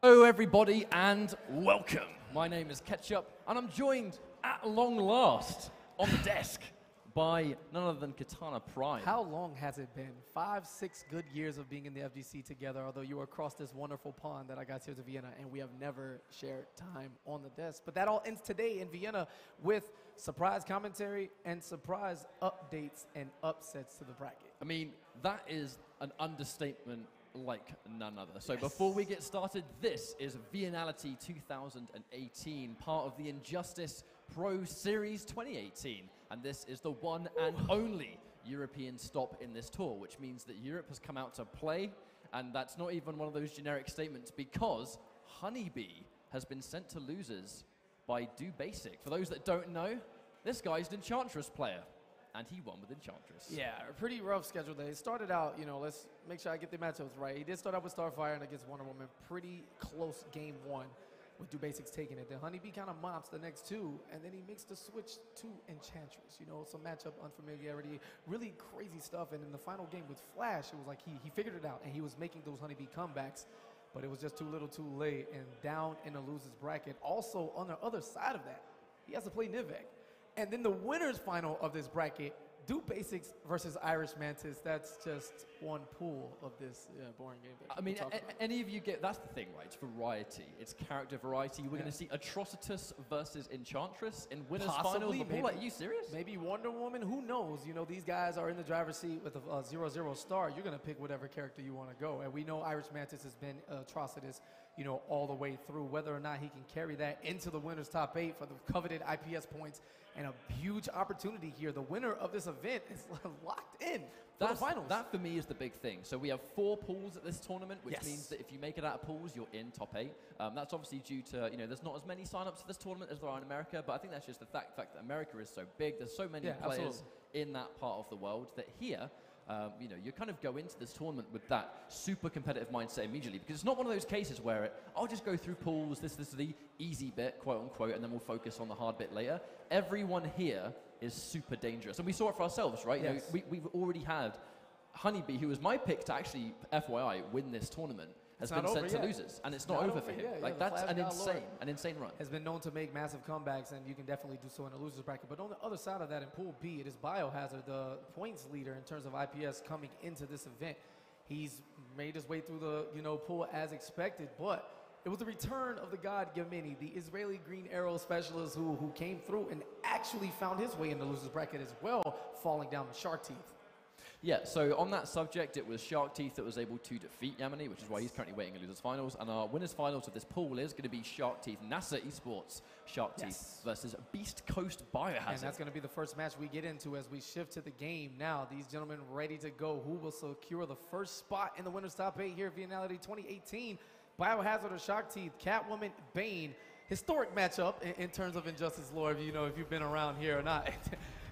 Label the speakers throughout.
Speaker 1: Hello everybody and welcome. My name is Ketchup and I'm joined at long last on the desk by none other than Katana Prime.
Speaker 2: How long has it been? 5, 6 good years of being in the FGC together, although you were across this wonderful pond that I got here to Vienna, and we have never shared time on the desk. But that all ends today in Vienna with surprise commentary and surprise updates and upsets to the bracket.
Speaker 1: I mean, that is an understatement like none other. So
Speaker 2: Yes.
Speaker 1: before we get started, this is viennality 2018, part of the Injustice Pro Series 2018. And this is the one and only European stop in this tour, which means that Europe has come out to play. And that's not even one of those generic statements, because Honeybee has been sent to losers by Do Basic. For those that don't know, this guy's an Enchantress player. And he won with Enchantress.
Speaker 2: Yeah, a pretty rough schedule day. It started out, let's make sure I get the matchups right. He did start out with Starfire and against Wonder Woman. Pretty close game one with Do Basics taking it. Then Honeybee kind of mops the next two, and then he makes the switch to Enchantress. Some matchup unfamiliarity, really crazy stuff. And in the final game with Flash, it was like he figured it out, and he was making those Honeybee comebacks, but it was just too little too late, and down in the losers bracket. Also, on the other side of that, he has to play Nivek. And then the winner's final of this bracket, Do Basics versus Irish Mantis. That's just one pool of this boring game.
Speaker 1: I mean, any of you get, that's the thing, right? It's variety. It's character variety. We're going to see Atrocitus versus Enchantress in winners finals. Maybe, are you serious?
Speaker 2: Maybe Wonder Woman, who knows? These guys are in the driver's seat with a 0-0 star. You're going to pick whatever character you want to go. And we know Irish Mantis has been Atrocitus, all the way through. Whether or not he can carry that into the winner's top 8 for the coveted IPS points, and a huge opportunity here. The winner of this event is locked in for the finals.
Speaker 1: That for me is the big thing. So we have 4 pools at this tournament, which
Speaker 2: Yes.
Speaker 1: means that if you make it out of pools, you're in top 8. That's obviously due to, there's not as many signups for this tournament as there are in America, but I think that's just the fact that America is so big. There's so many players
Speaker 2: absolutely.
Speaker 1: in that part of the world that here, you kind of go into this tournament with that super competitive mindset immediately, because it's not one of those cases where I'll just go through pools, this is the easy bit, quote unquote, and then we'll focus on the hard bit later. Everyone here is super dangerous, and we saw it for ourselves, right?
Speaker 2: Yes.
Speaker 1: We've already had Honeybee, who was my pick to actually, FYI, win this tournament, has been sent to losers, and it's not over for him. That's an insane run.
Speaker 2: Has been known to make massive comebacks, and you can definitely do so in a loser's bracket. But on the other side of that, in Pool B, it is Biohazard, the points leader in terms of IPS coming into this event. He's made his way through the pool as expected, but it was the return of the god Yamini, the Israeli Green Arrow specialist who came through and actually found his way in the loser's bracket as well, falling down Shark Teeth.
Speaker 1: Yeah, so on that subject, it was Shark Teeth that was able to defeat Yamini, which is why he's currently waiting in losers finals. And our winners finals of this pool is going to be Shark Teeth, NASA Esports Shark Teeth versus Beast Coast Biohazard.
Speaker 2: And that's going to be the first match we get into as we shift to the game now. These gentlemen ready to go. Who will secure the first spot in the winner's top 8 here at viennality 2018? Biohazard or Shark Teeth, Catwoman, Bane. Historic matchup in terms of Injustice lore, if you've been around here or not.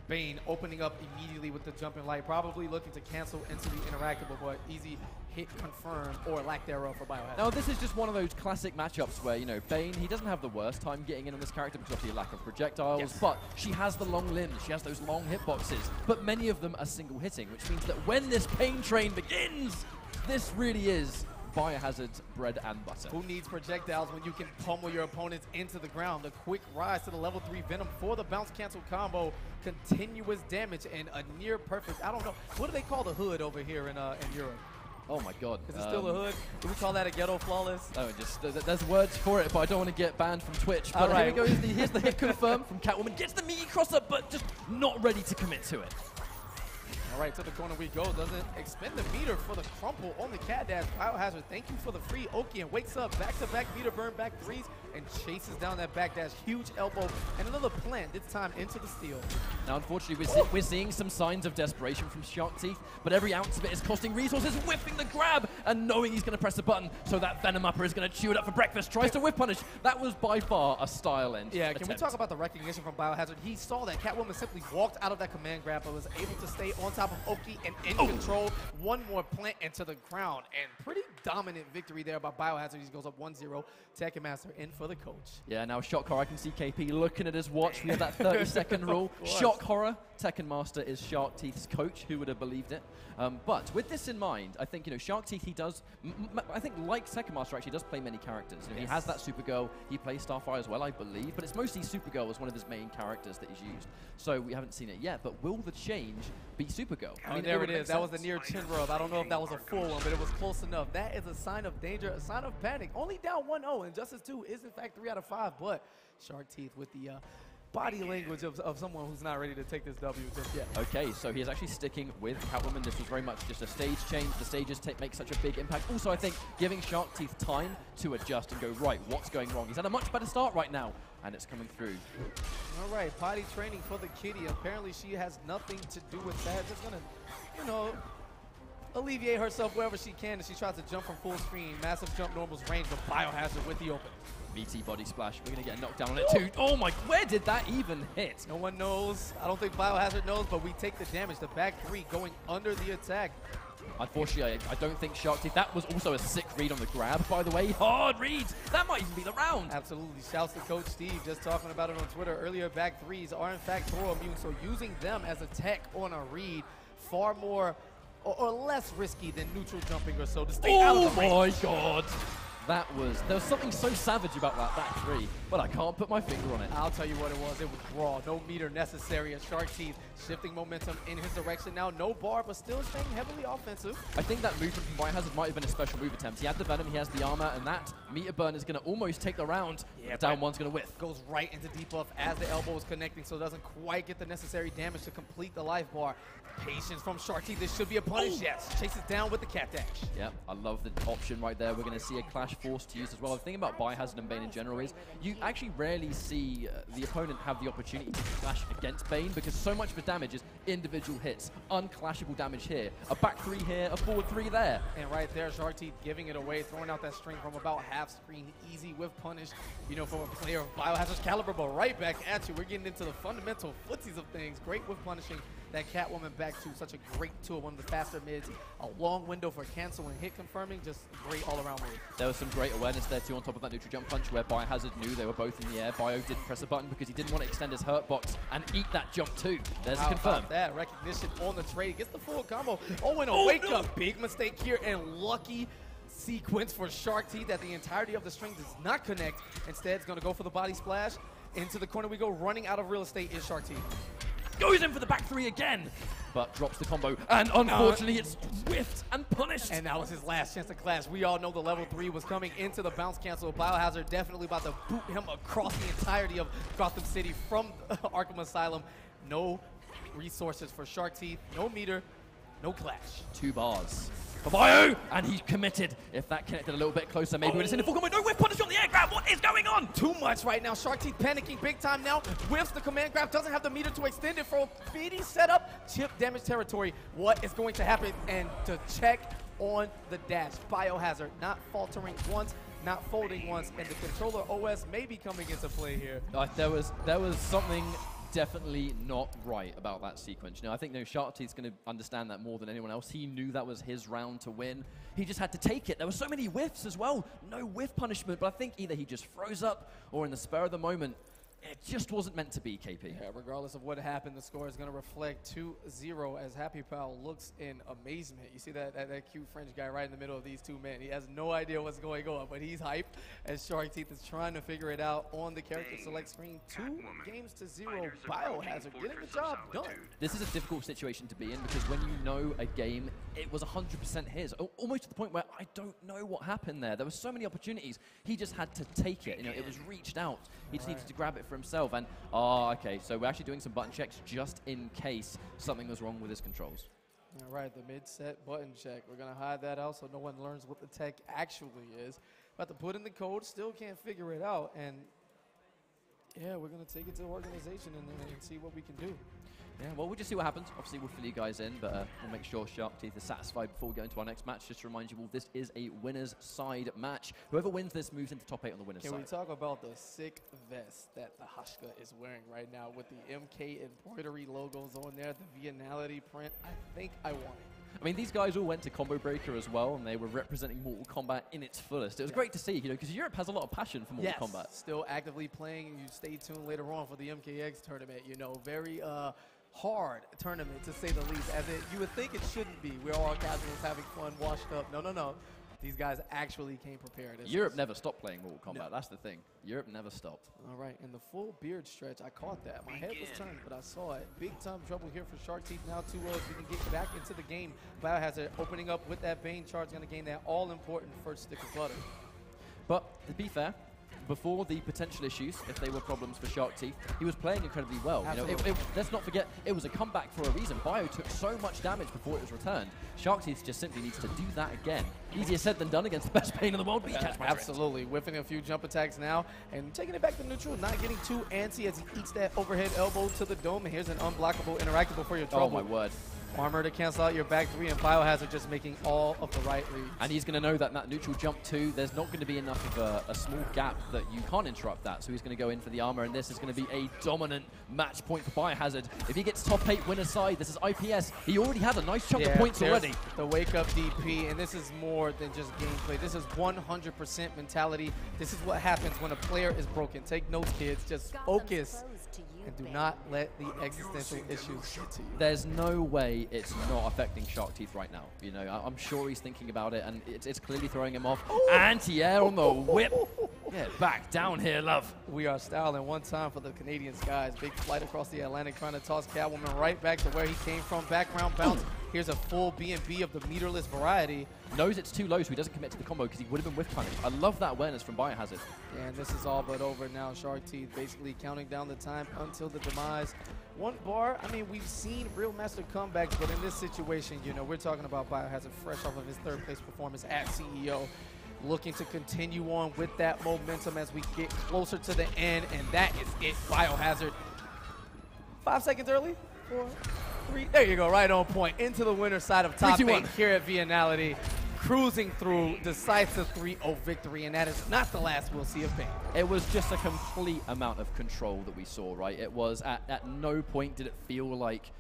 Speaker 2: Bane opening up immediately with the jumping light, probably looking to cancel into the interactable, but easy hit confirmed or lack thereof for Biohazard.
Speaker 1: Now, this is just one of those classic matchups where, Bane, he doesn't have the worst time getting in on this character because of the lack of projectiles, but she has the long limbs, she has those long hitboxes, but many of them are single hitting, which means that when this pain train begins, this really is Biohazard's bread and butter.
Speaker 2: Who needs projectiles when you can pummel your opponents into the ground? The quick rise to the level 3 Venom for the bounce cancel combo, continuous damage, and a near perfect, I don't know, what do they call the hood over here in Europe?
Speaker 1: Oh my god.
Speaker 2: Is it still a hood? Do we call that a ghetto flawless?
Speaker 1: No, there's words for it, but I don't want to get banned from Twitch. But here we go, here's the hit confirm from Catwoman. Gets the meaty crosser, but just not ready to commit to it.
Speaker 2: All right, to the corner we go. Doesn't expend the meter for the crumple on the cat dash. Biohazard, thank you for the free Oki, and wakes up back-to-back meter burn back 3s and chases down that back dash. Huge elbow and another plant, this time into the steal.
Speaker 1: Now, unfortunately, we're seeing some signs of desperation from Shark Teeth, but every ounce of it is costing resources. Whiffing the grab and knowing he's going to press the button, so that Venom Upper is going to chew it up for breakfast. Tries to whiff punish. That was by far a style end.
Speaker 2: Yeah, can we talk about the recognition from Biohazard? He saw that Catwoman simply walked out of that command grab, but was able to stay on top top of Oki and in control. One more plant into the ground, and pretty dominant victory there by Biohazard. He goes up 1-0. Tekken Master in for the coach.
Speaker 1: Yeah, now shock horror. I can see KP looking at his watch. We have that 30-second rule. Shock horror. Tekken Master is Shark Teeth's coach. Who would have believed it? But with this in mind, I think, Shark Teeth, he does, I think like Tekken Master actually does play many characters. He has that Supergirl. He plays Starfire as well, I believe. But it's mostly Supergirl as one of his main characters that he's used. So we haven't seen it yet. But will the change be Supergirl?
Speaker 2: I mean, there it is. That was a near chin rub. I don't know if that was a full one, but it was close enough. That is a sign of danger, a sign of panic. Only down 1-0. Injustice 2 is, in fact, 3 out of 5. But Shark Teeth with the body language of someone who's not ready to take this W just yet.
Speaker 1: Okay, so he is actually sticking with Catwoman. This was very much just a stage change. The stages make such a big impact. Also, I think giving Shark Teeth time to adjust and go, right, what's going wrong? He's had a much better start right now, and it's coming through.
Speaker 2: All right, potty training for the kitty. Apparently, she has nothing to do with that. Just gonna, alleviate herself wherever she can as she tries to jump from full screen. Massive jump normals range, but Biohazard with the open.
Speaker 1: BT body splash. We're going to get a knockdown on it too. Oh my, where did that even hit?
Speaker 2: No one knows. I don't think Biohazard knows, but we take the damage. The back three going under the attack.
Speaker 1: Unfortunately, I don't think Shark Teeth. That was also a sick read on the grab, by the way. Hard read. That might even be the round.
Speaker 2: Absolutely. Shouts to Coach Steve, just talking about it on Twitter earlier. Back threes are in fact throw immune, so using them as a tech on a read far more or less risky than neutral jumping or so to stay out of the range.
Speaker 1: Oh my god. There was something so savage about that back three, but I can't put my finger on it.
Speaker 2: I'll tell you what it was. It was raw. No meter necessary. A Shark Teeth shifting momentum in his direction now. No bar, but still staying heavily offensive.
Speaker 1: I think that movement from Biohazard might have been a special move attempt. He had the Venom, he has the armor, and that meter burn is going to almost take the round. Yeah, down one's going to whiff.
Speaker 2: Goes right into debuff as the elbow is connecting, so it doesn't quite get the necessary damage to complete the life bar. Patience from Shark Teeth. This should be a punish. Yes. Chases down with the cat dash.
Speaker 1: Yep, I love the option right there. We're going to see a clash forced to use as well. The thing about Biohazard and Bane in general is you actually rarely see the opponent have the opportunity to clash against Bane because so much of the damage is individual hits, unclashable damage here, a back three here, a forward three there.
Speaker 2: And right there, Shark Teeth giving it away, throwing out that string from about half screen, easy with punish, from a player of Biohazard's caliber, but right back at you. We're getting into the fundamental footsies of things. Great with punishing that Catwoman back to such a great tool, one of the faster mids, a long window for cancel and hit confirming, just a great all-around move.
Speaker 1: There was some great awareness there too on top of that neutral jump punch where Biohazard knew they were both in the air. Bio didn't press a button because he didn't want to extend his hurt box and eat that jump too. There's a confirm.
Speaker 2: That recognition on the trade, gets the full combo. Oh, and a wake up, big mistake here, and lucky sequence for Shark Teeth that the entirety of the string does not connect. Instead, it's going to go for the body splash. Into the corner we go, running out of real estate is Shark Teeth.
Speaker 1: Goes in for the back three again, but drops the combo, and unfortunately it's whiffed and punished.
Speaker 2: And that was his last chance to clash. We all know the level 3 was coming into the bounce cancel. Biohazard definitely about to boot him across the entirety of Gotham City from Arkham Asylum. No resources for Shark Teeth, no meter, no clash.
Speaker 1: 2 bars for Bio, and he's committed. If that connected a little bit closer, maybe we'd have seen the full combo. No whiff punish on the air grab. What is going on?
Speaker 2: Too much right now. Shark Teeth panicking big time now. Whiffs the command grab, doesn't have the meter to extend it for feeding setup. Chip damage territory. What is going to happen? And to check on the dash. Biohazard not faltering once, not folding once, and the controller OS may be coming into play here.
Speaker 1: There was something definitely not right about that sequence. I think Shark Teeth's going to understand that more than anyone else. He knew that was his round to win. He just had to take it. There were so many whiffs as well. No whiff punishment, but I think either he just froze up or in the spur of the moment, it just wasn't meant to be, KP.
Speaker 2: Yeah, regardless of what happened, the score is going to reflect 2-0 as Happy Pal looks in amazement. You see that cute French guy right in the middle of these two men. He has no idea what's going on, but he's hyped as Shark Teeth is trying to figure it out on the character select screen. 2 games to 0. Biohazard getting the job done.
Speaker 1: This is a difficult situation to be in because when you know a game, it was 100% his. Almost to the point where I don't know what happened there. There were so many opportunities. He just had to take it. It was reached out. He just needed to grab it for himself. And, okay, so we're actually doing some button checks just in case something was wrong with his controls.
Speaker 2: All right, the mid-set button check. We're going to hide that out so no one learns what the tech actually is. About to put in the code, still can't figure it out. And, yeah, we're going to take it to the organization and see what we can do.
Speaker 1: Yeah, well, we'll just see what happens. Obviously, we'll fill you guys in, but we'll make sure Shark Teeth is satisfied before we go into our next match. Just to remind you all, this is a winner's side match. Whoever wins this moves into top 8 on the winner's side.
Speaker 2: Can we talk about the sick vest that the Hashka is wearing right now with the MK embroidery logos on there, the viennality print? I think I want it.
Speaker 1: I mean, these guys all went to Combo Breaker as well, and they were representing Mortal Kombat in its fullest. It was great to see, you know, because Europe has a lot of passion for Mortal Kombat.
Speaker 2: Still actively playing. You stay tuned later on for the MKX tournament. You know, very hard tournament, to say the least, as you would think it shouldn't be. We're all casuals having fun, washed up. No. These guys actually came prepared.
Speaker 1: Europe never stopped playing Mortal Kombat. No. That's the thing. Europe never stopped.
Speaker 2: All right, and the full beard stretch, I caught that. My head was turned, but I saw it. Big time trouble here for Shark Teeth now 2-0. If we can get back into the game, Biohazard opening up with that Bane charge, going to gain that all-important first stick of butter.
Speaker 1: But to be fair, before the potential issues, if they were problems for Shark Teeth, he was playing incredibly well. You know, let's not forget, it was a comeback for a reason. Bio took so much damage before it was returned. Shark Teeth just simply needs to do that again. Easier said than done against the best Bane in the world, but
Speaker 2: absolutely. Whiffing a few jump attacks now and taking it back to neutral, not getting too antsy as he eats that overhead elbow to the dome. And here's an unblockable interactable for your trouble.
Speaker 1: Oh, my word.
Speaker 2: Armor to cancel out your back three, and Biohazard just making all of the right reads.
Speaker 1: And he's going to know that that neutral jump too, there's not going to be enough of a small gap that you can't interrupt that. So he's going to go in for the armor, and this is going to be a dominant match point for Biohazard. If he gets top 8 winner side, this is IPS. He already has a nice chunk of points already.
Speaker 2: The wake up DP, and this is more than just gameplay. This is 100% mentality. This is what happens when a player is broken. Take notes, kids. Just focus. And do not let the existential issues get to you.
Speaker 1: There's no way it's not affecting Shark Teeth right now. You know, I'm sure he's thinking about it, and it's clearly throwing him off. Anti-air on the whip. Get back down here, love.
Speaker 2: We are styling one time for the Canadian skies. Big flight across the Atlantic, trying to toss Catwoman right back to where he came from. Background bounce. Here's a full B&B of the meterless variety.
Speaker 1: Knows it's too low, so he doesn't commit to the combo because he would have been whiff punished. I love that awareness from Biohazard.
Speaker 2: Yeah, and this is all but over now. Shark Teeth basically counting down the time until the demise. One bar, I mean, we've seen real master comebacks, but in this situation, you know, we're talking about Biohazard fresh off of his third place performance at CEO. Looking to continue on with that momentum as we get closer to the end, and that is it. Biohazard 5 seconds early, 4, 3, there you go, right on point. Into the winner's side of top 8 here at viennality. Cruising through, decisive 3-0 victory, and that is not the last we'll see of Bane.
Speaker 1: It was just a complete amount of control that we saw, right? It was at no point did it feel like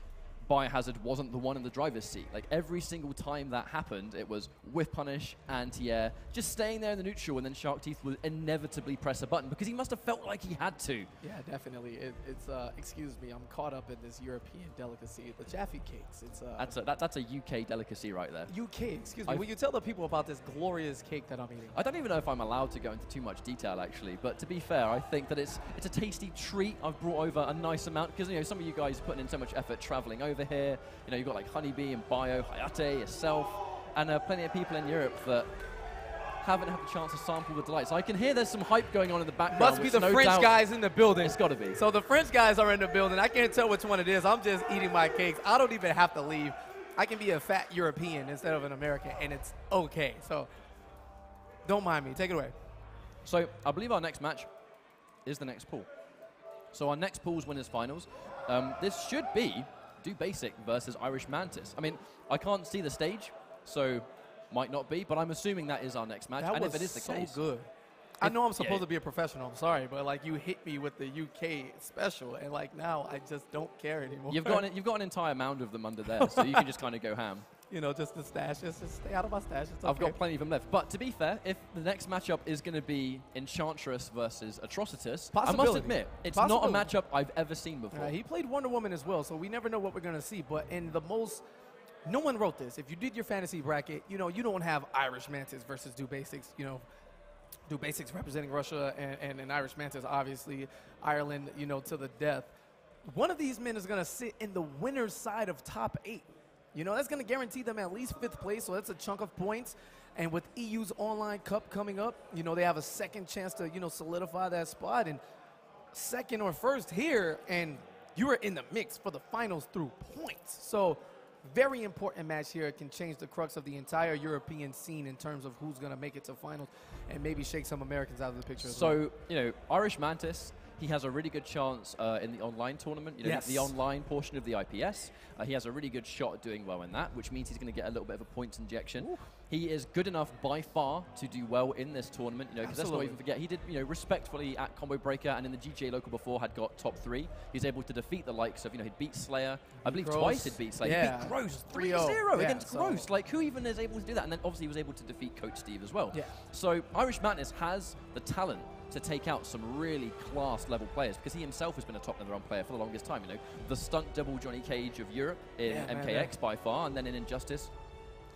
Speaker 1: Biohazard wasn't the one in the driver's seat. Like every single time that happened, it was whiff punish, anti-air, just staying there in the neutral, and then Shark Teeth would inevitably press a button because he must have felt like he had to.
Speaker 2: Yeah, definitely. It's excuse me, I'm caught up in this European delicacy, the Jaffe cakes. It's
Speaker 1: that's a UK delicacy right there.
Speaker 2: UK, excuse me. Will you tell the people about this glorious cake that I'm eating?
Speaker 1: I don't even know if I'm allowed to go into too much detail actually, but to be fair, I think that it's a tasty treat. I've brought over a nice amount because you know some of you guys are putting in so much effort traveling over here. You know, you've got like Honeybee and Bio, Hayate, yourself, and plenty of people in Europe that haven't had the chance to sample the delights. I can hear there's some hype going on in the background.
Speaker 2: Must be the French guys in the building.
Speaker 1: It's got to be.
Speaker 2: So the French guys are in the building. I can't tell which one it is. I'm just eating my cakes. I don't even have to leave. I can be a fat European instead of an American, and it's okay. So don't mind me. Take it away.
Speaker 1: So I believe our next match is the next pool. So our next pool's winners finals. This should be Do Basic versus Irish Mantis. I mean, I can't see the stage, so might not be, but I'm assuming that is our next match.
Speaker 2: That
Speaker 1: and
Speaker 2: was
Speaker 1: if it is the case,
Speaker 2: good. I know I'm supposed to be a professional. I'm sorry, but like you hit me with the UK special, and like now I just don't care anymore.
Speaker 1: You've got an entire mound of them under there, so you can just kind of go ham.
Speaker 2: You know, just the stash. Just stay out of my stash. It's okay.
Speaker 1: I've got plenty of them left. But to be fair, if the next matchup is going to be Enchantress versus Atrocitus, I must admit, it's not a matchup I've ever seen before.
Speaker 2: He played Wonder Woman as well, so we never know what we're going to see. But in the most, no one wrote this. If you did your fantasy bracket, you know, you don't have Irish Mantis versus Do Basics, you know. Do Basics representing Russia and Irish Mantis, obviously, Ireland, you know, to the death. One of these men is going to sit in the winner's side of top 8. You know, that's going to guarantee them at least 5th place, so that's a chunk of points. And with EU's Online Cup coming up, you know, they have a second chance to, you know, solidify that spot. And second or first here, and you are in the mix for the finals through points. So very important match here. It can change the crux of the entire European scene in terms of who's going to make it to finals and maybe shake some Americans out of the picture as well.
Speaker 1: So, you know, Irish Mantis, he has a really good chance in the online tournament, you know,
Speaker 2: Yes.
Speaker 1: the online portion of the IPS. He has a really good shot at doing well in that, which means he's going to get a little bit of a points injection.
Speaker 2: Ooh.
Speaker 1: He is good enough by far to do well in this tournament, you know, because let's not even forget, he did, you know, respectfully at Combo Breaker and in the GTA local before had got top 3. He's able to defeat the likes of, you know, he'd beat Slayer, I believe
Speaker 2: Gross.
Speaker 1: twice he'd beat Slayer.
Speaker 2: Yeah.
Speaker 1: He beat Gross
Speaker 2: 3-0.
Speaker 1: 3-0
Speaker 2: Yeah,
Speaker 1: against
Speaker 2: so-
Speaker 1: Gross. Like, who even is able to do that? And then obviously he was able to defeat Coach Steve as well.
Speaker 2: Yeah.
Speaker 1: So Irish Madness has the talent to take out some really class level players, because he himself has been a top level run player for the longest time, you know. The stunt double Johnny Cage of Europe in
Speaker 2: Yeah, man,
Speaker 1: MKX by far, and then in Injustice.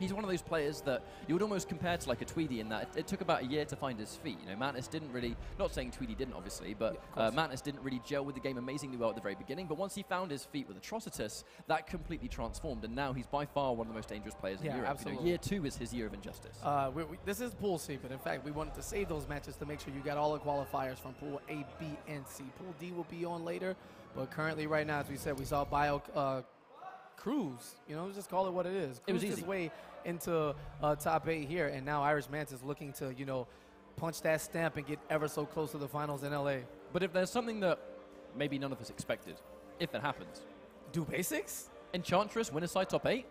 Speaker 1: He's one of those players that you would almost compare to like a Tweedy in that it took about a year to find his feet. You know, Mantis didn't really, not saying Tweedy didn't obviously, but Mantis didn't really gel with the game amazingly well at the very beginning. But once he found his feet with Atrocitus, that completely transformed, and now he's by far one of the most dangerous players in Europe.
Speaker 2: Absolutely.
Speaker 1: You know, year 2 is his year of Injustice.
Speaker 2: This is Pool C, but in fact, we wanted to save those matches to make sure you got all the qualifiers from Pool A, B, and C. Pool D will be on later, but currently right now, as we said, we saw Bio Cruz. You know, just call it what it is.
Speaker 1: It was
Speaker 2: Cruised
Speaker 1: easy.
Speaker 2: his way into top 8 here, and now Irish Mantis looking to, you know, punch that stamp and get ever so close to the finals in LA.
Speaker 1: But if there's something that maybe none of us expected, if it happens,
Speaker 2: Do basics?
Speaker 1: Enchantress win a side top 8?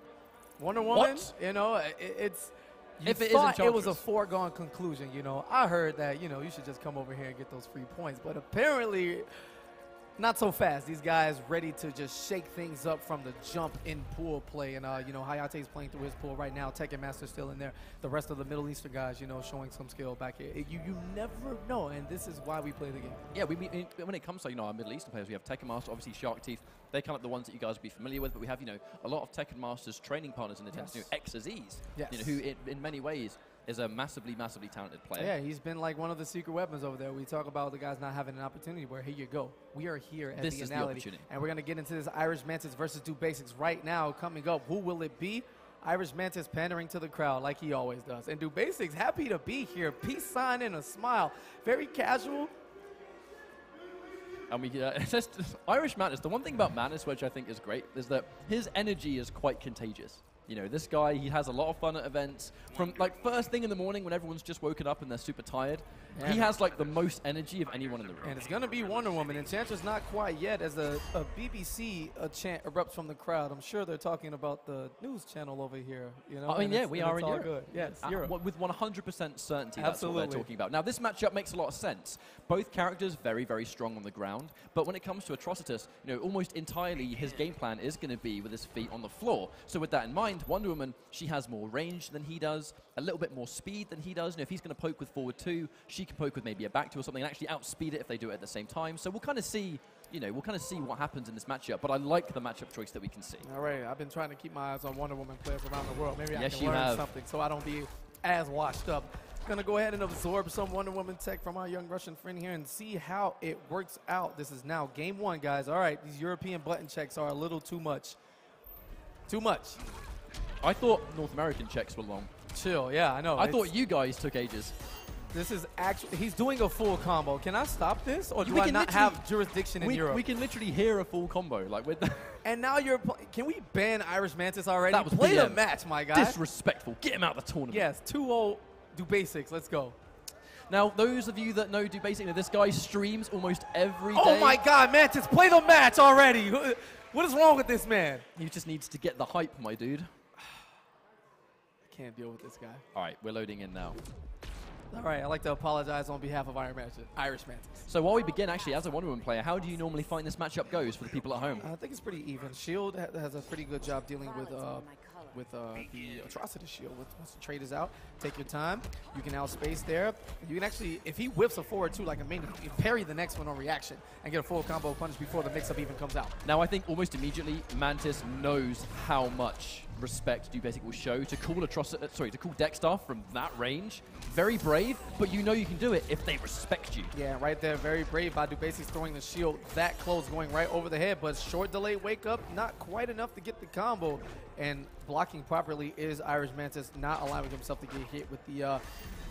Speaker 2: Wonder Woman?
Speaker 1: What?
Speaker 2: You know, it's... You
Speaker 1: If it is
Speaker 2: thought it was a
Speaker 1: Enchantress.
Speaker 2: foregone conclusion, you know. I heard that, you know, you should just come over here and get those free points. But apparently, not so fast. These guys ready to just shake things up from the jump in pool play. And, you know, Hayate's playing through his pool right now. Tekken Master's still in there. The rest of the Middle Eastern guys, you know, showing some skill back here. You never know, and this is why we play the game.
Speaker 1: Yeah, when it comes to, you know, our Middle Eastern players, we have Tekken Master, obviously Shark Teeth. They're kind of the ones that you guys will be familiar with, but we have, you know, a lot of Tekken Masters training partners in the
Speaker 2: Yes.
Speaker 1: you know, X-Aziz,
Speaker 2: Yes.
Speaker 1: you know, who in many ways is a massively, massively talented player.
Speaker 2: Yeah, he's been like one of the secret weapons over there. We talk about the guys not having an opportunity, where here you go. We are here at
Speaker 1: This is the
Speaker 2: viennality,
Speaker 1: opportunity.
Speaker 2: and we're going to get into this Irish Mantis versus Do Basics right now. Coming up, who will it be? Irish Mantis pandering to the crowd like he always does. And Do Basics happy to be here. Peace sign and a smile. Very casual.
Speaker 1: And we just Irish Madness. The one thing about Madness, which I think is great, is that his energy is quite contagious. You know, this guy, he has a lot of fun at events. From like first thing in the morning when everyone's just woken up and they're super tired,
Speaker 2: Yeah.
Speaker 1: he has like the most energy of anyone in the room.
Speaker 2: And it's going to be Wonder Woman. Enchantress not quite yet, as a BBC chant erupts from the crowd. I'm sure they're talking about the news channel over here. You know,
Speaker 1: I mean,
Speaker 2: and
Speaker 1: yeah,
Speaker 2: it's-
Speaker 1: we
Speaker 2: and
Speaker 1: are
Speaker 2: it's
Speaker 1: in
Speaker 2: all
Speaker 1: Europe.
Speaker 2: good. Yes, Europe.
Speaker 1: With 100% certainty, that's what
Speaker 2: Absolutely.
Speaker 1: they're talking about. Now, this matchup makes a lot of sense. Both characters very, very strong on the ground, but when it comes to Atrocitus, you know, almost entirely his game plan is going to be with his feet on the floor. So with that in mind, Wonder Woman, she has more range than he does, a little bit more speed than he does. You know, if he's going to poke with forward 2, she can poke with maybe a back 2 or something and actually outspeed it if they do it at the same time. So we'll kind of see, you know, what happens in this matchup. But I like the matchup choice that we can see.
Speaker 2: All right, I've been trying to keep my eyes on Wonder Woman players around the world. Maybe I
Speaker 1: Yes,
Speaker 2: can
Speaker 1: you
Speaker 2: learn
Speaker 1: have.
Speaker 2: something so I don't be as washed up. Gonna go ahead and absorb some Wonder Woman tech from our young Russian friend here and see how it works out. This is now game 1, guys. All right, these European button checks are a little too much. Too much.
Speaker 1: I thought North American checks were long.
Speaker 2: Chill, yeah, I know.
Speaker 1: I thought you guys took ages.
Speaker 2: This is actually, he's doing a full combo. Can I stop this, or do
Speaker 1: We
Speaker 2: I
Speaker 1: can
Speaker 2: not
Speaker 1: literally-
Speaker 2: have jurisdiction in
Speaker 1: We
Speaker 2: Europe?
Speaker 1: can literally hear a full combo, like with the
Speaker 2: And now you're, can we ban Irish Mantis already?
Speaker 1: That was
Speaker 2: Play the
Speaker 1: BM.
Speaker 2: match, my guy.
Speaker 1: disrespectful. Get him out of the tournament.
Speaker 2: Yes, 2-0, Do Basics, let's go.
Speaker 1: Now, those of you that know Do Basically, this guy streams almost every day.
Speaker 2: Oh my God, Mantis, play the match already. What is wrong with this man?
Speaker 1: He just needs to get the hype, my dude.
Speaker 2: I can't deal with this guy.
Speaker 1: All right, we're loading in now.
Speaker 2: All right, I'd like to apologize on behalf of Irish Mantis.
Speaker 1: So while we begin, actually, as a Wonder Woman player, how do you normally find this matchup goes for the people at home?
Speaker 2: I think it's pretty even. Shield has a pretty good job dealing with the Atrocity Shield. Once the trade is out, take your time. You can outspace there. You can actually, if he whips a forward 2 like a minion, you can parry the next one on reaction and get a full combo punch before the mix-up even comes out.
Speaker 1: Now, I think almost immediately, Mantis knows how much respect Do Basic will show to call to call Dexter from that range. Very brave, but you know you can do it if they respect you.
Speaker 2: Yeah, right there, very brave by Do Basics throwing the shield that close, going right over the head, but short delay wake up, not quite enough to get the combo. And blocking properly is Irish Mantis, not allowing himself to get hit with the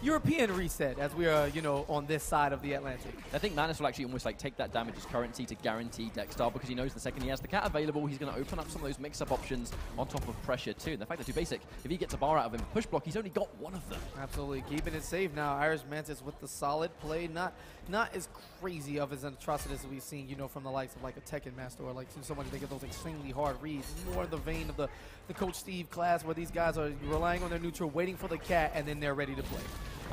Speaker 2: European reset as we are, you know, on this side of the Atlantic.
Speaker 1: I think Manus will actually almost like take that damage as currency to guarantee Dexter, because he knows the second he has the cat available, he's going to open up some of those mix-up options on top of pressure too. And the fact that basic, if he gets a bar out of him, push block, he's only got one of them.
Speaker 2: Absolutely, keeping it safe now. Irish Mantis with the solid play, not as crazy of as atrocities as we've seen, you know, from the likes of like a Tekken Master or like someone they get those extremely hard reads. More in the vein of the Coach Steve class, where these guys are relying on their neutral, waiting for the cat, and then they're ready to play.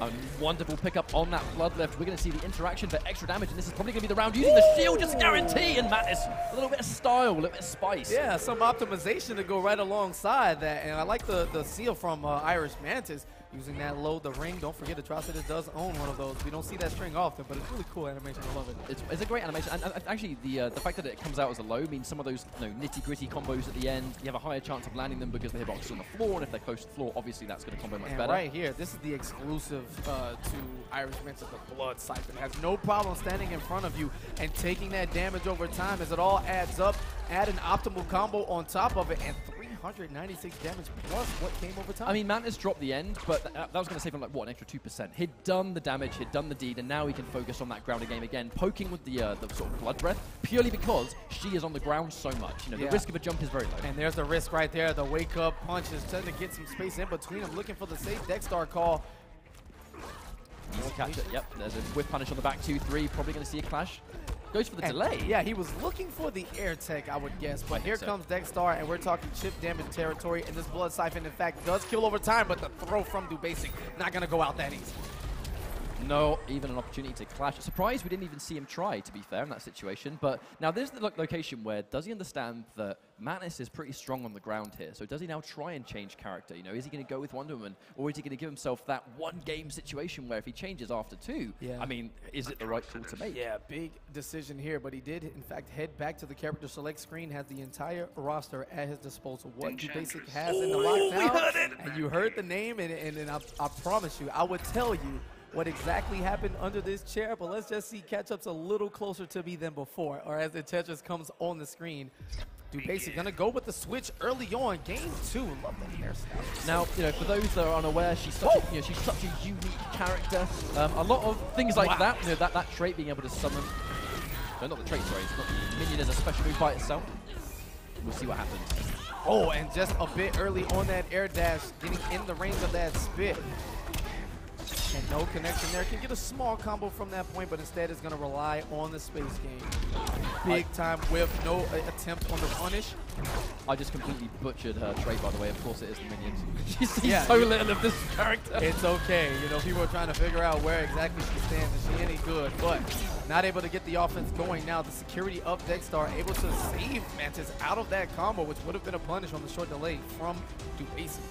Speaker 1: A wonderful pickup on that blood lift. We're going to see the interaction for extra damage, and this is probably going to be the round using the shield just to guarantee. And Mantis, a little bit of style, a little bit of spice.
Speaker 2: Yeah, some optimization to go right alongside that. And I like the seal from Irish Mantis. Using that load, the ring. Don't forget, Atrocitus does own one of those. We don't see that string often, but it's really cool animation. I love it.
Speaker 1: It's a great animation, and actually the fact that it comes out as a low means some of those nitty-gritty combos at the end, you have a higher chance of landing them because the hitbox is on the floor, and if they're close to the floor, obviously that's going to combo much better.
Speaker 2: Right here, this is the exclusive to Irish Mantis, the Blood Siphon. Has no problem standing in front of you and taking that damage over time as it all adds up. Add an optimal combo on top of it, and 396 damage plus what came over time.
Speaker 1: I mean, Mantis dropped the end, but that was going to save him like, what, an extra 2%. He'd done the damage, he'd done the deed, and now he can focus on that grounded game again, poking with the sort of blood breath, purely because she is on the ground so much. You know, the risk of a jump is very low.
Speaker 2: And there's the risk right there. The wake-up punch is trying to get some space in between them, looking for the safe Dexter call.
Speaker 1: Easy catch it. Yep, there's a whiff punish on the back 2-3. Probably going to see a clash. Goes for the delay.
Speaker 2: Yeah, he was looking for the air tech, I would guess. But here comes Dexter, and we're talking chip damage territory. And this Blood Siphon, in fact, does kill over time, but the throw from Basic not going to go out that easy.
Speaker 1: No, even an opportunity to clash. Surprised we didn't even see him try, to be fair, in that situation. But now there's the location where does he understand that Mantis is pretty strong on the ground here? So does he now try and change character? You know, is he going to go with Wonder Woman, or is he going to give himself that one-game situation where if he changes after two, I mean, is it the right call to make?
Speaker 2: Yeah, big decision here, but he did, in fact, head back to the character select screen, has the entire roster at his disposal. What Basic has in the lockdown, and you heard the name, and I promise you, I would tell you what exactly happened under this chair, but let's just see catch-ups a little closer to me than before, or as the Tetris comes on the screen. Basic gonna go with the switch early on. Game 2, love that hairstyle.
Speaker 1: Now, you know, for those that are unaware, she's such, she's such a unique character. A lot of things like that, you know, that trait being able to summon. No, not the trait, sorry. It's not the minion as a special move by itself. We'll see what happens.
Speaker 2: Oh, and just a bit early on that air dash, getting in the range of that spit. And no connection there. Can get a small combo from that point, but instead is going to rely on the space game. Big time whiff, no attempt on the punish.
Speaker 1: I just completely butchered her trait, by the way. Of course it is the minions. She sees so little of this character.
Speaker 2: It's okay. You know, people are trying to figure out where exactly she stands. Is she any good? But not able to get the offense going now. The security of Dexter able to save Mantis out of that combo, which would have been a punish on the short delay from Basic.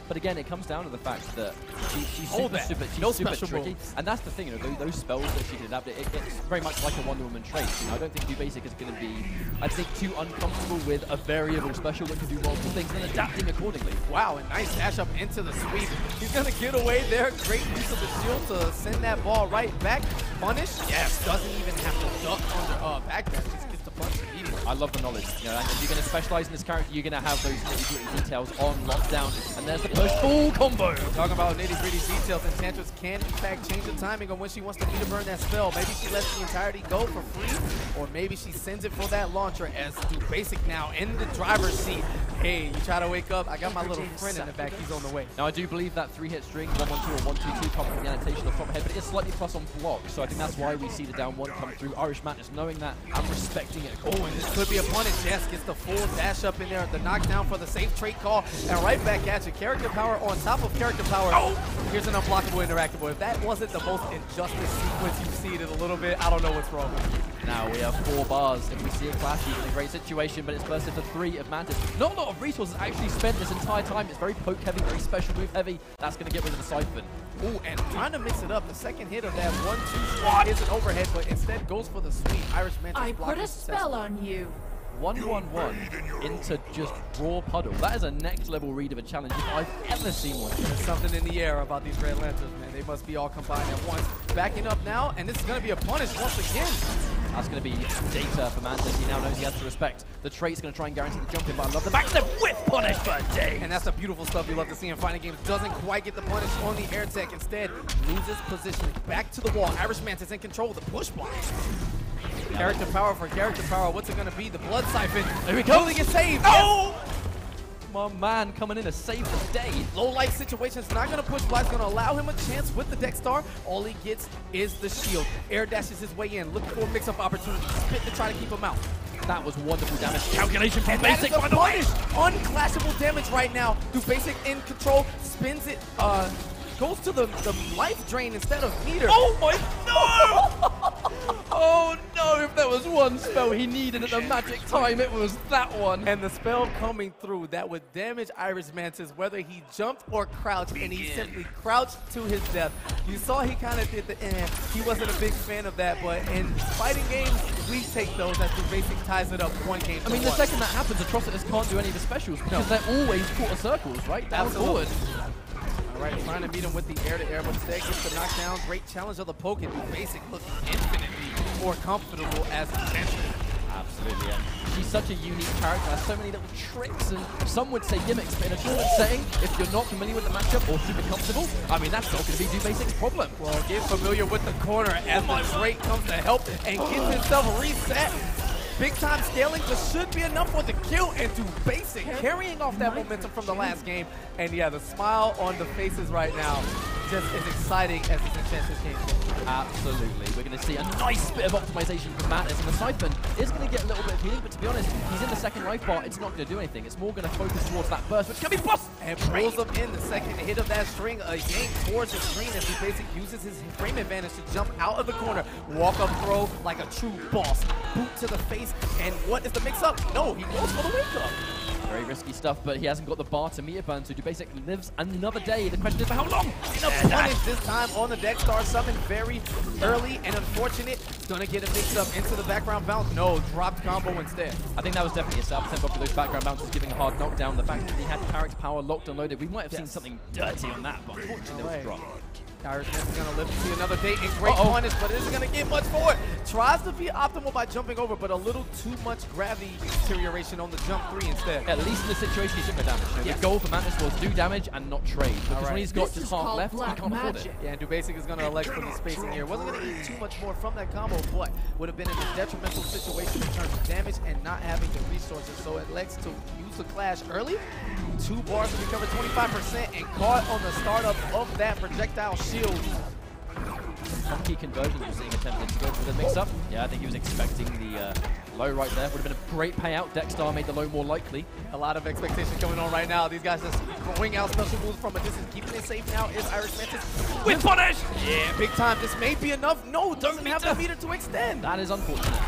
Speaker 1: But again, it comes down to the fact that she's super tricky. And that's the thing, you know, those spells that she can adapt, it's very much like a Wonder Woman trait. You know, I don't think Basic is going to be, I think, too uncomfortable with a variable special that can do multiple things and adapting accordingly.
Speaker 2: Wow, a nice dash up into the sweep. He's going to get away there. Great use of the shield to send that ball right back. Punish? Yes, doesn't even have to duck under backdash. Just gets the punch immediately.
Speaker 1: I love the knowledge. You know, and if you're going to specialize in this character, you're going to have those nitty-gritty details on lockdown. And there's the push full combo.
Speaker 2: Talking about nitty-gritty details, and Enchantress can, in fact, change the timing on when she wants to meter burn that spell. Maybe she lets the entirety go for free, or maybe she sends it for that launcher as Basic now in the driver's seat. Hey, you try to wake up, I got my little friend in the back, he's on the way.
Speaker 1: Now, I do believe that 3-hit string, 1-1-2 or 1-2-2 come from the annotation of top head, but it is slightly plus on block, so I think that's why we see the down one come through. Irish Mantis knowing that and respecting it.
Speaker 2: Oh, and this could be a punish. Yes, gets the full dash up in there, the knockdown for the safe trait call, and right back at you. Character power on top of character power. Oh, here's an unblockable interactable. If that wasn't the most injustice sequence you've seen in a little bit, I don't know what's wrong with you.
Speaker 1: Now we have 4 bars. If we see a clash, he's in a great situation, but it's burst into 3 of Mantis. Not a lot of resources actually spent this entire time. It's very poke heavy, very special move heavy. That's going to get rid of the Siphon.
Speaker 2: Oh, and trying to mix it up. The second hit of that 1-2 is an overhead, but instead goes for the sweep. Irish Mantis
Speaker 3: I put a spell on you.
Speaker 1: 1-1-1 into just raw puddle. That is a next level read of a challenge if I've ever seen one.
Speaker 2: There's something in the air about these Red Lanterns, man. They must be all combined at once. Backing up now, and this is going to be a punish once again.
Speaker 1: That's going to be data for Mantis. He now knows he has to respect. The trait's going to try and guarantee the jump in, but I love the back step with punish for Dave.
Speaker 2: And that's the beautiful stuff you love to see in fighting games. Doesn't quite get the punish on the air tech. Instead, loses position. Back to the wall. Irish Mantis in control of the push block. Character power for character power. What's it going to be? The blood siphon.
Speaker 1: Here we go.
Speaker 2: Will he get saved?
Speaker 1: Oh! My man coming in to save the day.
Speaker 2: Low life situations, not going to push block, going to allow him a chance with the Dexstar. All he gets is the shield. Air dashes his way in, looking for a mix-up opportunity. Spit to try to keep him out.
Speaker 1: That was wonderful damage. Calculation from
Speaker 2: And
Speaker 1: Basic,
Speaker 2: that is
Speaker 1: by
Speaker 2: a
Speaker 1: the way.
Speaker 2: unclashable damage right now. Do Basic in control, spins it, goes to the life drain instead of meter.
Speaker 1: Oh my no! Oh no, if there was one spell he needed at the magic time, it was that one.
Speaker 2: And the spell coming through that would damage Irish Mantis whether he jumped or crouched, and he simply crouched to his death. You saw he kind of did the he wasn't a big fan of that, but in fighting games, we take those as the Basic ties it up 1 game to
Speaker 1: I mean, the
Speaker 2: 1.
Speaker 1: second that happens, Atrocitus can't do any of the specials because they're always quarter circles, right? Down
Speaker 2: Absolutely.
Speaker 1: forward.
Speaker 2: All right, trying to meet him with the air-to-air, but instead gets the knockdown. Great challenge of the poke, and Basic looks infinitely more comfortable as a champion.
Speaker 1: Absolutely, and she's such a unique character, has so many little tricks, and some would say gimmicks, but in a tournament setting, if you're not familiar with the matchup or super comfortable, I mean, that's not going to be Basic's problem.
Speaker 2: Well, get familiar with the corner as the Drake comes to help and gets himself reset. Big time scaling just should be enough for the kill, and to Basic carrying off that momentum from the last game. And yeah, the smile on the faces right now just as exciting as this Enchantress game is.
Speaker 1: Absolutely. We're going to see a nice bit of optimization from Mantis, and the Siphon is going to get a little bit of healing, but to be honest, he's in the second life bar. It's not going to do anything. It's more going to focus towards that burst, which can be boss!
Speaker 2: And pulls him in the second hit of that string, a yank towards the screen as he basically uses his frame advantage to jump out of the corner. Walk up throw like a true boss. Boot to the face, and what is the mix-up? No, he goes for the wake-up.
Speaker 1: Very risky stuff, but he hasn't got the bar to meter burn, so Basic lives another day. The question is for how long?
Speaker 2: And a punish this time on the Dexstar summon very early and unfortunate. It's going to get a mix-up into the background bounce. No, dropped combo instead.
Speaker 1: I think that was definitely a self tempo for those background bounces, giving a hard knockdown. The fact that he had character power locked and loaded, we might have seen something dirty on that, but unfortunately there was a drop.
Speaker 2: Irish Mantis is going to live to see another day in great punish, but it isn't going to get much for it. Tries to be optimal by jumping over, but a little too much gravity deterioration on the jump 3 instead.
Speaker 1: At least in this situation, he took no damage. You know, the goal for Mantis was do damage and not trade. Because when he's got just half left, he can't afford it.
Speaker 2: Yeah, and Basic is going to elect for the spacing here. Wasn't going to eat too much more from that combo, but would have been in a detrimental situation in terms of damage and not having the resources. So it elects to use the clash early. 2 bars to recover 25% and caught on the startup of that projectile shield.
Speaker 1: Some key conversions we're seeing attempted to go for the mix-up. Yeah, I think he was expecting the low right there. Would have been a great payout. Dexstar made the low more likely.
Speaker 2: A lot of expectation going on right now. These guys just throwing out special moves from a distance. Keeping it safe now is Irish Mantis.
Speaker 1: With punish!
Speaker 2: Yeah, big time. This may be enough. No, doesn't have the meter to extend.
Speaker 1: That is unfortunate.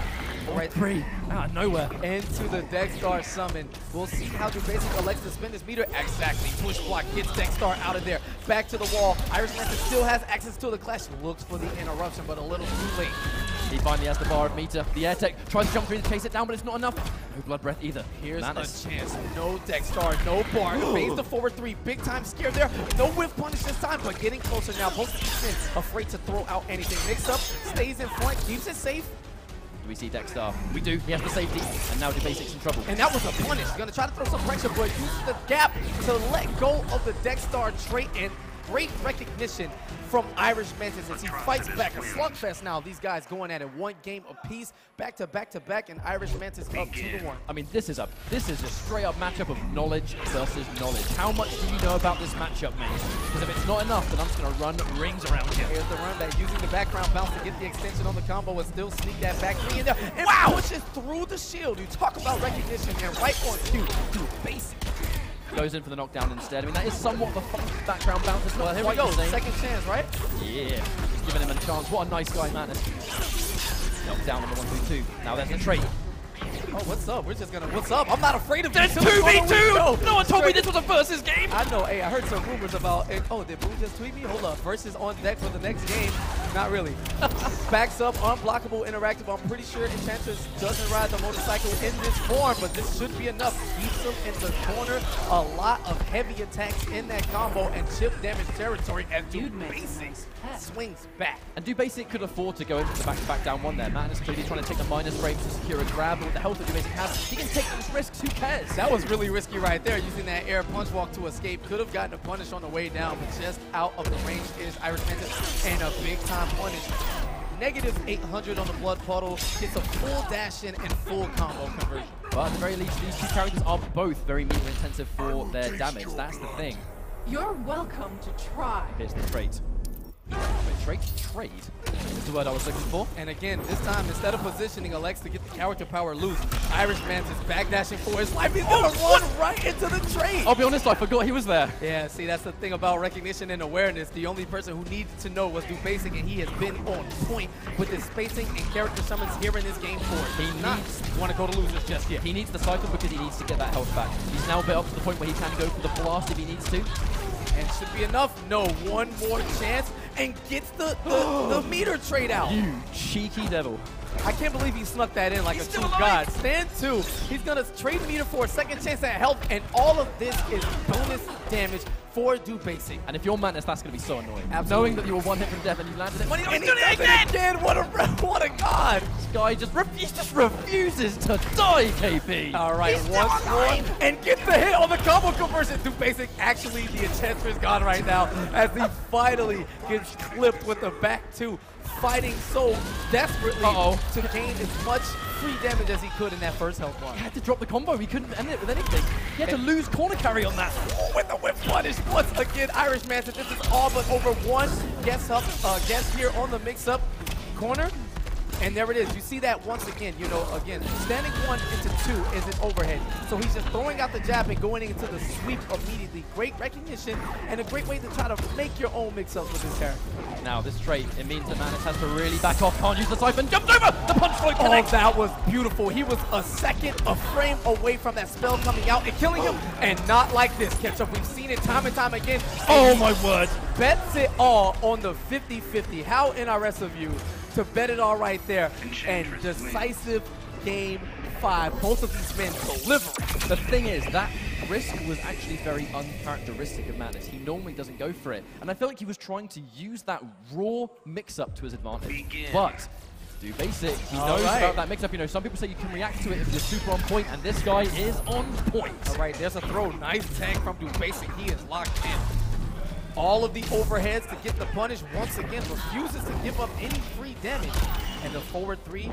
Speaker 2: Right,
Speaker 1: 3 out of nowhere.
Speaker 2: Into the Dexstar summon. We'll see how Basic elects to spin this meter. Exactly. Push block gets Dexstar out of there. Back to the wall. Irish Mantis still has access to the clash. Looks for the interruption, but a little too late.
Speaker 1: He finally has the bar of meter. The air tech tries to jump through to chase it down, but it's not enough. No blood breath either.
Speaker 2: Here's
Speaker 1: Mantis.
Speaker 2: a chance. No Dexstar, no bar. Fades the forward 3. Big time scare there. No whiff punish this time, but getting closer now. Both defense afraid to throw out anything. Mix up, stays in front, keeps it safe.
Speaker 1: Do we see Dexstar? We do. He has the safety, and now Basic's in trouble.
Speaker 2: And that was a punish. He's going to try to throw some pressure, but uses the gap to let go of the Dexstar trait, and great recognition from Irish Mantis as he fights back. A slugfest now. These guys going at it 1 game apiece, back to back to back, and Irish Mantis up 2-1.
Speaker 1: I mean, this is a straight up matchup of knowledge versus knowledge. How much do you know about this matchup, mate? Because if it's not enough, then I'm just going to run rings around you.
Speaker 2: Here's the run back, using the background bounce to get the extension on the combo and still sneak that back 3 in there. And pushes through the shield. You talk about recognition, and right on cue to Basic.
Speaker 1: Goes in for the knockdown instead. I mean, that is somewhat the fun background bounce. It's
Speaker 2: Well,
Speaker 1: not
Speaker 2: here we
Speaker 1: quite
Speaker 2: go.
Speaker 1: the same.
Speaker 2: Second chance, right?
Speaker 1: Yeah, just giving him a chance. What a nice guy, Mantis. Knockdown on the 1-2-2. Now there's the trade.
Speaker 2: Oh, what's up? We're just gonna, what's up? I'm not afraid of
Speaker 1: There's
Speaker 2: this.
Speaker 1: 2v2! No one told me this was a versus game!
Speaker 2: I know. Hey, I heard some rumors about, oh, did Boo just tweet me? Hold up. Versus on deck for the next game. Not really. Backs up, unblockable, interactive. I'm pretty sure Enchantress doesn't ride the motorcycle in this form, but this should be enough. Keeps him in the corner. A lot of heavy attacks in that combo and chip damage territory as Dude Basic swings back.
Speaker 1: And Do Basic could afford to go in for the back-to-back down one there. Madness clearly trying to take the minus frames to secure a grab, but with the health that Do Basic has, he can take those risks, who cares?
Speaker 2: That was really risky right there, using that air punch walk to escape. Could have gotten a punish on the way down, but just out of the range is Irish Mantis, and a big-time punish. Negative 800 on the blood puddle, gets a full dash in and full combo conversion.
Speaker 1: But at the very least, these two characters are both very meter intensive for their damage. That's the thing.
Speaker 3: You're welcome to try.
Speaker 1: Here's the trait. Wait, trade is the word I was looking for.
Speaker 2: And again, this time, instead of positioning, elects to get the character power loose. Irish Mantis backdashing for his life. He's gonna run right into the trade.
Speaker 1: I'll be honest, I forgot he was there.
Speaker 2: Yeah, see, that's the thing about recognition and awareness. The only person who needs to know was Do Basic, and he has been on point with his spacing and character summons here in this game for it. He needs want to go to losers just yet.
Speaker 1: He needs the cycle because he needs to get that health back. He's now built up to the point where he can go for the blast if he needs to.
Speaker 2: And should be enough. No, one more chance and gets the meter trade out.
Speaker 1: You cheeky devil.
Speaker 2: I can't believe he snuck that in like a true god. Stand 2. He's going to trade meter for a second chance at health, and all of this is bonus damage for Do Basic.
Speaker 1: And if you're Madness, that's going to be so annoying.
Speaker 2: Absolutely.
Speaker 1: Knowing that you were one hit from death and you landed it.
Speaker 2: And he does it again! What a god!
Speaker 1: This guy just refuses to die, KP.
Speaker 2: All right, once more, and get the hit on the combo conversion. Do Basic actually the Enchantress god right now as he finally gets clipped with the back 2. Fighting so desperately to gain as much free damage as he could in that first health bar.
Speaker 1: He had to drop the combo. He couldn't end it with anything. He had to lose corner carry on that.
Speaker 2: With the whip punish once again. Irish Mantis, this is all but over one guess here on the mix-up corner. And there it is. You see that once again, again, standing 1 into 2 is an overhead. So he's just throwing out the jab and going into the sweep immediately. Great recognition and a great way to try to make your own mix-ups with this character.
Speaker 1: Now, this trait, it means that Madness has to really back off. Can't use the siphon. Jumped over! The punch flow connects!
Speaker 2: Oh, that was beautiful. He was a frame away from that spell coming out and killing him. And not like this, Ketchup. We've seen it time and time again.
Speaker 1: Oh, my word.
Speaker 2: Bets it all on the 50-50. How NRS of you to bet it all right there. And decisive game 5. Both of these men delivering.
Speaker 1: The thing is, that risk was actually very uncharacteristic of Madness. He normally doesn't go for it. And I feel like he was trying to use that raw mix-up to his advantage. But Do Basic, he knows about that mix-up. Some people say you can react to it if you're super on point, and this guy is on point.
Speaker 2: All right, there's a throw. Nice tag from Do Basic. He is locked in. All of the overheads to get the punish. Once again, refuses to give up any free damage. And the forward 3,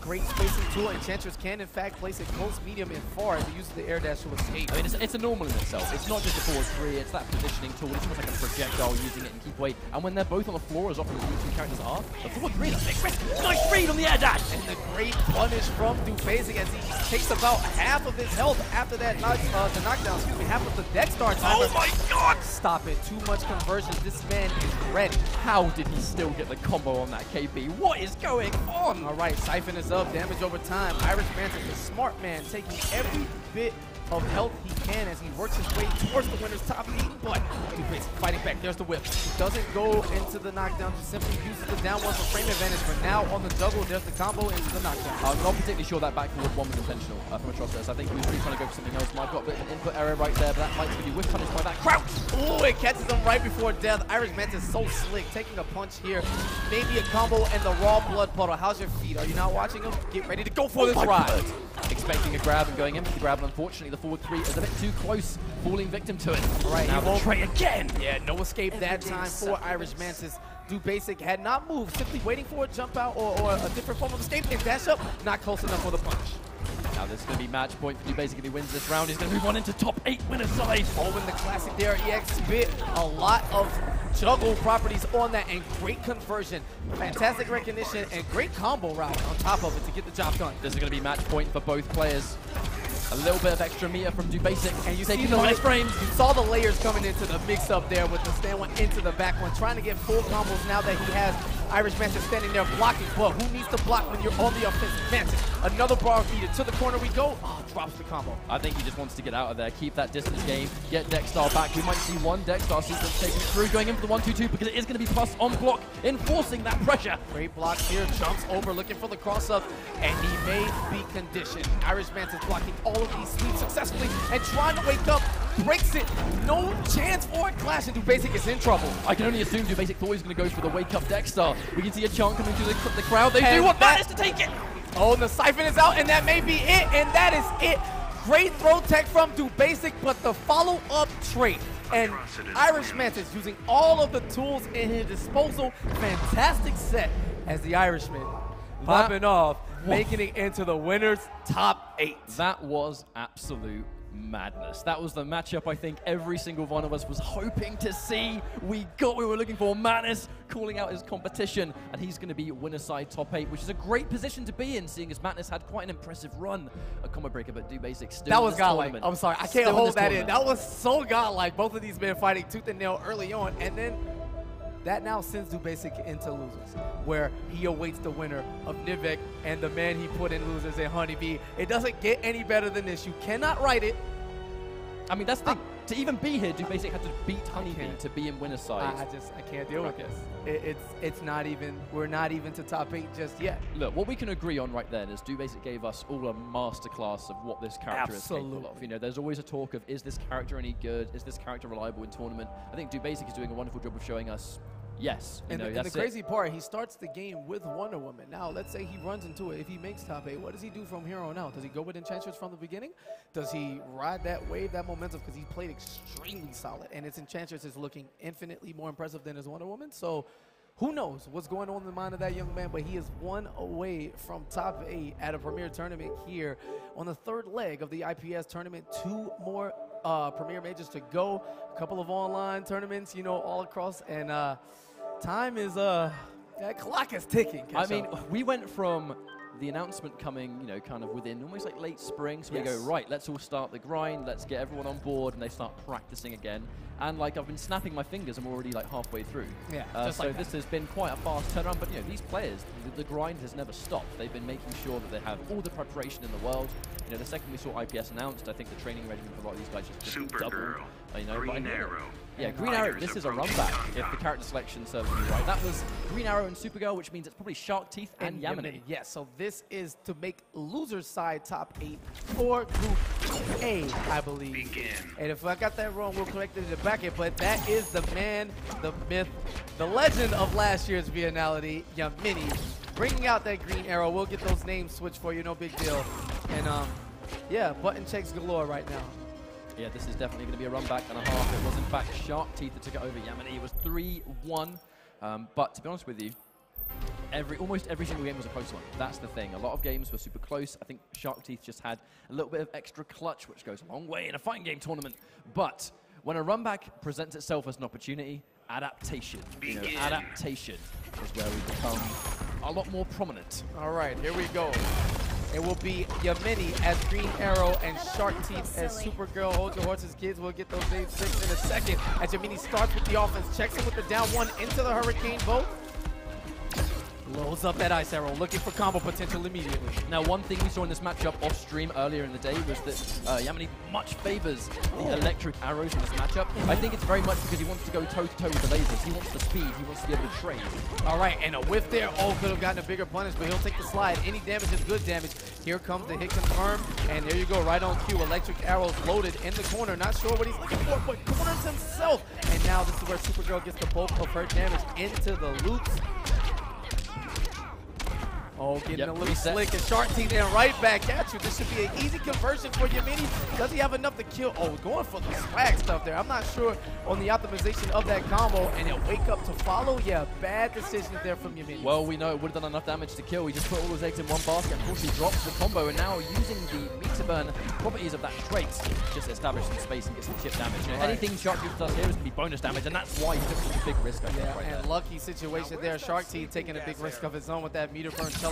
Speaker 2: great spacing tool. Enchantress can, in fact, place it close, medium, and far as he uses the air dash to escape.
Speaker 1: I mean, it's a normal in itself. It's not just a forward 3, it's that positioning tool. It's almost like a projectile using it and keep away. And when they're both on the floor, as often as these two characters are, the forward 3, that's a big risk. Nice read on the air dash!
Speaker 2: And the great punish from Do Basic as he takes about half of his health after that the knockdown, half of the deck start time.
Speaker 1: Oh my god!
Speaker 2: Stop it. Too much conversion. This man is ready.
Speaker 1: How did he still get the combo on that KP? What is going on?
Speaker 2: All right, Siphon is up. Damage over time. Irish Mantis, the smart man, taking every bit of health he can as he works his way towards the winner's top lead, but Do Basic fighting back. There's the whip. Doesn't go into the knockdown, just simply uses the down one for frame advantage, but now on the juggle, there's the combo into the knockdown.
Speaker 1: I'm not particularly sure that back forward one was intentional from Atrocitus. I think he was really trying to go for something else. Might have got a bit of an input error right there, but that might be whip punished by that crouch.
Speaker 2: Ooh, it catches him right before death. Irish Mantis so slick, taking a punch here. Maybe a combo and the raw blood puddle. How's your feet? Are you not watching him? Get ready to go for this ride.
Speaker 1: Expecting a grab and going in for the grab, and unfortunately the forward 3 is a bit too close, falling victim to it.
Speaker 2: All right,
Speaker 1: now the tray again.
Speaker 2: Yeah, no escape that time for Irish Mantis. Do Basic had not moved, simply waiting for a jump out or a different form of escape, and dash up, not close enough for the punch.
Speaker 1: Now this is going to be match point for Do Basic if he wins this round. He's going to move on into top 8 winner side.
Speaker 2: Following the classic there, EX bit a lot of juggle properties on that and great conversion. Fantastic recognition and great combo route on top of it to get the job done.
Speaker 1: This is going to be match point for both players. A little bit of extra meter from Do Basic,
Speaker 2: and you
Speaker 1: taking
Speaker 2: see
Speaker 1: the nice frames.
Speaker 2: You saw the layers coming into the mix-up there with the stand one into the back one, trying to get full combos now that he has Irish Mantis standing there blocking, but who needs to block when you're on the offensive? Mantis, another bar feeder to the corner we go. Oh, drops the combo.
Speaker 1: I think he just wants to get out of there, keep that distance game, get Dexstar back. We might see one Dexstar sequence taking through, going in for the 1-2-2 because it is going to be plus on block, enforcing that pressure.
Speaker 2: Great block here, jumps over, looking for the cross-up, and he may be conditioned. Irish Mantis blocking all of these sweeps successfully and trying to wake up, breaks it. No chance for a clash, and Dubasic is in trouble.
Speaker 1: I can only assume Dubasic thought he was going to go for the wake-up Dexstar. We can see a chant coming through the crowd. They do want Mantis to take it.
Speaker 2: Oh, and the siphon is out, and that may be it, and that is it. Great throw tech from Dubasic, but the follow-up trait. And Irish Mantis using all of the tools in his disposal. Fantastic set as the Irishman popping off, making it into the winner's top 8.
Speaker 1: That was absolute madness. That was the matchup I think every single one of us was hoping to see. We got what we were looking for. Mantis calling out his competition, and he's going to be winner side top 8, which is a great position to be in, seeing as Mantis had quite an impressive run at Combo Breaker, but Dubasic still
Speaker 2: that was
Speaker 1: in this
Speaker 2: godlike.
Speaker 1: tournament.
Speaker 2: I'm sorry, I can't
Speaker 1: Still
Speaker 2: hold that in.
Speaker 1: tournament.
Speaker 2: That was so godlike. Both of these men fighting tooth and nail early on, and then that now sends Dubasic into losers, where he awaits the winner of Nivek and the man he put in losers in Honeybee. It doesn't get any better than this. You cannot write it.
Speaker 1: I mean, that's the thing. To even be here, Dubasic had to beat Honeybee to be in winner side.
Speaker 2: I can't deal with this. It's not even, we're not even to top 8 just yet.
Speaker 1: Look, what we can agree on right then is Dubasic gave us all a masterclass of what this character is capable of. You know, there's always a talk of, is this character any good? Is this character reliable in tournament? I think Dubasic is doing a wonderful job of showing us, yes.
Speaker 2: And the crazy part, he starts the game with Wonder Woman. Now, let's say he runs into it. If he makes top 8, what does he do from here on out? Does he go with Enchantress from the beginning? Does he ride that wave, that momentum? Because he played extremely solid, and his Enchantress is looking infinitely more impressive than his Wonder Woman. So who knows what's going on in the mind of that young man, but he is one away from top 8 at a premier tournament here on the 3rd leg of the IPS tournament. 2 more premier majors to go, a couple of online tournaments, you know, all across, and time is, that clock is ticking.
Speaker 1: I mean, we went from the announcement coming, you know, kind of within almost like late spring. So we go, right, let's all start the grind. Let's get everyone on board. And they start practicing again. And like, I've been snapping my fingers. I'm already like halfway through.
Speaker 2: Yeah,
Speaker 1: so this has been quite a fast turnaround. But, you know, these players, the grind has never stopped. They've been making sure that they have all the preparation in the world. You know, the second we saw IPS announced, I think the training regimen for a lot of these guys just doubled. You know,
Speaker 4: Green Arrow.
Speaker 1: Yeah, Green Arrow, this is a run back if the character selection serves me right. That was Green Arrow and Supergirl, which means it's probably Shark Teeth and Yamini.
Speaker 2: Yes, so this is to make loser's side top 8 for Group A, I believe.
Speaker 4: Begin.
Speaker 2: And if I got that wrong, we'll correct it in the bracket, but that is the man, the myth, the legend of last year's Viennality, Yamini, bringing out that Green Arrow. We'll get those names switched for you, no big deal. And yeah, button checks galore right now.
Speaker 1: Yeah, this is definitely going to be a run back and a half. It was, in fact, Shark Teeth that took it over Yamini. It was 3-1. But to be honest with you, almost every single game was a close one. That's the thing. A lot of games were super close. I think Shark Teeth just had a little bit of extra clutch, which goes a long way in a fighting game tournament. But when a run back presents itself as an opportunity, adaptation. You know, adaptation is where we become a lot more prominent.
Speaker 2: All right, here we go. It will be Yamini as Green Arrow and Shark Teeth as Supergirl. Hold your horses, kids. We'll get those names fixed in a second. As Yamini starts with the offense, checks in with the down 1 into the Hurricane boat. Loads up that Ice Arrow, looking for combo potential immediately.
Speaker 1: Now, one thing we saw in this matchup off stream earlier in the day was that Yamini much favors the electric arrows in this matchup. I think it's very much because he wants to go toe-to-toe with the lasers. He wants the speed. He wants to be able to trade.
Speaker 2: All right, and a whiff there. Oh, could have gotten a bigger punish, but he'll take the slide. Any damage is good damage. Here comes the hit confirm, and there you go, right on cue. Electric arrows loaded in the corner. Not sure what he's looking for, but corners himself. And now this is where Supergirl gets the bulk of her damage into the loops. Oh, getting a little slick, and Shark Teeth in right back at you. This should be an easy conversion for Yamini. Does he have enough to kill? Oh, going for the swag stuff there. I'm not sure on the optimization of that combo, and he'll wake up to follow. Yeah, bad decisions there from Yamini.
Speaker 1: Well, we know it would have done enough damage to kill. He just put all his eggs in one basket. Unfortunately, drops the combo, and now using the meter burn properties of that trait, just establish some space and get some chip damage. You know, anything Shark Teeth does here is going to be bonus damage, and that's why he took such a big risk. I think, right
Speaker 2: and
Speaker 1: there.
Speaker 2: Lucky situation there. Shark Teeth taking a big risk of his own with that meter burn teleport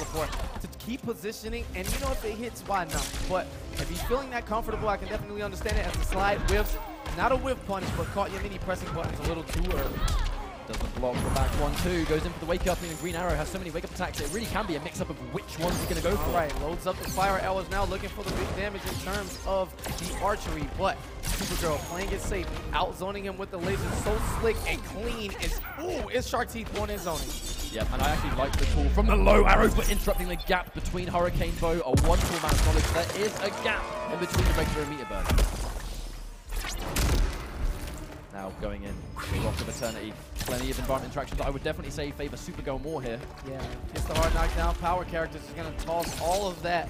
Speaker 2: to keep positioning, and you know, if it hits, why not? But if he's feeling that comfortable, I can definitely understand it as the slide whiffs. Not a whiff punish, but caught Yamini pressing buttons a little too early.
Speaker 1: Doesn't block the back 1-2, goes in for the wake up, and Green Arrow has so many wake up attacks, it really can be a mix up of which ones you're going to go for.
Speaker 2: All right, loads up the fire arrows now, looking for the big damage in terms of the archery, but Supergirl playing it safe, outzoning him with the laser, so slick and clean. It's Shark Teeth one in zoning.
Speaker 1: Yep, and I actually like the call from the low arrows, but interrupting the gap between Hurricane Bow, a wonderful amount of knowledge. There is a gap in between the regular and meter burn. Now going in, Rock of Eternity. Plenty of environment interactions. I would definitely say favor Supergirl more here.
Speaker 2: Yeah, gets the hard knockdown. Power characters is going to toss all of that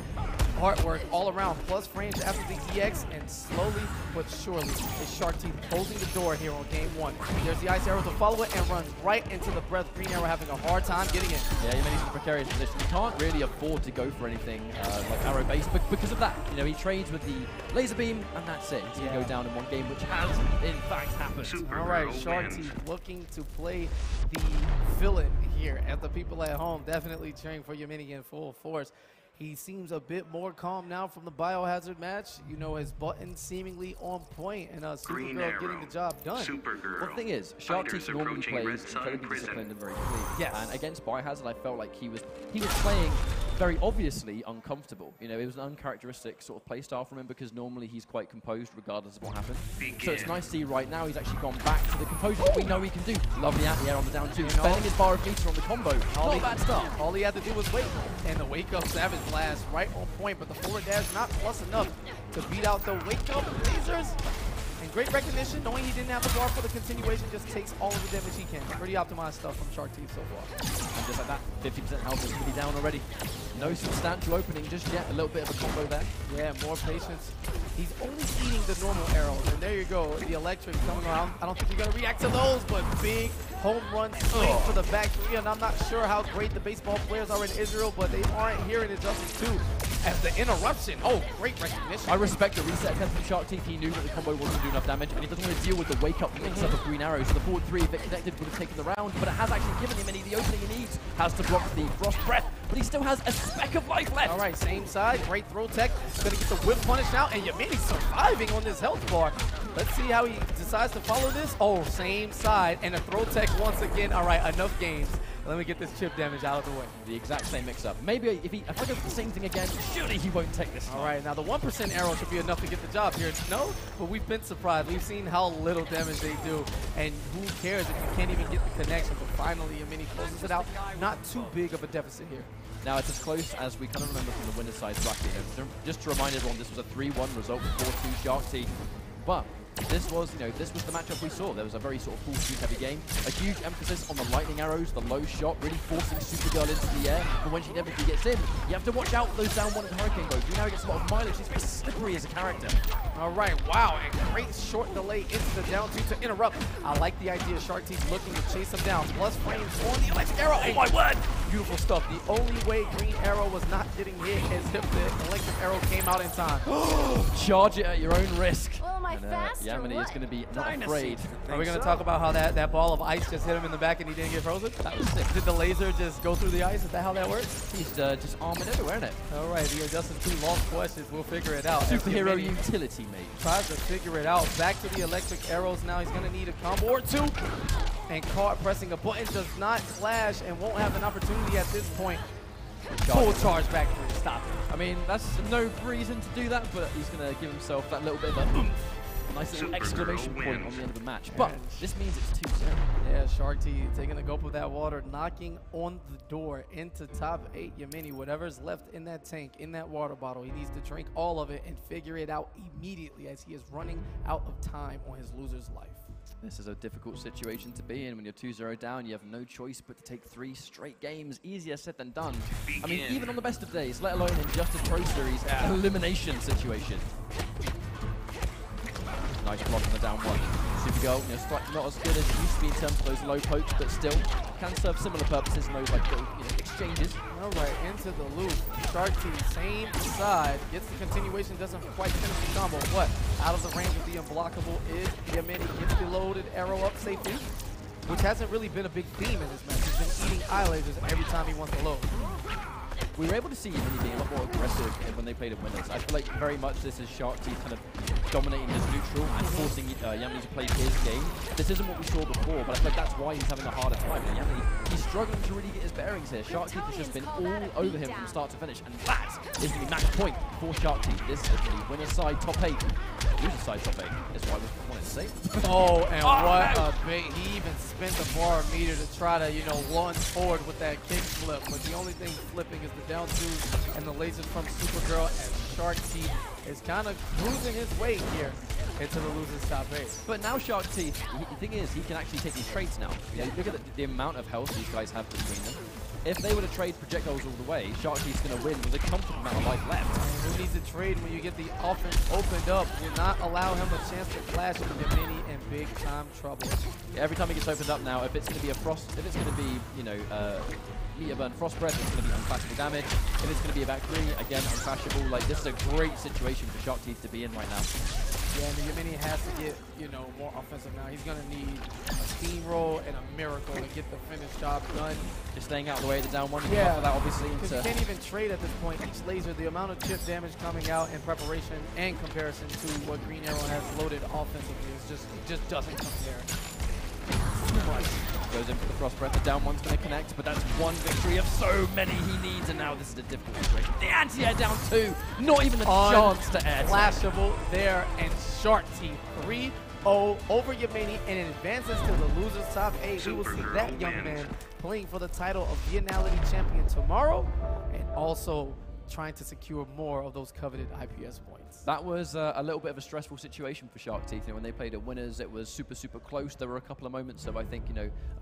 Speaker 2: artwork all around, plus frames after the EX, and slowly but surely, it's Shark Teeth closing the door here on game 1. There's the Ice Arrow to follow it and runs right into the breath. Green Arrow having a hard time getting in.
Speaker 1: Yeah, he's in a precarious position. He can't really afford to go for anything like arrow based, but because of that, you know, he trades with the laser beam, and that's it. He's going to go down in one game, which has in fact happened.
Speaker 2: All right, Shark Teeth looking to play the villain here, and the people at home definitely cheering for Yamini in full force. He seems a bit more calm now from the Biohazard match. You know, his button seemingly on point, and Supergirl getting the job done.
Speaker 1: Well, the thing is, Shark Teeth normally plays incredibly disciplined and very clean.
Speaker 2: Yes.
Speaker 1: And against Biohazard, I felt like he was playing very obviously uncomfortable. You know, it was an uncharacteristic sort of playstyle from him because normally he's quite composed regardless of what happens. So it's nice to see right now he's actually gone back to the composure that we know he can do. Lovely anti-air on the down 2, spending his bar of meter on the combo. Not a bad start.
Speaker 2: All he had to do was wait, and the wake up Savage Blast right on point, but the forward dash not plus enough to beat out the wake up lasers. And great recognition, knowing he didn't have the bar for the continuation, just takes all of the damage he can. Pretty optimized stuff from Shark Teeth so far.
Speaker 1: And just like that, 50% health is going to be down already. No substantial opening just yet. A little bit of a combo there.
Speaker 2: Yeah, more patience. He's only eating the normal arrows, and there you go, the electric coming around. I don't think you're going to react to those, but big home run swing for the back three, and I'm not sure how great the baseball players are in Israel, but they aren't here in Injustice 2. As the interruption, great recognition.
Speaker 1: I respect the reset attempt from Shark Teeth. He knew that the combo wasn't doing enough damage, and he doesn't want to deal with the wake-up mix-up of Green Arrows. So the forward 3, if it connected, would have taken the round, but it has actually given him the opening he needs. Has to block the Frost Breath, but he still has a speck of life left.
Speaker 2: All right, same side, great throw tech. Gonna get the whip punish now, and Yamini surviving on this health bar. Let's see how he decides to follow this. Same side, and a throw tech once again. All right, enough games. Let me get this chip damage out of the way.
Speaker 1: The exact same mix-up. Maybe if I go for the same thing again, surely he won't take this.
Speaker 2: All right, now the 1% arrow should be enough to get the job here. No, but we've been surprised. We've seen how little damage they do, and who cares if you can't even get the connection. But finally, Yamini closes it out. Not too big of a deficit here.
Speaker 1: Now it's as close as we kind of remember from the winner's side bracket. Just to remind everyone, this was a 3-1 result with 4-2 Shark Teeth. But this was the matchup we saw. There was a very sort of full shoot heavy game. A huge emphasis on the lightning arrows, the low shot, really forcing Supergirl into the air. But when she inevitably gets in, you have to watch out for those down 1 and Hurricane Bows. You know he gets a lot of mileage. He's very slippery as a character.
Speaker 2: All right, wow, and great short delay into the down 2 to interrupt. I like the idea. Shark Teeth looking to chase him down. Plus frames on the electric arrow. Oh my word! Beautiful stuff. The only way Green Arrow was not getting hit is if the electric arrow came out in time.
Speaker 1: Charge it at your own risk.
Speaker 3: Well, my faster
Speaker 1: Yamini is going to be not afraid.
Speaker 2: Are we going to talk about how that ball of ice just hit him in the back and he didn't get frozen?
Speaker 1: That was sick.
Speaker 2: Did the laser just go through the ice? Is that how that works?
Speaker 1: He's just arming everywhere, isn't it?
Speaker 2: All right, the Injustice 2 lost questions. We'll figure it out.
Speaker 1: Superhero utility, mate.
Speaker 2: Tries to figure it out. Back to the electric arrows now. He's going to need a combo or two. And card pressing a button does not flash and won't have an opportunity at this point. Full charge back three. Stop it.
Speaker 1: I mean, that's no reason to do that, but he's going to give himself that little bit of a nice little exclamation point on the end of the match. But this means it's 2-0.
Speaker 2: Yeah, Shark Teeth taking a gulp of that water, knocking on the door into top 8. Yamini, whatever's left in that tank, in that water bottle, he needs to drink all of it and figure it out immediately as he is running out of time on his loser's life.
Speaker 1: This is a difficult situation to be in. When you're 2-0 down, you have no choice but to take 3 straight games. Easier said than done. I mean, even on the best of days, let alone in Justice Pro Series, elimination situation. Nice block on the down 1. Supergirl, slightly not as good as it used to be in terms of those low pokes, but still can serve similar purposes in those like little exchanges.
Speaker 2: All right, into the loop. Shark Teeth, same side, gets the continuation, doesn't quite finish the combo, but out of the range of the unblockable is Yamini. Gets the loaded arrow up safely, which hasn't really been a big theme in this match. He's been eating eye lasers every time he wants to load.
Speaker 1: We were able to see Yamini being a lot more aggressive when they played at winners. I feel like very much this is Shark Teeth kind of dominating his neutral and forcing Yamini to play his game. This isn't what we saw before, but I think that's why he's having a harder time. Yamini, he's struggling to really get his bearings here. Shark Teeth has just been all over him from start to finish, and that is going to be match point for Shark Teeth. This is the winner's side top 8. Loser's side top 8. That's what I wanted to say.
Speaker 2: Oh, and what a bait. He even spent the bar meter to try to, launch forward with that kick flip. But the only thing flipping is the down 2 and the lasers from Supergirl, and Shark Teeth is kind of cruising his way here into the loser's top 8.
Speaker 1: But now Shark Teeth, the thing is, he can actually take these trades now. Look at the amount of health these guys have between them. If they were to trade projectiles all the way, Shark Teeth's going to win with a comfortable amount of life left.
Speaker 2: Who needs to trade when you get the offense opened up? Will not allow him a chance to clash with Yamini in big time trouble.
Speaker 1: Yeah, every time he gets opened up now, if it's going to be a frost, if it's going to be, meter burn frost breath, it's going to be unflashable damage. If it's going to be a back 3, again, unflashable. Like, this is a great situation for Shark Teeth to be in right now.
Speaker 2: Yeah, and Yamini has to get, more offensive now. He's going to need a steamroll and a miracle to get the finished job done.
Speaker 1: Just staying out of the way of the down one.
Speaker 2: Yeah,
Speaker 1: for that obviously.
Speaker 2: Because you can't even trade at this point. Each laser, the amount of chip damage coming out in preparation and comparison to what Green Arrow has loaded offensively is it just doesn't compare. Too much.
Speaker 1: Goes in for the frost breath. The down one's going to connect, but that's one victory of so many he needs, and now this is a difficult situation. The anti-air down 2, not even a chance to air.
Speaker 2: Flashable there, and Shark Teeth 3-0 over Yamini, and it advances to the loser's top 8. We will see that young man playing for the title of viennality champion tomorrow, and also trying to secure more of those coveted IPS points.
Speaker 1: That was a little bit of a stressful situation for Shark Teeth. When they played at winners, it was super, super close. There were a couple of moments of, I think,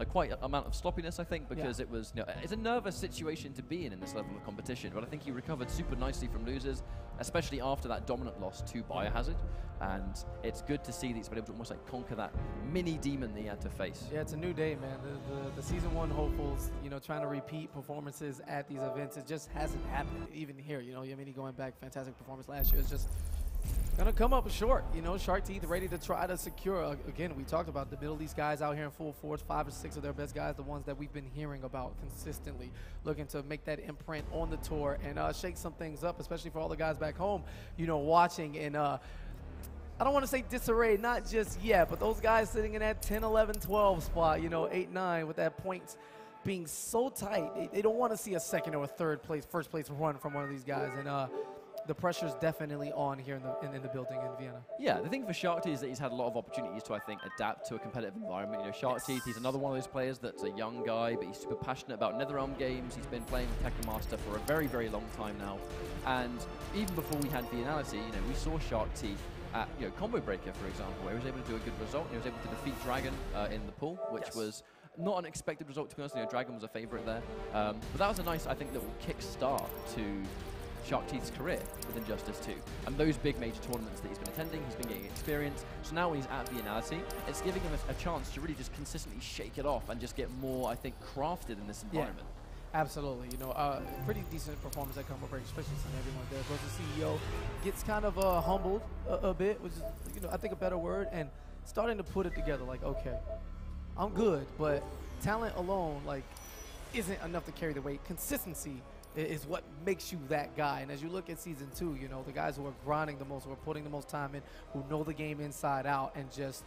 Speaker 1: quite an amount of sloppiness, I think, because it was, it's a nervous situation to be in this level of competition. But I think he recovered super nicely from losers, especially after that dominant loss to Biohazard. And it's good to see that he's been able to almost like conquer that mini demon that he had to face.
Speaker 2: Yeah, it's a new day, man. The season 1 hopefuls, trying to repeat performances at these events, it just hasn't happened. Even here, Yamini going back, fantastic performance last year. It's just gonna come up short. Shark Teeth ready to try to secure. Again, we talked about the Middle East guys out here in full force. 5 or 6 of their best guys, the ones that we've been hearing about consistently, looking to make that imprint on the tour and shake some things up, especially for all the guys back home, watching and. I don't want to say disarray, not just yet, but those guys sitting in that 10, 11, 12 spot, 8, 9, with that points being so tight. They don't want to see a second or a first place run from one of these guys. And the pressure's definitely on here in the building in Vienna.
Speaker 1: Yeah, the thing for Shark Teeth is that he's had a lot of opportunities to, I think, adapt to a competitive environment. Shark Teeth, he's another one of those players that's a young guy, but he's super passionate about NetherRealm games. He's been playing with Tekken Master for a very, very long time now. And even before we had viennality, we saw Shark Teeth at Combo Breaker, for example, where he was able to do a good result. He was able to defeat Dragon in the pool, which was not an expected result, to be honest. Dragon was a favorite there. But that was a nice, I think, little kick-start to Shark Teeth's career with Injustice 2. And those big major tournaments that he's been attending, he's been getting experience. So now when he's at viennality, it's giving him a chance to really just consistently shake it off and just get more, I think, crafted in this environment.
Speaker 2: Absolutely. Pretty decent performance at Combo Break, especially seeing everyone there. Goes the CEO, gets kind of humbled a bit, which is, I think a better word, and starting to put it together like, okay, I'm good, but talent alone, isn't enough to carry the weight. Consistency is what makes you that guy. And as you look at season 2, the guys who are grinding the most, who are putting the most time in, who know the game inside out, and just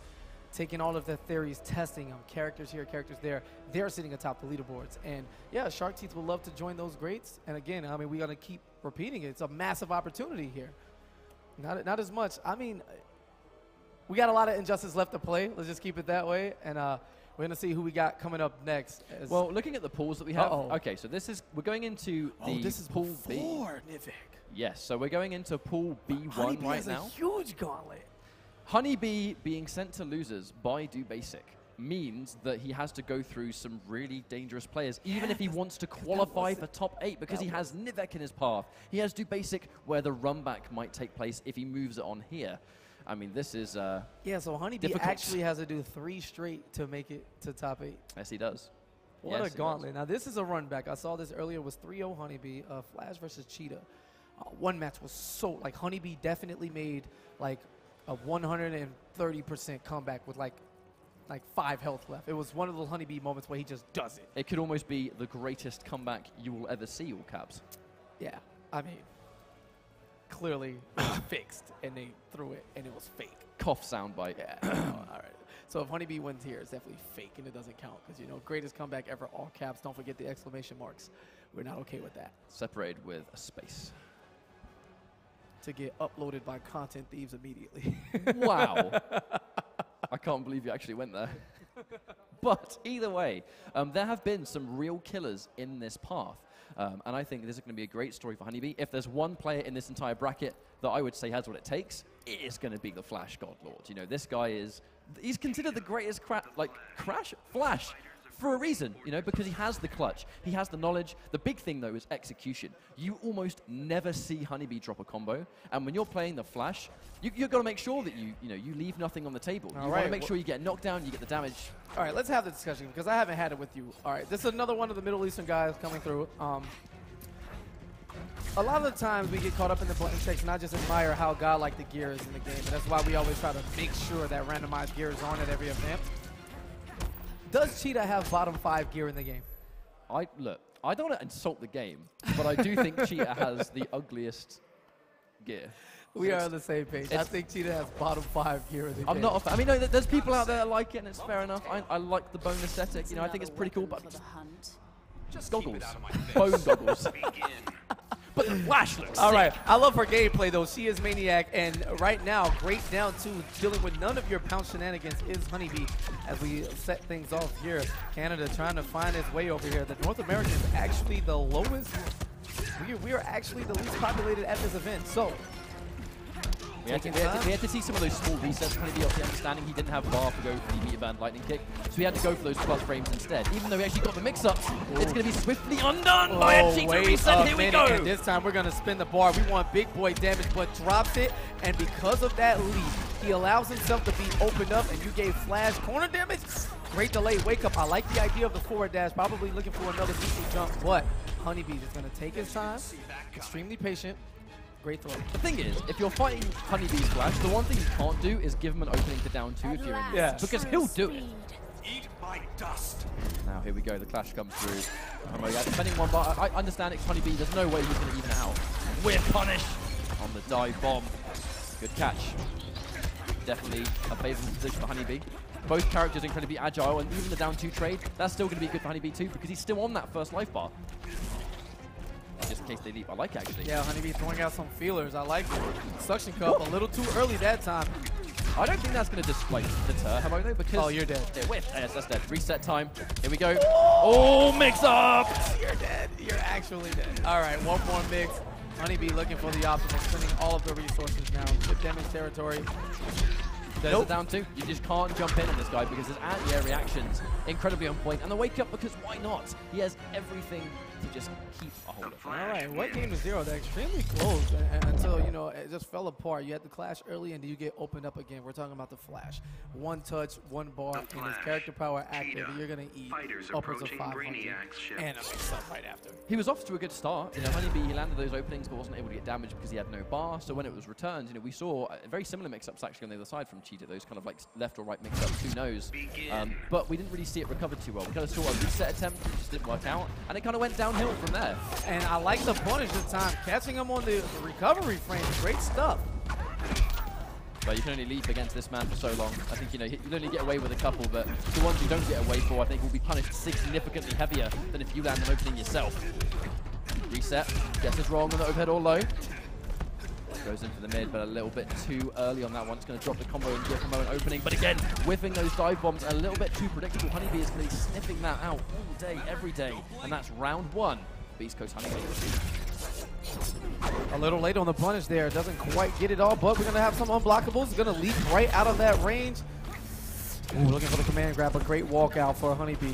Speaker 2: taking all of their theories, testing them, characters here, characters there, they're sitting atop the leaderboards. And yeah, Shark Teeth would love to join those greats. And again, we got to keep repeating it. It's a massive opportunity here. Not as much. We got a lot of Injustice left to play. Let's just keep it that way. And we're going to see who we got coming up next.
Speaker 1: Well, looking at the pools that we have. Okay, so we're going into the
Speaker 2: this is
Speaker 1: pool B.
Speaker 2: Nivik.
Speaker 1: Yes, so we're going into pool B1 right now.
Speaker 2: A huge gauntlet.
Speaker 1: Honeybee being sent to losers by Do Basic means that he has to go through some really dangerous players, even if he wants to qualify for top 8, because he has Nivek in his path. He has Do Basic, where the run back might take place if he moves it on here. This is
Speaker 2: so Honeybee actually has to do 3 straight to make it to top 8.
Speaker 1: Yes, he does.
Speaker 2: What a gauntlet. Now, this is a run back. I saw this earlier. It was 3-0 Honeybee, Flash versus Cheetah. One match was so, Honeybee definitely made, a 130% comeback with, 5 health left. It was one of those Honeybee moments where he just does it.
Speaker 1: It could almost be the greatest comeback you will ever see, all caps.
Speaker 2: Yeah, clearly was fixed, and they threw it, and it was fake.
Speaker 1: Cough soundbite.
Speaker 2: Yeah. All right. So if Honeybee wins here, it's definitely fake, and it doesn't count because, you know, greatest comeback ever, all caps. Don't forget the exclamation marks. We're not okay with that.
Speaker 1: Separated with a space.
Speaker 2: To get uploaded by content thieves immediately.
Speaker 1: Wow. I can't believe you actually went there. But either way, there have been some real killers in this path. And I think this is going to be a great story for Honeybee. If there's one player in this entire bracket that I would say has what it takes, it is going to be the Flash God Lord. You know, this guy he's considered the greatest Flash for a reason, you know, because he has the clutch, he has the knowledge. The big thing, though, is execution. You almost never see Honeybee drop a combo, and when you're playing the Flash, you've got to make sure that you leave nothing on the table. You want to make sure you get knocked down, you get the damage.
Speaker 2: All right, let's have the discussion because I haven't had it with you. All right, this is another one of the Middle Eastern guys coming through. A lot of the times we get caught up in the button checks, and I just admire how godlike the gear is in the game, and that's why we always try to make sure that randomized gear is on at every event. Does Cheetah have bottom 5 gear in the game?
Speaker 1: Look, I don't want to insult the game, but I do think Cheetah has the ugliest gear.
Speaker 2: We are on the same page. I think Cheetah has bottom 5 gear in the game.
Speaker 1: I'm not a fan. I mean, no, there's people out there that like it, and it's fair enough. I like the bone aesthetic. You know, I think it's pretty cool, but just goggles, bone goggles. But the Flash looks
Speaker 2: all
Speaker 1: sick.
Speaker 2: right. I love her gameplay, though. She is Maniac, and right now, great down 2, dealing with none of your pounce shenanigans is Honeybee as we set things off here. Canada trying to find its way over here. The North American is actually the lowest. We are actually the least populated at this event, so
Speaker 1: we had to see some of those small resets. Honeybee, obviously understanding he didn't have bar to go for the meter band lightning kick, so he had to go for those plus frames instead. Even though he actually got the mix-ups, it's going to be swiftly undone by a Cheetah reset. Here we go.
Speaker 2: And this time we're going to spin the bar. We want big boy damage, but drops it, and because of that lead, he allows himself to be opened up, and you gave Flash corner damage. Great delay, wake up. I like the idea of the forward dash, probably looking for another equal jump, but Honeybee is going to take his time, extremely patient. Great throw.
Speaker 1: The thing is, if you're fighting Honeybee's Flash, the one thing you can't do is give him an opening to down 2 if you're in there. Because he'll do it.
Speaker 4: Eat my dust.
Speaker 1: Now, here we go. The clash comes through. Defending one bar. I understand it's Honeybee. There's no way he's going to even it out. We're punished on the dive bomb. Good catch. Definitely a favorable position for Honeybee. Both characters incredibly agile, and even the down 2 trade, that's still going to be good for Honeybee too, because he's still on that first life bar. Just in case they leap. I like it, actually.
Speaker 2: Yeah, Honeybee throwing out some feelers. I like it. Suction cup a little too early that time.
Speaker 1: I don't think that's going to just like deter Hamo though, because...
Speaker 2: Oh, you're dead.
Speaker 1: Yeah, yes, that's dead. Reset time. Here we go. Oh, mix up!
Speaker 2: You're dead. You're actually dead. All right, one more mix. Honeybee looking for the optimal, spending all of the resources now. Good damage territory.
Speaker 1: There's a down 2. You just can't jump in on this guy because his anti-air reactions incredibly on point. And the wake up, because why not? He has everything to just keep a hold of.
Speaker 2: All right, what game is 0? They're extremely close until, you know, it just fell apart. You had the clash early and you get opened up again. We're talking about the Flash. One touch, one bar, and his character power active. You're going to eat upwards of 500 and a mix-up right after.
Speaker 1: He was off to a good start. You know, Honeybee, he landed those openings but wasn't able to get damage because he had no bar. So when it was returned, you know, we saw very similar mix-ups actually on the other side from Cheetah, those kind of like left or right mix-ups, who knows. But we didn't really see it recover too well. We kind of saw a reset attempt, which just didn't work out, and it kind of went downhill from there.
Speaker 2: And I like the punish this time, catching him on the recovery frame. Great stuff.
Speaker 1: But you can only leap against this man for so long. I think, you know, you'll only get away with a couple, but the ones you don't get away for, I think, will be punished significantly heavier than if you land an opening yourself. Reset. Gets us wrong on the overhead or low. Goes in for the mid, but a little bit too early on that one. It's going to drop the combo and give Hamo an opening. But again, whiffing those dive bombs a little bit too predictable. Honeybee is going to be sniffing that out all day, every day. And that's round 1. East Coast Honeybee.
Speaker 2: A little late on the punish there. Doesn't quite get it all, but we're going to have some unblockables. Going to leap right out of that range. Ooh, looking for the command grab. A great walkout for Honeybee.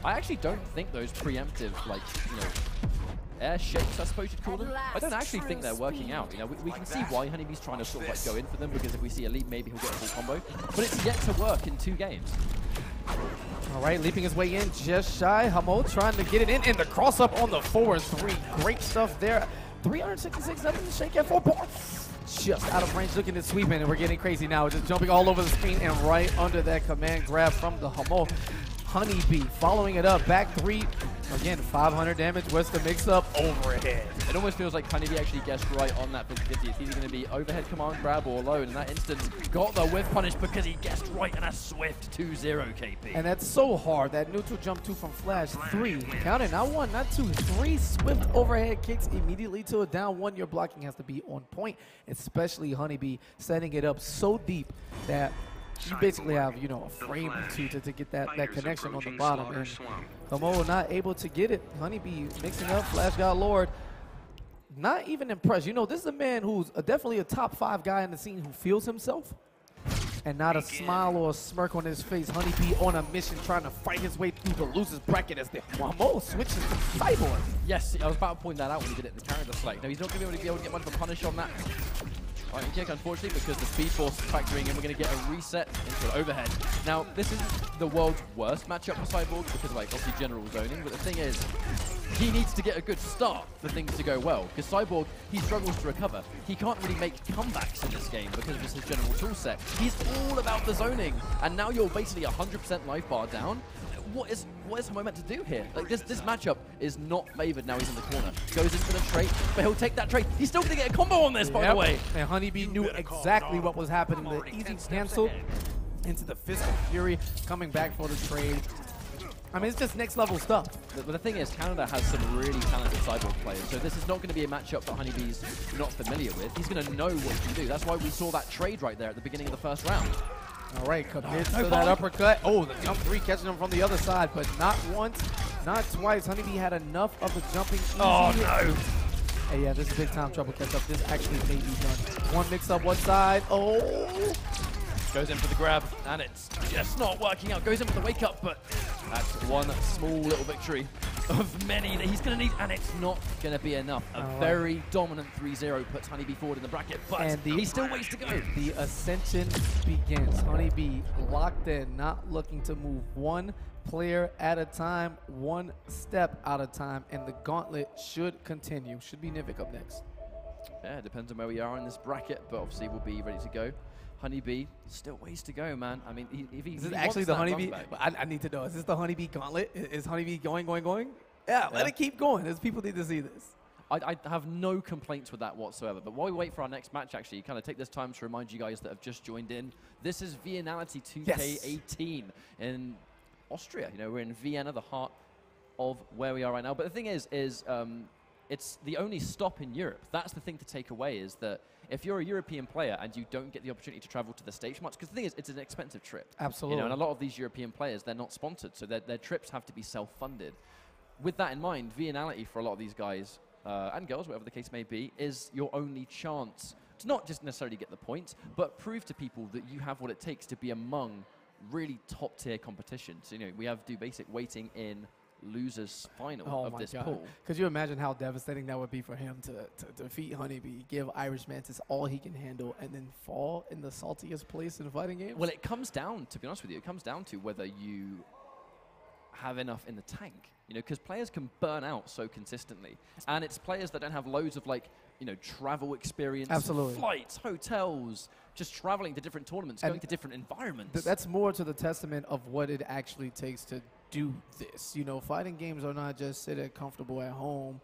Speaker 1: I actually don't think those preemptive, like, you know, air shakes, I suppose you'd call them. I don't actually think they're working out. You know, we can see why Honeybee's trying to sort of like go in for them, because if we see a leap, maybe he'll get a full combo. But it's yet to work in 2 games.
Speaker 2: All right, leaping his way in just shy. Hamo trying to get it in, and the cross up on the 4-3. Great stuff there. 366 up in the shake at 4 points. Just out of range, looking at sweeping, and we're getting crazy now. Just jumping all over the screen and right under that command grab from the Hamo. Honeybee following it up. Back three. Again, 500 damage. What's the mix-up? Overhead.
Speaker 1: It almost feels like Honeybee actually guessed right on that 50-50. It's either going to be overhead command grab or low. And in that instance, got the whiff punish because he guessed right and a swift 2-0 KP.
Speaker 2: And that's so hard. That neutral jump 2 from Flash. 3. Count it. Not 1, not 2. 3 swift overhead kicks immediately to a down 1. Your blocking has to be on point, especially Honeybee setting it up so deep that you basically have, you know, a frame or two to get that connection on the bottom. And Kamo not able to get it. Honeybee mixing up. Flash God Lord. Not even impressed. You know, this is a man who's definitely a top 5 guy in the scene who feels himself. And not a smile or a smirk on his face. Honeybee on a mission trying to fight his way through the loser's bracket as the Kamo switches to Cyborg.
Speaker 1: Yes, I was about to point that out when he did it in the character select. No, he's not going to be able to get much of a punish on that. Right, kick, unfortunately, because the speed force is factoring in, we're going to get a reset into an overhead. Now, this is the world's worst matchup for Cyborg because of, like, obviously general zoning, but the thing is, he needs to get a good start for things to go well, because Cyborg, he struggles to recover. He can't really make comebacks in this game because of his general toolset. He's all about the zoning, and now you're basically 100% life bar down. What is Hamo meant to do here? Like, this matchup is not favored now he's in the corner. Goes in for the trait, but he'll take that trait. He's still going to get a combo on this, by the way.
Speaker 2: And Honeybee knew exactly what was happening. The easy cancel into the Physical Fury, coming back for the trade. I mean, it's just next level stuff.
Speaker 1: But the thing is, Canada has some really talented Cyborg players, so this is not going to be a matchup that Honeybee's not familiar with. He's going to know what he can do. That's why we saw that trade right there at the beginning of the first round.
Speaker 2: All right, commits to that uppercut. Oh, the jump 3 catching him from the other side, but not once, not twice. Honeybee had enough of the jumping easy.
Speaker 1: Oh, no.
Speaker 2: Hey, yeah, this is big time trouble catch up. This actually may be done. One mix up, one side. Oh.
Speaker 1: Goes in for the grab, and it's just not working out. Goes in for the wake up, but that's one small little victory of many that he's going to need, and it's not going to be enough. A very dominant 3-0 puts Honeybee forward in the bracket, but he still waits to go.
Speaker 2: The ascension begins. Honeybee locked in, not looking to move one player at a time, one step at a time, and the gauntlet should continue. Should be Nivik up next.
Speaker 1: Yeah, it depends on where we are in this bracket, but obviously we'll be ready to go. Honeybee, still ways to go, man. I mean, if he
Speaker 2: is this actually the Honeybee? I need to know. Is this the Honeybee gauntlet? Is Honeybee going? Yeah, let it keep going. As people need to see this.
Speaker 1: I have no complaints with that whatsoever. But while we wait for our next match, actually, kind of take this time to remind you guys that have just joined in. This is viennality 2K18 in Austria. You know, we're in Vienna, the heart of where we are right now. But the thing is it's the only stop in Europe. That's the thing to take away, is that if you're a European player and you don't get the opportunity to travel to the States much, because the thing is, it's an expensive trip.
Speaker 2: Absolutely.
Speaker 1: You know, and a lot of these European players, they're not sponsored, so their trips have to be self-funded. With that in mind, viennality for a lot of these guys, and girls, whatever the case may be, is your only chance to not just necessarily get the points, but prove to people that you have what it takes to be among really top-tier competitions. You know, we have Do Basic waiting in losers final of this pool.
Speaker 2: Could you imagine how devastating that would be for him to defeat Honeybee, give Irish Mantis all he can handle, and then fall in the saltiest place in fighting games?
Speaker 1: Well, it comes down, to be honest with you, it comes down to whether you have enough in the tank. You know, because players can burn out so consistently. And it's players that don't have loads of, like, you know, travel experience.
Speaker 2: Absolutely.
Speaker 1: Flights, hotels, just traveling to different tournaments, going to different environments.
Speaker 2: That's more to the testament of what it actually takes to do this. You know, fighting games are not just sitting comfortable at home.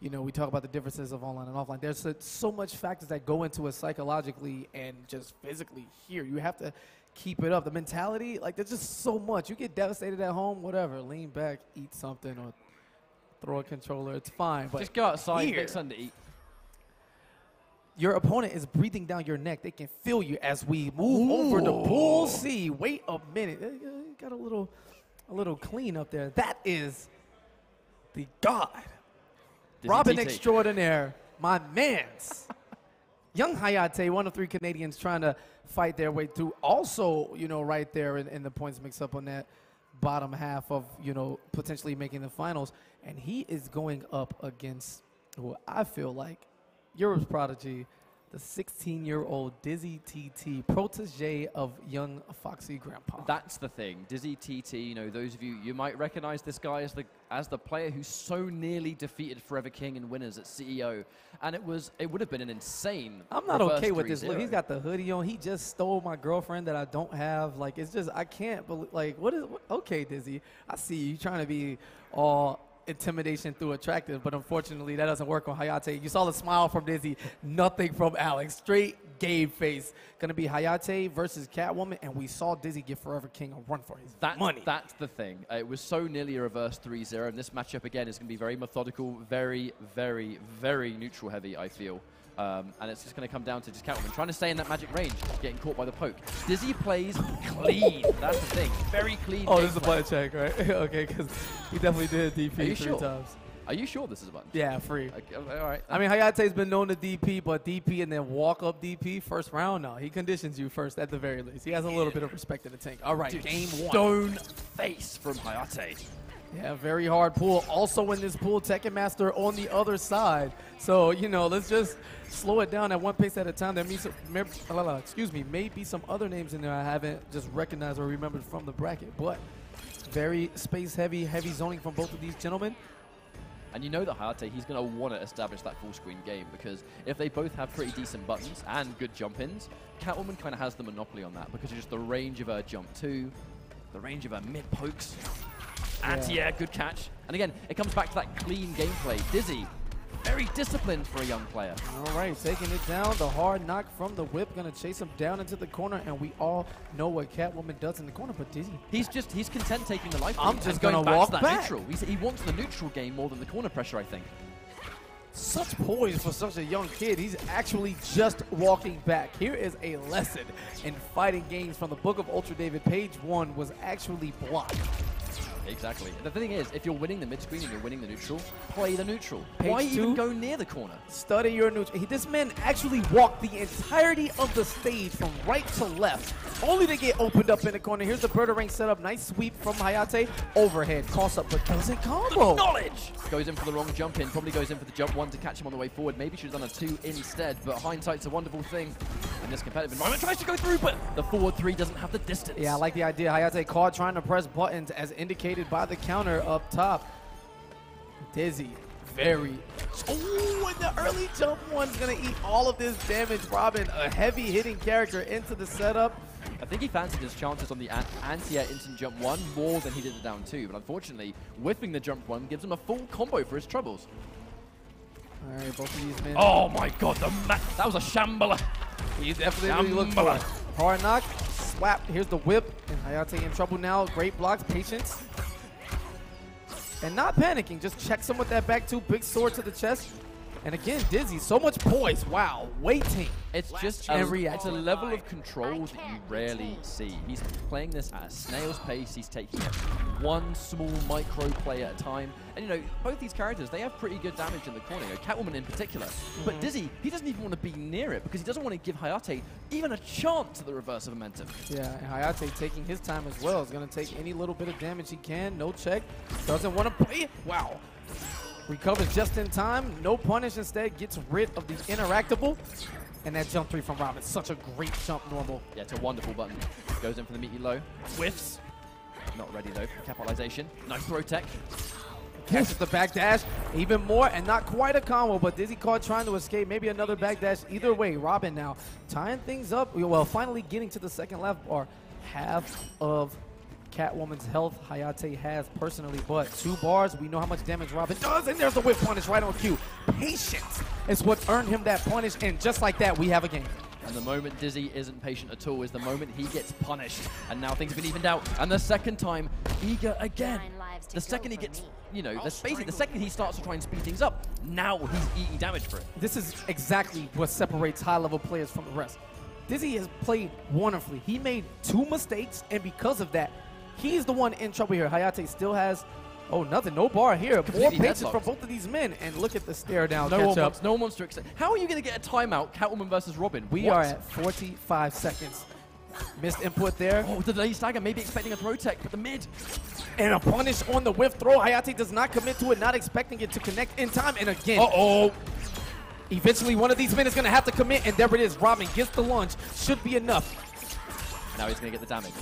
Speaker 2: You know, we talk about the differences of online and offline. There's so much factors that go into it psychologically and just physically here. You have to keep it up. The mentality, like, there's just so much. You get devastated at home, whatever. Lean back, eat something, or throw a controller. It's fine. But
Speaker 1: just go outside, get something to eat.
Speaker 2: Your opponent is breathing down your neck. They can feel you as we move over to Pool C. Wait a minute. Got a little clean up there. That is the God. Robin Extraordinaire, my mans. Young Hayate, one of 3 Canadians trying to fight their way through. Also, you know, right there in the points mix up on that bottom half of, you know, potentially making the finals. And he is going up against who I feel like Europe's prodigy, the 16-year-old Dizzy TT, protege of young Foxy Grandpa.
Speaker 1: That's the thing. Dizzy TT, you know, those of you might recognize this guy as the player who so nearly defeated Forever King in winners at CEO. And it would have been an insane
Speaker 2: I'm not
Speaker 1: reverse
Speaker 2: okay with this.
Speaker 1: 3-0.
Speaker 2: Look, he's got the hoodie on. He just stole my girlfriend that I don't have. Like, it's just, I can't believe, like, okay, Dizzy, I see you trying to be all intimidation through attractive, but unfortunately that doesn't work on Hayate. You saw the smile from Dizzy, nothing from Alex. Straight game face. Gonna be Hayate versus Catwoman, and we saw Dizzy give Forever King a run for his money.
Speaker 1: That's the thing. It was so nearly a reverse 3-0, and this matchup again is gonna be very methodical, very, very, very neutral heavy, I feel. And it's just going to come down to just Catwoman trying to stay in that magic range, getting caught by the poke. Dizzy plays clean. That's the thing. Very clean.
Speaker 2: Oh, this is a button check, right? Okay, because he definitely did DP
Speaker 1: Are you
Speaker 2: 3
Speaker 1: sure?
Speaker 2: times.
Speaker 1: Are you sure this is a button?
Speaker 2: Yeah, free.
Speaker 1: Okay, all right.
Speaker 2: I mean, Hayate's been known to DP, but DP and then walk up DP first round? No, he conditions you first at the very least. He has a little bit of respect in the tank. All right,
Speaker 1: Dude,
Speaker 2: game one.
Speaker 1: Stone face from Hayate.
Speaker 2: Yeah, very hard pull. Also in this pool, Tekken Master on the other side. So, you know, let's just slow it down at one pace at a time. There may be some other names in there I haven't just recognized or remembered from the bracket, but very space heavy, heavy zoning from both of these gentlemen.
Speaker 1: And you know that Hayate, he's going to want to establish that full screen game, because if they both have pretty decent buttons and good jump ins, Catwoman kind of has the monopoly on that because of just the range of her jump 2, the range of her mid pokes. Anti-air, good catch. And again, it comes back to that clean gameplay. Dizzy, very disciplined for a young player.
Speaker 2: All right, taking it down. The hard knock from the whip. Going to chase him down into the corner. And we all know what Catwoman does in the corner. But Dizzy,
Speaker 1: He's content taking the life.
Speaker 2: I'm just
Speaker 1: going
Speaker 2: gonna walk
Speaker 1: to that
Speaker 2: back.
Speaker 1: neutral. He wants the neutral game more than the corner pressure, I think.
Speaker 2: such poise for such a young kid. He's actually just walking back. Here is a lesson in fighting games from the Book of Ultra David. Page 1 was actually blocked.
Speaker 1: Exactly. The thing is, if you're winning the mid-screen and you're winning the neutral, play the neutral.
Speaker 2: Page
Speaker 1: Why
Speaker 2: 2,
Speaker 1: even go near the corner?
Speaker 2: Study your neutral. This man actually walked the entirety of the stage from right to left, only to get opened up in the corner. Here's the Birdarang setup. Nice sweep from Hayate. Overhead. Cross up, but doesn't combo.
Speaker 1: Knowledge! Goes in for the wrong jump in. Probably goes in for the jump 1 to catch him on the way forward. Maybe should have done a 2 instead, but hindsight's a wonderful thing. In this competitive environment, tries to go through, but the forward 3 doesn't have the distance.
Speaker 2: Yeah, I like the idea. Hayate caught trying to press buttons as indicated by the counter up top. Dizzy, very. Oh, and the early jump one's going to eat all of this damage. Robin, a heavy hitting character into the setup.
Speaker 1: I think he fancied his chances on the anti-air instant jump 1 more than he did the down 2, but unfortunately, whiffing the jump 1 gives him a full combo for his troubles.
Speaker 2: All right, both of these men.
Speaker 1: Oh my god, that was a shambler.
Speaker 2: He definitely looked for it. Hard knock, slap. Here's the whip, and Hayate in trouble now. Great blocks, patience. And not panicking, just checks him with that back 2, big sword to the chest. And again, Dizzy, so much poise. Wow, waiting.
Speaker 1: It's just it's a level of control that you rarely see. He's playing this at a snail's pace. He's taking it one small micro play at a time. And you know, both these characters, they have pretty good damage in the corner. You know, Catwoman in particular. But Dizzy, he doesn't even want to be near it because he doesn't want to give Hayate even a chance at the reverse of momentum.
Speaker 2: Yeah, and Hayate taking his time as well. Is going to take any little bit of damage he can. No check. Doesn't want to play it. Wow. Recovers just in time. No punish. Instead, gets rid of the interactable. And that jump 3 from Robin. Such a great jump normal.
Speaker 1: Yeah, it's a wonderful button. Goes in for the meaty low. Whiffs. Not ready though for capitalization. Nice throw tech.
Speaker 2: Catches the back dash. Even more, and not quite a combo, but Dizzy caught trying to escape. Maybe another back dash. Either way, Robin now tying things up. Well, finally getting to the second left bar. Half of Catwoman's health Hayate has personally, but 2 bars, we know how much damage Robin does, and there's the whip punish right on cue. Patience is what earned him that punish, and just like that, we have a game.
Speaker 1: And the moment Dizzy isn't patient at all is the moment he gets punished. And now things have been evened out. And the second time, eager again. The second he gets, you know, the second he starts to try and speed things up, now he's eating damage for it.
Speaker 2: This is exactly what separates high-level players from the rest. Dizzy has played wonderfully. He made 2 mistakes, and because of that, he's the one in trouble here. Hayate still has, nothing, no bar here. More patience from both of these men, and look at the stare down
Speaker 1: No
Speaker 2: catch-up.
Speaker 1: one wants to accept. How are you going to get a timeout, Catwoman versus Robin?
Speaker 2: We are at 45 seconds. Missed input there.
Speaker 1: Oh, the delay stagger, maybe expecting a throw tech, but the mid.
Speaker 2: And a punish on the whiff throw. Hayate does not commit to it, not expecting it to connect in time. And again, Eventually, one of these men is going to have to commit, and there it is. Robin gets the launch. Should be enough.
Speaker 1: Now he's going to get the damage.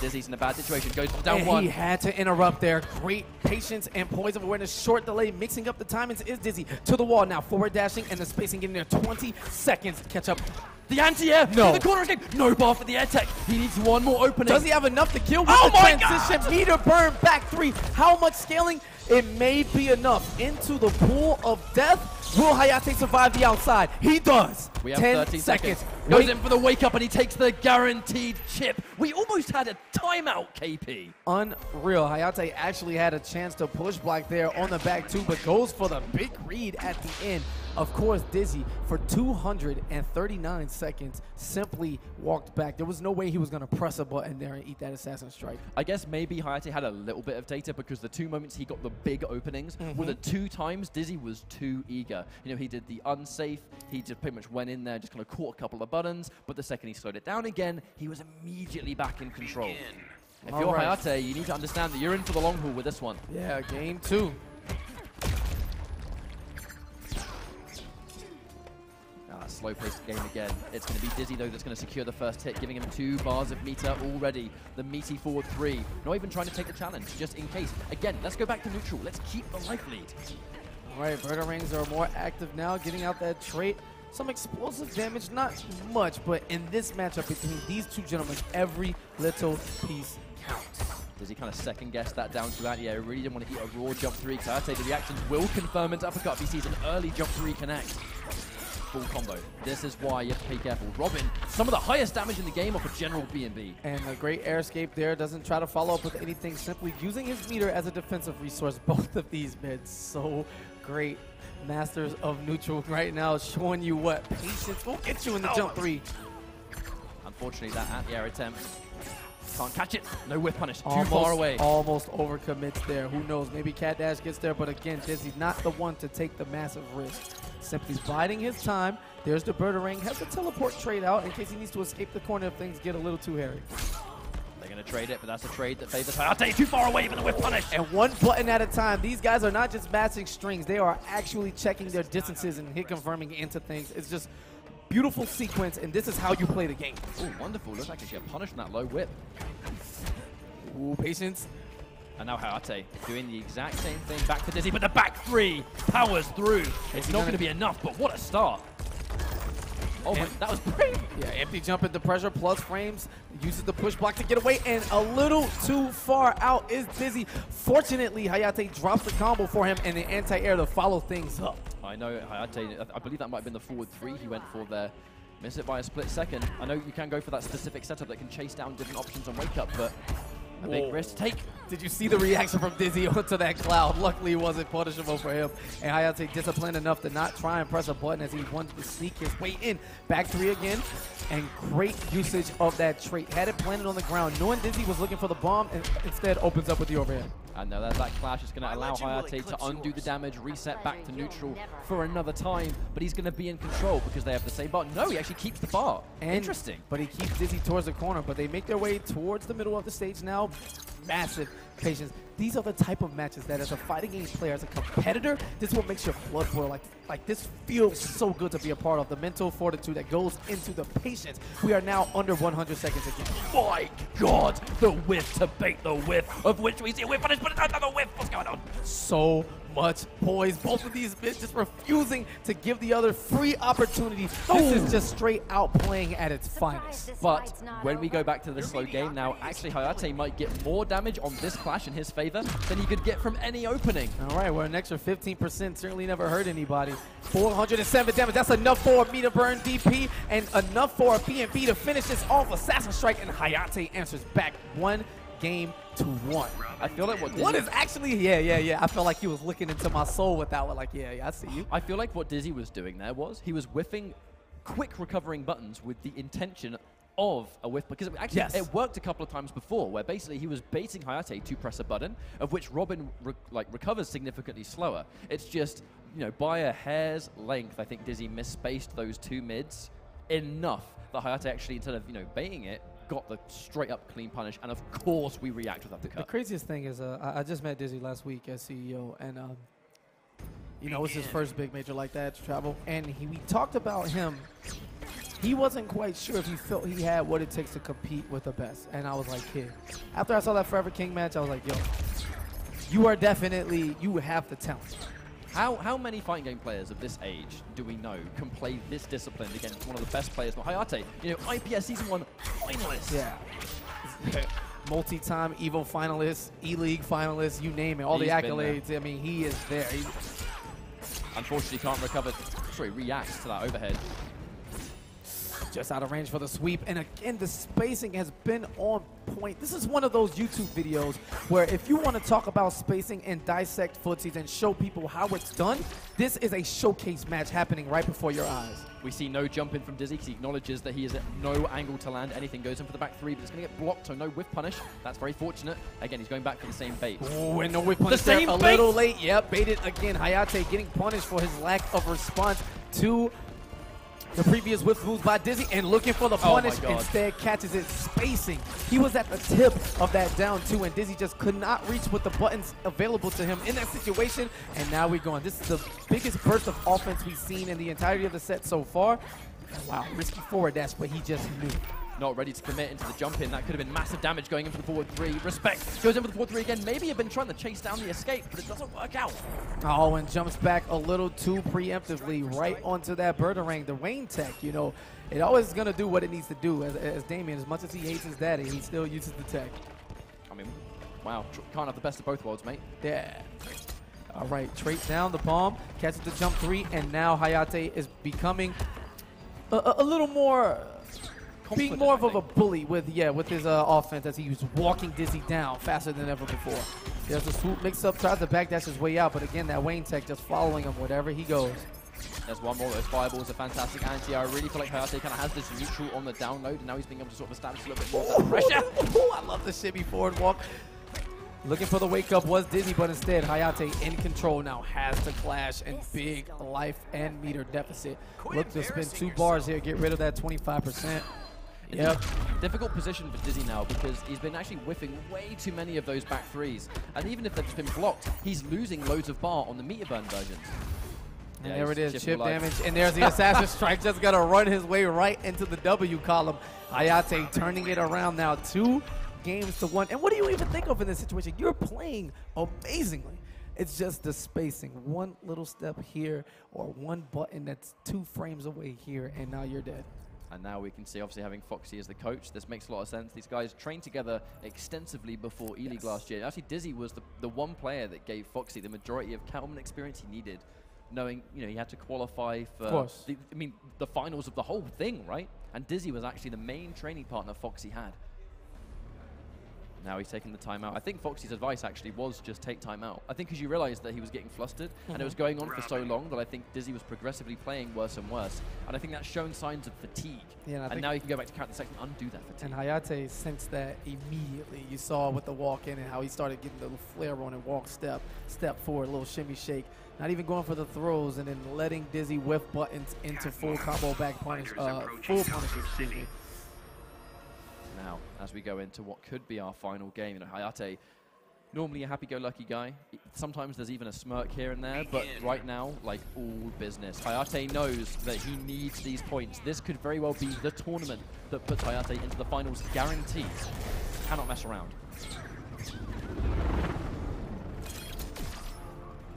Speaker 1: Dizzy's in a bad situation. Goes down
Speaker 2: And
Speaker 1: one.
Speaker 2: he had to interrupt there. Great patience and poise of awareness. Short delay, mixing up the timings is Dizzy. To the wall now. Forward dashing, and the spacing getting there. 20 seconds. Catch up.
Speaker 1: The anti-air
Speaker 2: No.
Speaker 1: to the corner again. No bar for the air tech. He needs one more opening.
Speaker 2: Does he have enough to kill with
Speaker 1: Oh
Speaker 2: the
Speaker 1: my
Speaker 2: transition?
Speaker 1: God!
Speaker 2: Meter burn, back 3. How much scaling? It may be enough. Into the pool of death. Will Hayate survive the outside? He does.
Speaker 1: We have
Speaker 2: 10
Speaker 1: 13 seconds.
Speaker 2: Wait.
Speaker 1: Goes in for the wake up and he takes the guaranteed chip. We almost had a timeout, KP.
Speaker 2: Unreal. Hayate actually had a chance to push black there on the back 2, but goes for the big read at the end. Of course, Dizzy, for 239 seconds, simply walked back. There was no way he was going to press a button there and eat that assassin strike.
Speaker 1: I guess maybe Hayate had a little bit of data because the 2 moments he got the big openings were the 2 times Dizzy was too eager. You know, he did the unsafe, he just pretty much went in there, just kind of caught a couple of buttons, but the second he slowed it down again, he was immediately back in control. If you're
Speaker 2: right.
Speaker 1: Hayate, you need to understand that you're in for the long haul with this one.
Speaker 2: Yeah, game 2.
Speaker 1: Slow-paced game again. It's going to be Dizzy, though, that's going to secure the first hit, giving him 2 bars of meter already. The meaty forward 3. Not even trying to take the challenge, just in case. Again, let's go back to neutral. Let's keep the life lead.
Speaker 2: All right, Birdarings are more active now, getting out that trait. Some explosive damage, not much, but in this matchup between these 2 gentlemen, every little piece counts.
Speaker 1: Dizzy kind of second-guessed that down to anti-air. Really didn't want to eat a raw jump 3, because I'd say the reactions will confirm into uppercut if he sees an early jump 3 connect. Full combo. This is why you have to be careful. Robin, some of the highest damage in the game off a general B&B.
Speaker 2: And a great air escape there. Doesn't try to follow up with anything, simply using his meter as a defensive resource. Both of these mids, so great. Masters of neutral right now, showing you what patience will get you in the jump 3.
Speaker 1: Unfortunately, that anti-air attempt can't catch it. No whiff punish. Too far away.
Speaker 2: Almost overcommits there. Who knows? Maybe Cat Dash gets there, but again, Dizzy's not the one to take the massive risk. Simply biding his time. There's the Birdarang. Has the teleport trade out in case he needs to escape the corner if things get a little too hairy.
Speaker 1: They're going to trade it, but that's a trade that favors Hayate. Too far away for the whiff punish.
Speaker 2: And 1 button at a time. These guys are not just matching strings. They are actually checking their distances and hit confirming into things. It's just beautiful sequence, and this is how you play the game.
Speaker 1: Oh, wonderful. Looks like he get punished in that low whip.
Speaker 2: Ooh, patience.
Speaker 1: And now Hayate doing the exact same thing back to Dizzy, but the back 3 powers through. It's not going to be enough, but what a start. Oh, my, that was brave.
Speaker 2: Yeah, empty jump into pressure plus frames. Uses the push block to get away, and a little too far out is Dizzy. Fortunately, Hayate drops the combo for him and the anti-air to follow things up.
Speaker 1: I know Hayate, I believe that might have been the forward 3 he went for there. Missed it by a split second. I know you can go for that specific setup that can chase down different options on wake up, but a big risk to take.
Speaker 2: Did you see the reaction from Dizzy onto that cloud? Luckily, it wasn't punishable for him. And Hayate disciplined enough to not try and press a button as he wanted to sneak his way in. Back 3 again, and great usage of that trait. Had it planted on the ground, knowing Dizzy was looking for the bomb, and instead opens up with the overhead.
Speaker 1: And now that clash is going to allow Hayate to undo the damage, reset back to neutral for another time, but he's going to be in control because they have the same bar. No, he actually keeps the bar. Interesting.
Speaker 2: But he keeps Dizzy towards the corner, but they make their way towards the middle of the stage now. Massive patience. These are the type of matches that as a fighting game player, as a competitor, this is what makes your blood boil. Like this feels so good to be a part of. The mental fortitude that goes into the patience. We are now under 100 seconds again.
Speaker 1: My God, the whiff to bait the whiff, of which we see a whiff punish, but it's another whiff. What's going on?
Speaker 2: So much poise. Both of these men just refusing to give the other free opportunity. This is just straight out playing at its finest.
Speaker 1: But when we go back to this slow game now, actually Hayate might get more damage on this clash in his favor than he could get from any opening.
Speaker 2: All right, well, an extra 15% certainly never hurt anybody. 407 damage. That's enough for a meter burn DP and enough for a PNP to finish this off. Assassin Strike, and Hayate answers back 1-1.
Speaker 1: I feel like
Speaker 2: what is actually, yeah. I felt like he was looking into my soul with that one. Like, yeah, I see you.
Speaker 1: I feel like what Dizzy was doing there was he was whiffing quick recovering buttons with the intention of a whiff, because actually it worked a couple of times before where basically he was baiting Hayate to press a button, of which Robin recovers significantly slower. It's just, you know, by a hair's length, I think Dizzy misspaced those 2 mids enough that Hayate actually, instead of, you know, baiting it, got the straight up clean punish, and of course we react with uppercut.
Speaker 2: The craziest thing is I just met Dizzy last week as CEO, and You know, it's his first big major like that to travel. And we talked about him. He wasn't quite sure if he felt he had what it takes to compete with the best. And I was like, kid. After I saw that Forever King match, I was like, yo, you are definitely, you have the talent.
Speaker 1: How many fighting game players of this age do we know can play this discipline against one of the best players? Not Hayate, you know, IPS Season 1 finalist.
Speaker 2: Yeah. Multi-time EVO finalist, E-League finalist, you name it. All the accolades. I mean, he is there.
Speaker 1: Unfortunately, can't recover. Sorry, reacts to that overhead.
Speaker 2: Just out of range for the sweep. And again, the spacing has been on point. This is one of those YouTube videos where if you want to talk about spacing and dissect footsies and show people how it's done, this is a showcase match happening right before your eyes.
Speaker 1: We see no jump in from Dizzy because he acknowledges that he is at no angle to land anything. Goes in for the back three, but it's going to get blocked, so no whiff punish. That's very fortunate. Again, he's going back for the same bait.
Speaker 2: Oh, and no whiff punish
Speaker 1: the same
Speaker 2: there. A
Speaker 1: bait.
Speaker 2: little late. Yep, baited again. Hayate getting punished for his lack of response to the previous whiff moves by Dizzy and looking for the punish. Instead catches it spacing. He was at the tip of that down two, and Dizzy just could not reach with the buttons available to him in that situation. And now we're going. This is the biggest burst of offense we've seen in the entirety of the set so far. And wow, risky forward dash, but he just knew.
Speaker 1: Not ready to commit into the jump in. That could have been massive damage going in for the forward three. Respect goes in for the forward three again. Maybe he'd been trying to chase down the escape, but it doesn't work out.
Speaker 2: Oh, and jumps back a little too preemptively right onto that Birdarang. The Wayne tech, you know, it always is going to do what it needs to do. As Damien, as much as he hates his daddy, he still uses the tech.
Speaker 1: I mean, wow, can't have the best of both worlds, mate.
Speaker 2: Yeah. All right, Trait down the palm, catches the jump three, and now Hayate is becoming a little more... being more of a bully with his offense as he was walking Dizzy down faster than ever before. There's a swoop mix-up, tries to backdash his way out, but again, that Wayne tech just following him wherever he goes.
Speaker 1: There's one more. Those fireballs are fantastic anti. I really feel like Hayate kind of has this neutral on the download, and now he's being able to sort of establish a little bit more of that pressure.
Speaker 2: I love the shimmy forward walk. Looking for the wake-up was Dizzy, but instead, Hayate in control now has to clash and big life and meter deficit. Look to spin 2 bars here, get rid of that 25%. Yep.
Speaker 1: Difficult position for Dizzy now because he's been actually whiffing way too many of those back threes. And even if they've been blocked, he's losing loads of bar on the meter burn versions.
Speaker 2: And there it is, chip damage. And there's the Assassin Strike, just got to run his way right into the W column. Hayate turning it around now, 2 games to 1. And what do you even think of in this situation? You're playing amazingly. It's just the spacing. One little step here or one button that's 2 frames away here, and now you're dead.
Speaker 1: And now we can see, obviously, having Foxy as the coach, this makes a lot of sense. These guys trained together extensively before E-League last year. Actually, Dizzy was the one player that gave Foxy the majority of Cattleman experience he needed, knowing, you know, he had to qualify for the finals of the whole thing, right? And Dizzy was actually the main training partner Foxy had. Now he's taking the timeout. I think Foxy's advice actually was just take timeout. I think because you realized that he was getting flustered and it was going on for so long that I think Dizzy was progressively playing worse and worse. And I think that's shown signs of fatigue. Yeah, and now you can go back to counter the second and undo that fatigue.
Speaker 2: And Hayate sensed that immediately. You saw with the walk in and how he started getting the little flare on and walk step forward, a little shimmy shake. Not even going for the throws and then letting Dizzy whiff buttons into full combo back punish, full punishes, excuse me.
Speaker 1: Now, as we go into what could be our final game, you know, Hayate, normally a happy-go-lucky guy. Sometimes there's even a smirk here and there, but right now, like, all business. Hayate knows that he needs these points. This could very well be the tournament that puts Hayate into the finals, guaranteed. Cannot mess around.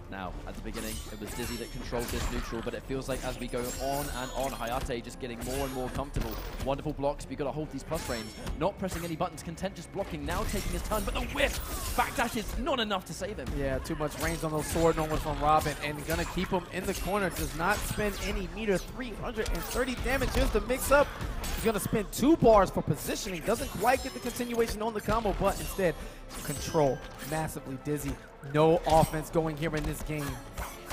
Speaker 1: Now, at the beginning, it was Dizzy that controlled this neutral, but it feels like as we go on and on, Hayate just getting more and more comfortable. Wonderful blocks, but you've got to hold these plus frames. Not pressing any buttons, content just blocking, now taking his turn, but the whiff! Backdash is not enough to save him. Yeah, too much range on those sword normals from Robin, and gonna keep him in the corner, does not spend any meter, 330 damage. Here's the mix-up. He's gonna spend 2 bars for positioning, doesn't quite get the continuation on the combo, but instead, control massively. Dizzy, no offense going here in this game.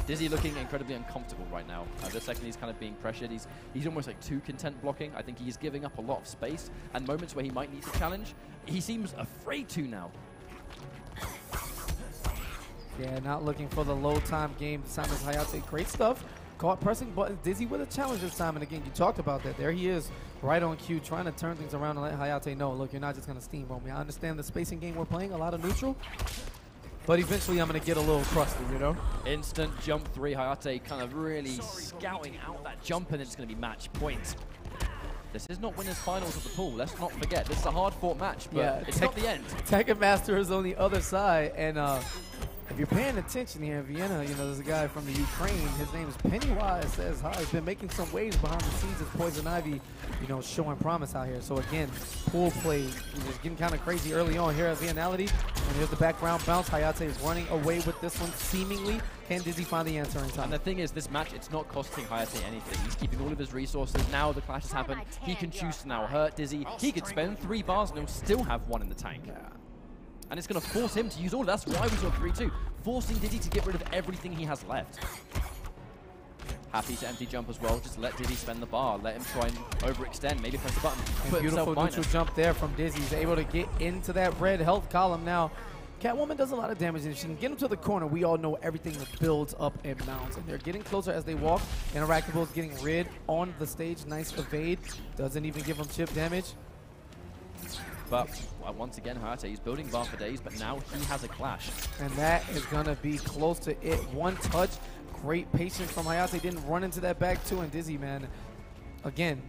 Speaker 1: Dizzy looking incredibly uncomfortable right now. The second he's kind of being pressured, he's almost like too content blocking. I think he's giving up a lot of space, and moments where he might need to challenge, he seems afraid to now. Yeah, not looking for the low time game this time as Hayate. Great stuff. Caught pressing buttons. Dizzy with a challenge this time, and again, you talked about that. There he is, right on cue, trying to turn things around and let Hayate know, look, you're not just going to steamroll me. I understand the spacing game we're playing, a lot of neutral,
Speaker 2: but eventually I'm going to get a little crusty, you know?
Speaker 1: Instant jump 3. Hayate kind of really scouting out that jump, and it's going to be match point. This is not winners finals of the pool. Let's not forget. This is a hard-fought match, but it's not the end.
Speaker 2: Tekken Master is on the other side, and if you're paying attention here in Vienna, you know, there's a guy from the Ukraine. His name is Pennywise. Says hi. He's been making some waves behind the scenes as Poison Ivy, you know, showing promise out here. So again, pool play is getting kind of crazy early on here at viennality. And here's the background bounce. Hayate is running away with this one seemingly. Can Dizzy find the answer in time?
Speaker 1: And the thing is, this match, it's not costing Hayate anything. He's keeping all of his resources. Now the clash has happened. He can choose to now hurt Dizzy. He could spend 3 bars and he'll still have 1 in the tank.
Speaker 2: Yeah.
Speaker 1: And it's going to force him to use all of that. That's why we saw 3-2. Forcing Dizzy to get rid of everything he has left. Happy to empty jump as well. Just let Dizzy spend the bar. Let him try and overextend. Maybe press the button.
Speaker 2: And beautiful neutral jump there from Dizzy. He's able to get into that red health column now. Catwoman does a lot of damage, and if she can get him to the corner, we all know everything that builds up and mounts. And they're getting closer as they walk. Interactable's getting rid on the stage. Nice evade. Doesn't even give him chip damage.
Speaker 1: But once again, Hayate, he's building bar for days, but now he has a clash.
Speaker 2: And that is going to be close to it. 1 touch. Great patience from Hayate. Didn't run into that back two. And Dizzy, man, again,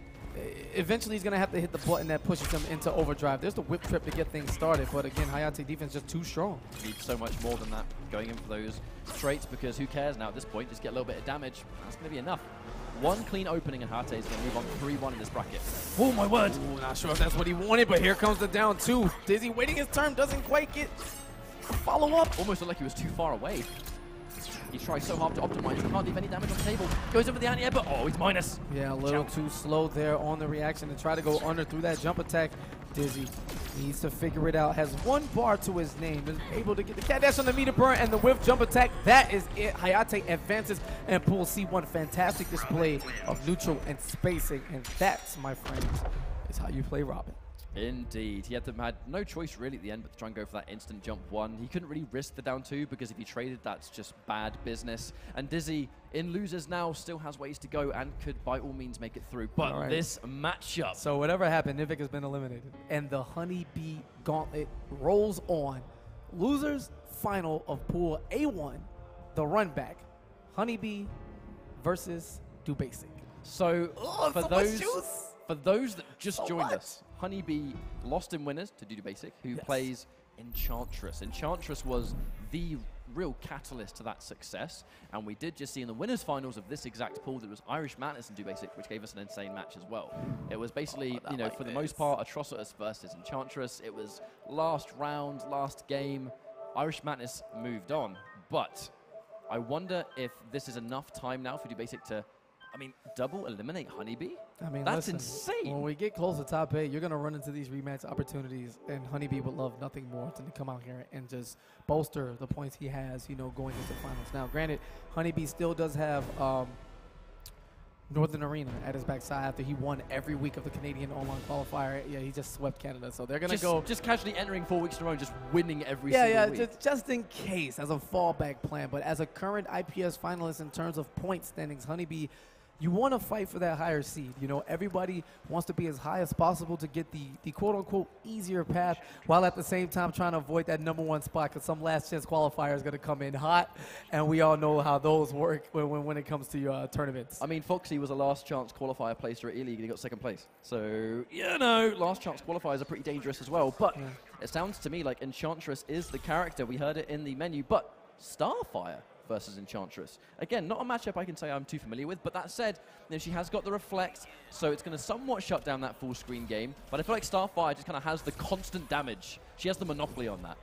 Speaker 2: eventually he's going to have to hit the button that pushes him into overdrive. There's the whip trip to get things started. But again, Hayate defense just too strong.
Speaker 1: Needs so much more than that going in for those traits, because who cares now at this point? Just get a little bit of damage. That's going to be enough. 1 clean opening, and Hayate is going to move on 3-1 in this bracket.
Speaker 2: Oh, my word. Ooh, not sure if that's what he wanted, but here comes the down 2. Dizzy waiting his turn, doesn't quite get follow up.
Speaker 1: Almost looked like he was too far away. He tries so hard to optimize, can't leave any damage on the table. Goes over the anti-air, but oh, he's minus.
Speaker 2: Yeah, a little too slow there on the reaction to try to go under through that jump attack. Dizzy needs to figure it out. Has 1 bar to his name. Is able to get the cat dash on the meter burn and the whiff jump attack. That is it. Hayate advances and pulls C1. Fantastic display of neutral and spacing. And that's, my friends, is how you play Robin.
Speaker 1: Indeed. He had no choice really at the end but to try and go for that instant jump 1. He couldn't really risk the down 2 because if he traded, that's just bad business. And Dizzy, in losers now, still has ways to go and could by all means make it through. But this matchup.
Speaker 2: So whatever happened, Nivik has been eliminated. And the Honeybee Gauntlet rolls on. Losers final of Pool A1, the run back. Honeybee versus Do Basic.
Speaker 1: So for those that just joined us, Honeybee lost in winners to Do Basic, who plays Enchantress. Enchantress was the real catalyst to that success, and we did just see in the winners finals of this exact pool that it was Irish Madness and Do Basic, which gave us an insane match as well. It was basically, you know, for the most part, Atrocitus versus Enchantress. It was last round, last game. Irish Madness moved on, but I wonder if this is enough time now for Do Basic to, I mean, double eliminate Honeybee?
Speaker 2: I mean,
Speaker 1: that's
Speaker 2: listen,
Speaker 1: insane.
Speaker 2: When we get close to top 8, you're going to run into these rematch opportunities, and Honeybee would love nothing more than to come out here and just bolster the points he has, you know, going into finals. Now, granted, Honeybee still does have Northern Arena at his backside after he won every week of the Canadian online qualifier. Yeah, he just swept Canada, so they're going to go
Speaker 1: just casually entering 4 weeks in a row, just winning every single week.
Speaker 2: Just in case as a fallback plan. But as a current IPS finalist in terms of point standings, Honeybee, you want to fight for that higher seed. You know, everybody wants to be as high as possible to get the quote-unquote easier path, while at the same time trying to avoid that #1 spot, because some last chance qualifier is going to come in hot, and we all know how those work when it comes to tournaments.
Speaker 1: I mean, Foxy was a last chance qualifier placer at E-League and he got 2nd place. So, you know, last chance qualifiers are pretty dangerous as well. But it sounds to me like Enchantress is the character. We heard it in the menu, but Starfire versus Enchantress. Again, not a matchup I can say I'm too familiar with, but that said, you know, she has got the Reflect, so it's going to somewhat shut down that full screen game, but I feel like Starfire just kind of has the constant damage. She has the monopoly on that.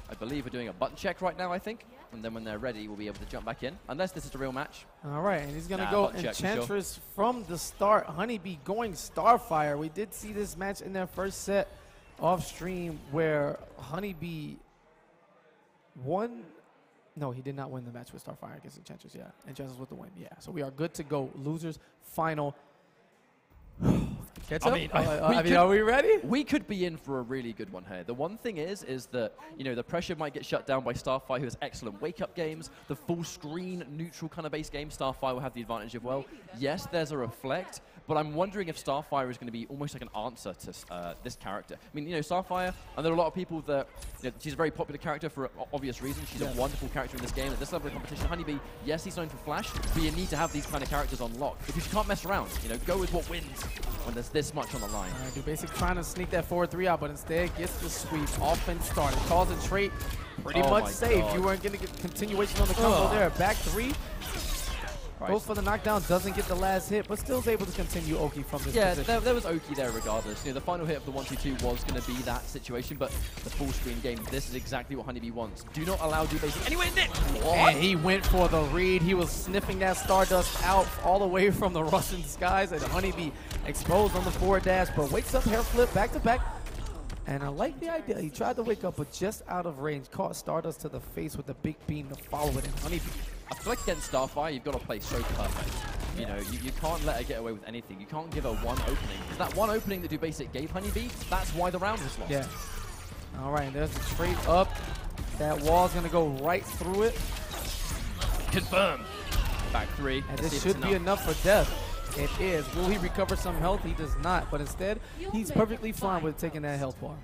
Speaker 1: I believe we're doing a button check right now, I think, and then when they're ready, we'll be able to jump back in, unless this is a real match.
Speaker 2: All right, and he's going to go Enchantress from the start. Honeybee going Starfire. We did see this match in their first set off stream where Honeybee won. No, he did not win the match with Starfire against Enchantress. Yeah, Enchantress with the win. Yeah, so we are good to go. Losers final. Catch up? I mean, are we ready?
Speaker 1: We could be in for a really good one here. The one thing is that, you know, the pressure might get shut down by Starfire, who has excellent wake-up games. The full screen, neutral kind of base game, Starfire will have the advantage of, well, yes, there's a Reflect, but I'm wondering if Starfire is going to be almost like an answer to this character. I mean, you know, Starfire, and there are a lot of people that, you know, she's a very popular character for obvious reasons. She's a wonderful character in this game. At this level of competition, Honeybee, yes, he's known for Flash, but you need to have these kind of characters on lock because you can't mess around. You know, go with what wins when there's this much on the line.
Speaker 2: All right, Dubasic trying to sneak that forward 3 out, but instead gets the sweep. Offense started. Calls a trait. Pretty much safe.
Speaker 1: God.
Speaker 2: You weren't going to get continuation on the combo there. Back 3.
Speaker 1: Right.
Speaker 2: Goes for the knockdown, doesn't get the last hit, but still is able to continue Oki from this position.
Speaker 1: Yeah, there was Oki there regardless. You know, the final hit of the 1-2-2 was going to be that situation, but the full screen game, this is exactly what Honeybee wants. Do not allow Dubasic anywhere near.
Speaker 2: And he went for the read. He was sniffing that Stardust out all the way from the Russian skies, and Honeybee exposed on the forward dash, but wakes up, hair flip, back to back. And I like the idea. He tried to wake up, but just out of range. Caught Stardust to the face with a big beam to follow it, and Honeybee.
Speaker 1: I feel like against Starfire, you've got to play so perfect. You know, you can't let her get away with anything. You can't give her one opening. Because that one opening that Dubasic gave Honeybee, that's why the round was lost.
Speaker 2: Yeah. All right, and there's the trade up. That wall's going to go right through it.
Speaker 1: Confirm. Back 3.
Speaker 2: And this should be enough for death. It is. Will he recover some health? He does not. But instead, he's perfectly fine with taking that health bar.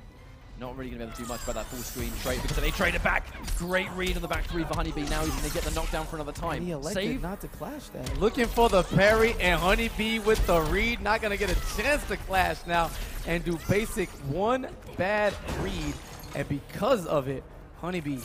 Speaker 1: Not really going to be able to do much about that full screen trade because they trade it back. Great read on the back 3 for Honeybee. Now he's going to get the knockdown for another time.
Speaker 2: He elected
Speaker 1: Save.
Speaker 2: not to clash that. Looking for the parry, and Honeybee with the read. Not going to get a chance to clash now. And Dubasic one bad read. And because of it, Honeybee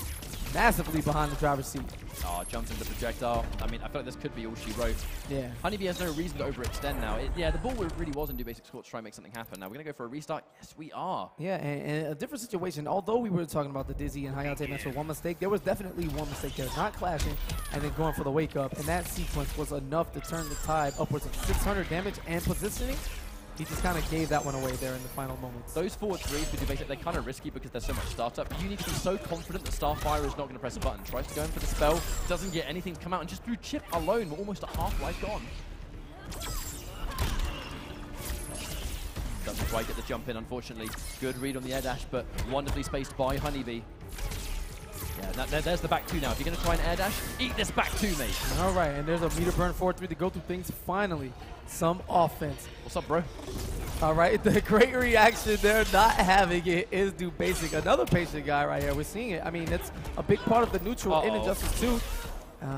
Speaker 2: massively behind the driver's seat.
Speaker 1: Oh, jumps into projectile. I mean, I feel like this could be all she wrote.
Speaker 2: Yeah.
Speaker 1: Honeybee has no reason to overextend now. Yeah, the ball really was in Dubasic's court to try and make something happen. Now we're going to go for a restart. Yes, we are.
Speaker 2: Yeah, and a different situation. Although we were talking about the Dizzy and Hayate match for one mistake, there was definitely one mistake there. Not clashing and then going for the wake up. And that sequence was enough to turn the tide upwards of 600 damage and positioning. He just kind of gave that one away there in the final moments.
Speaker 1: Those forward 3s for Dubasic, they're kind of risky because there's so much startup. You need to be so confident that Starfire is not going to press a button. Tries to go in for the spell, doesn't get anything to come out, and just through chip alone, we're almost at half life gone. Doesn't quite get the jump in, unfortunately. Good read on the air dash, but wonderfully spaced by Honeybee. Yeah, there's the back 2 now. If you're going to try an air dash, eat this back 2, mate.
Speaker 2: All right, and there's a meter burn 4-3 to go through things. Finally, some offense.
Speaker 1: What's up, bro?
Speaker 2: All right, the great reaction there, not having it, is Dubasic. Another patient guy right here. We're seeing it. I mean, that's a big part of the neutral in Injustice 2.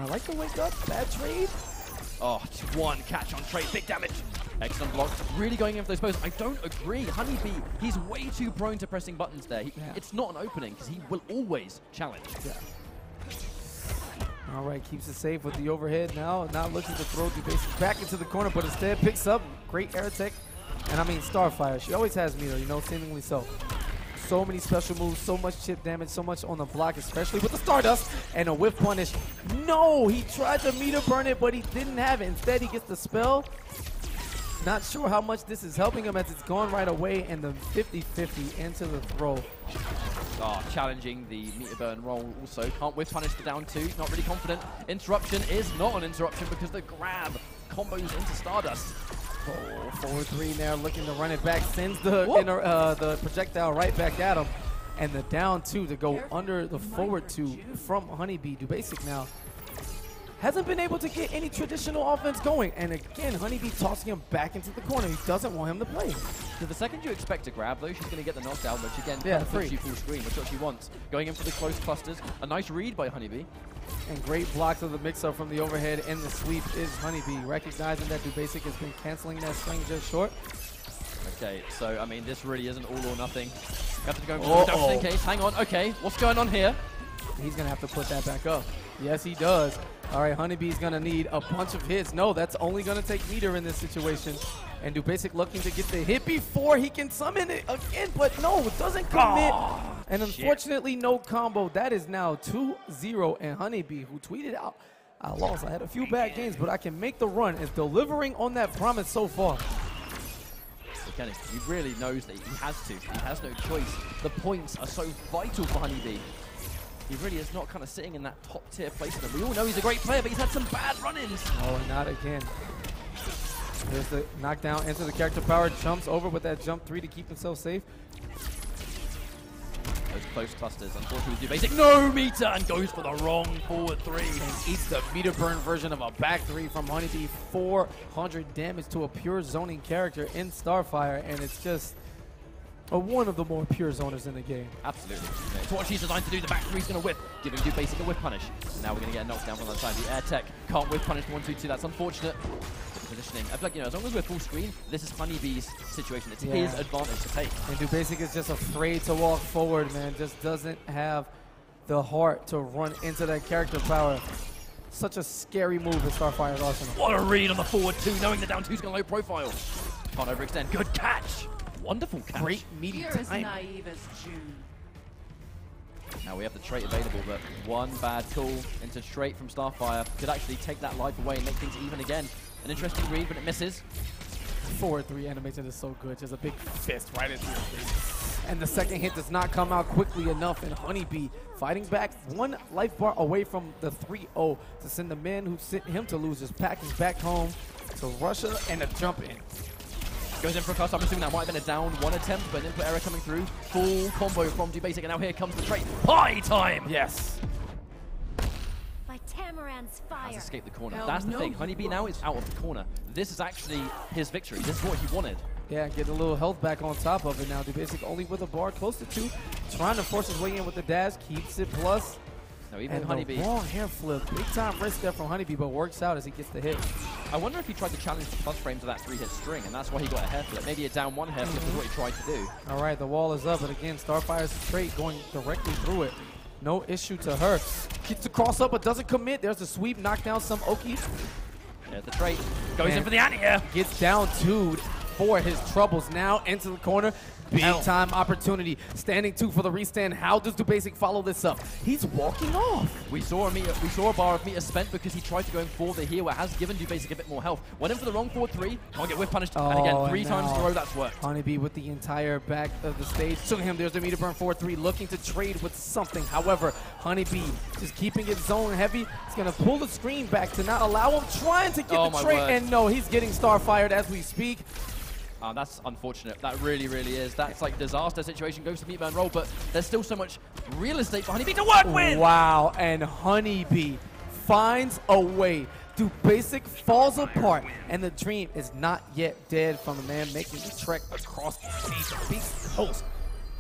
Speaker 2: Like the wake up, bad trade.
Speaker 1: Oh, just one catch on trade, big damage. Excellent block. Really going in for those poses. I don't agree. Honeybee, he's way too prone to pressing buttons there. It's not an opening because he will always challenge.
Speaker 2: Yeah. All right, keeps it safe with the overhead now. Not looking to throw Dubasic back into the corner, but instead picks up great air tech. And I mean, Starfire, she always has meter, you know, seemingly so. So many special moves, so much chip damage, so much on the block, especially with the Stardust and a whiff punish. No, he tried to meter burn it, but he didn't have it. Instead, he gets the spell. Not sure how much this is helping him as it's gone right away, and the 50-50 into the throw.
Speaker 1: Oh, challenging the meter burn roll also. Can't whiff punish the down 2. Not really confident. Interruption is not an interruption because the grab combos into Stardust.
Speaker 2: Oh, forward 3 now, looking to run it back. Sends the projectile right back at him. And the down 2 to go under the forward 2 from Honeybee. Dubasic now hasn't been able to get any traditional offense going. And again, Honeybee tossing him back into the corner. He doesn't want him to play.
Speaker 1: So the second you expect to grab, though, she's going to get the knockdown, which again, puts you full screen, which is what she wants. Going in for the close clusters. A nice read by Honeybee.
Speaker 2: And great blocks of the mix-up from the overhead, and the sweep is Honeybee, recognizing that Dubasic has been canceling that string just short.
Speaker 1: Okay, so, I mean, this really isn't all or nothing. You have to go for the just in case. Hang on, okay, what's going on here?
Speaker 2: He's going to have to put that back up. Yes, he does. All right, Honeybee's going to need a bunch of hits. No, that's only going to take meter in this situation. And Dubasic looking to get the hit before he can summon it again, but no, it doesn't commit. And unfortunately, no combo. That is now 2-0. And Honeybee, who tweeted out, I lost. I had a few bad games, but I can make the run, is delivering on that promise so far.
Speaker 1: Kenny, he really knows that he has to. He has no choice. The points are so vital for Honeybee. He really is not kind of sitting in that top tier placement. We all know he's a great player, but he's had some bad run-ins.
Speaker 2: Oh, not again. There's the knockdown into the character power. Jumps over with that jump 3 to keep himself safe.
Speaker 1: Those close clusters. Unfortunately, we do basic no meter and goes for the wrong forward 3.
Speaker 2: And eats the meter burn version of a back 3 from Honeybee. 400 damage to a pure zoning character in Starfire, and it's just one of the more pure zoners in the game.
Speaker 1: Absolutely. It's what she's designed to do. The back 3's going to whip, giving do basic a whip punish. Now we're going to get a knockdown from the side. The air tech can't whip punish 1-2-2. That's unfortunate. Positioning. I feel like, as long as we're full screen, this is Honeybee's situation. It's his advantage to take.
Speaker 2: And Dubasic is just afraid to walk forward, man. Just doesn't have the heart to run into that character power. Such a scary move with Starfire's arsenal.
Speaker 1: What a read on the forward 2, knowing the down 2's going to low profile. Can't overextend. Good catch. Wonderful catch.
Speaker 2: Great meaty
Speaker 3: You're as
Speaker 2: time.
Speaker 3: naive as June.
Speaker 1: Now we have the trait available, but one bad call into straight from Starfire could actually take that life away and make things even again. An interesting read, but it misses.
Speaker 2: Forward 3 animation is so good. Just a big fist right into your face. And the second hit does not come out quickly enough, and Honeybee fighting back 1 life bar away from the 3-0 to send the man who sent him to lose his package back home to Russia and a jump in.
Speaker 1: Goes in for a cast. I'm assuming that might have been a down 1 attempt, but an input error coming through. Full combo from Dubasic, and now here comes the trait. High time!
Speaker 2: Yes.
Speaker 5: By Tamaran's fire.
Speaker 1: Has escaped the corner.
Speaker 3: Hell
Speaker 1: That's the
Speaker 3: no,
Speaker 1: thing.
Speaker 3: you
Speaker 1: Honeybee now is out of the corner. This is actually his victory. This is what he wanted.
Speaker 2: Yeah, get a little health back on top of it now. Dubasic only with a bar close to 2. Trying to force his way in with the dash. Keeps it plus.
Speaker 1: Now even
Speaker 2: And
Speaker 1: Honeybee.
Speaker 2: the wrong hair flip. Big time risk there from Honeybee, but works out as he gets the hit.
Speaker 1: I wonder if he tried to challenge the plus frames of that 3-hit string, and that's why he got a hair flip. Maybe a down 1 hair flip is what he tried to do.
Speaker 2: All right, the wall is up, but again, Starfire's trait going directly through it. No issue to her. Gets the cross up, but doesn't commit. There's a sweep, knock down some Oki.
Speaker 1: There's the trait. Goes in for the anti-air.
Speaker 2: Gets down 2 for his troubles. Now into the corner. Big time opportunity. Standing 2 for the restand. How does Dubasic follow this up? He's walking off.
Speaker 1: We saw a bar of meter spent because he tried to go in for the heal, where it has given Dubasic a bit more health. Went in for the wrong forward 3. Can't get whip punished. And again, 3 times in a row, that's worked.
Speaker 2: Honeybee with the entire back of the stage to him. There's the meter burn 4-3, looking to trade with something. However, Honeybee just keeping his zone heavy. He's going to pull the screen back to not allow him trying to get the trade. And no, he's getting Starfired as we speak.
Speaker 1: That's unfortunate. That really, really is. That's like disaster situation. Goes to meet burn roll, but there's still so much real estate for Honeybee to work with.
Speaker 2: Wow, and Honeybee finds a way. Dubasic falls apart, and the dream is not yet dead from the man making the trek across the Beast Coast.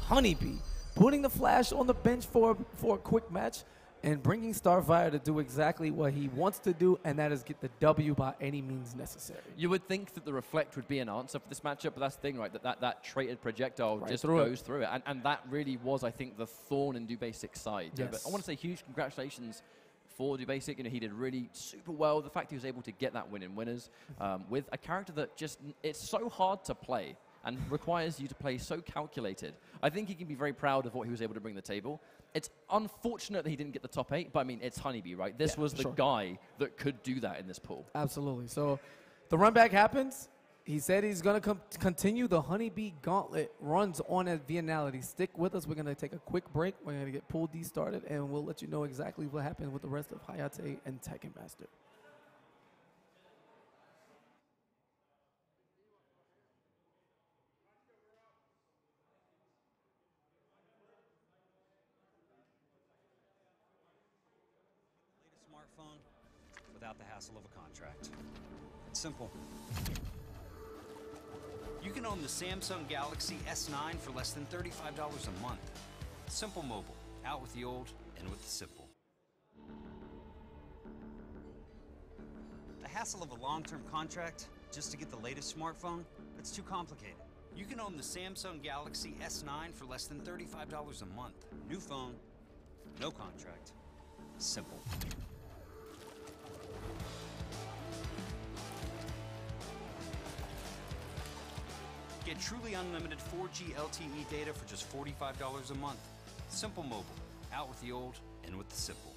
Speaker 2: Honeybee putting the Flash on the bench for a quick match and bringing Starfire to do exactly what he wants to do, and that is get the W by any means necessary.
Speaker 1: You would think that the Reflect would be an answer for this matchup, but that's the thing, right? That traded projectile
Speaker 2: Right
Speaker 1: just
Speaker 2: through
Speaker 1: goes through it. And that really was, I think, the thorn in Dubasic's side.
Speaker 2: Yes.
Speaker 1: But I want to say huge congratulations for Dubasic. He did really super well. The fact he was able to get that win in winners with a character that just, it's so hard to play and requires you to play so calculated. I think he can be very proud of what he was able to bring to the table. It's unfortunate that he didn't get the top 8, but I mean, it's Honeybee, right? This was the guy that could do that in this pool.
Speaker 2: Absolutely. So the run back happens. He said he's going to continue the Honeybee Gauntlet runs on at viennality. Stick with us. We're going to take a quick break. We're going to get Pool D started, and we'll let you know exactly what happened with the rest of Hayate and Tekken Master.
Speaker 6: Smartphone without the hassle of a contract. It's simple. You can own the Samsung Galaxy S9 for less than $35 a month. Simple Mobile. Out with the old, in with the simple. The hassle of a long-term contract just to get the latest smartphone? It's too complicated. You can own the Samsung Galaxy S9 for less than $35 a month. New phone, no contract. Simple. Get truly unlimited 4G LTE data for just $45 a month. Simple Mobile. Out with the old, in with the simple.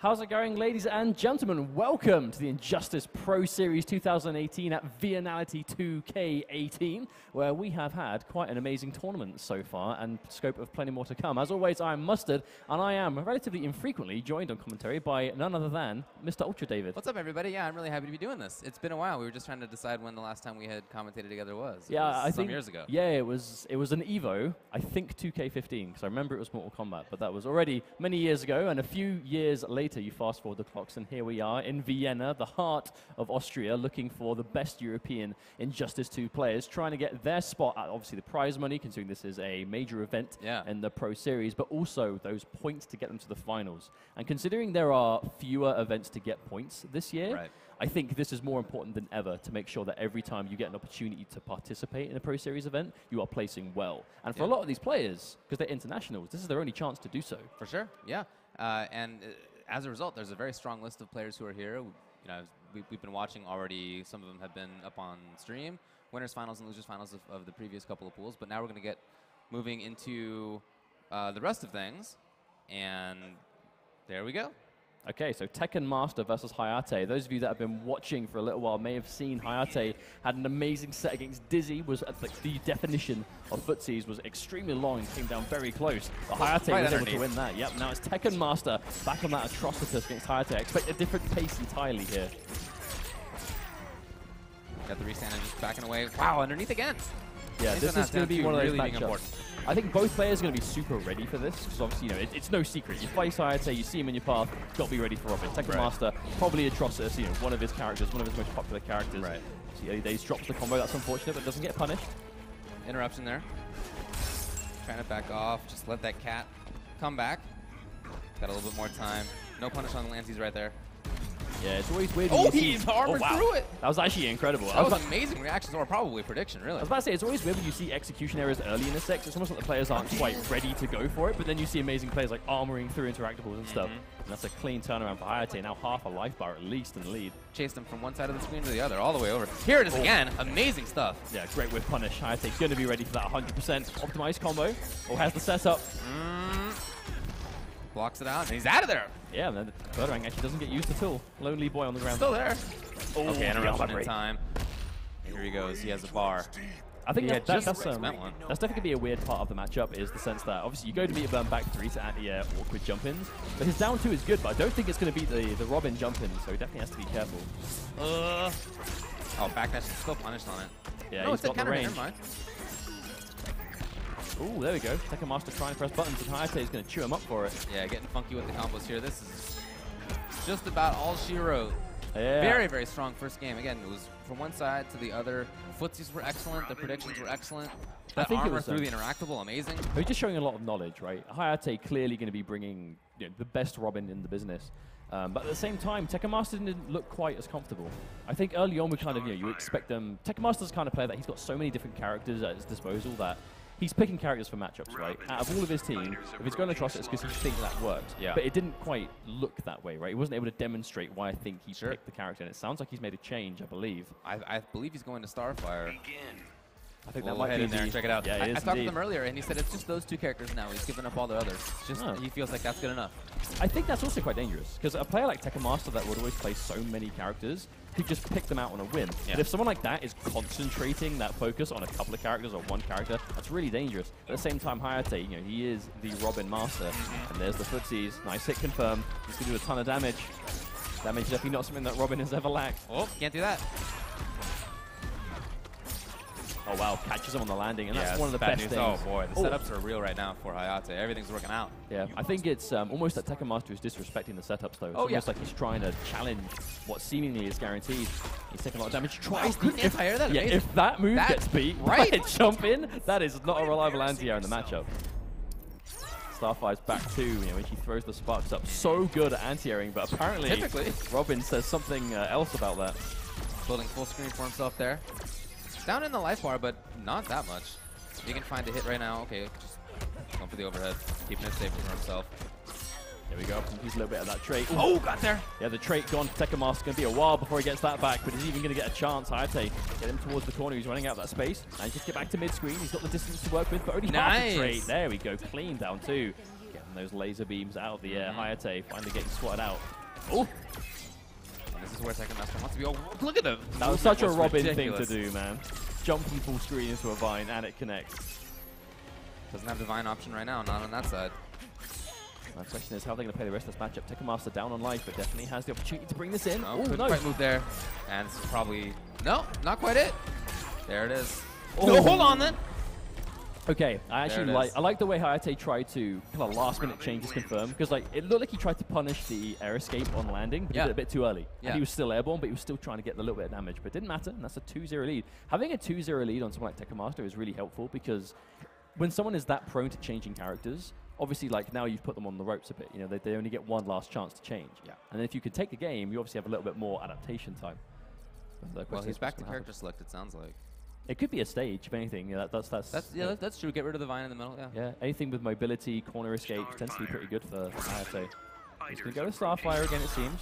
Speaker 1: How's it going, ladies and gentlemen? Welcome to the Injustice Pro Series 2018 at viennality 2K18, where we have had quite an amazing tournament so far and scope of plenty more to come. As always, I'm Mustard, and I am relatively infrequently joined on commentary by none other than Mr. Ultra David.
Speaker 7: What's up, everybody? Yeah, I'm really happy to be doing this. It's been a while. We were just trying to decide when the last time we had commentated together was.
Speaker 1: Yeah, I think
Speaker 7: some years ago.
Speaker 1: Yeah, it was an Evo. I think 2K15, because I remember it was Mortal Kombat, but that was already many years ago. And a few years later, you fast forward the clocks, and here we are in Vienna, the heart of Austria, looking for the best European Injustice 2 players, trying to get their spot at obviously the prize money, considering this is a major event in the Pro Series, but also those points to get them to the finals. And considering there are fewer events to get points this year, I think this is more important than ever to make sure that every time you get an opportunity to participate in a Pro Series event, you are placing well. And for a lot of these players, because they're internationals, this is their only chance to do so.
Speaker 7: For sure, yeah. As a result, there's a very strong list of players who are here. You know, we've been watching already. Some of them have been up on stream. Winners finals and losers finals of the previous couple of pools. But now we're going to get moving into the rest of things. And there we go.
Speaker 1: Okay, so Tekken Master versus Hayate. Those of you that have been watching for a little while may have seen Hayate had an amazing set against Dizzy. Was the definition of footsies was extremely long and came down very close. But Hayate was able to win that. Yep, now it's Tekken Master back on that Atrocitus against Hayate. I expect a different pace entirely here.
Speaker 7: Got the restand and just backing away. Wow, underneath again.
Speaker 1: Yeah, this is going to be one of those
Speaker 7: really
Speaker 1: matchups. I think both players are going to be super ready for this, because obviously, you know, it's no secret. You face Hayate, you see him in your path, got to be ready for Robin. Tekken Master, probably Atrocitus, you know, one of his characters, one of his most popular characters. So early days drops the combo, that's unfortunate, but doesn't get punished.
Speaker 7: Interruption there. Trying to back off, just let that cat come back. Got a little bit more time. No punish on the Lances right there.
Speaker 1: Yeah, it's always weird.
Speaker 7: He's armored through it.
Speaker 1: That was actually incredible.
Speaker 7: That was amazing reactions, or probably prediction, really.
Speaker 1: I was about to say, it's always weird when you see execution errors early in the sec. It's almost like the players aren't quite ready to go for it, but then you see amazing players like armoring through interactables and stuff. And that's a clean turnaround for Hayate. Now half a life bar at least in the lead.
Speaker 7: Chased him from one side of the screen to the other, all the way over. Here it is again. Amazing stuff.
Speaker 1: Yeah, great whip punish. Hayate going to be ready for that 100% optimized combo. Or has the setup.
Speaker 7: Blocks it out, and he's out of there.
Speaker 1: Yeah, and then the Birdwang actually doesn't get used at all. Lonely boy on the ground.
Speaker 7: Still there. Okay, interruption in time. Here he goes. He has a bar.
Speaker 1: I think that's definitely going to be a weird part of the matchup, is the sense that obviously you go to meet a burn back 3 to anti-air awkward jump-ins, but his down 2 is good, but I don't think it's going to beat the Robin jump-in, so he definitely has to be careful.
Speaker 7: Oh, backdash is still punished on it.
Speaker 1: Yeah, he's got the range.
Speaker 7: Never mind.
Speaker 1: Ooh, there we go. Tekken Master trying to press buttons, and Hayate is going to chew him up for it.
Speaker 7: Yeah, getting funky with the combos here. This is just about all she wrote.
Speaker 1: Yeah.
Speaker 7: Very, very strong first game. Again, it was from one side to the other. Footsies were excellent. The predictions were excellent. The armor through the interactable, amazing.
Speaker 1: He's just showing a lot of knowledge, right? Hayate clearly going to be bringing the best Robin in the business. But at the same time, Tekken Master didn't look quite as comfortable. I think early on we kind of, you expect them. Tekken Master's the kind of player that he's got so many different characters at his disposal that he's picking characters for matchups, right? Out of all of his team, if he's going to trust it, it's because he thinks that worked. Yeah. But it didn't quite look that way, right? He wasn't able to demonstrate why I think he picked the character, and it sounds like he's made a change, I believe.
Speaker 7: I believe he's going to Starfire.
Speaker 1: I think that might be
Speaker 7: in there and check it out.
Speaker 1: Yeah,
Speaker 7: I talked to him earlier, and he said it's just those 2 characters now. He's given up all the others. It's just he feels like that's good enough.
Speaker 1: I think that's also quite dangerous, because a player like Tekken Master that would always play so many characters could just pick them out on a whim. Yeah. But if someone like that is concentrating that focus on a couple of characters or one character, that's really dangerous. At the same time, Hayate, he is the Robin Master, and there's the footsies. Nice hit confirmed. He's going to do a ton of damage. Damage is definitely not something that Robin has ever lacked.
Speaker 7: Oh, can't do that.
Speaker 1: Oh, wow, catches him on the landing, and that's one of the best things.
Speaker 7: Oh, boy, the setups are real right now for Hayate. Everything's working out.
Speaker 1: Yeah, I think it's almost that Tekken Master is disrespecting the setups, though. It's almost like he's trying to challenge what seemingly is guaranteed. He's taking a lot of damage. If that move gets beat by a jump in, that is not a reliable anti-air in the matchup. Starfire's back too, when she throws the sparks up. So good at anti-airing, but apparently Robin says something else about that.
Speaker 7: Building full screen for himself there. Down in the life bar, but not that much. He can find a hit right now. Okay, just going for the overhead, keeping it safe for himself.
Speaker 1: There we go. He's a little bit of that trait. Ooh.
Speaker 7: Oh, got there.
Speaker 1: Yeah, the trait gone for Tekken Master. Going to be a while before he gets that back, but he's even going to get a chance. Hayate, get him towards the corner. He's running out of that space. And just get back to mid-screen. He's got the distance to work with, but only half the trait. There we go. Clean down 2.
Speaker 8: And those laser beams out of the air. Hayate finally getting swatted out. Oh!
Speaker 7: This is where Second Master wants to be. Oh, look at them.
Speaker 8: That was such a Robin
Speaker 7: ridiculous.
Speaker 8: thing to do, man. Jump from full screen into a vine and it connects.
Speaker 7: Doesn't have Divine option right now, not on that side.
Speaker 8: My question is how they're going to play the rest of this matchup. Tekamaster down on life, but definitely has the opportunity to bring this in.
Speaker 7: Oh,
Speaker 8: Oh,
Speaker 7: couldn't
Speaker 8: no.
Speaker 7: quite move there. And this is probably... No, not quite it. There it is.
Speaker 8: Oh.
Speaker 7: No, hold on then.
Speaker 8: Okay, I actually
Speaker 7: There it is.
Speaker 8: I like the way Hayate tried to kind of last minute changes confirm, because like it looked like he tried to punish the air escape on landing, but he did it a bit too early.
Speaker 7: Yeah.
Speaker 8: And he was still airborne, but he was still trying to get a little bit of damage, but it didn't matter, and that's a 2-0 lead. Having a 2-0 lead on someone like Tekamaster is really helpful, because when someone is that prone to changing characters, obviously like now you've put them on the ropes a bit, you know, they only get one last chance to change.
Speaker 7: Yeah.
Speaker 8: And if you can take the game, you obviously have a little bit more adaptation time.
Speaker 7: Well, he's back to character select, it sounds like.
Speaker 8: It could be a stage, if anything. Yeah,
Speaker 7: That's true. Get rid of the vine in the middle, yeah.
Speaker 8: Yeah, anything with mobility, corner escape tends to be pretty good for Hayate. He's going to go with Starfire again, it seems.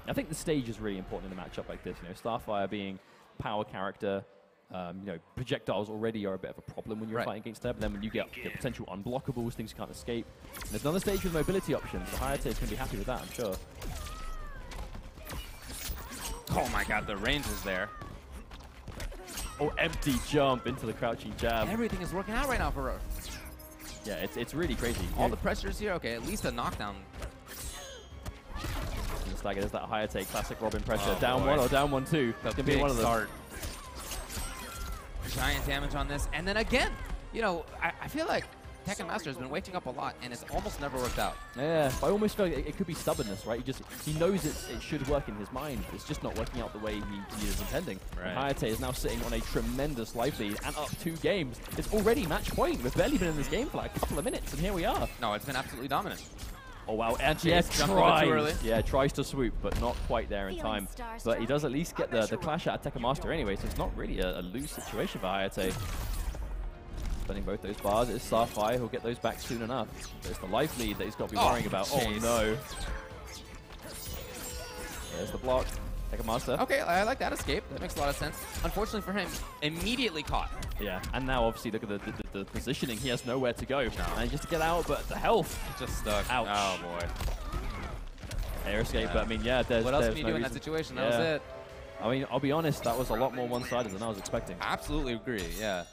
Speaker 8: I think the stage is really important in a matchup like this. You know, Starfire being power character, you know, projectiles already are a bit of a problem when you're fighting against them. But then when you get potential unblockables, things you can't escape. And there's another stage with mobility options. So Hayate is going to be happy with that, I'm sure.
Speaker 7: Oh my god, the range is there.
Speaker 8: Oh, empty jump into the crouching jab.
Speaker 7: Everything is working out right now for Roche.
Speaker 8: Yeah, it's really crazy.
Speaker 7: All the pressures here. Okay, at least a knockdown.
Speaker 8: And the stagger, there's that Hayate classic Robin pressure.
Speaker 7: Oh,
Speaker 8: down
Speaker 7: boy.
Speaker 8: one or down 1-2. It's going to be one of them.
Speaker 7: Start. Giant damage on this. And then again, you know, I feel like Tekken Master has been waking up a lot, and it's almost never worked out.
Speaker 8: Yeah, I almost feel like it could be stubbornness, right? He knows it should work in his mind. It's just not working out the way he is intending.
Speaker 7: Right.
Speaker 8: Hayate is now sitting on a tremendous life lead and up 2 games. It's already match point. We've barely been in this game for like a couple of minutes, and here we are.
Speaker 7: No, it's been absolutely dominant.
Speaker 8: Oh wow, and tries to swoop, but not quite there in time. But he does at least get the clash out of Tekamaster anyway, so it's not really a lose situation for Hayate. Spending both those bars, it's Starfire, he'll get those back soon enough. But it's the life lead that he's got to be worrying about.
Speaker 7: Jeez.
Speaker 8: Oh no. There's the block. Tekamaster.
Speaker 7: Okay, I like that escape. That makes a lot of sense. Unfortunately for him, immediately caught.
Speaker 8: Yeah, and now obviously look at the positioning. He has nowhere to go. And just to get out, but the health.
Speaker 7: Just stuck.
Speaker 8: Ouch.
Speaker 7: Oh boy.
Speaker 8: Air escape, but I mean, yeah, there's
Speaker 7: What else
Speaker 8: there's
Speaker 7: can you
Speaker 8: no
Speaker 7: do in that
Speaker 8: reason.
Speaker 7: situation? That was it.
Speaker 8: I mean, I'll be honest, that was a lot more one-sided than I was expecting.
Speaker 7: Absolutely agree, yeah.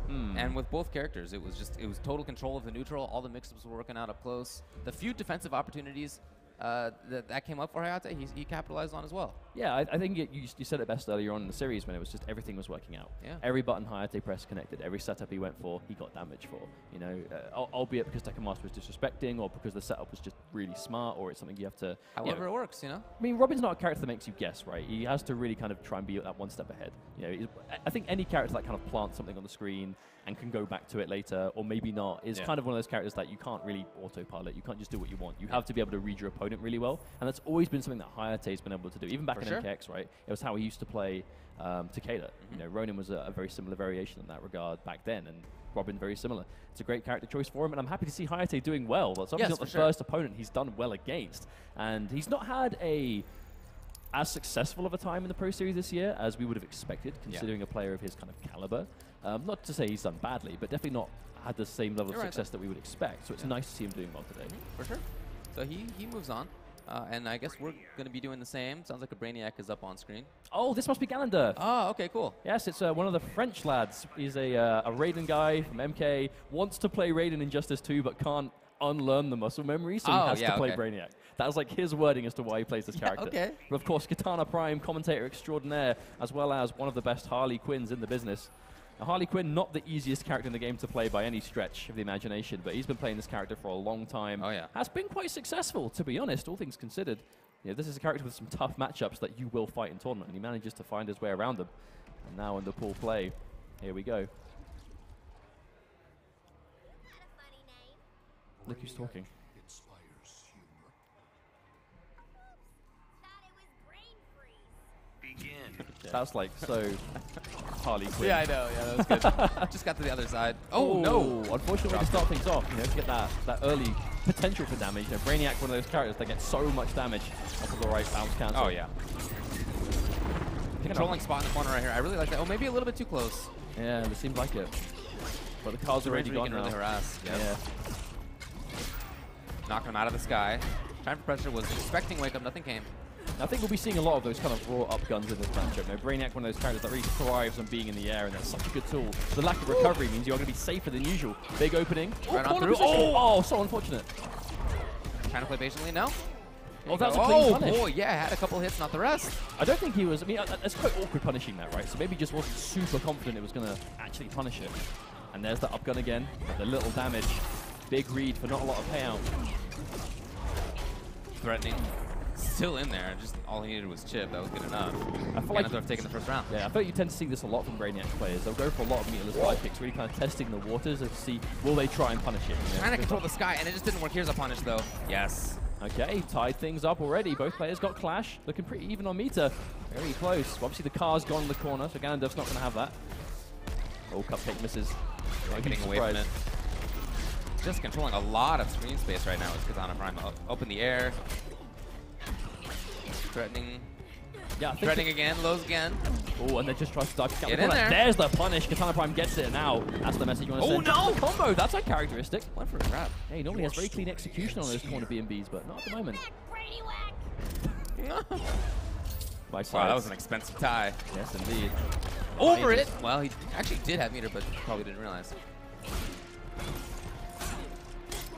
Speaker 7: And with both characters, it was total control of the neutral. All the mix-ups were working out up close. The few defensive opportunities that came up for Hayate, he capitalized on as well.
Speaker 8: Yeah, I think you said it best earlier on in the series when it was just everything was working out.
Speaker 7: Yeah.
Speaker 8: Every button Hayate pressed connected, every setup he went for, he got damage for. You know, albeit because Tekamaster was disrespecting, or because the setup was just really smart, or it's something you have to.
Speaker 7: However it works, you know.
Speaker 8: I mean, Robin's not a character that makes you guess, right? He has to really kind of try and be that one step ahead. You know, I think any character that kind of plants something on the screen and can go back to it later, or maybe not, is kind of one of those characters that you can't really autopilot. You can't just do what you want. You have to be able to read your opponent really well, and that's always been something that Hayate's been able to do. Even back in MKX, right? It was how he used to play Takeda. You know, Ronin was a very similar variation in that regard back then, and Robin very similar. It's a great character choice for him, and I'm happy to see Hayate doing well. That's obviously not the first opponent he's done well against, and he's not had as successful of a time in the Pro Series this year as we would have expected, considering a player of his kind of caliber. Not to say he's done badly, but definitely not had the same level of success that we would expect. So it's nice to see him doing well today.
Speaker 7: For sure. So he moves on. And I guess we're going to be doing the same. Sounds like a Brainiac is up on screen.
Speaker 8: Oh, this must be Gallander.
Speaker 7: Oh, okay, cool.
Speaker 8: Yes, it's one of the French lads. He's a Raiden guy from MK, wants to play Raiden in Justice 2, but can't unlearn the muscle memory, so he has to play Brainiac. That was like his wording as to why he plays this character.
Speaker 7: Okay.
Speaker 8: But of course, Katana Prime, commentator extraordinaire, as well as one of the best Harley Quinns in the business. Now, Harley Quinn, not the easiest character in the game to play by any stretch of the imagination, but he's been playing this character for a long time.
Speaker 7: Oh, yeah.
Speaker 8: Has been quite successful, to be honest, all things considered. You know, this is a character with some tough matchups that you will fight in tournament, and he manages to find his way around them. And now in the pool play, here we go. Look who's talking. That's like so Harley Quinn.
Speaker 7: Yeah, I know. Yeah, that was good. Just got to the other side. Oh, no.
Speaker 8: Unfortunately, to start things off, you know, to get that early potential for damage. You know, Brainiac, one of those characters that get so much damage off of the right bounce cancel.
Speaker 7: Oh, yeah. Controlling spot in the corner right here. I really like that. Oh, maybe a little bit too close.
Speaker 8: Yeah, it seems like it. But the car's already gone now.
Speaker 7: Really harass.
Speaker 8: Yeah.
Speaker 7: knocking him out of the sky. Trying for pressure, was expecting wake up, nothing came.
Speaker 8: I think we'll be seeing a lot of those kind of raw up guns in this matchup. You know, Brainiac, one of those characters that really thrives on being in the air, and that's such a good tool. The lack of recovery means you're going to be safer than usual. Big opening.
Speaker 7: Right on
Speaker 8: corner
Speaker 7: through.
Speaker 8: position. Oh, so unfortunate.
Speaker 7: Trying to play patiently, no?
Speaker 8: Oh, that's a clean punish.
Speaker 7: Boy, yeah, had a couple hits, not the rest.
Speaker 8: I don't think he was, I mean, it's quite awkward punishing that, right? So maybe he just wasn't super confident it was going to actually punish it. And there's the up gun again, the little damage. Big read for not a lot of payout.
Speaker 7: Threatening. Still in there, just all he needed was chip. That was good enough.
Speaker 8: I feel like
Speaker 7: taking the first round.
Speaker 8: Yeah, I feel like you tend to see this a lot from Brainiac players. They'll go for a lot of meterless dive kicks, really kind of testing the waters to see will they try and punish it. You know?
Speaker 7: Trying to control the sky, and it just didn't work. Here's a punish, though. Yes.
Speaker 8: Okay, tied things up already. Both players got clash. Looking pretty even on meter. Very close. Obviously, the car's gone in the corner, so Ganondorf's not going to have that. Oh, Cupcake misses.
Speaker 7: Getting away from it. Just controlling a lot of screen space right now with Katana Prime up in the air. Threatening.
Speaker 8: Yeah,
Speaker 7: threatening again, lows again.
Speaker 8: Oh, and then just tries to dive.
Speaker 7: Get in there.
Speaker 8: There's the punish. Katana Prime gets it now. That's the message you want to send.
Speaker 7: Oh, no!
Speaker 8: The combo, that's a characteristic.
Speaker 7: Went for a grab.
Speaker 8: Hey, he normally has very clean execution on those corner B&Bs, but not at the moment.
Speaker 7: Wow, that was an expensive tie.
Speaker 8: Yes, indeed.
Speaker 7: Over it! Well, he actually did have meter, but probably didn't realize.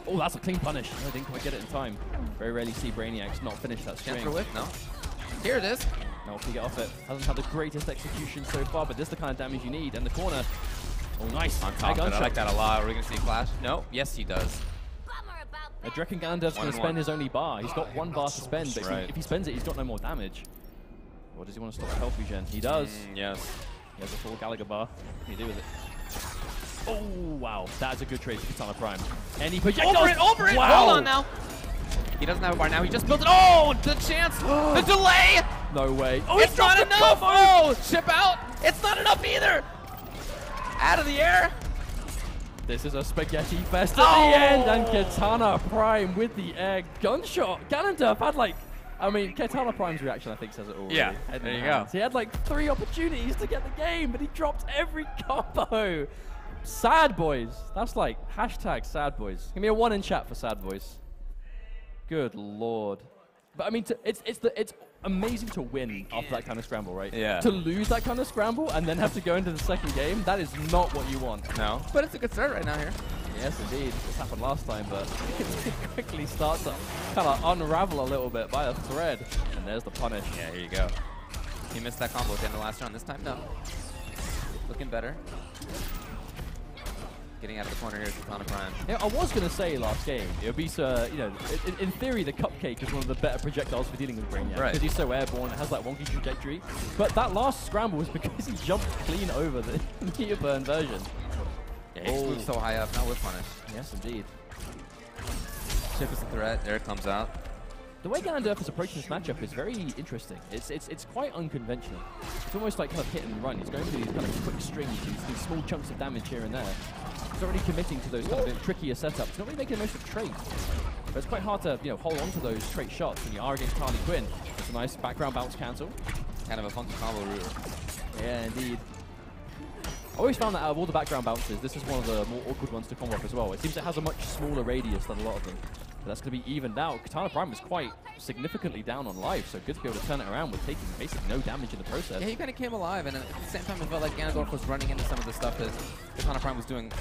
Speaker 8: Oh, that's a clean punish. I didn't quite get it in time. Very rarely see Brainiacs not finish that string.
Speaker 7: Chance for whip? No. Here it is.
Speaker 8: No, can get off it. Hasn't had the greatest execution so far, but this is the kind of damage you need. And the corner. Oh, nice.
Speaker 7: On top of it. I like that a lot. Are we going to see Clash? No. Yes, he does.
Speaker 8: I reckon Ganondorf's going to spend his only bar. He's got one bar to spend, but if he spends it, he's got no more damage. Or does he want to stop the health regen? He does.
Speaker 7: Yes.
Speaker 8: He has a full Gallagher bar. What can you do with it? Oh, wow. That's a good trade for Katana Prime. Any projectiles?
Speaker 7: Over it!
Speaker 8: Wow.
Speaker 7: Hold on now. He doesn't have a bar now. He just built it. Oh, the chance. The delay.
Speaker 8: No way.
Speaker 7: Oh, it's not enough. Oh, chip out. It's not enough either. Out of the air.
Speaker 8: This is a spaghetti fest at the end, and Katana Prime with the air gunshot. Ganondorf had like, I mean, Katana Prime's reaction I think says it all.
Speaker 7: Yeah,
Speaker 8: really.
Speaker 7: there you go.
Speaker 8: He had like 3 opportunities to get the game, but he dropped every combo. Sad boys. That's like hashtag sad boys. Give me a 1 in chat for sad boys. Good lord. But I mean, it's amazing to win after that kind of scramble, right?
Speaker 7: Yeah.
Speaker 8: To lose that kind of scramble and then have to go into the second game, that is not what you want.
Speaker 7: No. But it's a good start right now here.
Speaker 8: Yes, indeed. This happened last time, but it quickly starts to kind of unravel a little bit by a thread. And there's the punish.
Speaker 7: Yeah, here you go. He missed that combo at the end of the last round. This time, no. Looking better. Getting out of the corner here is Katana Prime.
Speaker 8: Yeah, I was going to say last game, it would be so, you know, in theory, the Cupcake is one of the better projectiles for dealing with Brainiac.
Speaker 7: Right.
Speaker 8: Because he's so airborne, it has that wonky trajectory. But that last scramble was because he jumped clean over the meter burn version.
Speaker 7: Yeah, he moved so high up, not with punish.
Speaker 8: Yes, indeed.
Speaker 7: Chip is a threat. There it comes out.
Speaker 8: The way Ganondorf is approaching this matchup is very interesting. It's quite unconventional. It's almost like kind of hit and run. He's going through these kind of quick strings, these small chunks of damage here and there. He's not really committing to those kind of trickier setups. He's not really making the most of traits. But it's quite hard to hold on to those trait shots when you are against Harley Quinn. It's a nice background bounce cancel.
Speaker 7: Kind of a funky combo route.
Speaker 8: Yeah, indeed. I always found that out of all the background bounces, this is one of the more awkward ones to combo up as well. It seems it has a much smaller radius than a lot of them. But that's going to be evened out. Katana Prime is quite significantly down on life, so good to be able to turn it around with taking basically no damage in the process.
Speaker 7: Yeah, he kind of came alive, and at the same time, it felt like Ganondorf was running into some of the stuff that Katana Prime was doing.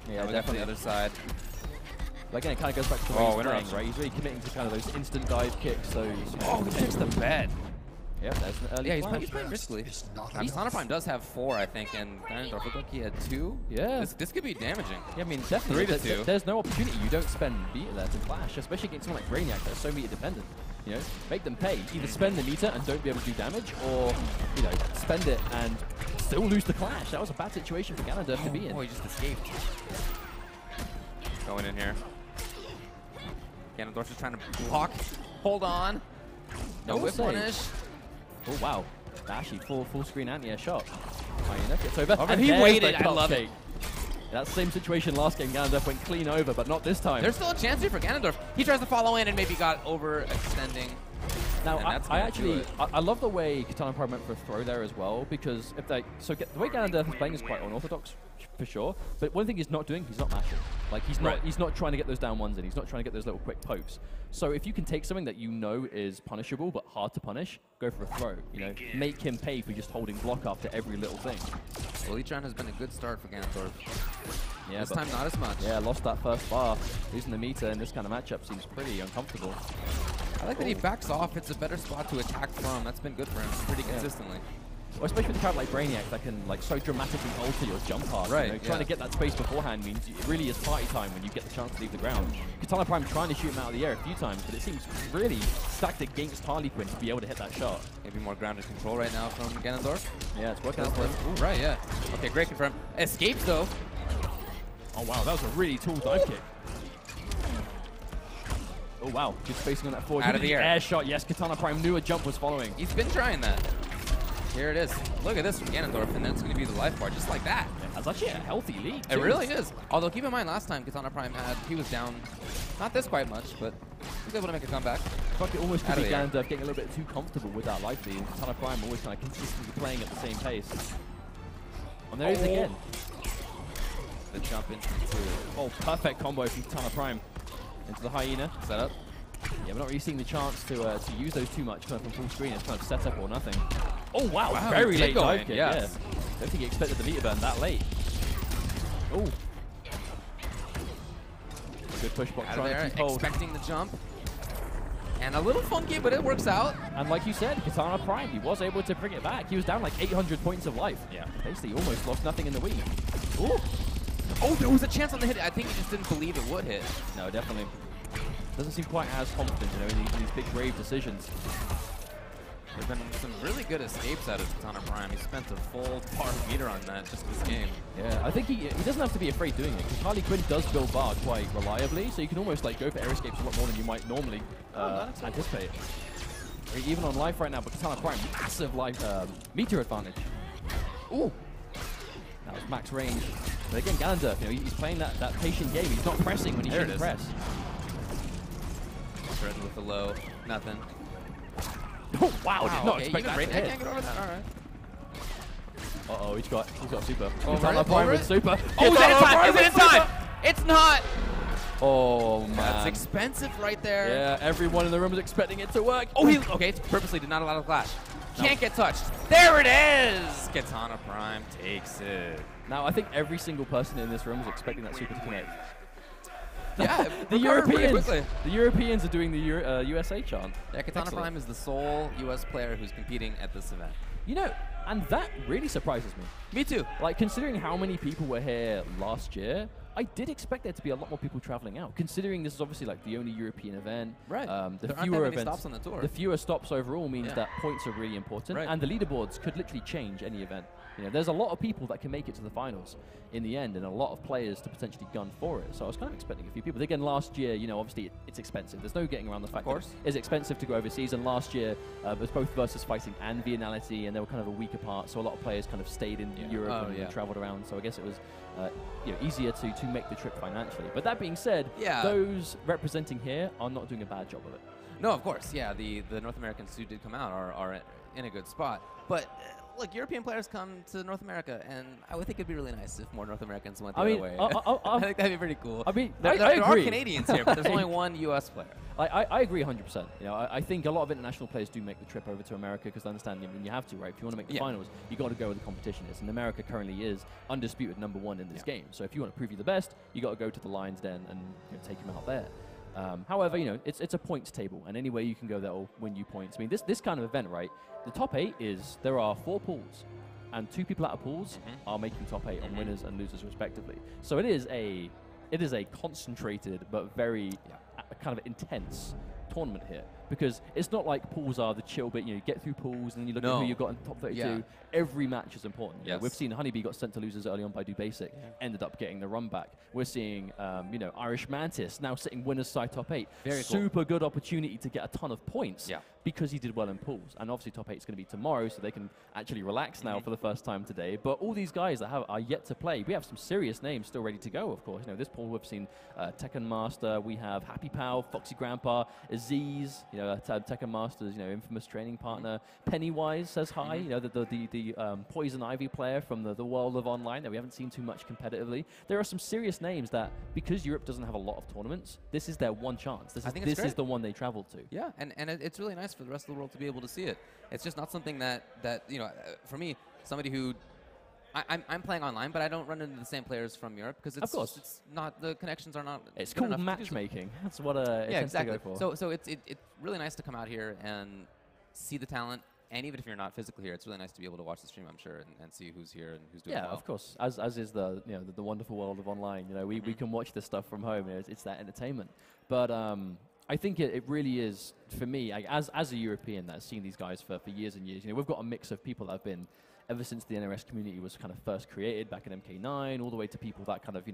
Speaker 8: Yeah,
Speaker 7: definitely on the other side.
Speaker 8: But again, it kind of goes back to the way he's playing, right? He's really committing to kind of those instant dive kicks. So
Speaker 7: he takes the bed.
Speaker 8: Yeah, that's an early
Speaker 7: he's playing briskly. Katana Prime does have 4, I think, and Ganondorf looked like he had 2.
Speaker 8: Yeah.
Speaker 7: This could be damaging.
Speaker 8: Yeah, I mean, definitely.
Speaker 7: 3 to 2.
Speaker 8: There's no opportunity. You don't spend meter there to clash, especially against someone like Brainiac that's so meter dependent. You know, make them pay. Either spend the meter and don't be able to do damage, or, you know, spend it and still lose the clash. That was a bad situation for Ganondorf to be in.
Speaker 7: Oh, he just escaped. Going in here. Ganondorf just trying to block. Hold on. No whip punish.
Speaker 8: Oh, wow. Dashy, full screen anti-air shot. Hyena gets over.
Speaker 7: And he waited. I love it.
Speaker 8: That same situation last game, Ganondorf went clean over, but not this time.
Speaker 7: There's still a chance here for Ganondorf. He tries to follow in and maybe got overextending.
Speaker 8: Now,
Speaker 7: and that's
Speaker 8: I
Speaker 7: gonna do
Speaker 8: actually,
Speaker 7: it.
Speaker 8: I love the way Katana Prime went for a throw there as well, because if they, the way Ganondorf is playing is quite unorthodox, for sure, but one thing he's not doing, he's not mashing. Like, he's not trying to get those down ones in, he's not trying to get those little quick pokes. So if you can take something that you know is punishable but hard to punish, go for a throw, you know, make him pay for just holding block after every little thing.
Speaker 7: Well, Lee-Chan has been a good start for Ganondorf.
Speaker 8: Yeah,
Speaker 7: This
Speaker 8: but
Speaker 7: time not as much.
Speaker 8: yeah, lost that first bar. Losing the meter in this kind of matchup seems pretty uncomfortable.
Speaker 7: I like that he backs off. It's a better spot to attack from. That's been good for him pretty consistently.
Speaker 8: Well, especially with a character like Brainiac that can like so dramatically alter your jump path.
Speaker 7: Right,
Speaker 8: You know, trying to get that space beforehand means it really is party time when you get the chance to leave the ground. Katana Prime trying to shoot him out of the air a few times, but it seems really stacked against Harley Quinn to be able to hit that shot.
Speaker 7: Maybe more grounded control right now from Ganondorf.
Speaker 8: Yeah, it's working out for him.
Speaker 7: Ooh, right, yeah. Okay, great confirm. Escapes though.
Speaker 8: Oh wow, that was a really tall dive kick. Oh wow, good spacing on that forward.
Speaker 7: Out of the air.
Speaker 8: Air shot, yes, Katana Prime knew a jump was following.
Speaker 7: He's been trying that. Here it is. Look at this from Ganondorf, and then it's going to be the life bar, just like that.
Speaker 8: Yeah, that's actually a healthy lead.
Speaker 7: It
Speaker 8: too.
Speaker 7: really is. Although keep in mind, last time Katana Prime he was down, not this quite much, but he was able to make a comeback.
Speaker 8: I thought it almost could
Speaker 7: Out of
Speaker 8: be
Speaker 7: the air.
Speaker 8: Ganondorf getting a little bit too comfortable with that life lead. Katana Prime always kind of consistently playing at the same pace. And there he is again.
Speaker 7: The jump into two.
Speaker 8: Oh, perfect combo from Katana Prime into the hyena.
Speaker 7: Set up.
Speaker 8: Yeah, we're not really seeing the chance to use those too much kind of from full screen. It's kind of set up or nothing. Oh, wow.
Speaker 7: Wow,
Speaker 8: Very
Speaker 7: he
Speaker 8: late
Speaker 7: did go
Speaker 8: dive
Speaker 7: in,
Speaker 8: kick,
Speaker 7: yes.
Speaker 8: yeah. Don't think he expected the meter burn that late. Oh. Good push block
Speaker 7: Out of
Speaker 8: trying
Speaker 7: there,
Speaker 8: to keep hold.
Speaker 7: expecting the jump. And a little funky, but it works out.
Speaker 8: And like you said, Katana Prime, he was able to bring it back. He was down like 800 points of life.
Speaker 7: Yeah.
Speaker 8: Basically, almost lost nothing in the Wii.
Speaker 7: Ooh. Oh, there was a chance on the hit. I think he just didn't believe it would hit.
Speaker 8: No, definitely. Doesn't seem quite as confident, you know, in these big, brave decisions.
Speaker 7: There's been some really good escapes out of Katana Prime. He spent a full bar meter on that just this game.
Speaker 8: Yeah, I think he doesn't have to be afraid doing it, because Harley Quinn does build bar quite reliably, so you can almost like go for air escapes a lot more than you might normally anticipate. Even on life right now, but Katana Prime, massive life meter advantage. Ooh! That was max range. But again, Ganondorf, you know, he's playing that patient game. He's not pressing when he
Speaker 7: There it
Speaker 8: should
Speaker 7: is.
Speaker 8: press.
Speaker 7: Thread with the low, nothing.
Speaker 8: Oh wow! Did not
Speaker 7: okay,
Speaker 8: expect
Speaker 7: even
Speaker 8: that
Speaker 7: Brainiac
Speaker 8: to hit.
Speaker 7: can't get over that. All right.
Speaker 8: Uh-oh, he's got super.
Speaker 7: Over
Speaker 8: Katana
Speaker 7: it,
Speaker 8: Prime
Speaker 7: over
Speaker 8: with
Speaker 7: it.
Speaker 8: super.
Speaker 7: Oh, is it in
Speaker 8: Katana
Speaker 7: time?
Speaker 8: Prime
Speaker 7: Is it in
Speaker 8: with super.
Speaker 7: time? It's not.
Speaker 8: Oh man.
Speaker 7: That's expensive right there.
Speaker 8: Yeah, everyone in the room was expecting it to work.
Speaker 7: Oh, he okay. Purposely did not allow the clash. Can't get touched. There it is. Katana Prime takes it.
Speaker 8: Now, I think every single person in this room was expecting that super to connect.
Speaker 7: Yeah,
Speaker 8: The
Speaker 7: recovered pretty
Speaker 8: Europeans,
Speaker 7: quickly.
Speaker 8: the Europeans are doing the USA chant.
Speaker 7: Yeah, Katana
Speaker 8: Excellent.
Speaker 7: Prime is the sole U.S. player who's competing at this event.
Speaker 8: You know, and that really surprises me.
Speaker 7: Me too.
Speaker 8: Like, considering how many people were here last year, I did expect there to be a lot more people traveling out. Considering this is obviously like the only European event,
Speaker 7: Right.
Speaker 8: the
Speaker 7: There aren't that
Speaker 8: fewer
Speaker 7: many
Speaker 8: events,
Speaker 7: stops on the tour.
Speaker 8: the fewer stops overall means
Speaker 7: Yeah.
Speaker 8: that points are really important,
Speaker 7: Right.
Speaker 8: and the leaderboards could literally change any event. You know, there's a lot of people that can make it to the finals in the end, and a lot of players to potentially gun for it. So I was kind of expecting a few people. Again, last year, you know, obviously it's expensive. There's no getting around the fact
Speaker 7: course.
Speaker 8: that it's expensive to go overseas. And last year, it was both versus fighting and viennality, and they were kind of a week apart. So a lot of players kind of stayed in
Speaker 7: Yeah.
Speaker 8: Europe
Speaker 7: Oh,
Speaker 8: and
Speaker 7: yeah.
Speaker 8: traveled around. So I guess it was you know, easier to make the trip financially. But that being said,
Speaker 7: Yeah.
Speaker 8: those representing here are not doing a bad job of it.
Speaker 7: No, of course. Yeah, the North Americans who did come out are in a good spot. But look, European players come to North America, and I would think it'd be really nice if more North Americans went the
Speaker 8: I
Speaker 7: other
Speaker 8: mean,
Speaker 7: way.
Speaker 8: I
Speaker 7: I think that'd be pretty cool.
Speaker 8: I mean,
Speaker 7: there
Speaker 8: I
Speaker 7: are
Speaker 8: agree.
Speaker 7: Canadians here, but there's only one U.S. player.
Speaker 8: I agree 100%. You know, I think a lot of international players do make the trip over to America because they understand, I mean, you have to, right? If you want to make the
Speaker 7: Yeah.
Speaker 8: finals, you got to go where the competition is. And America currently is undisputed #1 in this game. So if you want to prove you're the best, you got to go to the Lions Den and take them out there. However, you know, it's a points table, and any way you can go there will win you points. I mean, this kind of event, right? The top 8 is there are 4 pools, and 2 people out of pools are making top 8 on winners and losers respectively. So it is a concentrated but very kind of intense tournament here, because it's not like pools are the chill bit. You know, you get through pools and then you look at who you've got in top 32.
Speaker 7: Yeah.
Speaker 8: Every match is important. You know,
Speaker 7: Yes.
Speaker 8: we've seen Honeybee got sent to losers early on by Do Basic, ended up getting the run back. We're seeing, you know, Irish Mantis now sitting winners side top 8.
Speaker 7: Very cool.
Speaker 8: Super good opportunity to get a ton of points
Speaker 7: Yeah.
Speaker 8: because he did well in pools. And obviously top 8 is going to be tomorrow, so they can actually relax now for the first time today. But all these guys that are yet to play, we have some serious names still ready to go, of course. You know, this pool we've seen Tekken Master, we have Happy Pal, Foxy Grandpa, Aziz, you know, Tekken Masters, infamous training partner. Pennywise says hi, the Poison Ivy player from the world of online that we haven't seen too much competitively. There are some serious names that, because Europe doesn't have a lot of tournaments, this is their one chance. This is the one they travel to.
Speaker 7: Yeah, and it's really nice for the rest of the world to be able to see it. It's just not something that for me, somebody who I'm playing online, but I don't run into the same players from Europe because it's not, the connections are not.
Speaker 8: It's called matchmaking. That's what it tends to go for.
Speaker 7: So it's really nice to come out here and see the talent, and even if you're not physically here, it's really nice to be able to watch the stream, I'm sure, and see who's here and who's doing well.
Speaker 8: Yeah, of course. As is the wonderful world of online. We can watch this stuff from home. It's that entertainment. But I think it really is, for me, as a European that's seen these guys for years and years. We've got a mix of people that have been, ever since the NRS community was kind of first created back in MK9, all the way to people that kind of,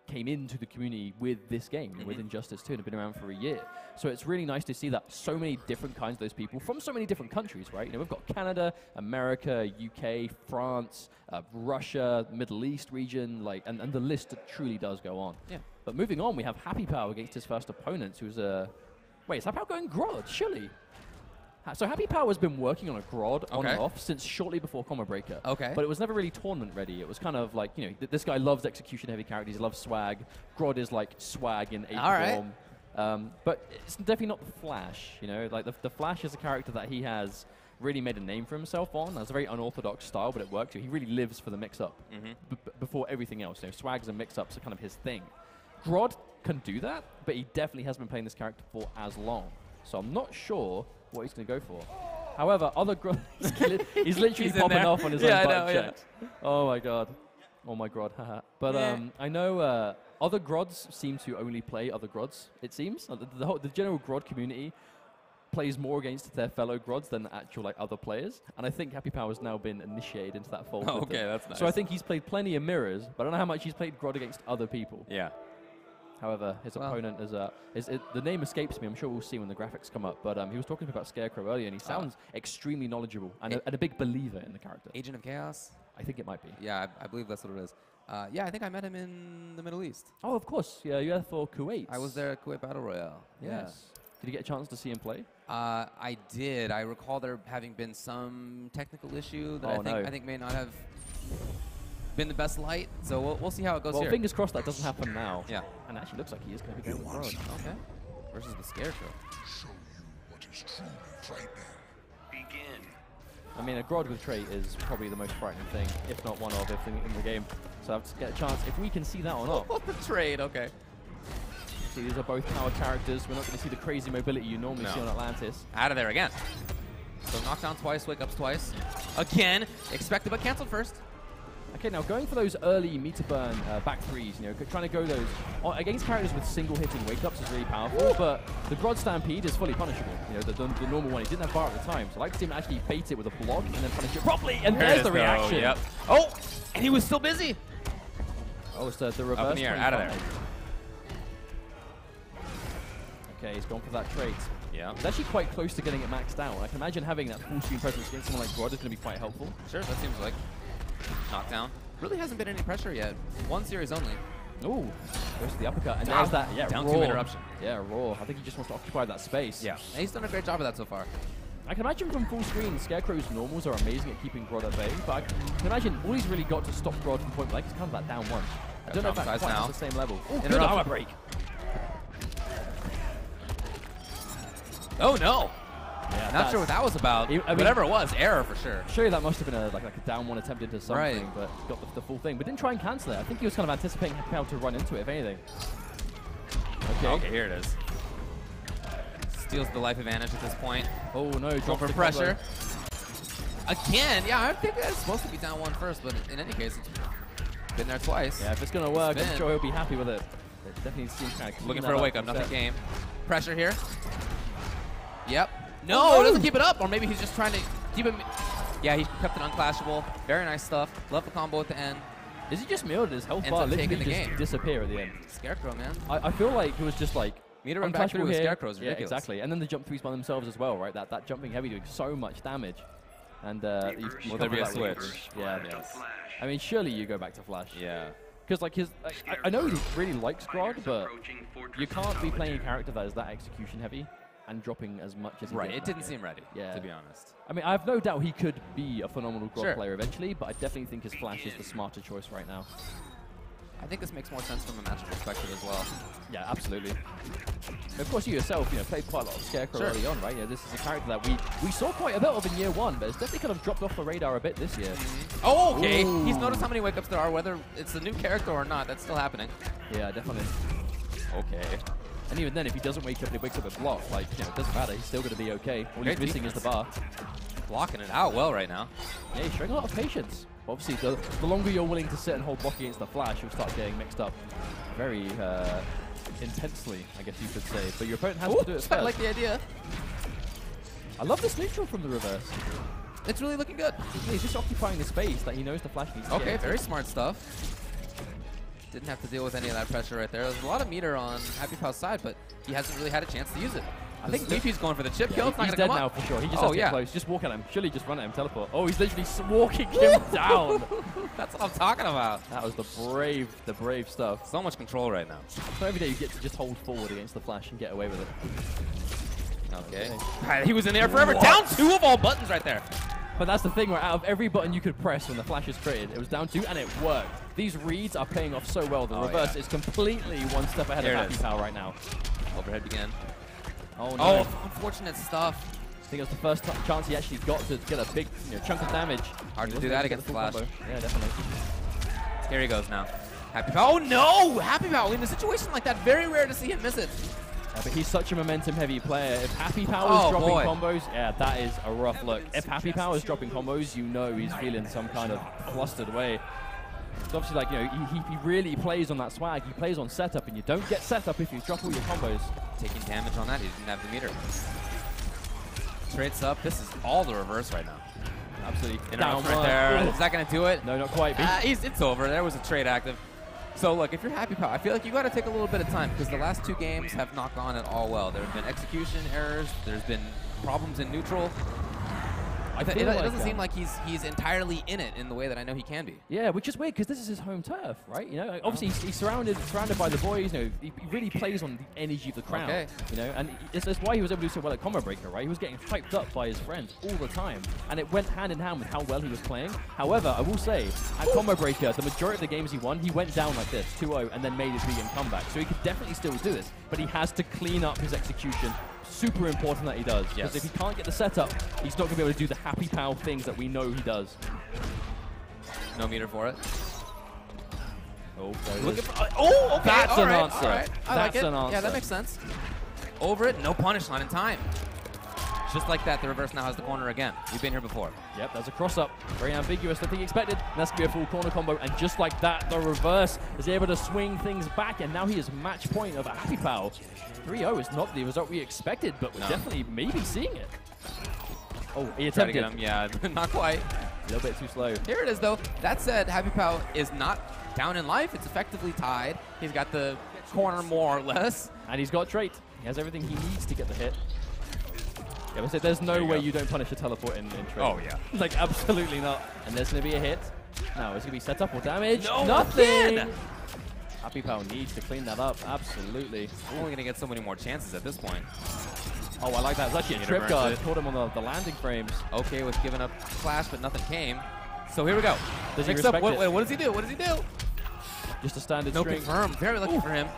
Speaker 8: came into the community with this game, with Injustice 2, and have been around for a year. So it's really nice to see that so many different kinds of those people from so many different countries, right? We've got Canada, America, UK, France, Russia, Middle East region, and the list truly does go on.
Speaker 7: Yeah.
Speaker 8: But moving on, we have Happy Power against his first opponent, who's wait, is Happy Power going Grodd? Surely. So Happy Power has been working on a Grodd on and off since shortly before Combo Breaker.
Speaker 7: Okay.
Speaker 8: But it was never really tournament ready. It was kind of like, this guy loves execution heavy characters, he loves swag. Grodd is like swag in ape form. But it's definitely not the Flash, the Flash is a character that he has really made a name for himself on. That's a very unorthodox style, but it worked. He really lives for the mix-up before everything else. Swags and mix-ups are kind of his thing. Grodd can do that, but he definitely has been playing this character for as long. So I'm not sure what he's going to go for. However, other Grodd, he's literally popping off on his own button checks. Oh my god. Oh my god, haha. But I know other Grodds seem to only play other Grodds, it seems. The general Grodd community plays more against their fellow Grodds than actual other players. And I think Happy Power has now been initiated into that fold.
Speaker 7: Okay, that's nice.
Speaker 8: So I think he's played plenty of mirrors, but I don't know how much he's played Grodd against other people.
Speaker 7: Yeah.
Speaker 8: However, his opponent the name escapes me. I'm sure we'll see when the graphics come up. But he was talking about Scarecrow earlier, and he sounds extremely knowledgeable and a big believer in the character.
Speaker 7: Agent of Chaos?
Speaker 8: I think it might be.
Speaker 7: Yeah, I believe that's what it is. Yeah, I think I met him in the Middle East.
Speaker 8: Oh, of course. Yeah, you're there for Kuwait.
Speaker 7: I was there at Kuwait Battle Royale.
Speaker 8: Yes.
Speaker 7: Yeah.
Speaker 8: Did you get a chance to see him play?
Speaker 7: I did. I recall there having been some technical issue that I think may not have been the best light, so we'll see how it goes here.
Speaker 8: Well, fingers crossed that doesn't happen now.
Speaker 7: Yeah.
Speaker 8: And it actually looks like he is going to be going Grodd.
Speaker 7: Okay. Versus the Scarecrow.
Speaker 4: Show you what is truly frightening. Begin.
Speaker 8: I mean, a Grodd with trait is probably the most frightening thing, if not one of everything in the game. So I have to get a chance if we can see that or not.
Speaker 7: The trade, okay.
Speaker 8: See, these are both power characters. We're not going to see the crazy mobility you normally see on Atlantis.
Speaker 7: Out of there again. So knockdown twice, wake ups twice. Again, expected but canceled first.
Speaker 8: Okay, now going for those early meter burn back threes, trying to go those against characters with single hitting wake ups is really powerful. But the Grodd Stampede is fully punishable. The normal one, he didn't have bar at the time, so I like to see him actually bait it with a block and then punish it properly. And there's the reaction.
Speaker 7: Yep. Oh, and he was still busy.
Speaker 8: Oh, it's the reverse.
Speaker 7: Up in the air, out of there.
Speaker 8: Okay, he's gone for that trait.
Speaker 7: Yeah.
Speaker 8: It's actually quite close to getting it maxed out. I can imagine having that full screen presence against someone like Grodd is going to be quite helpful.
Speaker 7: Sure, that seems like. Knockdown. Really hasn't been any pressure yet. One series only.
Speaker 8: Ooh, goes to the uppercut. And there's that,
Speaker 7: down
Speaker 8: raw.
Speaker 7: 2 interruption.
Speaker 8: Yeah, raw. I think he just wants to occupy that space.
Speaker 7: Yeah. And he's done a great job of that so far.
Speaker 8: I can imagine from full screen, Scarecrow's normals are amazing at keeping Grodd at bay, but I can imagine all he's really got to stop Grodd from point blank is kind of that down one. I don't know if that's quite the same level. Oh, good armor break.
Speaker 7: Oh, no.
Speaker 8: Yeah,
Speaker 7: not sure what that was about. Whatever it was, error for sure.
Speaker 8: Surely that must have been like a down one attempt into something, but got the full thing. But didn't try and cancel it. I think he was kind of anticipating how to run into it, if anything.
Speaker 7: Okay, here it is. Steals the life advantage at this point.
Speaker 8: Oh, no.
Speaker 7: Going for pressure. Again, yeah, I think it's supposed to be down one first, but in any case, it's been there twice.
Speaker 8: Yeah, if it's going to work, I'm sure he'll be happy with it. It definitely seems kind of
Speaker 7: looking for a wake-up, nothing came. Pressure here. Yep. No, he doesn't keep it up, or maybe he's just trying to keep him. Yeah, he kept it unclashable. Very nice stuff. Love the combo at the end.
Speaker 8: Is he just milled his health bar literally just disappear at the end?
Speaker 7: Scarecrow, man.
Speaker 8: I feel like it was just like
Speaker 7: meter run back through with Scarecrow is ridiculous.
Speaker 8: Yeah, exactly. And then the jump threes by themselves as well, right? That jumping heavy doing so much damage. And
Speaker 7: will there be a switch?
Speaker 8: Yeah. Yes. I mean, surely you go back to Flash.
Speaker 7: Yeah.
Speaker 8: Because like I know he really likes Grodd, but you can't be playing a character that is that execution heavy and dropping as much as he
Speaker 7: Right,
Speaker 8: did.
Speaker 7: it didn't seem ready, to be honest.
Speaker 8: I mean, I have no doubt he could be a phenomenal grog
Speaker 7: Sure.
Speaker 8: player eventually, but I definitely think his flash is the smarter choice right now.
Speaker 7: I think this makes more sense from a matchup perspective as well.
Speaker 8: Yeah, absolutely. Of course, you yourself, played quite a lot of Scarecrow early on, right? This is a character that we saw quite a bit of in year 1, but it's definitely kind of dropped off the radar a bit this year.
Speaker 7: Oh, okay.
Speaker 8: Ooh.
Speaker 7: He's noticed how many wake-ups there are, whether it's a new character or not. That's still happening.
Speaker 8: Yeah, definitely.
Speaker 7: Okay.
Speaker 8: And even then, if he doesn't wake up and he wakes up and block, like, it doesn't matter. He's still going to be okay. All he's missing is the bar.
Speaker 7: Blocking it out well right now.
Speaker 8: Yeah, he's showing a lot of patience. Obviously, the longer you're willing to sit and hold block against the flash, you'll start getting mixed up very intensely, I guess you could say. But your opponent has to do it first.
Speaker 7: I like the idea.
Speaker 8: I love this neutral from the reverse.
Speaker 7: It's really looking good.
Speaker 8: Yeah, he's just occupying the space that he knows the flash needs to
Speaker 7: Okay,
Speaker 8: get.
Speaker 7: very smart stuff. Didn't have to deal with any of that pressure right there. There's a lot of meter on Happy Pal's side, but he hasn't really had a chance to use it. I think VP's going for the chip kill. It's not
Speaker 8: he's
Speaker 7: gonna
Speaker 8: dead
Speaker 7: come
Speaker 8: now
Speaker 7: up.
Speaker 8: for sure. He just has to get close. Just walk at him. Surely just run at him, teleport. Oh, he's literally walking him down.
Speaker 7: That's what I'm talking about.
Speaker 8: That was the brave stuff.
Speaker 7: So much control right now.
Speaker 8: So every day you get to just hold forward against the flash and get away with it.
Speaker 7: Okay. He was in there forever.
Speaker 8: What?
Speaker 7: Down 2 of all buttons right there.
Speaker 8: But that's the thing, where out of every button you could press when the flash is created, it was down 2 and it worked. These reads are paying off so well. The reverse is completely one step ahead of Happy Pal right now.
Speaker 7: Overhead again.
Speaker 8: Oh, no.
Speaker 7: Oh, unfortunate stuff.
Speaker 8: I think it was the first chance he actually got to get a big chunk of damage.
Speaker 7: Hard to do that against the flash.
Speaker 8: Combo. Yeah, definitely.
Speaker 7: Here he goes now. Happy Pal. Oh, no! Happy Pal. In a situation like that, very rare to see him miss it.
Speaker 8: Yeah, but he's such a momentum-heavy player. If Happy Pal is dropping combos, yeah, that is a rough look. If Happy Pal is dropping combos, you know he's feeling some kind of flustered way. It's obviously like, he really plays on that swag. He plays on setup, and you don't get setup if you drop all your combos.
Speaker 7: Taking damage on that, he didn't have the meter. Trades up. This is all the reverse right now.
Speaker 8: Absolutely.
Speaker 7: Down right there. Is that going to do it?
Speaker 8: No, not quite.
Speaker 7: It's over. There was a trade active. So, look, if you're Happy Pal, I feel like you got to take a little bit of time because the last 2 games have not gone at all well. There have been execution errors. There's been problems in neutral. It doesn't seem like he's entirely in it in the way that I know he can be.
Speaker 8: Yeah, which is weird because this is his home turf, right? Obviously he's surrounded by the boys. He really plays on the energy of the crowd.
Speaker 7: Okay.
Speaker 8: And that's why he was able to do so well at Combo Breaker, right? He was getting hyped up by his friends all the time, and it went hand in hand with how well he was playing. However, I will say at Combo Breaker, the majority of the games he won, he went down like this, 2-0, and then made his big comeback. So he could definitely still do this, but he has to clean up his execution. Super important that he does. Because if he can't get the setup, he's not going to be able to do the Happy Pal things that we know he does.
Speaker 7: No meter for it.
Speaker 8: Oh,
Speaker 7: okay.
Speaker 8: That's an answer.
Speaker 7: Right.
Speaker 8: That's an answer.
Speaker 7: Yeah, that makes sense. Over it, no punish, not in time. Just like that, the reverse now has the corner again. We've been here before.
Speaker 8: Yep, that's a cross-up. Very ambiguous, I think he expected. And that's going to be a full corner combo. And just like that, the reverse is able to swing things back. And now he is match point of Happy Pal. 3-0 is not the result we expected, but we're definitely maybe seeing it. Oh, he attempted.
Speaker 7: Get him. Yeah, not quite.
Speaker 8: A little bit too slow.
Speaker 7: Here it is, though. That said, Happy Pal is not down in life. It's effectively tied. He's got the corner more or less.
Speaker 8: And he's got trait. He has everything he needs to get the hit. Yeah, but there's no way you don't punish a teleport in trait.
Speaker 7: Oh, yeah.
Speaker 8: Like, absolutely not. And there's going to be a hit. Now, is it going to be set up or damage?
Speaker 7: No,
Speaker 8: nothing!
Speaker 7: Again.
Speaker 8: Happy Pal needs to clean that up. Absolutely.
Speaker 7: We're only going to get so many more chances at this point.
Speaker 8: Oh, I like that. It's actually a trip guard. Caught him on the landing frames.
Speaker 7: Okay with giving up flash, but nothing came. So here we go.
Speaker 8: Does he respect it?
Speaker 7: What does he do? What does he do?
Speaker 8: Just a standard
Speaker 7: no
Speaker 8: string.
Speaker 7: Confirm. Very lucky for him.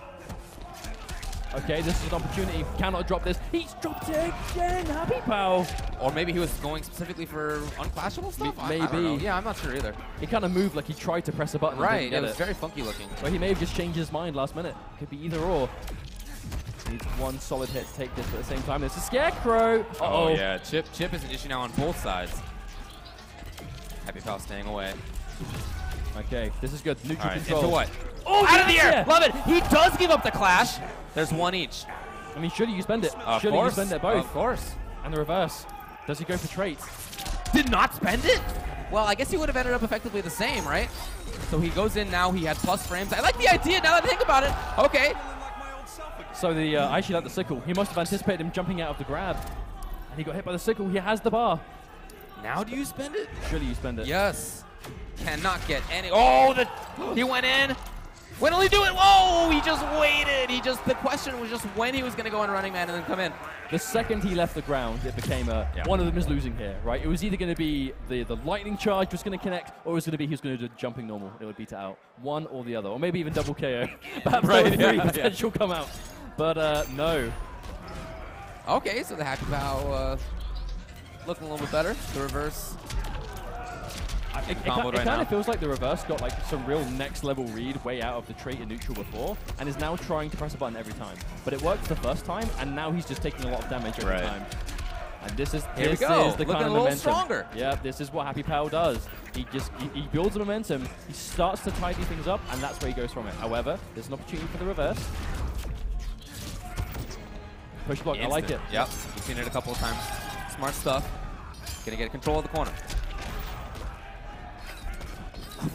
Speaker 8: Okay, this is an opportunity. Cannot drop this. He's dropped it again. Happy Pal.
Speaker 7: Or maybe he was going specifically for unclashable stuff?
Speaker 8: Maybe.
Speaker 7: I don't know. Yeah, I'm not sure either.
Speaker 8: He kind of moved like he tried to press a button.
Speaker 7: Right,
Speaker 8: it
Speaker 7: was very funky looking.
Speaker 8: But he may have just changed his mind last minute. Could be either or. Needs one solid hit to take this at the same time. There's a Scarecrow.
Speaker 7: Oh, yeah. Chip is an issue now on both sides. Happy Pal staying away.
Speaker 8: Okay, this is good. Neutral control.
Speaker 7: Into what?
Speaker 8: Oh,
Speaker 7: out of the air! Love it! He does give up the clash. There's one each.
Speaker 8: I mean, should he spend it?
Speaker 7: Of
Speaker 8: should
Speaker 7: course.
Speaker 8: he spend it both?
Speaker 7: Of course.
Speaker 8: And the reverse. Does he go for traits?
Speaker 7: Did not spend it? Well, I guess he would have ended up effectively the same, right? So he goes in now. He had plus frames. I like the idea now that I think about it. Okay.
Speaker 8: So I actually like the sickle. He must have anticipated him jumping out of the grab. And he got hit by the sickle. He has the bar.
Speaker 7: Now do you spend it?
Speaker 8: Surely you spend it.
Speaker 7: Yes. Cannot get any. Oh, he went in. When will he do it? Whoa! He just waited. The question was just when he was going to go on Running Man and then come in.
Speaker 8: The second he left the ground, it became one of them is losing here, right? It was either going to be the lightning charge was going to connect, or it was going to be he was going to do jumping normal. It would beat it out. One or the other, or maybe even double KO. Perhaps
Speaker 7: right,
Speaker 8: three potential come out. But no.
Speaker 7: Okay, so the Happy Pow looking a little bit better. The reverse.
Speaker 8: It kind of feels like the reverse got like some real next level read way out of the trait in neutral before, and is now trying to press a button every time. But it worked the first time, and now he's just taking a lot of damage every time. And this is
Speaker 7: the
Speaker 8: looking
Speaker 7: kind of
Speaker 8: a
Speaker 7: little
Speaker 8: momentum.
Speaker 7: Stronger.
Speaker 8: Yeah, this is what Happy Pow does. He builds the momentum, he starts to tidy things up, and that's where he goes from it. However, there's an opportunity for the reverse. Push block, I like it.
Speaker 7: Yep, you've seen it a couple of times. Smart stuff. Gonna get control of the corner.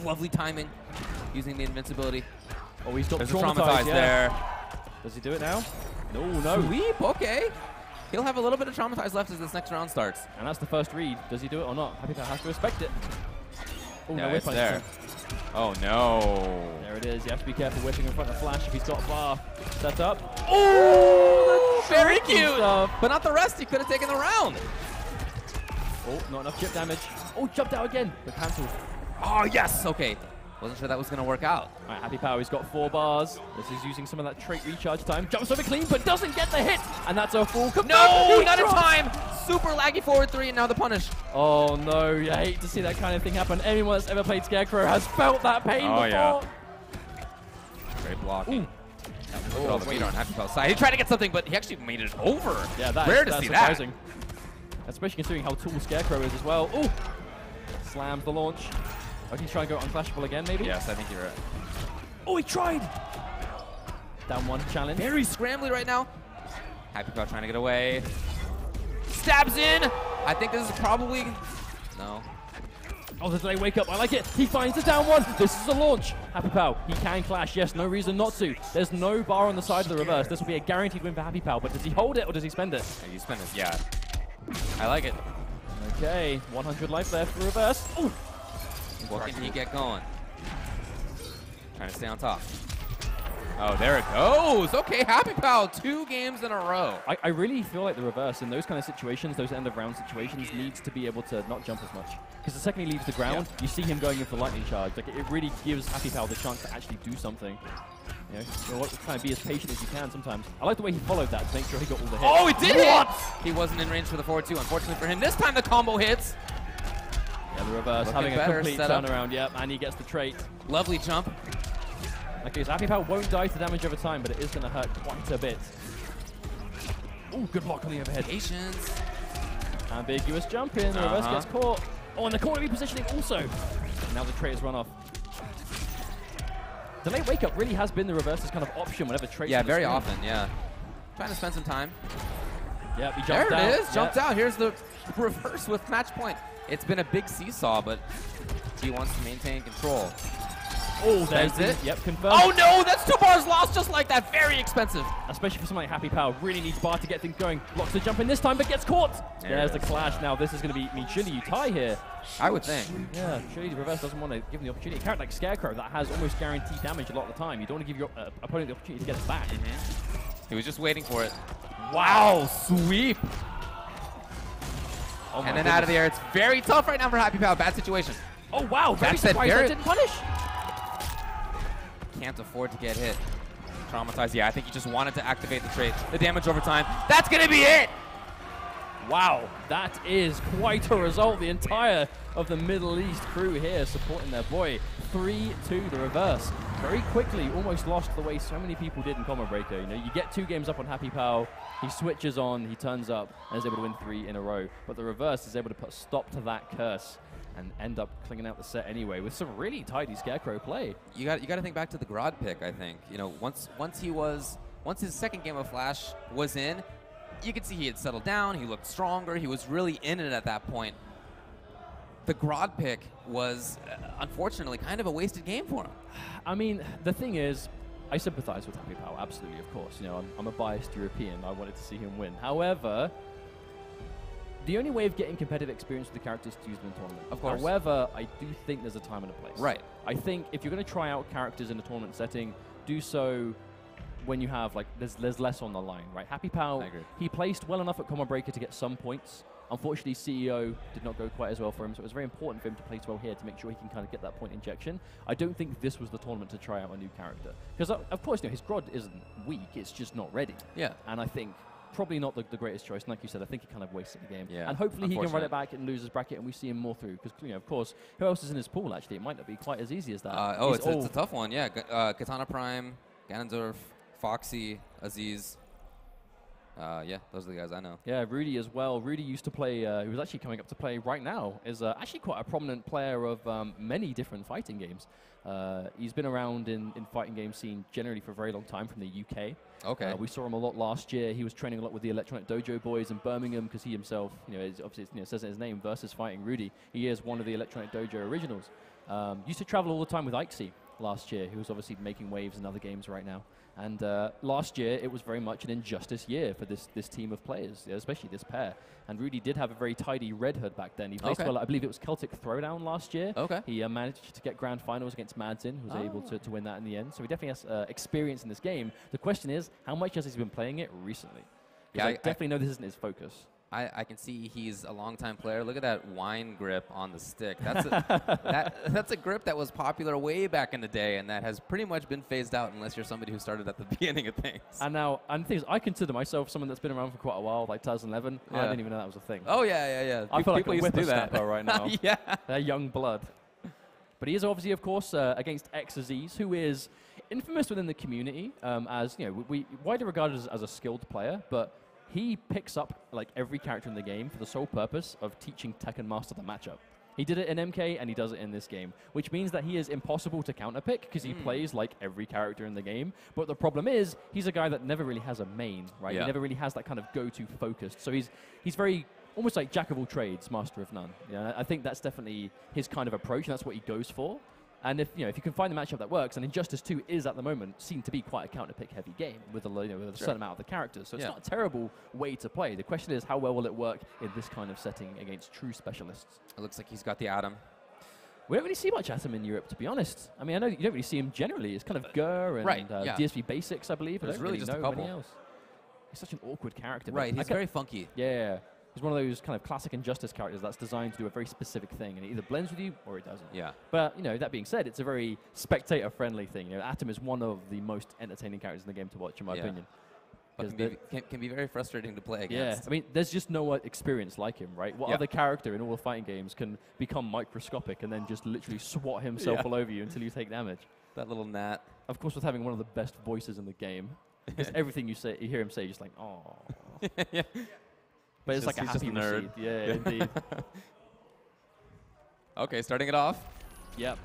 Speaker 7: Lovely timing, using the invincibility.
Speaker 8: Oh, he's got
Speaker 7: traumatized there.
Speaker 8: Does he do it now? No.
Speaker 7: Sweep, okay. He'll have a little bit of traumatized left as this next round starts.
Speaker 8: And that's the first read. Does he do it or not? Happy Pow has to respect it. Oh, no,
Speaker 7: it's there. Oh, no.
Speaker 8: There it is. You have to be careful whipping in front of Flash if he's got a bar set up.
Speaker 7: Oh, very cute.
Speaker 8: Stuff.
Speaker 7: But not the rest. He could have taken the round.
Speaker 8: Oh, not enough chip damage. Oh, jumped out again. But cancelled.
Speaker 7: Oh, yes. Okay. Wasn't sure that was going to work out.
Speaker 8: All right, Happy Pow, he's got 4 bars. This is using some of that trait recharge time. Jumps over clean, but doesn't get the hit. And that's a full confirm.
Speaker 7: No, not in time. Super laggy forward 3, and now the punish.
Speaker 8: Oh, no. You hate to see that kind of thing happen. Anyone that's ever played Scarecrow has felt that pain before.
Speaker 7: Yeah. Great blocking. Look at all the weight on Happy Pow's side. He tried to get something, but he actually made it over.
Speaker 8: Yeah,
Speaker 7: Rare to see
Speaker 8: surprising.
Speaker 7: that.
Speaker 8: Especially considering how tall Scarecrow is as well. Oh! Slams the launch. Oh, can he try and go unclashable again, maybe?
Speaker 7: Yes, I think you're right.
Speaker 8: Oh, he tried! Down 1 challenge.
Speaker 7: Very scrambly right now. Happy Pow trying to get away. Stabs in! I think this is probably... No.
Speaker 8: Oh, the delay wake up. I like it. He finds the down 1. This is a launch. Happy Pow, he can clash. Yes, no reason not to. There's no bar on the side of the reverse. This will be a guaranteed win for Happy Pow, but does he hold it or does he spend it?
Speaker 7: Yeah, you spend it, yeah. I like it.
Speaker 8: Okay, 100 life left for reverse. Ooh.
Speaker 7: What can he get going? Trying to stay on top. Oh, there it goes. Okay, Happy Pow, 2 games in a row.
Speaker 8: I really feel like the reverse in those kind of situations, those end of round situations, needs to be able to not jump as much. Because the second he leaves the ground, you see him going in for lightning charge. Like it really gives Happy Pow the chance to actually do something. You know, try and be as patient as you can sometimes. I like the way he followed that to make sure he got all the hits.
Speaker 7: Oh, he did hit! He wasn't in range for the forward 2. Unfortunately for him, this time the combo hits.
Speaker 8: Yeah, the reverse, having a complete turnaround, yep, and he gets the trait.
Speaker 7: Lovely jump.
Speaker 8: Okay, so Happy Pow won't die to damage over time, but it is going to hurt quite a bit. Ooh, good block on the overhead.
Speaker 7: Patience.
Speaker 8: Ambiguous jump in, the reverse gets caught. Oh, and the corner repositioning also. And now the trait has run off. Delay wake up really has been the reverse's kind of option whenever traits.
Speaker 7: Yeah, very often, yeah. Trying to spend some time.
Speaker 8: Yep, he jumped out.
Speaker 7: There it is, jumped out. Here's the reverse with match point. It's been a big seesaw, but he wants to maintain control.
Speaker 8: Oh, there's
Speaker 7: it.
Speaker 8: Yep, confirmed.
Speaker 7: Oh no, that's 2 bars lost just like that. Very expensive.
Speaker 8: Especially for someone like Happy Pow, really needs bar to get things going. Blocks the jump in this time, but gets caught. There's the clash. Now this is going to be, I mean, surely you tie here.
Speaker 7: I would think.
Speaker 8: Yeah, surely the reverse doesn't want to give him the opportunity. A character like Scarecrow that has almost guaranteed damage a lot of the time. You don't want to give your opponent the opportunity to get it back.
Speaker 7: He was just waiting for it. Wow, sweep.
Speaker 8: Oh
Speaker 7: and then out of the air. It's very tough right now for Happy Pow. Bad situation.
Speaker 8: Oh, wow. Very surprised that didn't punish.
Speaker 7: Can't afford to get hit. Traumatized. Yeah, I think he just wanted to activate the trait. The damage over time. That's going to be it.
Speaker 8: Wow, that is quite a result. The entire of the Middle East crew here supporting their boy. 3-2 the reverse. Very quickly, almost lost the way so many people did in Combo Breaker. You know, you get 2 games up on Happy Pow, he switches on, he turns up, and is able to win 3 in a row. But the reverse is able to put a stop to that curse and end up clinging out the set anyway with some really tidy Scarecrow play.
Speaker 7: You got to think back to the Grodd pick, I think. You know, once his second game of Flash was in, you could see he had settled down, he looked stronger, he was really in it at that point. The Grodd pick was, unfortunately, kind of a wasted game for him.
Speaker 8: I mean, the thing is, I sympathize with Happy Pow, absolutely, of course. You know, I'm a biased European. I wanted to see him win. However, the only way of getting competitive experience with the characters is to use them in tournament.
Speaker 7: Of course.
Speaker 8: However, I do think there's a time and a place.
Speaker 7: Right.
Speaker 8: I think if you're going to try out characters in a tournament setting, do so when you have, like, there's less on the line, right? Happy Pal,
Speaker 7: I agree.
Speaker 8: he placed well enough at Combo Breaker to get some points. Unfortunately, CEO did not go quite as well for him, so it was very important for him to place well here to make sure he can kind of get that point injection. I don't think this was the tournament to try out a new character. Because, of course, his Grod isn't weak, it's just not ready.
Speaker 7: Yeah.
Speaker 8: And I think probably not the greatest choice. And like you said, I think he kind of wasted the game.
Speaker 7: Yeah,
Speaker 8: and hopefully he can run
Speaker 7: unfortunate.
Speaker 8: it back and lose his bracket and we see him more through. Because, of course, who else is in his pool, actually? It might not be quite as easy as that.
Speaker 7: It's a tough one, yeah. Katana Prime, Ganondorf, Foxy, Aziz. Yeah, those are the guys I know.
Speaker 8: Yeah, Rudy as well. Rudy used to play, he was actually coming up to play right now, is actually quite a prominent player of many different fighting games. He's been around in fighting game scene generally for a very long time from the UK.
Speaker 7: Okay.
Speaker 8: We saw him a lot last year. He was training a lot with the Electronic Dojo boys in Birmingham because he himself, is obviously says in his name, versus fighting Rudy. He is one of the Electronic Dojo originals. Used to travel all the time with Ikesy last year, who was obviously making waves in other games right now. And last year, it was very much an Injustice year for this team of players, especially this pair. And Rudy did have a very tidy Red Hood back then. He placed well, I believe it was Celtic Throwdown last year.
Speaker 7: Okay.
Speaker 8: He managed to get grand finals against Madzin, who was able to win that in the end. So he definitely has experience in this game. The question is, how much has he been playing it recently? Yeah, I definitely know this isn't his focus.
Speaker 7: I can see he's a long-time player. Look at that wine grip on the stick. That's that's a grip that was popular way back in the day, and that has pretty much been phased out unless you're somebody who started at the beginning of things.
Speaker 8: And now, and the thing is, I consider myself someone that's been around for quite a while, like 2011.
Speaker 7: Yeah.
Speaker 8: I didn't even know that was a thing.
Speaker 7: Oh, yeah.
Speaker 8: I feel like a
Speaker 7: People used to do that.
Speaker 8: whippersnapper right now.
Speaker 7: Yeah.
Speaker 8: They're young blood. But he is obviously, of course, against X-Aziz, who is infamous within the community as, we widely regarded as a skilled player, but he picks up like every character in the game for the sole purpose of teaching Tekken Master the matchup. He did it in MK and he does it in this game, which means that he is impossible to counterpick because he plays like every character in the game. But the problem is he's a guy that never really has a main, right?
Speaker 7: Yeah.
Speaker 8: He never really has that kind of go-to focused. So he's very almost like jack of all trades, master of none. Yeah, I think that's definitely his kind of approach, and that's what he goes for. And if you can find the matchup that works, and Injustice 2 is at the moment seen to be quite a counter-pick heavy game with with a certain amount of the characters, so it's not a terrible way to play. The question is, how well will it work in this kind of setting against true specialists?
Speaker 7: It looks like he's got the Atom.
Speaker 8: We don't really see much Atom in Europe, to be honest. I mean, I know you don't really see him generally. It's kind of Gur and DSV Basics, I believe.
Speaker 7: There's
Speaker 8: I don't
Speaker 7: really
Speaker 8: really
Speaker 7: just a
Speaker 8: know
Speaker 7: couple.
Speaker 8: many else. He's such an awkward character.
Speaker 7: Right, he's very funky.
Speaker 8: Yeah. He's one of those kind of classic Injustice characters that's designed to do a very specific thing, and it either blends with you or it doesn't.
Speaker 7: Yeah.
Speaker 8: But, that being said, it's a very spectator-friendly thing. Atom is one of the most entertaining characters in the game to watch, in my opinion.
Speaker 7: But can be very frustrating to play against.
Speaker 8: Yeah, I mean, there's just no experience like him, right? What other character in all the fighting games can become microscopic and then just literally swat himself all over you until you take damage?
Speaker 7: That little gnat.
Speaker 8: Of course, with having one of the best voices in the game, because everything you hear him say, you're just like, oh.
Speaker 7: Yeah.
Speaker 8: But it's like a happy
Speaker 7: nerd.
Speaker 8: receipt. Yeah, indeed.
Speaker 7: Okay, starting it off.
Speaker 8: Yep.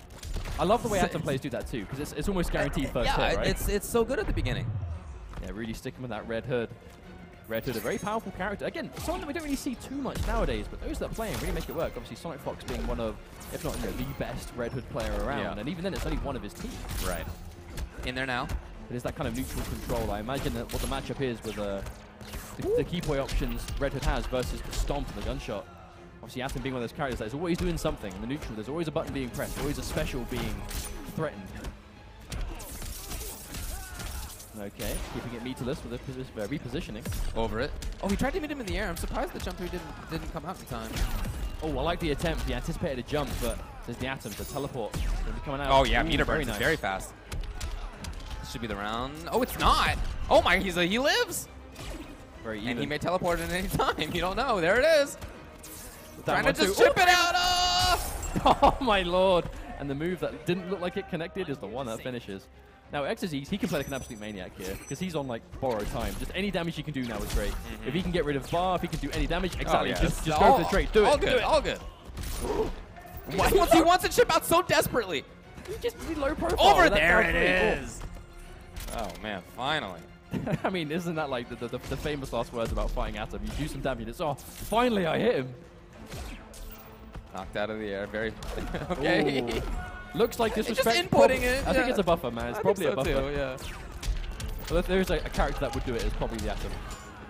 Speaker 8: I love the way Atom players do that too, because it's almost guaranteed first hit, right?
Speaker 7: It's so good at the beginning.
Speaker 8: Yeah, really sticking with that Red Hood. Red Hood, a very powerful character. Again, someone that we don't really see too much nowadays, but those that play him really make it work. Obviously, Sonic Fox being one of, if not the best Red Hood player around, and even then it's only one of his team.
Speaker 7: Right. In there now.
Speaker 8: But it's that kind of neutral control. I imagine that what the matchup is with the key point options Red Hood has versus the stomp and the gunshot. Obviously, Atom being one of those characters that is always doing something. In the neutral, there's always a button being pressed, always a special being threatened. Okay, keeping it meterless with a repositioning.
Speaker 7: Over it. Oh, he tried to meet him in the air. I'm surprised the jump through didn't come out in time.
Speaker 8: Oh, I like the attempt. He anticipated a jump, but there's the Atom, the teleport. Coming out.
Speaker 7: Oh, yeah,
Speaker 8: Ooh,
Speaker 7: meter burns is very fast. This should be the round. Oh, it's not. Oh, my, he lives.
Speaker 8: Very even.
Speaker 7: And he may teleport at any time. You don't know. There it is. Trying to just
Speaker 8: chip
Speaker 7: it out.
Speaker 8: Oh, my lord. And the move that didn't look like it connected is the one that finishes. Now, X-Aziz, he can play like an absolute maniac here, because he's on, like, borrowed time. Just any damage he can do now is great. If he can get rid of bar, if he can do any damage, exactly. Just go for the trade. Do it.
Speaker 7: All good. All good. He wants to chip out so desperately.
Speaker 8: He just low profile.
Speaker 7: Over there it is. Oh, man, finally.
Speaker 8: I mean, isn't that like the famous last words about fighting Atom? You do some damage, it's, oh, finally I hit him.
Speaker 7: Knocked out of the air. Very okay.
Speaker 8: Ooh. Looks like disrespect.
Speaker 7: Just inputting it.
Speaker 8: I think it's a buffer, man. It's probably a buffer.
Speaker 7: Too, yeah.
Speaker 8: Well, if there's a character that would do it, it's probably the Atom.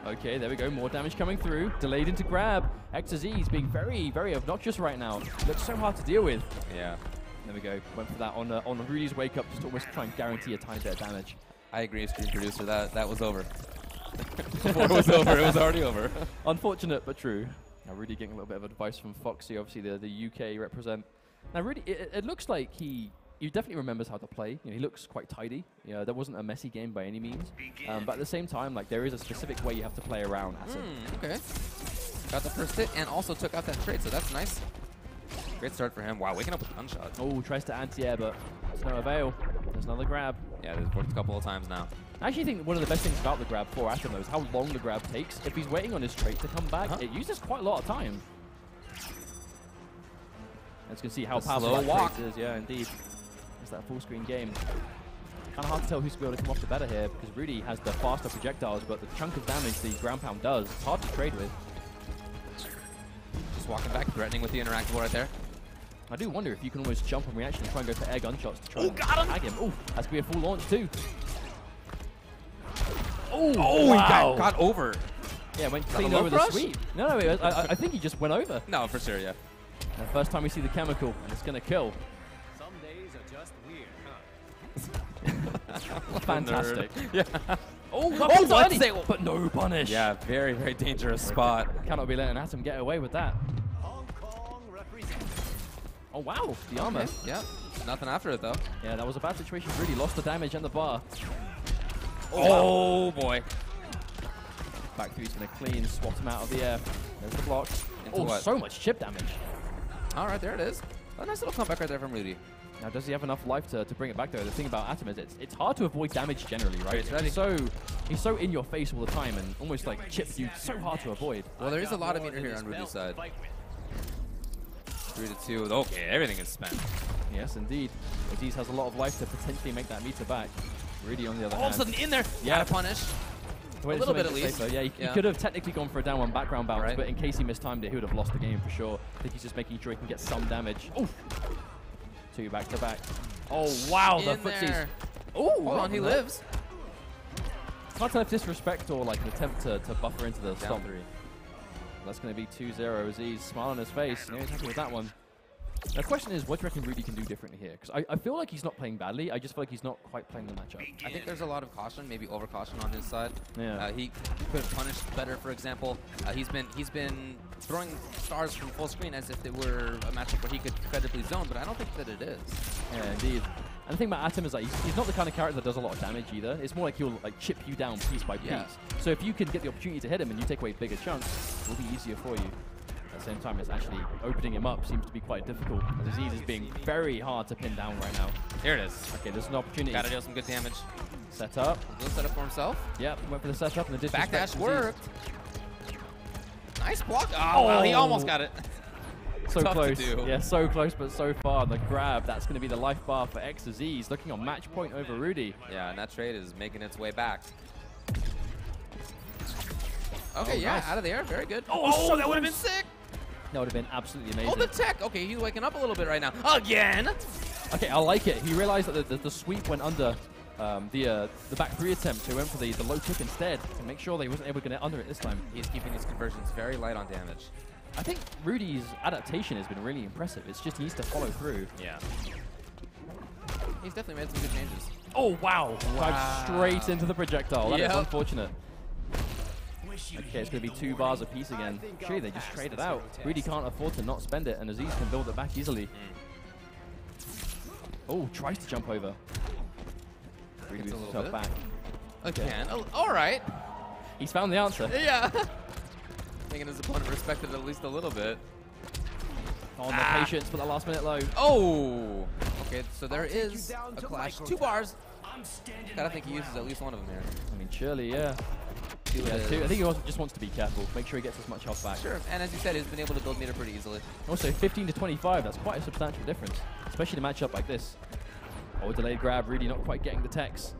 Speaker 8: Okay, there we go. More damage coming through. Delayed into grab. XZ being very, very obnoxious right now. Looks so hard to deal with.
Speaker 7: Yeah.
Speaker 8: There we go. Went for that on Rudy's wake up, just to almost try and guarantee a tiny bit of damage.
Speaker 7: I agree, stream producer. That was over. Before it was over, it was already over.
Speaker 8: Unfortunate, but true. Now Rudy getting a little bit of advice from Foxy, obviously the UK represent. Now Rudy, it looks like he definitely remembers how to play. You know, he looks quite tidy. You know, there wasn't a messy game by any means. But at the same time, like there is a specific way you have to play around Atom.
Speaker 7: Okay. Got the first hit and also took out that trade, so that's nice. Great start for him. Wow, waking up with gunshot.
Speaker 8: Oh, tries to anti-air, but it's no avail. There's another grab.
Speaker 7: Yeah, it's worked a couple of times now.
Speaker 8: I actually think one of the best things about the grab for Atom though is how long the grab takes. If he's waiting on his trait to come back, it uses quite a lot of time. As you can see how powerful that trait is. Yeah, indeed. It's that full screen game. Kind of hard to tell who's going to come off the better here because Rudy has the faster projectiles, but the chunk of damage the ground pound does, it's hard to trade with.
Speaker 7: Just walking back, threatening with the interactable right there.
Speaker 8: I do wonder if you can almost jump on reaction and try and go for air gunshots to try and tag him. Oh, that's going to be a full launch too.
Speaker 7: Oh,
Speaker 8: wow.
Speaker 7: He got over.
Speaker 8: Yeah, went clean over the sweep. No, I think he just went over.
Speaker 7: No, for sure, yeah.
Speaker 8: And the first time we see the chemical, and it's going to kill.
Speaker 9: Some days are just weird, huh?
Speaker 8: Fantastic.
Speaker 7: Yeah.
Speaker 8: But no punish.
Speaker 7: Yeah, very, very dangerous spot.
Speaker 8: Cannot be letting Atom get away with that.
Speaker 9: Hong Kong represents.
Speaker 8: Oh, wow. The armor.
Speaker 7: Okay, yeah. Nothing after it, though.
Speaker 8: Yeah, that was a bad situation. Really lost the damage and the bar.
Speaker 7: Oh, boy.
Speaker 8: Back three's going to clean, swat him out of the air. There's the block.
Speaker 7: Into what?
Speaker 8: So much chip damage.
Speaker 7: All right, there it is. A nice little comeback right there from Rudy.
Speaker 8: Now, does he have enough life to bring it back, though? The thing about Atom is it's hard to avoid damage generally, right? He's so in your face all the time and almost like chips you so hard to avoid.
Speaker 7: Well, there is a lot of meter here on Rudy's side. 3-2. Okay, everything is spent.
Speaker 8: Yes, indeed. Aziz has a lot of life to potentially make that meter back. Rudy, on the other hand.
Speaker 7: All of a sudden in there.
Speaker 8: Yeah,
Speaker 7: gotta punish.
Speaker 8: A
Speaker 7: little bit at least.
Speaker 8: Yeah, he could have technically gone for a down one background bounce, but in case he mistimed it, he would have lost the game for sure. I think he's just making sure he can get some damage. Oof. 2 back to back. Oh, wow, the footsies. Oh,
Speaker 7: hold on, he lives.
Speaker 8: It's hard to have disrespect or like an attempt to buffer into the stomp. That's going to be 2-0. Aziz, smile on his face. No, he's happy with that one. The question is, what do you reckon Rudy can do differently here? Because I feel like he's not playing badly. I just feel like he's not quite playing the matchup.
Speaker 7: I think there's a lot of caution, maybe over caution on his side.
Speaker 8: Yeah.
Speaker 7: He could have punished better, for example. He's been throwing stars from full screen as if it were a matchup where he could credibly zone, but I don't think that it is.
Speaker 8: Yeah, indeed. And the thing about Atom is like he's not the kind of character that does a lot of damage either. It's more like he'll like chip you down piece by piece.
Speaker 7: Yeah.
Speaker 8: So if you can get the opportunity to hit him and you take away bigger chunks, it will be easier for you. At the same time, it's actually opening him up seems to be quite difficult. Aziz is being very hard to pin down right now.
Speaker 7: Here it is.
Speaker 8: Okay, there's an opportunity.
Speaker 7: Gotta deal some good damage.
Speaker 8: Set up.
Speaker 7: Little setup for himself.
Speaker 8: Yep, went for the setup and the
Speaker 7: backdash worked. Nice block. Oh, wow, he almost got it.
Speaker 8: So
Speaker 7: Tough
Speaker 8: close.
Speaker 7: to do.
Speaker 8: Yeah, so close, but so far. The grab, that's going to be the life bar for XZ. Looking on match point over Rudy.
Speaker 7: Yeah, and that trade is making its way back. Okay, yeah,
Speaker 8: nice.
Speaker 7: out of the air. Very good.
Speaker 8: Oh, so
Speaker 7: that would have been sick.
Speaker 8: That would have been absolutely amazing.
Speaker 7: Oh, the tech. Okay, he's waking up a little bit right now. Again.
Speaker 8: Okay, I like it. He realized that the sweep went under the back three attempt, so he went for the low kick instead to make sure that he wasn't able to get under it this time.
Speaker 7: He's keeping his conversions very light on damage.
Speaker 8: I think Rudy's adaptation has been really impressive. It's just he needs to follow through.
Speaker 7: Yeah. He's definitely made some good changes.
Speaker 8: Oh, wow. Dive straight into the projectile. That is unfortunate. Okay, it's going to be 2 bars apiece again. Surely they just trade it out. Rudy can't afford to not spend it, and Aziz can build it back easily. Oh, tries to jump over. Rudy moves himself back.
Speaker 7: Again. Oh, all right.
Speaker 8: He's found the answer.
Speaker 7: Yeah. Thinking his opponent respected it at least a little bit.
Speaker 8: On the patience for the last minute low.
Speaker 7: Oh. Okay, so there is a clash. 2 bars. Gotta think he uses at least one of them here.
Speaker 8: I mean, surely, yeah. Yeah, I think he just wants to be careful, make sure he gets as much health back.
Speaker 7: Sure, and as you said, he's been able to build meter pretty easily.
Speaker 8: Also, 15 to 25, that's quite a substantial difference, especially in a matchup like this. Oh, delayed grab, really not quite getting the techs.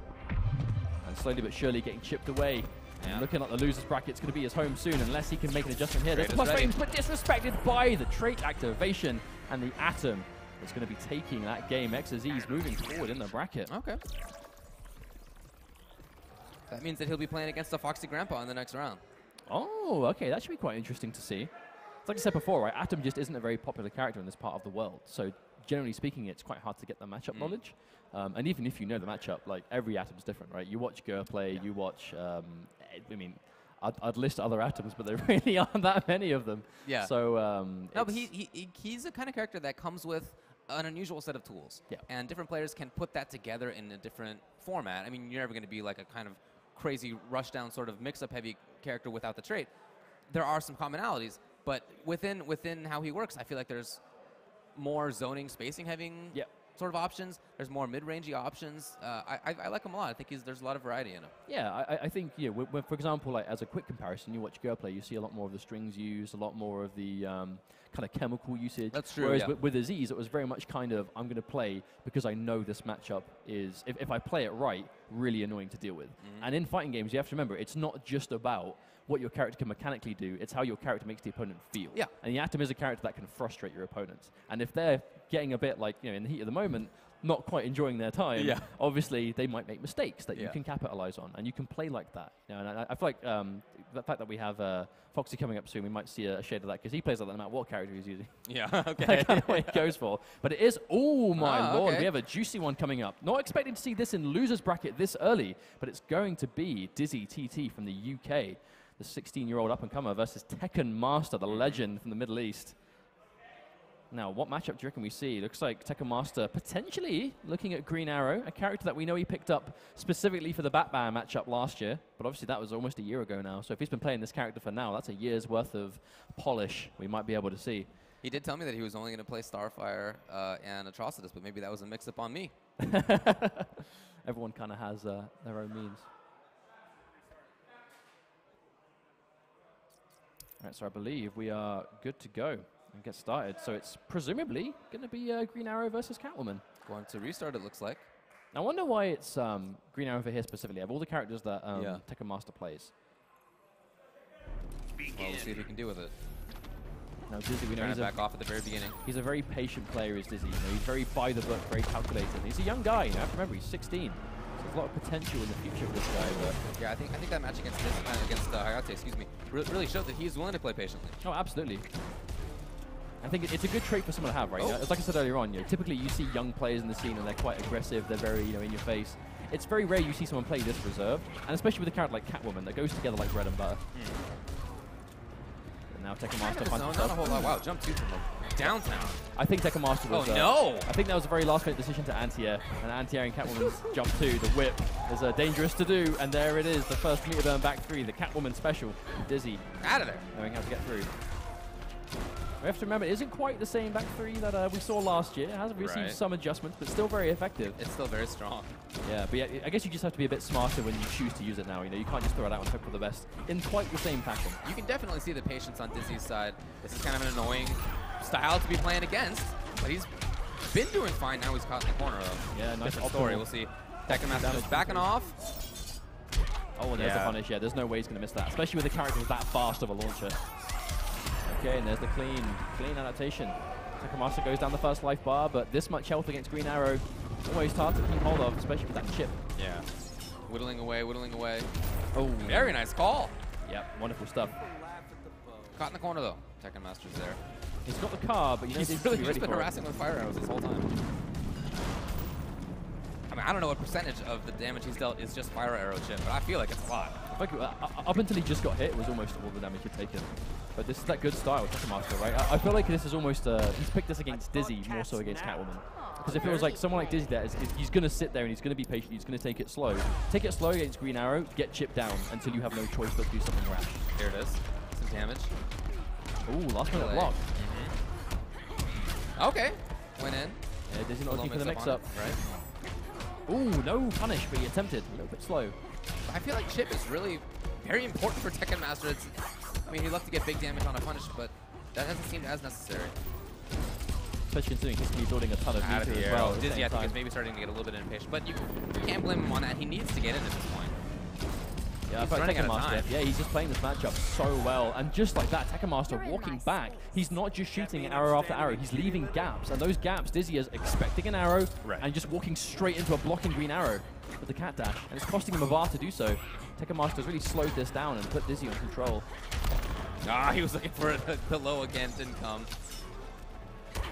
Speaker 8: And slowly but surely getting chipped away. And looking like the loser's bracket's going to be his home soon, unless he can make an adjustment here. There's plus frames, but disrespected by the trait activation and the Atom is going to be taking that game. XZ's moving forward in the bracket.
Speaker 7: Okay. That means that he'll be playing against a Foxy Grandpa in the next round.
Speaker 8: Oh, okay, that should be quite interesting to see. It's like I said before, right? Atom just isn't a very popular character in this part of the world, so generally speaking, it's quite hard to get the matchup knowledge. And even if you know the matchup, like every Atom's different, right? You watch Gur play, you watch, I mean, I'd list other Atoms, but there really aren't that many of them.
Speaker 7: Yeah.
Speaker 8: So
Speaker 7: no, but he's the kind of character that comes with an unusual set of tools.
Speaker 8: Yeah.
Speaker 7: And different players can put that together in a different format. I mean, you're never going to be like a kind of crazy rushdown sort of mix-up heavy character without the trait. There are some commonalities, but within how he works, I feel like there's more zoning, spacing heavy sort of options. There's more mid-rangey options. I like him a lot. I think there's a lot of variety in him.
Speaker 8: Yeah, I think, when, for example, like as a quick comparison, you watch Gur play, you see a lot more of the strings used, a lot more of the kind of chemical usage.
Speaker 7: That's true.
Speaker 8: Whereas with Aziz, it was very much kind of, I'm going to play because I know this matchup is, if I play it right, really annoying to deal with. And in fighting games, you have to remember, it's not just about what your character can mechanically do, it's how your character makes the opponent feel.
Speaker 7: Yeah.
Speaker 8: And the Atom is a character that can frustrate your opponents. And if they're getting a bit like, in the heat of the moment, not quite enjoying their time, obviously they might make mistakes that you can capitalize on, and you can play like that. And I feel like the fact that we have Foxy coming up soon, we might see a shade of that, because he plays like that no matter what character he's using.
Speaker 7: Yeah, okay.
Speaker 8: Kind of what he goes for. But it is, oh my lord,
Speaker 7: okay.
Speaker 8: we have a juicy one coming up. Not expecting to see this in loser's bracket this early, but it's going to be Dizzy TT from the UK, the 16-year-old up-and-comer versus Tekken Master, the legend from the Middle East. Now, what matchup do you reckon we see? Looks like Tekken Master potentially looking at Green Arrow, a character that we know he picked up specifically for the Batman matchup last year, but obviously that was almost a year ago now. So if he's been playing this character for now, that's a year's worth of polish we might be able to see.
Speaker 7: He did tell me that he was only going to play Starfire and Atrocitus, but maybe that was a mix-up on me.
Speaker 8: Everyone kind of has their own means. All right, so I believe we are good to go and get started. So it's presumably going to be Green Arrow versus Catwoman.
Speaker 7: Going to restart, it looks like.
Speaker 8: I wonder why it's Green Arrow for here specifically. Of all the characters that Tekken Master plays.
Speaker 7: Well, we'll see if he can deal with it.
Speaker 8: Now, Dizzy, we know he's
Speaker 7: back off at the very beginning.
Speaker 8: He's a very patient player, is Dizzy. He's very by the book, very calculated. He's a young guy, you have to remember, he's 16. So there's a lot of potential in the future for this guy. But
Speaker 7: yeah, I think that match against Hayate, excuse me, really showed that he's willing to play patiently.
Speaker 8: Oh, absolutely. I think it's a good trait for someone to have, right? It's like I said earlier on, typically you see young players in the scene and they're quite aggressive, they're very, in your face. It's very rare you see someone play this reserved, and especially with a character like Catwoman that goes together like bread and butter. And now Tekken Master finds
Speaker 7: not a whole lot. Wow, jump 2 from downtown.
Speaker 8: I think Tekken Master was... I think that was a very last-minute decision to anti-air, and anti-airing Catwoman's jump 2, the whip, is dangerous to do, and there it is, the first meter burn back 3, the Catwoman special. Dizzy.
Speaker 7: Out of there.
Speaker 8: Knowing how to get through. We have to remember, it isn't quite the same back 3 that we saw last year. It has received some adjustments, but still very effective.
Speaker 7: It's still very strong.
Speaker 8: Yeah, but yeah, I guess you just have to be a bit smarter when you choose to use it now. You can't just throw it out and hope for the best in quite the same fashion.
Speaker 7: You can definitely see the patience on Dizzy's side. This is kind of an annoying style to be playing against, but he's been doing fine. Now he's caught in the corner, though.
Speaker 8: Yeah, nice
Speaker 7: story. We'll see. Tekken Master just backing off.
Speaker 8: Oh, and there's the punish. Yeah, there's no way he's going to miss that, especially with a character with that fast of a launcher. Okay, and there's the clean adaptation. Tekken Master goes down the first life bar, but this much health against Green Arrow, always hard to keep hold of, especially with that chip.
Speaker 7: Yeah. Whittling away, whittling away.
Speaker 8: Oh.
Speaker 7: Very nice call.
Speaker 8: Yep, wonderful stuff.
Speaker 7: Caught in the corner, though. Tekken Master's there.
Speaker 8: He's got the car, but
Speaker 7: he's really just been harassing with fire arrows this whole time. I mean, I don't know what percentage of the damage he's dealt is just fire arrow chip, but I feel like it's a lot.
Speaker 8: Up until he just got hit, it was almost all the damage he'd taken. But this is that good style, Tekken Master, right? I feel like this is almost, he's picked this against Dizzy more so against Catwoman. Because it feels like someone like Dizzy there, he's going to sit there and he's going to be patient, he's going to take it slow. Take it slow against Green Arrow, get chipped down until you have no choice but to do something rash.
Speaker 7: Here it is. Some damage.
Speaker 8: Ooh, last minute block.
Speaker 7: Okay. Went in.
Speaker 8: Yeah, Dizzy not looking for the mix-up.
Speaker 7: Right.
Speaker 8: Ooh, no punish, but he attempted. A little bit slow.
Speaker 7: I feel like chip is really very important for Tekken Master. I mean, he'd love to get big damage on a punish, but that doesn't seem as necessary.
Speaker 8: Especially considering he's going to be building a ton of meter as well.
Speaker 7: Dizzy, I think, is maybe starting to get a little bit impatient, but you can't blame him on that. He needs to get in at this point.
Speaker 8: Yeah,
Speaker 7: He's
Speaker 8: I feel like
Speaker 7: running out of
Speaker 8: Tekken Master,
Speaker 7: time.
Speaker 8: yeah, he's just playing this matchup so well. And just like that, Tekken Master walking back. He's not just shooting arrow after arrow. He's leaving gaps. And those gaps, Dizzy is expecting an arrow and just walking straight into a blocking green arrow with the cat dash. And it's costing him a bar to do so. Tekken Master's really slowed this down and put Dizzy on control.
Speaker 7: Ah, he was looking for it. The low again didn't come.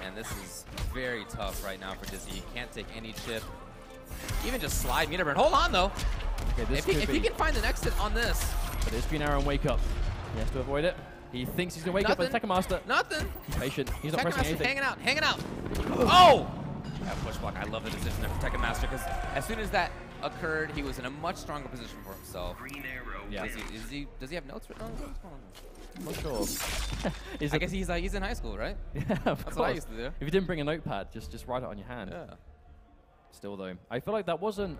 Speaker 7: And this is very tough right now for Dizzy. He can't take any chip. Even just slide meter burn. Hold on, though.
Speaker 8: Okay,
Speaker 7: If he can find an exit on this.
Speaker 8: But it's green arrow and wake up. He has to avoid it. He thinks he's going to wake up with Tekken Master.
Speaker 7: Nothing.
Speaker 8: He's patient. He's not
Speaker 7: Tekken
Speaker 8: pressing
Speaker 7: Master
Speaker 8: anything.
Speaker 7: hanging out. Oh! That push block. I love the decision there for Tekken Master because as soon as that occurred, he was in a much stronger position for himself.
Speaker 8: Yeah.
Speaker 7: Does he have notes written on his phone?
Speaker 8: I'm not sure.
Speaker 7: I guess he's in high school, right?
Speaker 8: Yeah,
Speaker 7: That's what I used to do.
Speaker 8: If you didn't bring a notepad, just write it on your hand.
Speaker 7: Yeah.
Speaker 8: Still though, I feel like that wasn't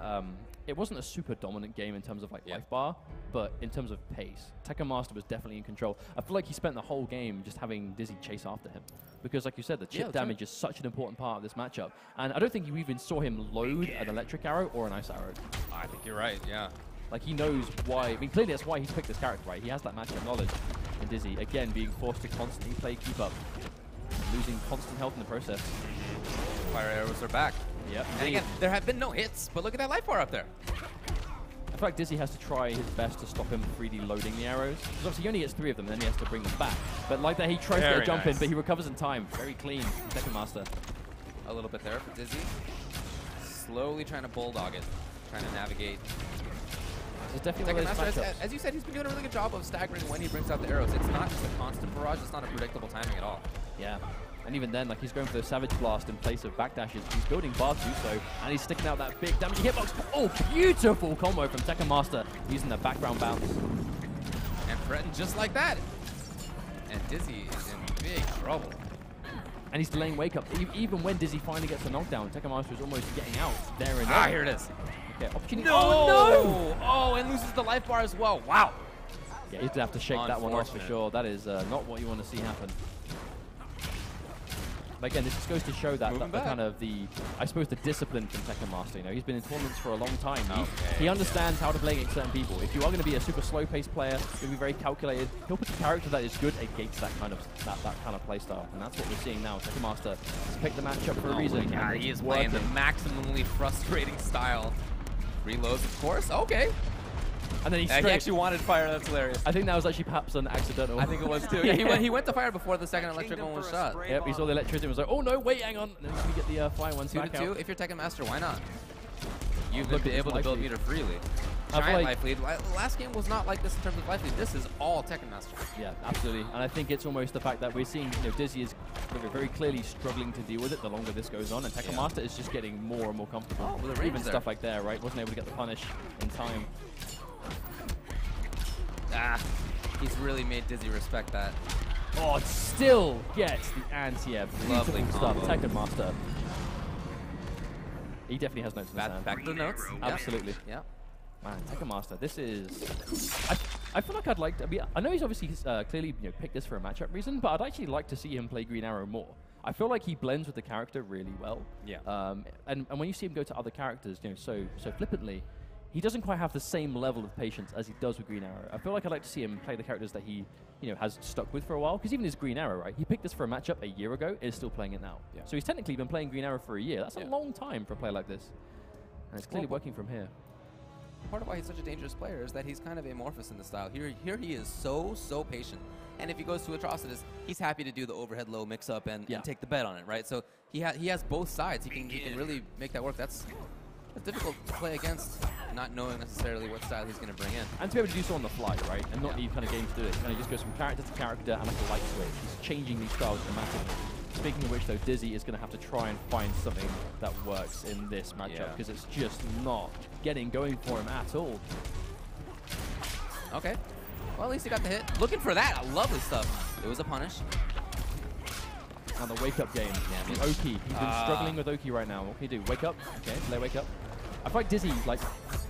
Speaker 8: it wasn't a super dominant game in terms of like life bar, but in terms of pace, Tekken Master was definitely in control. I feel like he spent the whole game just having Dizzy chase after him, because like you said, the chip damage is such an important part of this matchup, and I don't think you even saw him load an electric arrow or an ice arrow.
Speaker 7: I think you're right. Yeah.
Speaker 8: Like he knows why. I mean, clearly that's why he's picked this character, right? He has that matchup knowledge. And Dizzy again being forced to constantly play keep up, losing constant health in the process.
Speaker 7: Fire arrows are back.
Speaker 8: Yep.
Speaker 7: And again, there have been no hits, but look at that life bar up there.
Speaker 8: I feel like Dizzy has to try his best to stop him 3D loading the arrows. Because obviously he only gets 3 of them, then he has to bring them back. But like that, he tries to get a jump in, but he recovers in time. Very clean, Tekken Master.
Speaker 7: A little bit there for Dizzy. Slowly trying to bulldog it, trying to navigate.
Speaker 8: It's definitely one of those matchups.
Speaker 7: As you said, he's been doing a really good job of staggering when he brings out the arrows. It's not just a constant barrage, it's not a predictable timing at all.
Speaker 8: Yeah. And even then, like he's going for the Savage Blast in place of backdashes. He's building bar too, so, and he's sticking out that big damaging hitbox. Oh, beautiful combo from Tekken Master using the background bounce.
Speaker 7: And threatened just like that. And Dizzy is in big trouble.
Speaker 8: And he's delaying wake up. Even when Dizzy finally gets a knockdown, Tekken Master is almost getting out there and there.
Speaker 7: Ah, here it is.
Speaker 8: Okay, opportunity.
Speaker 7: No!
Speaker 8: Oh, no!
Speaker 7: Oh, and loses the life bar as well. Wow.
Speaker 8: Yeah, he's going to have to shake that one off for sure. That is not what you want to see happen. But again, this just goes to show that, the kind of I suppose the discipline from Tekken Master. You know, he's been in tournaments for a long time. He understands how to play against certain people. If you are going to be a super slow-paced player, you'll be very calculated. He'll pick a character that is good against that kind of play style, and that's what we're seeing now. Tekken Master has picked the matchup for a reason.
Speaker 7: Yeah, he is playing the maximally frustrating style. Reloads, of course. Okay.
Speaker 8: And then he
Speaker 7: actually wanted fire. That's hilarious.
Speaker 8: I think that was actually perhaps an accidental.
Speaker 7: I think it was too. Yeah, he went to fire before the second electric one was shot.
Speaker 8: Yep, he saw the electricity and was like, oh no, wait, hang on. And then we get the flying ones back out.
Speaker 7: 2-2. If you're Tekken Master, why not? You've been able to build meter freely. Giant life lead. Last game was not like this in terms of life lead. This is all Tekken Master.
Speaker 8: Yeah, absolutely. And I think it's almost the fact that we're seeing, Dizzy is very clearly struggling to deal with it the longer this goes on, and Tekken Master is just getting more and more comfortable.
Speaker 7: Oh, well,
Speaker 8: even stuff like there, right? Wasn't able to get the punish in time.
Speaker 7: Ah, he's really made Dizzy respect that.
Speaker 8: Oh, it still gets the anti-air.
Speaker 7: Lovely
Speaker 8: stuff.
Speaker 7: combo.
Speaker 8: Tekken Master. He definitely has notes in his hand.
Speaker 7: Back to the notes.
Speaker 8: Absolutely.
Speaker 7: Yeah.
Speaker 8: Man, Tekken Master, this is... I feel like I'd like to... I know he's obviously clearly picked this for a matchup reason, but I'd actually like to see him play Green Arrow more. I feel like he blends with the character really well.
Speaker 7: Yeah.
Speaker 8: And when you see him go to other characters, so flippantly, he doesn't quite have the same level of patience as he does with Green Arrow. I feel like I'd like to see him play the characters that he, has stuck with for a while. Because even his Green Arrow, right? He picked this for a matchup a year ago, is still playing it now.
Speaker 7: Yeah.
Speaker 8: So he's technically been playing Green Arrow for a year. That's a long time for a player like this. And it's clearly working from here.
Speaker 7: Part of why he's such a dangerous player is that he's kind of amorphous in the style. Here he is so patient. And if he goes to Atrocitus, he's happy to do the overhead low mix-up and take the bet on it, right? So he has both sides. He can really make that work. That's difficult to play against, not knowing necessarily what style he's going to bring in.
Speaker 8: And to be able to do so on the fly, right? And not need kind of games to do it. He just goes from character to character and like a light switch. He's changing these styles dramatically. Speaking of which, though, Dizzy is going to have to try and find something that works in this matchup because it's just not getting going for him at all.
Speaker 7: Okay. Well, at least he got the hit. Looking for that. Lovely stuff. It was a punish.
Speaker 8: And the wake-up game. Yeah, Oki. He's been struggling with Oki right now. What can he do? Wake up. Okay, delay wake up. I feel like Dizzy,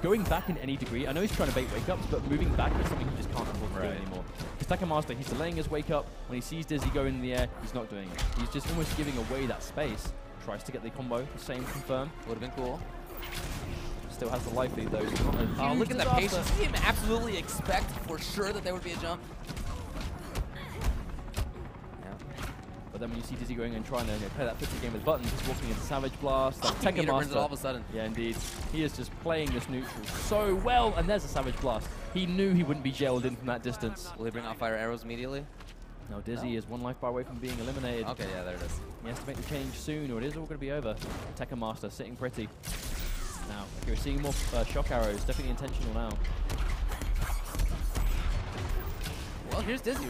Speaker 8: going back in any degree, I know he's trying to bait wake-ups, but moving back is something he just can't afford to do anymore. Because Tekken Master, he's delaying his wake-up. When he sees Dizzy go in the air, he's not doing it. He's just almost giving away that space. Tries to get the combo, the same confirm.
Speaker 7: Would have been cool.
Speaker 8: still has the life lead, though.
Speaker 7: Oh, look at that patience. He didn't absolutely expect for sure that there would be a jump.
Speaker 8: But then when you see Dizzy going and trying to play that 50 game with buttons, he's walking into Savage Blast.
Speaker 7: Tekken
Speaker 8: Tekken
Speaker 7: Master
Speaker 8: Master.
Speaker 7: all of a sudden.
Speaker 8: Yeah, indeed. He is just playing this neutral so well. And there's a Savage Blast. He knew he wouldn't be jailed in from that distance.
Speaker 7: Will he bring out fire arrows immediately?
Speaker 8: No, Dizzy is 1 life bar away from being eliminated.
Speaker 7: Okay, yeah, there it is.
Speaker 8: He has to make the change soon, or it is all going to be over. Tekken Master sitting pretty. Now, okay, we're seeing more shock arrows. Definitely intentional now.
Speaker 7: Well, here's Dizzy.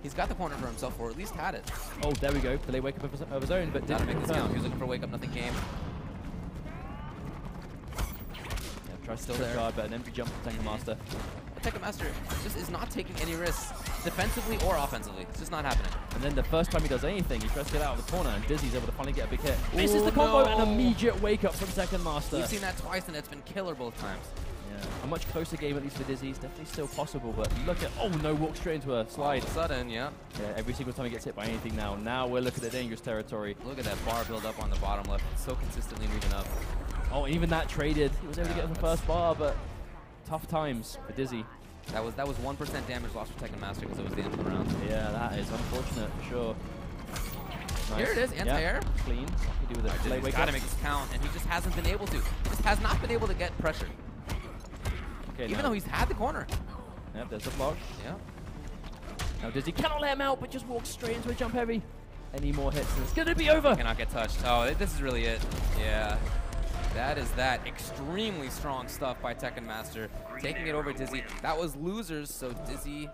Speaker 7: He's got the corner for himself, or at least had it.
Speaker 8: Oh, there we go. Delay wake up of his own, but
Speaker 7: Gotta
Speaker 8: didn't
Speaker 7: make this count. He was looking for wake up, nothing came.
Speaker 8: Yeah, tries to
Speaker 7: Still
Speaker 8: trip
Speaker 7: there.
Speaker 8: guard, but an empty jump from Tekken Master.
Speaker 7: Tekken Master just is not taking any risks, defensively or offensively. It's just not happening.
Speaker 8: And then the first time he does anything, he tries to get out of the corner, and Dizzy's able to finally get a big hit. Misses the combo, and immediate wake up from Tekken Master.
Speaker 7: We've seen that twice, and it's been killer both times.
Speaker 8: Yeah, a much closer game, at least for Dizzy. It's definitely still possible, but look at, oh no, walk straight into a slide.
Speaker 7: All of a sudden, yeah.
Speaker 8: Yeah, every single time he gets hit by anything now. Now we're looking at dangerous territory.
Speaker 7: Look at that bar build up on the bottom left. It's so consistently moving up.
Speaker 8: Oh, even that traded. He was able to get the first bar, but tough times for Dizzy.
Speaker 7: That was 1% damage lost for Tekken Master because it was the end of the round.
Speaker 8: Yeah, that is unfortunate for sure. Nice.
Speaker 7: Here it is, anti-air.
Speaker 8: Yeah, clean. What can you do with it? Delay
Speaker 7: He's
Speaker 8: wake
Speaker 7: got to
Speaker 8: up.
Speaker 7: make this count, and he just hasn't been able to. He just has not been able to get pressure.
Speaker 8: Okay,
Speaker 7: Even
Speaker 8: now.
Speaker 7: though he's had the corner.
Speaker 8: Yep, there's the block.
Speaker 7: Yeah.
Speaker 8: Now Dizzy cannot let him out, but just walks straight into a jump heavy. Any more hits, and it's going to be over.
Speaker 7: Cannot get touched. Oh, this is really it. Yeah. That is that. Extremely strong stuff by Tekken Master. Taking it over Dizzy. That was losers, so Dizzy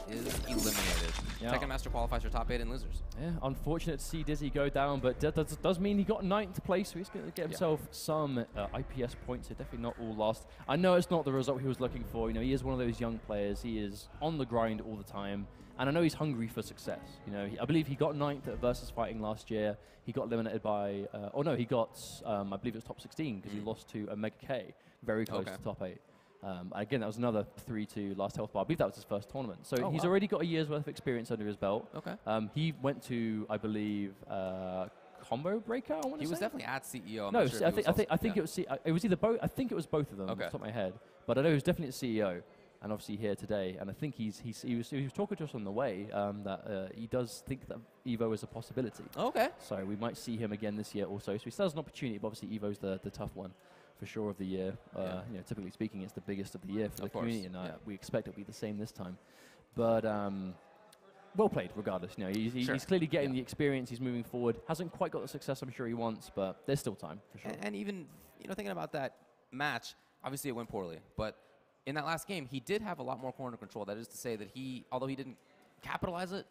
Speaker 7: is eliminated.
Speaker 8: Yeah.
Speaker 7: Tekken Master qualifies for top 8 in losers.
Speaker 8: Yeah, unfortunate to see Dizzy go down, but that does mean he got 9th place, so he's going to get himself some IPS points, so definitely not all lost. I know it's not the result he was looking for. You know, he is one of those young players. He is on the grind all the time, and I know he's hungry for success. You know, I believe he got 9th at Versus Fighting last year. He got eliminated by, he got, I believe it was top 16 because he lost to Omega K, very close to top 8. Again, that was another 3-2 last health bar. I believe that was his first tournament. So he's already got a year's worth of experience under his belt.
Speaker 7: Okay.
Speaker 8: He went to, I believe, Combo Breaker. I want to say.
Speaker 7: He was definitely at CEO. I'm
Speaker 8: No,
Speaker 7: not sure if he was
Speaker 8: I think it was. It was either both. I think it was both of them. Off the top of my head, but I know he was definitely at CEO, and obviously here today. And I think he was talking to us on the way that he does think that Evo is a possibility.
Speaker 7: Okay.
Speaker 8: So we might see him again this year also. So he still has an opportunity, but obviously Evo's the tough one. For sure of the year. You know, typically speaking, it's the biggest of the year for the community, and we expect it'll be the same this time. But well played, regardless. You know, he's clearly getting the experience. He's moving forward. Hasn't quite got the success I'm sure he wants, but there's still time for sure.
Speaker 7: And even thinking about that match, obviously it went poorly, but in that last game, he did have a lot more corner control. That is to say that although he didn't capitalize it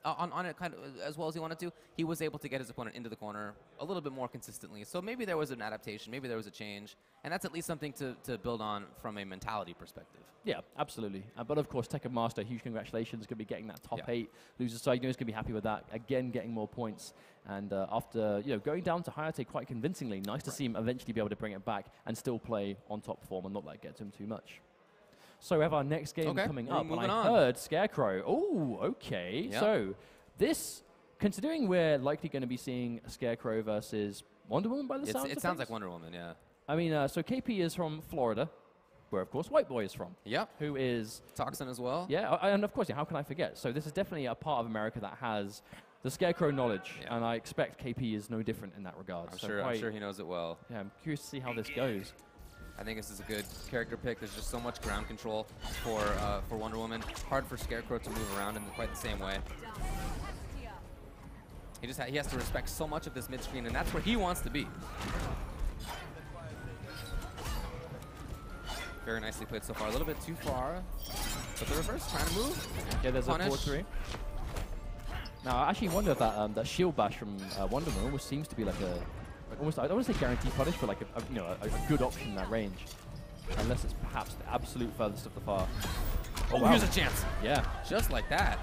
Speaker 7: on it kind of as well as he wanted to, he was able to get his opponent into the corner a little bit more consistently. So maybe there was an adaptation, maybe there was a change, and that's at least something to build on from a mentality perspective.
Speaker 8: Yeah, absolutely. But of course, Tekken Master, huge congratulations. Going to be getting that top 8 loser side. You know, he's going to be happy with that. Again, getting more points. And after going down to Hayate quite convincingly, nice to see him eventually be able to bring it back and still play on top form and not let it get to him too much. So we have our next game coming up, and I heard Scarecrow. Oh, okay. Yep. So this, considering we're likely going to be seeing Scarecrow versus Wonder Woman by the sounds of
Speaker 7: it sounds
Speaker 8: things?
Speaker 7: like Wonder Woman, yeah.
Speaker 8: I mean, so KP is from Florida, where of course White Boy is from.
Speaker 7: Yep.
Speaker 8: Who is
Speaker 7: Toxin as well.
Speaker 8: Yeah, and of course, how can I forget? So this is definitely a part of America that has the Scarecrow knowledge, and I expect KP is no different in that regard.
Speaker 7: I'm sure he knows it well.
Speaker 8: Yeah, I'm curious to see how this goes.
Speaker 7: I think this is a good character pick. There's just so much ground control for Wonder Woman. Hard for Scarecrow to move around in quite the same way. He has to respect so much of this mid screen, and that's where he wants to be. Very nicely played so far. A little bit too far, but the reverse trying to move.
Speaker 8: Yeah, there's
Speaker 7: Punish.
Speaker 8: a 4-3. Now, I actually wonder if that shield bash from Wonder Woman almost seems to be like a almost, I don't want to say guaranteed punish, but like a good option in that range. Unless it's perhaps the absolute furthest of the far.
Speaker 7: Oh, wow. Here's a chance.
Speaker 8: Yeah.
Speaker 7: Just like that.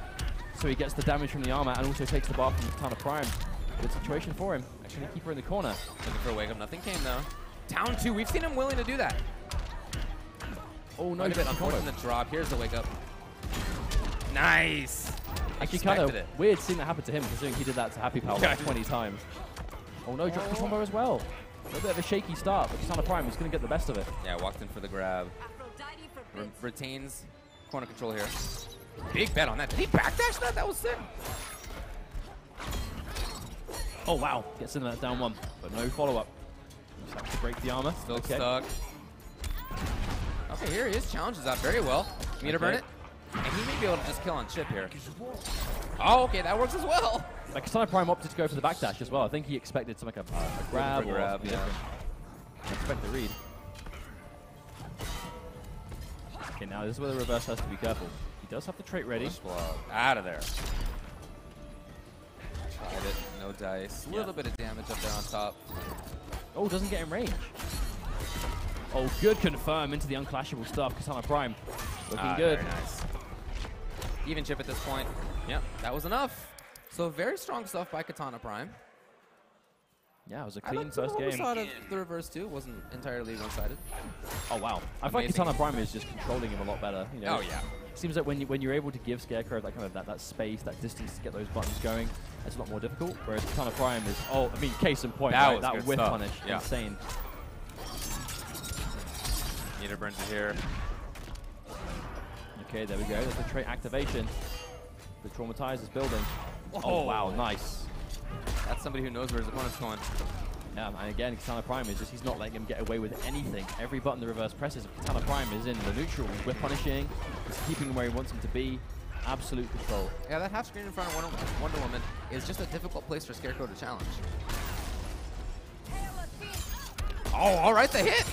Speaker 8: So he gets the damage from the armor and also takes the bar from Katana Prime. Good situation for him. Actually, keep her in the corner.
Speaker 7: Looking for a wake up. Nothing came though. Down 2. We've seen him willing to do that.
Speaker 8: Oh, no.
Speaker 7: Quite a bit unfortunate drop. Here's the wake up. Nice.
Speaker 8: Actually, kind of weird seeing that happen to him, considering he did that to Happy Pal like 20 times. Oh no, dropped the combo as well. A little bit of a shaky start, but Katana Prime is going to get the best of it.
Speaker 7: Yeah, walked in for the grab. Retains corner control here. Big bet on that. Did he backdash that? That was sick.
Speaker 8: Oh, wow. Gets in that down one, but no follow-up. Just have to break the armor.
Speaker 7: Still stuck. Okay, here he is. Challenges that very well. Meter burn it. And he may be able to just kill on chip here. Oh, okay. That works as well.
Speaker 8: Like Katana Prime opted to go for the backdash as well. I think he expected some like a grab or
Speaker 7: grab,
Speaker 8: something
Speaker 7: yeah.
Speaker 8: different. I expect the read. Okay, now this is where the reverse has to be careful. He does have the trait ready.
Speaker 7: Out of there. Tried it. No dice. A little bit of damage up there on top.
Speaker 8: Oh, doesn't get in range. Oh, good confirm into the unclashable stuff. Katana Prime looking good.
Speaker 7: Very nice. Even chip at this point. Yep, that was enough. So very strong stuff by Katana Prime.
Speaker 8: Yeah, it was a clean first game.
Speaker 7: I thought of the reverse too. Wasn't entirely one-sided.
Speaker 8: Oh wow! I feel like Katana Prime is just controlling him a lot better. You know,
Speaker 7: oh yeah.
Speaker 8: It seems like when you're able to give Scarecrow that kind of that space, that distance to get those buttons going, it's a lot more difficult. Whereas Katana Prime is, oh, I mean, case in point,
Speaker 7: that,
Speaker 8: right? That whiff punish,
Speaker 7: yeah.
Speaker 8: insane.
Speaker 7: Meter burns it here.
Speaker 8: Okay, there we go. There's the trait activation. The Traumatize is building. Oh wow, nice.
Speaker 7: That's somebody who knows where his opponent's going.
Speaker 8: Yeah, and again, Katana Prime is just, he's not letting him get away with anything. Every button the reverse presses, if Katana Prime is in the neutral, he's whip punishing, he's keeping him where he wants him to be. Absolute control.
Speaker 7: Yeah, that half screen in front of Wonder Woman is just a difficult place for Scarecrow to challenge. Oh, all right, the hit.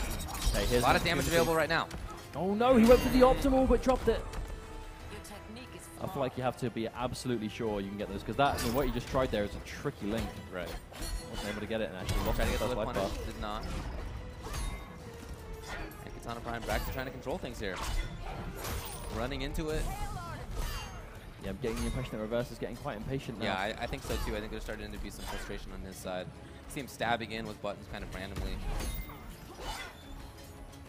Speaker 8: Okay,
Speaker 7: a lot of damage available right now.
Speaker 8: Oh no, he went for the optimal, but dropped it. I feel like you have to be absolutely sure you can get those, because that, I mean, what you just tried there is a tricky link.
Speaker 7: Right.
Speaker 8: Wasn't able to get it and actually lost
Speaker 7: Trying to
Speaker 8: the
Speaker 7: get the
Speaker 8: first
Speaker 7: whip
Speaker 8: life
Speaker 7: punish,
Speaker 8: bar.
Speaker 7: did not. And Katana Prime back to trying to control things here. Running into it.
Speaker 8: Yeah, I'm getting the impression that reverse is getting quite impatient now.
Speaker 7: Yeah, I think so too. I think there's starting to be some frustration on his side. See him stabbing in with buttons kind of randomly.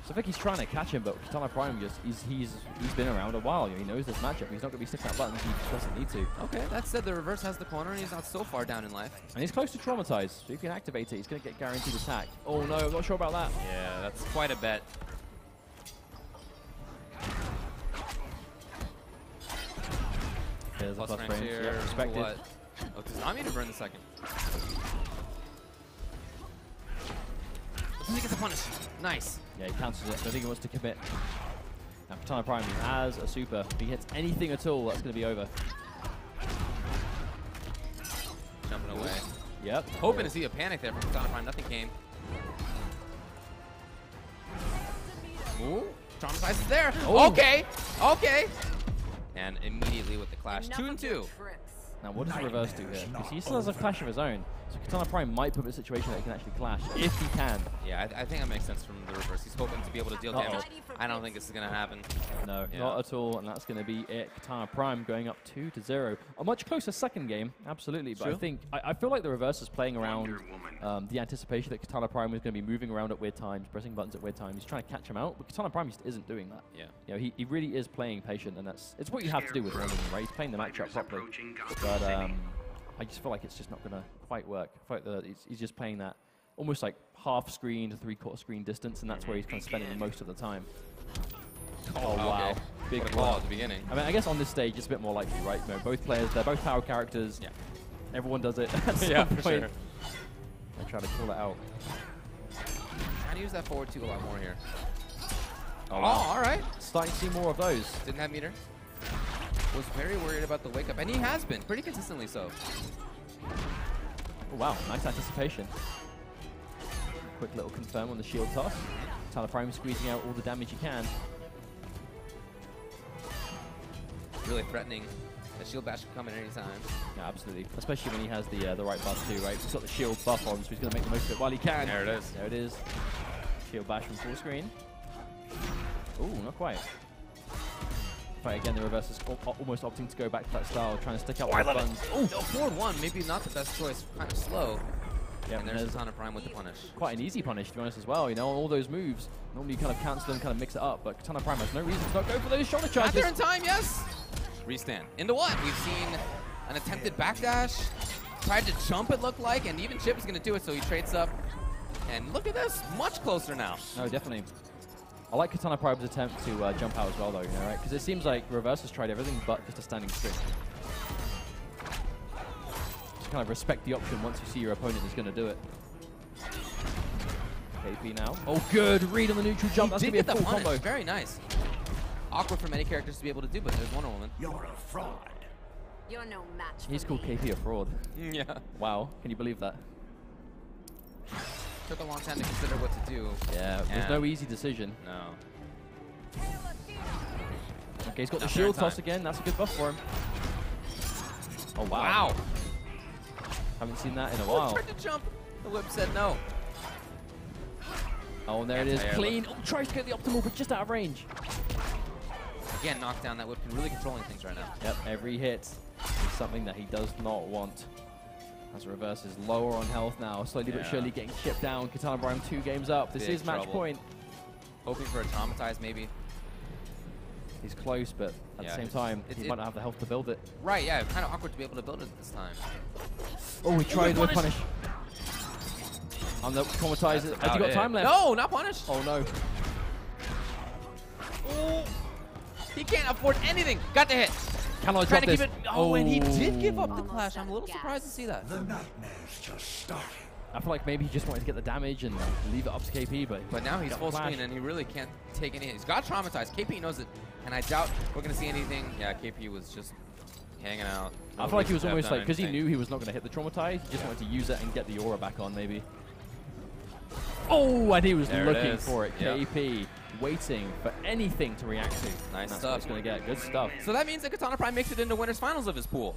Speaker 8: So I think he's trying to catch him, but Katana Prime just, he's been around a while. He knows this matchup. He's not going to be sticking out buttons. He just doesn't need to.
Speaker 7: Okay, that said, the reverse has the corner, and he's not so far down in life.
Speaker 8: And he's close to Traumatize, so if you can activate it, he's going to get guaranteed attack. Oh no, I'm not sure about that.
Speaker 7: Yeah, that's quite a bet.
Speaker 8: There's a plus
Speaker 7: range
Speaker 8: range.
Speaker 7: here.
Speaker 8: Yeah, expected.
Speaker 7: What? Oh, does not mean to burn the second. Doesn't he get the punish? Nice.
Speaker 8: Yeah, he cancels it. I don't think he wants to commit. Now, Katana Prime has a super. If he hits anything at all, that's going to be over.
Speaker 7: Jumping away.
Speaker 8: Yep.
Speaker 7: Hoping to see a panic there from Katana Prime. Nothing came. Ooh. Traumatize is there.
Speaker 8: Oh.
Speaker 7: Okay. Okay. And immediately with the clash. 2 and 2.
Speaker 8: Now, what does the reverse do here? Because he still has a clash of his own. So Katana Prime might put him in a situation that he can actually clash, if he can.
Speaker 7: Yeah, I think that makes sense from the reverse. He's hoping to be able to deal damage. I don't think this is going to happen.
Speaker 8: No,
Speaker 7: Yeah.
Speaker 8: not at all, and that's going to be it. Katana Prime going up 2-0. A much closer second game, absolutely, but
Speaker 7: True.
Speaker 8: I think, I feel like the reverse is playing around the anticipation that Katana Prime was going to be moving around at weird times, pressing buttons at weird times. He's trying to catch him out, but Katana Prime just isn't doing that.
Speaker 7: Yeah.
Speaker 8: You know, he really is playing patient, and it's what you have to do with Wonder Woman, right? He's playing the matchup properly. But I just feel like it's just not going to quite work. I feel like he's just playing that almost like half screen to three-quarter screen distance, and that's where he's kind of spending most of the time. Oh, wow.
Speaker 7: Okay.
Speaker 8: Big
Speaker 7: What a
Speaker 8: blow
Speaker 7: call at the beginning.
Speaker 8: I mean, I guess on this stage, it's a bit more likely, right? You know, both players, they're both power characters.
Speaker 7: Yeah.
Speaker 8: Everyone does it at some
Speaker 7: Yeah,
Speaker 8: point.
Speaker 7: for sure.
Speaker 8: I try to call it out.
Speaker 7: Trying to use that forward 2 a lot more here.
Speaker 8: Oh,
Speaker 7: all right.
Speaker 8: Starting to see more of those.
Speaker 7: Didn't have meter. Was very worried about the wake up, and he has been pretty consistently so.
Speaker 8: Oh, wow, nice anticipation. Quick little confirm on the shield toss. Katana Prime squeezing out all the damage he can.
Speaker 7: Really threatening. The shield bash can come at any time.
Speaker 8: Yeah, absolutely. Especially when he has the right buff too, right? He's got the shield buff on, so he's going to make the most of it while he can.
Speaker 7: There it is.
Speaker 8: There it is. Shield bash from full screen. Ooh, not quite. Right, again, the reverse is almost opting to go back to that style, trying to stick out with buttons.
Speaker 7: Oh, forward 1, maybe not the best choice. Kind of slow.
Speaker 8: Yeah,
Speaker 7: and there's Katana Prime with the punish.
Speaker 8: Quite an easy punish, to be honest, as well. You know, all those moves, normally you kind of cancel them, kind of mix it up, but Katana Prime has no reason to not go for those shoulder
Speaker 7: Got
Speaker 8: charges.
Speaker 7: there in time, yes! Restand. Into what? We've seen an attempted backdash. Tried to jump, it looked like, and even Chip is going to do it, so he trades up. And look at this, much closer now.
Speaker 8: No, definitely. I like Katana Prime's attempt to jump out as well, though, you know, right? Because it seems like Reverse has tried everything but just a standing string. Just kind of respect the option once you see your opponent is going to do it. KP now. Oh, good read on the neutral jump. That's going to be a full combo.
Speaker 7: Very nice. Awkward for many characters to be able to do, but there's Wonder Woman.
Speaker 9: You're a fraud.
Speaker 5: You're no match.
Speaker 8: He's
Speaker 5: for
Speaker 8: called
Speaker 5: me.
Speaker 8: KP a fraud.
Speaker 7: Yeah.
Speaker 8: Wow, can you believe that?
Speaker 7: Took a long time to consider what to do.
Speaker 8: Yeah, there's no easy decision.
Speaker 7: No.
Speaker 8: Okay, he's got the
Speaker 7: Not
Speaker 8: shield
Speaker 7: fair
Speaker 8: toss again. That's a good buff for him. Oh, wow.
Speaker 7: Wow.
Speaker 8: Haven't seen that in a
Speaker 7: Oh,
Speaker 8: while.
Speaker 7: tried to jump. The whip said no.
Speaker 8: Oh, and there it is.
Speaker 7: Anti-air
Speaker 8: Clean. Oh, tries to get the optimal, but just out of range.
Speaker 7: Again, knockdown. That whip can really controlling things right now.
Speaker 8: Yep, every hit is something that he does not want. As Reverse is lower on health now, slowly but surely getting chipped down. Katana Prime 2 games up. This is match point.
Speaker 7: Hoping for a traumatize, maybe.
Speaker 8: He's close, but at the same time, he might not have the health to build it.
Speaker 7: Right, yeah, kind of awkward to be able to build it this time.
Speaker 8: Oh, he tried the punish. On the traumatize. Has he got time left?
Speaker 7: No, not punish.
Speaker 8: Oh, no.
Speaker 7: Oh, he can't afford anything. Got the hit.
Speaker 8: Can I
Speaker 7: Trying
Speaker 8: drop
Speaker 7: to
Speaker 8: this?
Speaker 7: keep it. Oh, and he did give up the
Speaker 5: Almost
Speaker 7: clash. I'm
Speaker 5: out
Speaker 7: a
Speaker 5: of
Speaker 7: little
Speaker 5: gas.
Speaker 7: surprised to see that.
Speaker 4: The nightmare's just starting.
Speaker 8: I feel like maybe he just wanted to get the damage and leave it up to KP, but
Speaker 7: Now he's
Speaker 8: got
Speaker 7: full
Speaker 8: the flash.
Speaker 7: screen and he really can't take any. He's got traumatized. KP knows it, and I doubt we're gonna see anything. Yeah, KP was just hanging out.
Speaker 8: I feel like he was almost like, because he knew he was not going to hit the traumatize, he just wanted to use it and get the aura back on, maybe. Oh, and he was looking for it.
Speaker 7: Yep.
Speaker 8: KP waiting for anything to react to.
Speaker 7: Nice
Speaker 8: That's
Speaker 7: stuff.
Speaker 8: what he's going to get. Good stuff.
Speaker 7: So that means that Katana Prime makes it into winners finals of his pool,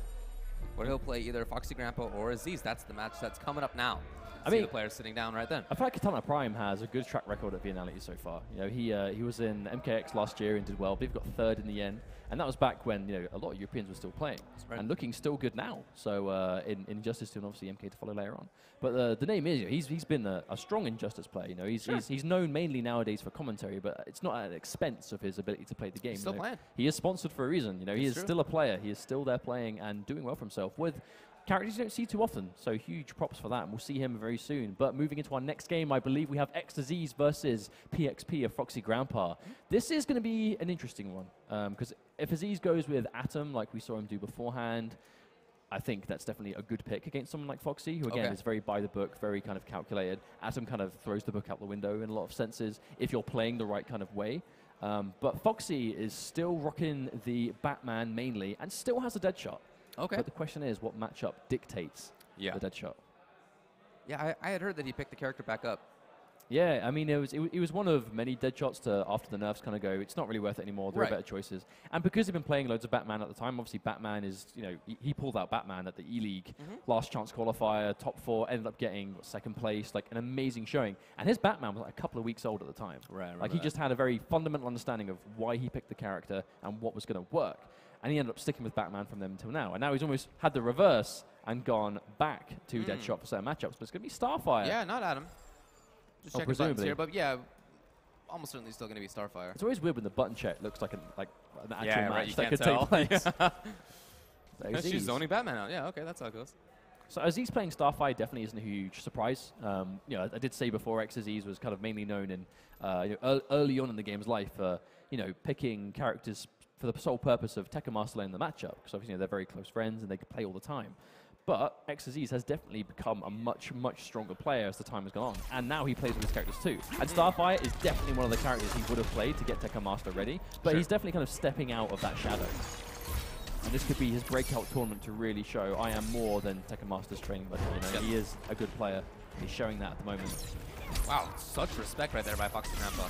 Speaker 7: where he'll play either Foxy Grandpa or Aziz. That's the match that's coming up now.
Speaker 8: I
Speaker 7: See
Speaker 8: mean,
Speaker 7: the players sitting down right then.
Speaker 8: I feel like Katana Prime has a good track record at Viennality so far. You know, he was in MKX last year and did well. But he got third in the end, and that was back when a lot of Europeans were still playing and looking still good now. So in Injustice 2 and obviously MK to follow later on. But the name is he's been a strong Injustice player. You know, he's known mainly nowadays for commentary, but it's not at the expense of his ability to play the game.
Speaker 7: He's still playing.
Speaker 8: He is sponsored for a reason. You know, he is still a player. He is still there playing and doing well for himself with characters you don't see too often, so huge props for that, and we'll see him very soon. But moving into our next game, I believe we have Aziz versus PXP of Foxy Grandpa. This is going to be an interesting one, because if Aziz goes with Atom, like we saw him do beforehand, I think that's definitely a good pick against someone like Foxy, who again is very by the book, very kind of calculated. Atom kind of throws the book out the window in a lot of senses, if you're playing the right kind of way. But Foxy is still rocking the Batman mainly, and still has a dead shot.
Speaker 7: Okay.
Speaker 8: But the question is, what matchup dictates the dead shot?
Speaker 7: Yeah, I had heard that he picked the character back up.
Speaker 8: Yeah, I mean, it was one of many dead shots to, after the nerfs kind of go, it's not really worth it anymore, there are better choices. And because they've been playing loads of Batman at the time, obviously Batman is, you know, he pulled out Batman at the E-League, last chance qualifier, top 4, ended up getting second place, like an amazing showing. And his Batman was like a couple of weeks old at the time. Like he just had a very fundamental understanding of why he picked the character and what was going to work. And he ended up sticking with Batman from them until now. And now he's almost had the reverse and gone back to Deadshot for certain matchups. But it's going to be Starfire.
Speaker 7: Yeah, not Adam. Just checking buttons here, but yeah, almost certainly still going to be Starfire.
Speaker 8: It's always weird when the button check looks like an actual match
Speaker 7: you
Speaker 8: that
Speaker 7: can't
Speaker 8: could
Speaker 7: tell.
Speaker 8: take place.
Speaker 7: She's zoning Batman out. Yeah, okay, that's how it goes.
Speaker 8: So Aziz playing Starfire definitely isn't a huge surprise. You know, I did say before, Aziz was kind of mainly known in early on in the game's life for picking characters for the sole purpose of Tekken Master Lane in the matchup, because obviously they're very close friends and they can play all the time. But Aziz has definitely become a much, much stronger player as the time has gone on. And now he plays with his characters too. And Starfire is definitely one of the characters he would have played to get Tekken Master ready. But he's definitely kind of stepping out of that shadow. And this could be his breakout tournament to really show I am more than Tekken Master's training buddy. You know, he is a good player. He's showing that at the moment.
Speaker 7: Wow, such respect right there by Foxy Grandpa.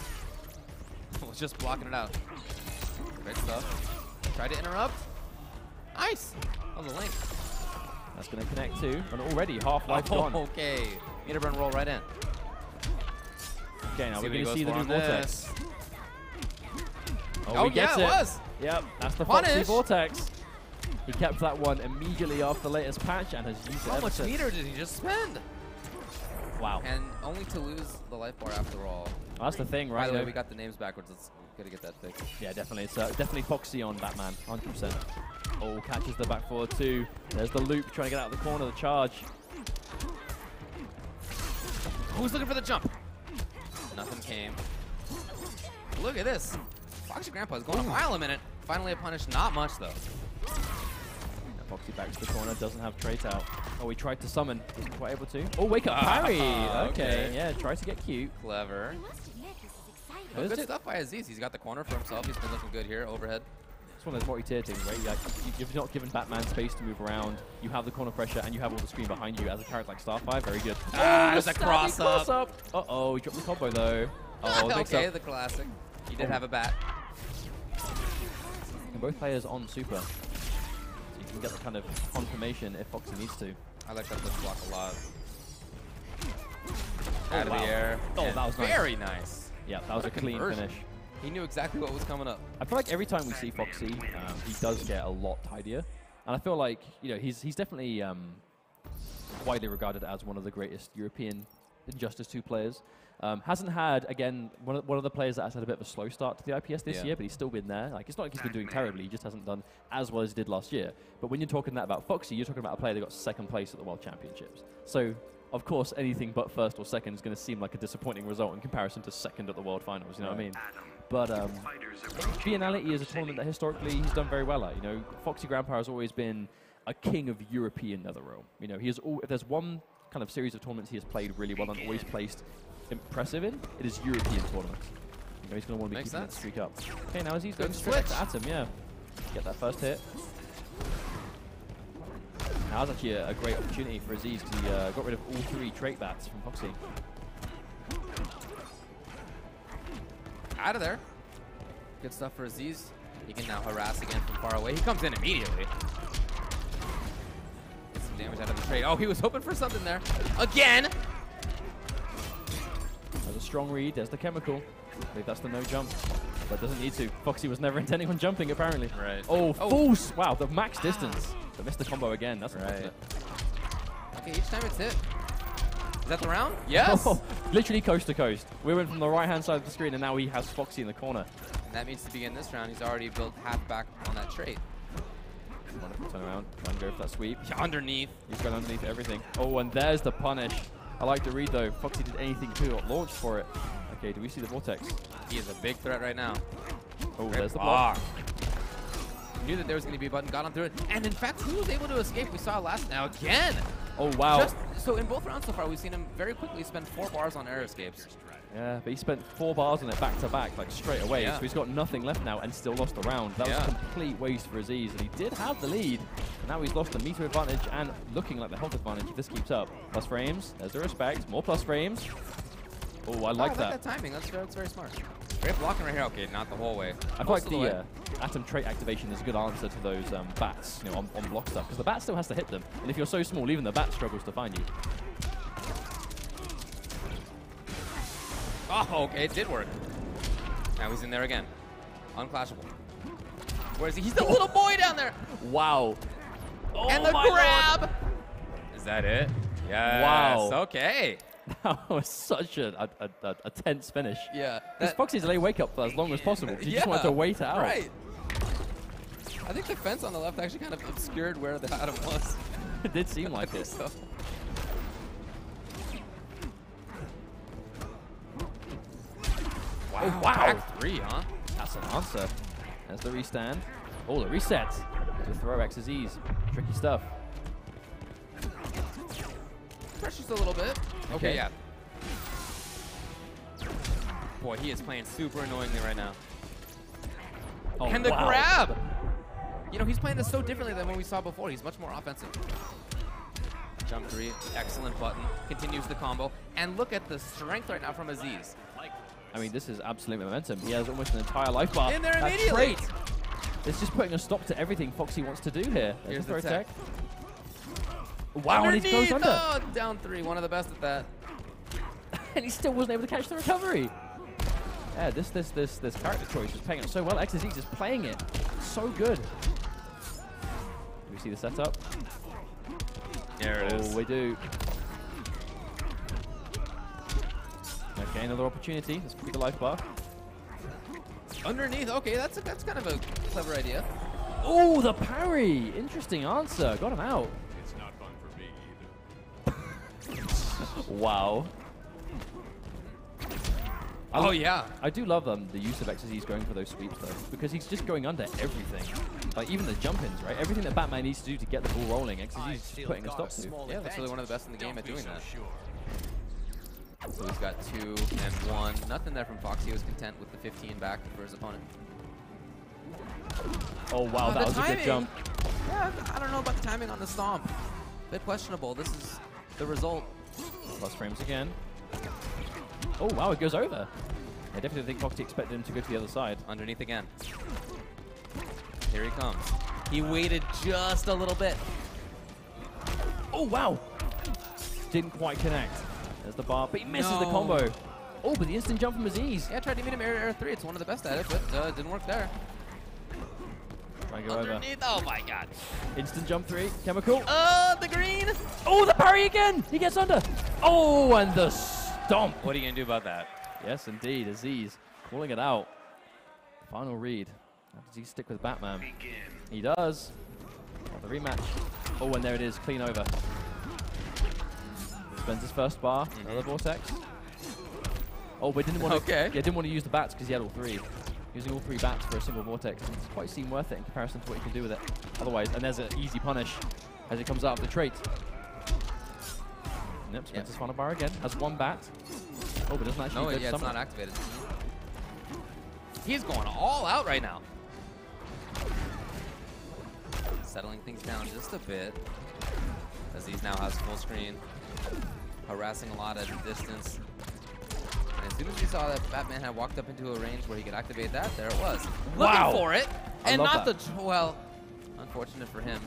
Speaker 7: Was just blocking it out. Great stuff. Tried to interrupt. Nice. On the link.
Speaker 8: That's going to connect too, and already half life gone.
Speaker 7: Okay. Meterburn roll right in.
Speaker 8: Okay, now we're going to see the new Vortex.
Speaker 7: Oh,
Speaker 8: he gets
Speaker 7: it was.
Speaker 8: Yep, that's the
Speaker 7: Punish.
Speaker 8: Foxy Vortex. He kept that one immediately after the latest patch and has used it
Speaker 7: How
Speaker 8: ever
Speaker 7: much
Speaker 8: since.
Speaker 7: meter did he just spend?
Speaker 8: Wow.
Speaker 7: And only to lose the life bar after all.
Speaker 8: Well, that's the thing, right?
Speaker 7: By the way, we got the names backwards. Let's gotta get that fixed.
Speaker 8: Yeah, definitely. It's definitely Foxy on Batman, 100%. Oh, catches the back forward too. There's the loop trying to get out of the corner, the charge.
Speaker 7: Who's looking for the jump? Nothing came. Look at this. Foxy Grandpa's going a mile a minute. Finally a punish. Not much, though.
Speaker 8: Foxy back to the corner, doesn't have trait out. Oh, he tried to summon, wasn't quite able to. Oh, wake up parry! Okay, yeah, tries to get cute.
Speaker 7: Clever.
Speaker 8: Oh,
Speaker 7: good stuff by Aziz. He's got the corner for himself. He's been looking good here, overhead.
Speaker 8: It's one of those multi-tier things, right? You've not given Batman space to move around. You have the corner pressure, and you have all the screen behind you as a character like Starfire. Very good.
Speaker 7: There's a cross-up.
Speaker 8: Uh-oh, he dropped the combo, though. Oh,
Speaker 7: okay, the classic. He did have a bat.
Speaker 8: And both players on super. So you can get the kind of confirmation if Foxy needs to.
Speaker 7: I like that blitz block a lot. Out of
Speaker 8: wow.
Speaker 7: the air.
Speaker 8: Oh, that was nice.
Speaker 7: Very nice.
Speaker 8: Yeah, that was a clean finish.
Speaker 7: He knew exactly what was coming up.
Speaker 8: I feel like every time we see Foxy, he does get a lot tidier. And I feel like, you know, he's definitely widely regarded as one of the greatest European Injustice 2 players. Hasn't had, again, one of the players that has had a bit of a slow start to the IPS this year, but he's still been there. Like, it's not like he's been doing terribly, he just hasn't done as well as he did last year. But when you're talking that about Foxy, you're talking about a player that got second place at the World Championships. So, of course, anything but first or second is going to seem like a disappointing result in comparison to second at the World Finals, you know what I mean? But viennality is a tournament that historically he's done very well at. You know, Foxy Grandpa has always been a king of European Netherrealm. You know, if there's one kind of series of tournaments he has played really well and always placed impressive in, it is European tournaments. You know, he's going to want to be keeping that streak up. Okay, now as he's going to switch at him, yeah. Get that first hit. Now that's actually a great opportunity for Aziz because he got rid of all 3 trait bats from Foxy.
Speaker 7: Out of there. Good stuff for Aziz. He can now harass again from far away. He comes in immediately. Get some damage out of the trade. Oh, he was hoping for something there. Again!
Speaker 8: There's a strong read. There's the chemical. I believe that's the no jump. But doesn't need to. Foxy was never intending on jumping, apparently.
Speaker 7: Right.
Speaker 8: Oh, false! Wow, the max distance. But missed the combo again. That's right.
Speaker 7: Okay, each time it's hit. Is that the round? Yes!
Speaker 8: Oh, literally coast to coast. We went from the right-hand side of the screen, and now he has Foxy in the corner.
Speaker 7: And that means to begin this round, he's already built half back on that trait.
Speaker 8: Wonderful turn around. Try and go for that sweep.
Speaker 7: Underneath.
Speaker 8: He's gone underneath everything. Oh, and there's the punish. I like the read, though. Foxy did anything to got launched for it. Okay, do we see the vortex?
Speaker 7: He is a big threat right now.
Speaker 8: Oh, there's the block.
Speaker 7: Knew that there was going to be a button, got on through it. And in fact, he was able to escape. We saw last now again.
Speaker 8: Oh, wow.
Speaker 7: So in both rounds so far, we've seen him very quickly spend 4 bars on air escapes.
Speaker 8: Yeah, but he spent 4 bars on it back to back, like straight away. Yeah. So he's got nothing left now and still lost the round. That was a complete waste for Aziz. And he did have the lead. And now he's lost the meter advantage and looking like the health advantage if this keeps up. Plus frames. There's the respect. More plus frames. Oh, I like that.
Speaker 7: I like that timing. That's very smart. Great blocking right here. Okay, not the whole way.
Speaker 8: I feel like the Atom trait activation is a good answer to those bats, you know, on block stuff, because the bat still has to hit them, and if you're so small, even the bat struggles to find you.
Speaker 7: Oh, okay, it did work. Now he's in there again. Unclashable. Where is he? He's the little boy down there.
Speaker 8: Wow. Oh,
Speaker 7: and the grab. God. Is that it? Yes.
Speaker 8: Wow.
Speaker 7: Okay.
Speaker 8: That was such a tense finish.
Speaker 7: Yeah.
Speaker 8: Because Foxy's lay wake up for as long as possible. He just wanted to wait it out.
Speaker 7: Right. I think the fence on the left actually kind of obscured where the Atom was.
Speaker 8: It did seem like it.
Speaker 7: So. Wow.
Speaker 8: Oh, wow.
Speaker 7: Back 3, huh?
Speaker 8: That's an answer. There's the restand. Oh, the reset. To throw X is ease. Tricky stuff.
Speaker 7: Pressures a little bit. Okay, yeah. Boy, he is playing super annoyingly right now.
Speaker 8: Oh,
Speaker 7: and the grab! You know, he's playing this so differently than what we saw before. He's much more offensive. Jump 3, excellent button. Continues the combo. And look at the strength right now from Aziz.
Speaker 8: I mean, this is absolute momentum. He has almost an entire life bar.
Speaker 7: In there immediately!
Speaker 8: Trait. It's just putting a stop to everything Foxy wants to do here.
Speaker 7: Here's the tech.
Speaker 8: Wow,
Speaker 7: underneath,
Speaker 8: and he goes under.
Speaker 7: Oh, down 3, one of the best at that.
Speaker 8: And he still wasn't able to catch the recovery. Yeah, this character choice is paying out so well. XZ is playing it so good. Do we see the setup?
Speaker 7: There it is.
Speaker 8: Oh, we do. Okay, another opportunity. Let's pick the life bar.
Speaker 7: Underneath, okay, that's kind of a clever idea.
Speaker 8: Oh, the parry! Interesting answer. Got him out.
Speaker 9: It's not fun for me either.
Speaker 8: Wow.
Speaker 7: Oh, yeah.
Speaker 8: I do love the use of XYZ going for those sweeps, though, because he's just going under everything. Like, even the jump-ins, right? Everything that Batman needs to do to get the ball rolling, XYZ is just putting a stop to.
Speaker 7: Yeah, that's really one of the best in the game at doing that. So he's got 2 and 1. Nothing there from Foxy. He was content with the 15 back for his opponent.
Speaker 8: Oh, wow, that was a good jump.
Speaker 7: Yeah, I don't know about the timing on the stomp. Bit questionable. This is the result.
Speaker 8: Plus frames again. Oh, wow, it goes over. I definitely think Foxy expected him to go to the other side.
Speaker 7: Underneath again. Here he comes. He waited just a little bit.
Speaker 8: Oh, wow. Didn't quite connect. There's the bar, but he misses the combo. Oh, but the instant jump from Aziz.
Speaker 7: Yeah, I tried to meet him air 3. It's one of the best at it, but didn't work there.
Speaker 8: Try and go
Speaker 7: Underneath. Oh, my God.
Speaker 8: Instant jump 3. Chemical.
Speaker 7: The green.
Speaker 8: Oh, the parry again. He gets under. Oh, and the stomp.
Speaker 7: What are you going to do about that?
Speaker 8: Yes, indeed. Aziz calling it out. Final read. Does he stick with Batman? He does. The rematch. Oh, and there it is. Clean over. Spends his first bar. Another vortex. Oh, but didn't want to. Yeah, didn't want to use the bats because he had all 3. Using all 3 bats for a single vortex. It quite seemed worth it in comparison to what you can do with it. Otherwise, and there's an easy punish as it comes out of the trait. Yep, spends his final bar again. Has 1 bat. Oh, but doesn't actually.
Speaker 7: No, yeah, it's not activated. He's going all out right now. Settling things down just a bit. Aziz now has full screen. Harassing a lot at a distance. And as soon as he saw that Batman had walked up into a range where he could activate that, there it was.
Speaker 8: Wow.
Speaker 7: Looking for it. And not
Speaker 8: that.
Speaker 7: well, unfortunate for him.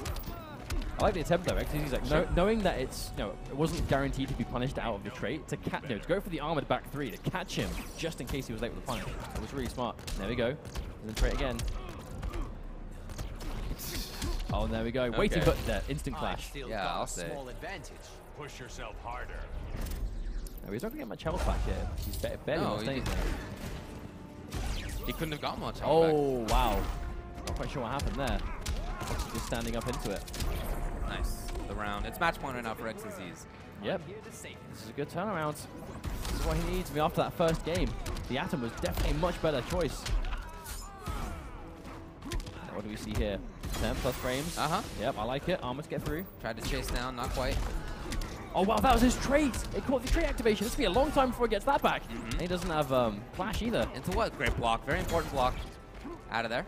Speaker 8: I like the attempt though, because he's like knowing that it's it wasn't guaranteed to be punished out of the trait to to go for the armored back 3 to catch him just in case he was late with the punish. It was really smart. There we go. And then trait again. Oh, and there we go. Waiting for the instant clash.
Speaker 7: Yeah, I'll say.
Speaker 9: Small advantage. Push yourself harder.
Speaker 8: No, he's not gonna get much health back here. He's barely lost anything.
Speaker 7: He couldn't have got much health
Speaker 8: back. Wow. Not quite sure what happened there. Just standing up into it.
Speaker 7: Nice. The round. It's match point right now for XYZ.
Speaker 8: Yep. This is a good turnaround. This is what he needs. After that first game, the Atom was definitely a much better choice. What do we see here? 10 plus frames. Yep, I like it. Armor to get through.
Speaker 7: Tried to chase down, not quite.
Speaker 8: Oh, wow, that was his trait. It caught the trait activation. This will be a long time before he gets that back. And he doesn't have flash either.
Speaker 7: Into what? Great block. Very important block. Out of there.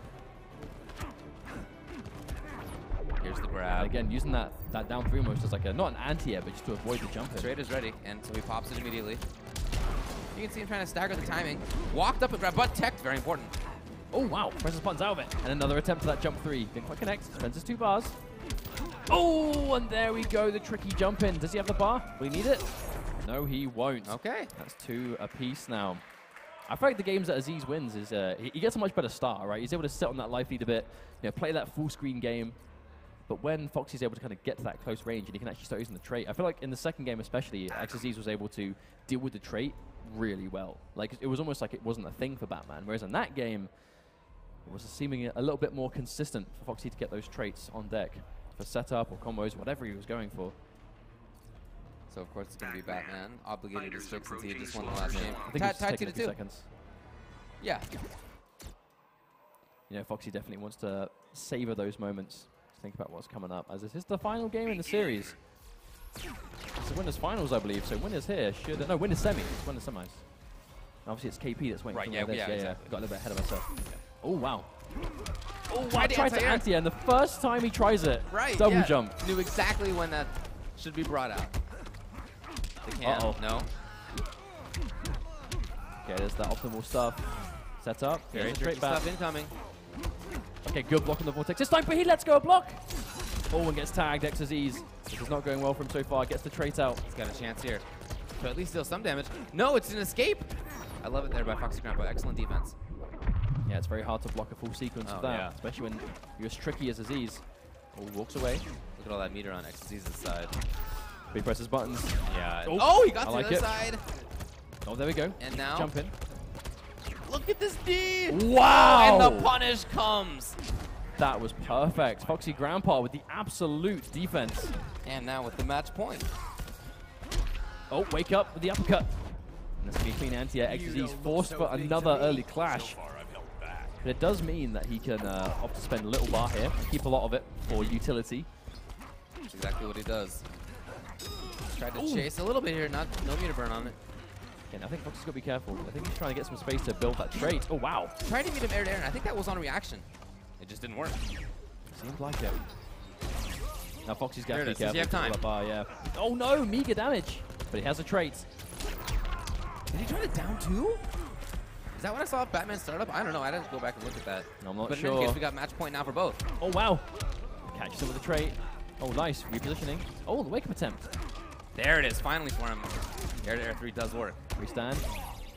Speaker 7: Here's the grab.
Speaker 8: Again, using that down 3 almost as like a, not an anti-air, but just to avoid the jump.
Speaker 7: Trade is ready, and so he pops it immediately. You can see him trying to stagger the timing. Walked up and grabbed, but teched. Very important.
Speaker 8: Oh, wow. Presses buttons out of it. And another attempt for that jump 3. Didn't quite connect. Spends his 2 bars. Oh, and there we go. The tricky jump in. Does he have the bar? Will he need it? No, he won't.
Speaker 7: Okay.
Speaker 8: That's 2 apiece now. I feel like the games that Aziz wins is he gets a much better start, right? He's able to sit on that life lead a bit, play that full screen game. But when Foxy's able to kind of get to that close range and he can actually start using the trait, I feel like in the second game especially, XYZ was able to deal with the trait really well. Like, it was almost like it wasn't a thing for Batman. Whereas in that game, it was seeming a little bit more consistent for Foxy to get those traits on deck for setup or combos, whatever he was going for.
Speaker 7: So, of course, it's going to be Batman obligated to stick since he had just won the last game.
Speaker 8: I think it's taking a few seconds.
Speaker 7: Yeah.
Speaker 8: Foxy definitely wants to savor those moments. Think about what's coming up, as this is the final game in the series. It's the winners finals, I believe. So winners here should winners semis. It's winners semis. Obviously, it's KP that's waiting for this. Yeah,
Speaker 7: exactly.
Speaker 8: Got a little bit ahead of myself. Oh wow! Oh wow! Tried to anti-air, and the first time he tries it, double jump.
Speaker 7: Knew exactly when that should be brought out. The cam. No.
Speaker 8: Okay, there's that optimal stuff. Set up.
Speaker 7: Very tricky stuff incoming.
Speaker 8: Okay, good block on the vortex. This time, but he lets go a block. Oh, and gets tagged. XYZ. This is not going well for him so far. Gets the trait out.
Speaker 7: He's got a chance here to at least deal some damage. No, it's an escape. I love it there by Foxy Grandpa. Excellent defense.
Speaker 8: Yeah, it's very hard to block a full sequence of that, especially when you're as tricky as Aziz. Oh, walks away.
Speaker 7: Look at all that meter on XYZ's side.
Speaker 8: He presses buttons.
Speaker 7: Yeah. Oh, he got to the other side.
Speaker 8: Oh, there we go.
Speaker 7: And now
Speaker 8: jump in.
Speaker 7: Look at this D!
Speaker 8: Wow!
Speaker 7: And the punish comes.
Speaker 8: That was perfect. Foxy Grandpa with the absolute defense.
Speaker 7: And now with the match point.
Speaker 8: Oh, wake up with the uppercut. And that's going to be clean anti-air. XZ's forced for another early clash. But it does mean that he can opt to spend a little bar here, keep a lot of it for utility.
Speaker 7: That's exactly what he does. Tried to chase a little bit here, no meter burn on it.
Speaker 8: And I think Foxy's got to be careful. I think he's trying to get some space to build that trait. Oh, wow.
Speaker 7: Tried to meet him air to air, and I think that was on reaction. It just didn't work.
Speaker 8: Seems like it. Now Foxy's got to be careful.
Speaker 7: Does he have time?
Speaker 8: Bar, yeah. Oh, no. Meager damage. But he has a trait.
Speaker 7: Did he try to down 2? Is that when I saw Batman startup? I don't know. I didn't go back and look at that.
Speaker 8: No, I'm not
Speaker 7: but
Speaker 8: sure.
Speaker 7: in any case, we got match point now for both.
Speaker 8: Oh, wow. Catches him with a trait. Oh, nice. Repositioning. Oh, the wake-up attempt.
Speaker 7: There it is. Finally for him. Air to air 3 does work.
Speaker 8: Restand.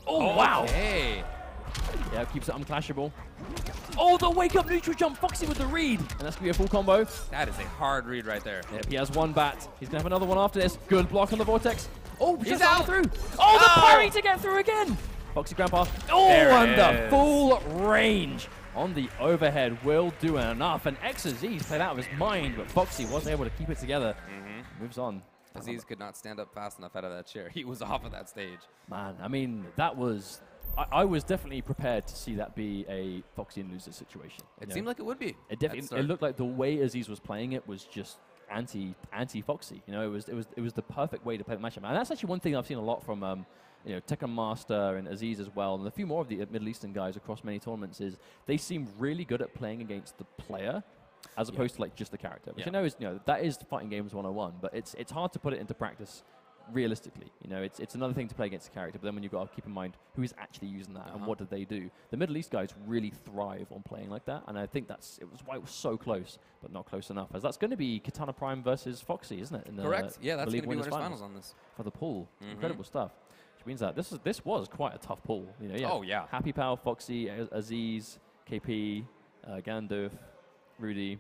Speaker 8: Oh, wow.
Speaker 7: Okay.
Speaker 8: Yeah, keeps it unclashable. Oh, the wake-up neutral jump. Foxy with the read. And that's going to be a full combo.
Speaker 7: That is a hard read right there.
Speaker 8: Yep, he has one bat. He's going to have another one after this. Good block on the Vortex. Oh,
Speaker 7: he's
Speaker 8: just
Speaker 7: out
Speaker 8: through. Oh, the parry to get through again. Foxy Grandpa. Oh, under full range. On the overhead will do enough. And XZ's played out of his mind, but Foxy was able to keep it together. Moves on.
Speaker 7: Aziz could not stand up fast enough out of that chair. He was off of that stage.
Speaker 8: Man, I mean, that was... I was definitely prepared to see that be a Foxy and loser situation.
Speaker 7: It seemed like it would be.
Speaker 8: It definitely. It looked like the way Aziz was playing it was just anti Foxy. You know, it was the perfect way to play the matchup. And that's actually one thing I've seen a lot from Tekken Master and Aziz as well, and a few more of the Middle Eastern guys across many tournaments. Is they seem really good at playing against the player, as opposed to like just the character. Which I know is that is fighting games 101, but it's hard to put it into practice realistically. You know, it's another thing to play against a character, but then when you've got to keep in mind who is actually using that and what did they do. The Middle East guys really thrive on playing like that, and I think it was why it was so close, but not close enough. As that's going to be Katana Prime versus Foxy, isn't it?
Speaker 7: Correct. Yeah, that's going to be winners finals on this
Speaker 8: for the pool. Incredible stuff. Which means that this was quite a tough pool. You know,
Speaker 7: Oh yeah.
Speaker 8: Happy Pal, Foxy, Aziz, KP, Gandalf, Rudy,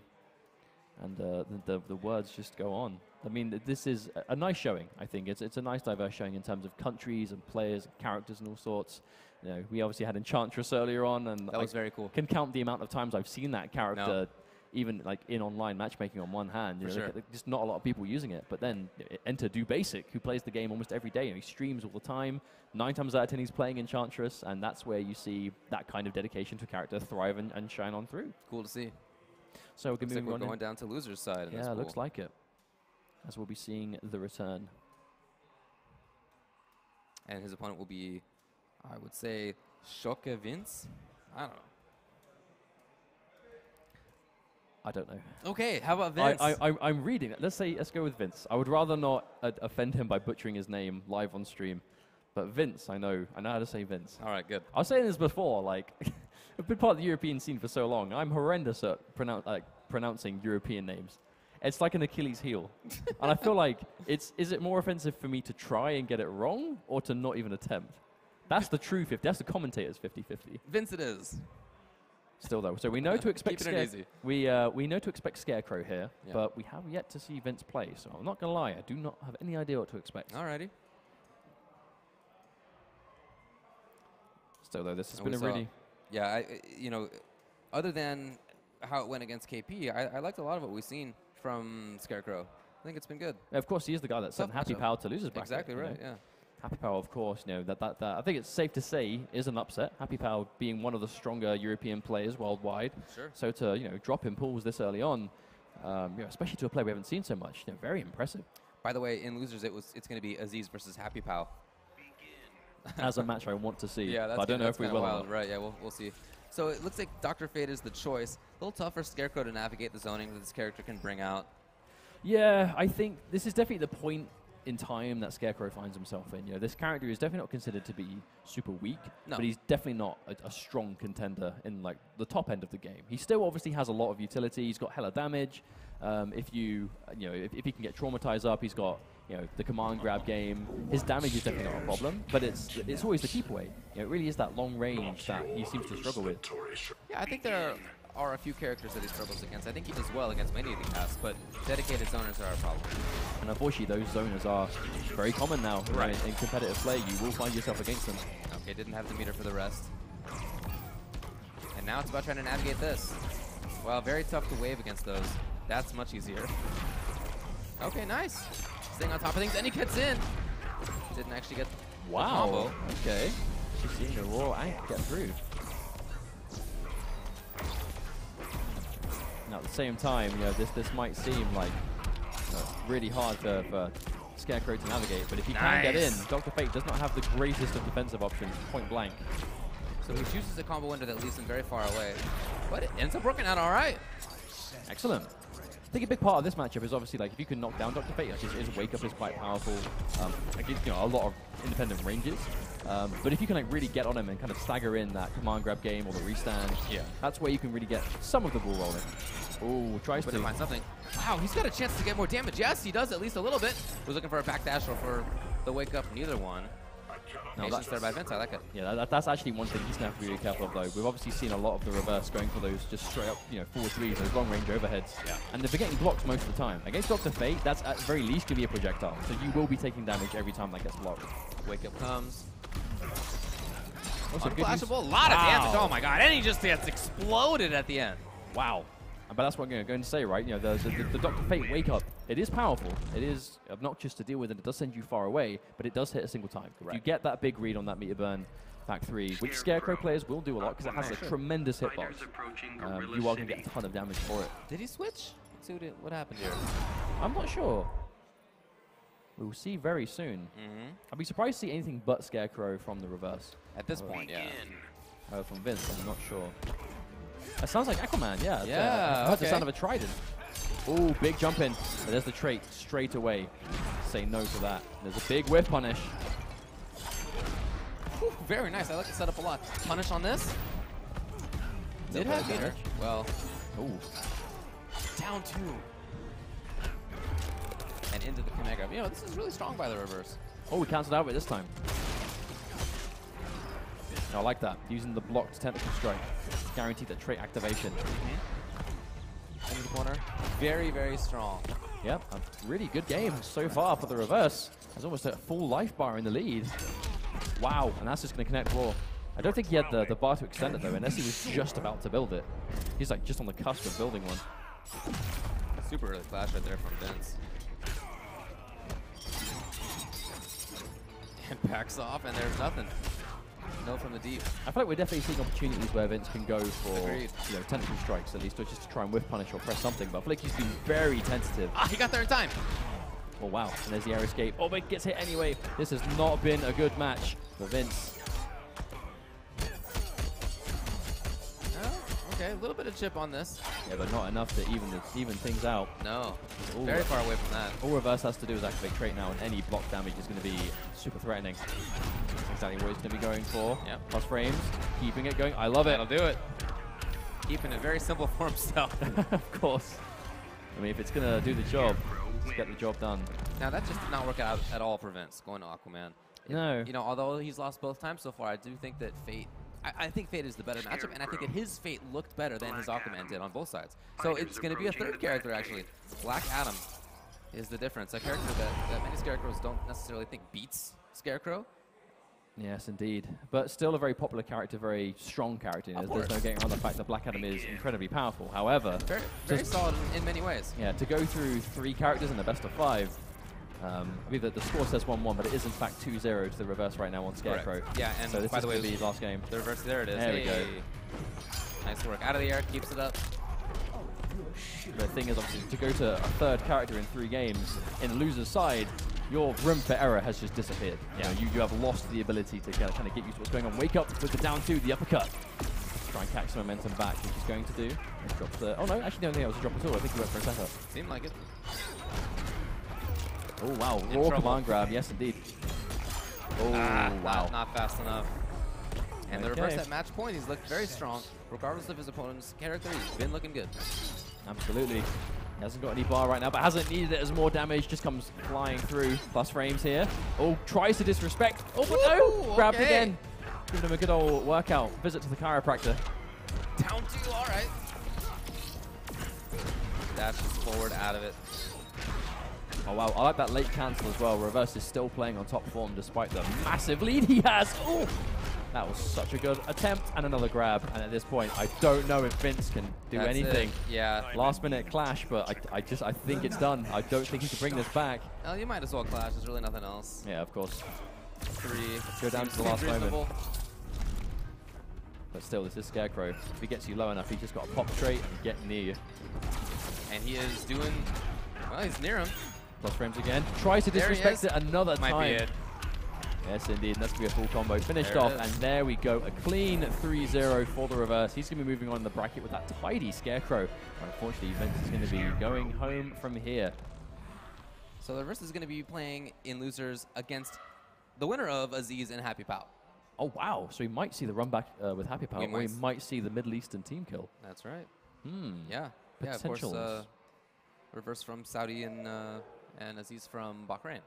Speaker 8: and the words just go on. I mean, this is a nice showing, I think. It's a nice diverse showing in terms of countries and players, and characters and all sorts. You know, we obviously had Enchantress earlier on, and
Speaker 7: that was very cool.
Speaker 8: Can count the amount of times I've seen that character, even like in online matchmaking on one hand. You know, just not a lot of people using it. But then enter Do Basic, who plays the game almost every day, and he streams all the time. 9 times out of 10 he's playing Enchantress, and that's where you see that kind of dedication to a character thrive and shine on through.
Speaker 7: Cool to see.
Speaker 8: So we're
Speaker 7: going down to loser's side.
Speaker 8: Yeah, it looks like it. As we'll be seeing the return.
Speaker 7: And his opponent will be, I would say, Shoke Vince? I don't know.
Speaker 8: I don't know.
Speaker 7: Okay, how about Vince?
Speaker 8: I'm reading it. Let's go with Vince. I would rather not offend him by butchering his name live on stream. But Vince, I know how to say Vince.
Speaker 7: All right, good.
Speaker 8: I was saying this before, like, I've been part of the European scene for so long. I'm horrendous at pronouncing European names. It's like an Achilles heel. And I feel like is it more offensive for me to try and get it wrong or to not even attempt? That's the true 50. That's the commentator's 50-50.
Speaker 7: Vince it is.
Speaker 8: Still though, so we know to expect we know to expect Scarecrow here,
Speaker 7: Yeah.
Speaker 8: but we have yet to see Vince play. So I'm not gonna lie, I do not have any idea what to expect.
Speaker 7: Alrighty.
Speaker 8: Still though, this has been a really
Speaker 7: other than how it went against KP, I liked a lot of what we've seen from Scarecrow. I think it's been good.
Speaker 8: Yeah, of course, he is the guy that sent Happy Power to losers bracket.
Speaker 7: Exactly right. Yeah.
Speaker 8: Happy Power, of course, that I think it's safe to say is an upset. Happy Power being one of the stronger European players worldwide.
Speaker 7: Sure.
Speaker 8: So to drop in pools this early on, especially to a player we haven't seen so much, very impressive.
Speaker 7: By the way, in losers, it's going to be Aziz versus Happy Power.
Speaker 8: As a match I want to see.
Speaker 7: Yeah,
Speaker 8: but I don't know if we will.
Speaker 7: Wild. Right, yeah, we'll see. So it looks like Dr. Fate is the choice. A little tough for Scarecrow to navigate the zoning that this character can bring out.
Speaker 8: Yeah, I think this is definitely the point in time that Scarecrow finds himself in. This character is definitely not considered to be super weak, but he's definitely not a strong contender in like the top end of the game. He still obviously has a lot of utility. He's got hella damage. If he can get traumatized up, he's got the command grab game. His damage is definitely not a problem, but it's always the keep away. It really is that long range that he seems to struggle with.
Speaker 7: Yeah, I think there are a few characters that he struggles against. I think he does well against many of the casts, but dedicated zoners are a problem.
Speaker 8: And unfortunately, those zoners are very common now. Right. In competitive play, you will find yourself against them.
Speaker 7: Okay, didn't have the meter for the rest. And now it's about trying to navigate this. Well, very tough to wave against those. That's much easier. Okay, nice. Staying on top of things, and he gets in. Didn't actually get
Speaker 8: Wow. Okay. She's seeing the raw anchor get through. Now at the same time, you know, this might seem like really hard for Scarecrow to navigate, but if he can get in, Dr. Fate does not have the greatest of defensive options, point blank.
Speaker 7: So he chooses a combo window that leaves him very far away, but it ends up working out all right.
Speaker 8: Excellent. I think a big part of this matchup is obviously like if you can knock down Dr. Fate, like his wake up is quite powerful. Against, you know, a lot of independent ranges. But if you can like really get on him and kind of stagger in that command grab game or the restand, that's where you can really get some of the ball rolling. Oh, tries to
Speaker 7: find something. Wow, he's got a chance to get more damage. Yes, he does at least a little bit. Was looking for a backdash or for the wake up. Neither one. No, that's there by Vince. I like it.
Speaker 8: Yeah, that's actually one thing he's going to have to be really careful of, though. We've obviously seen a lot of the reverse going for those just straight up, you know, forward threes, those long range overheads. Yeah. And they're getting blocked most of the time. Against Dr. Fate, that's at very least going to be a projectile. So you will be taking damage every time that gets blocked.
Speaker 7: Wake up comes.
Speaker 8: Also,
Speaker 7: Unflashable, a lot of damage. Oh my god, and he just gets exploded at the end.
Speaker 8: Wow. But that's what I'm going to say, right? You know, the Dr. Fate wake up, it is powerful. It is obnoxious to deal with, and it does send you far away, but it does hit a single time. Correct. If you get that big read on that meter burn back 3, which Scarecrow players will do a lot because it has a tremendous hitbox. You are going to get a ton of damage for it.
Speaker 7: Did he switch? Let's see what happened here.
Speaker 8: I'm not sure. We'll see very soon. I'd be surprised to see anything but Scarecrow from the reverse.
Speaker 7: At this point, yeah.
Speaker 8: From Vince, I'm not sure. It sounds like Aquaman, yeah.
Speaker 7: Yeah,
Speaker 8: That's the sound of a trident. Ooh, big jump in. But there's the trait straight away. Say no to that. There's a big whiff punish.
Speaker 7: Whew, very nice. I like the setup a lot. Punish on this. Did have meter. Well.
Speaker 8: Ooh.
Speaker 7: Down 2. And into the command grab. You know, this is really strong by the reverse.
Speaker 8: Oh, we canceled out with it this time. I like that. Using the blocked tentacle strike. Guaranteed that trait activation.
Speaker 7: Into the corner. Very, very strong.
Speaker 8: Yep, a really good game so far for the reverse. There's almost a full life bar in the lead. Wow, and that's just going to connect raw. I don't think he had the bar to extend it though, unless he was just about to build it. He's like just on the cusp of building one.
Speaker 7: Super early flash right there from Vince. And backs off, and there's nothing. No from the deep.
Speaker 8: I feel like we're definitely seeing opportunities where Vince can go for you know, tentacle strikes at least, or just to try and whiff punish or press something. But I feel like he's been very tentative.
Speaker 7: Ah, he got there in time.
Speaker 8: Oh wow, and there's the air escape. Oh, but it gets hit anyway. This has not been a good match for Vince.
Speaker 7: Okay, a little bit of chip on this.
Speaker 8: Yeah, but not enough to even things out.
Speaker 7: No,
Speaker 8: Ooh.
Speaker 7: Very far away from that.
Speaker 8: All reverse has to do is activate trait now, and any block damage is going to be super threatening. That's exactly what he's going to be going for.
Speaker 7: Yep.
Speaker 8: Plus frames, keeping it going. I love it.
Speaker 7: That'll do it. Keeping it very simple for himself.
Speaker 8: Of course. I mean, if it's going to do the job, let's get the job done.
Speaker 7: Now, that just did not work out at all for Vince, going to Aquaman.
Speaker 8: No.
Speaker 7: You know, although he's lost both times so far, I do think that Fate... I think Fate is the better matchup, and I think that his Fate looked better than his Aquaman did on both sides. So it's going to be a third character, actually. Black Adam is the difference. A character that many Scarecrows don't necessarily think beats Scarecrow.
Speaker 8: Yes, indeed. But still a very popular character, very strong character. There's no getting around the fact that Black Adam is incredibly powerful. However,
Speaker 7: very solid in many ways.
Speaker 8: Yeah, to go through 3 characters in the best of 5, I mean, the score says 1-1, but it is in fact 2-0 to the reverse right now on Scarecrow.
Speaker 7: Correct. Yeah, and
Speaker 8: so this
Speaker 7: by the way,
Speaker 8: be his last game.
Speaker 7: The reverse, there it is.
Speaker 8: There we go.
Speaker 7: Nice work. Out of the air, keeps it up.
Speaker 8: The thing is, obviously, to go to a 3rd character in 3 games, in the loser's side, your room for error has just disappeared. Yeah. You have lost the ability to kind of get used to what's going on. Wake up with the down 2, the uppercut. Try and catch some momentum back, which he's going to do. He drops the... Oh no, actually don't think that was a drop at all. I think he went for a setup.
Speaker 7: Seemed like it.
Speaker 8: Oh wow, raw command grab, yes indeed. Oh wow.
Speaker 7: Not fast enough. And the reverse at match point, he's looked very strong. Regardless of his opponent's character, he's been looking good.
Speaker 8: Absolutely. He hasn't got any bar right now, but hasn't needed it as more damage, just comes flying through. Plus frames here. Oh, tries to disrespect. Oh, but no! Grabbed again. Giving him a good old workout. Visit to the chiropractor.
Speaker 7: Down 2, all right. Dashes forward out of it.
Speaker 8: Oh wow, I like that late cancel as well. Reverse is still playing on top form despite the massive lead he has. Oh, that was such a good attempt and another grab. And at this point, I don't know if Vince can do anything.
Speaker 7: Yeah.
Speaker 8: Last minute clash, but I think it's done. I don't think he can bring this back.
Speaker 7: Well, you might as well clash. There's really nothing else.
Speaker 8: Yeah, of course.
Speaker 7: 3.
Speaker 8: Go down to the
Speaker 7: Seems
Speaker 8: last moment.
Speaker 7: reasonable.
Speaker 8: But still, this is Scarecrow. If he gets you low enough, he just got to pop straight and get near you.
Speaker 7: And he is doing, well, he's near him.
Speaker 8: Plus frames again. Tries to
Speaker 7: There he
Speaker 8: disrespect
Speaker 7: is.
Speaker 8: it another
Speaker 7: Might
Speaker 8: time.
Speaker 7: be it.
Speaker 8: Yes, indeed. And that's going to be a full combo. Finished
Speaker 7: There it
Speaker 8: off,
Speaker 7: is.
Speaker 8: and there we go. A clean 3-0 for the reverse. He's going to be moving on in the bracket with that tidy Scarecrow. Unfortunately, Juventus is going to be going home from here.
Speaker 7: So the reverse is going to be playing in losers against the winner of Aziz and Happy Pal.
Speaker 8: Oh, wow. So he might see the run back with Happy Power, or he might see the Middle Eastern team kill.
Speaker 7: That's right.
Speaker 8: Hmm.
Speaker 7: Yeah. Yeah, of course.
Speaker 8: Potentials.
Speaker 7: Reverse from Saudi and Aziz from Bahrain.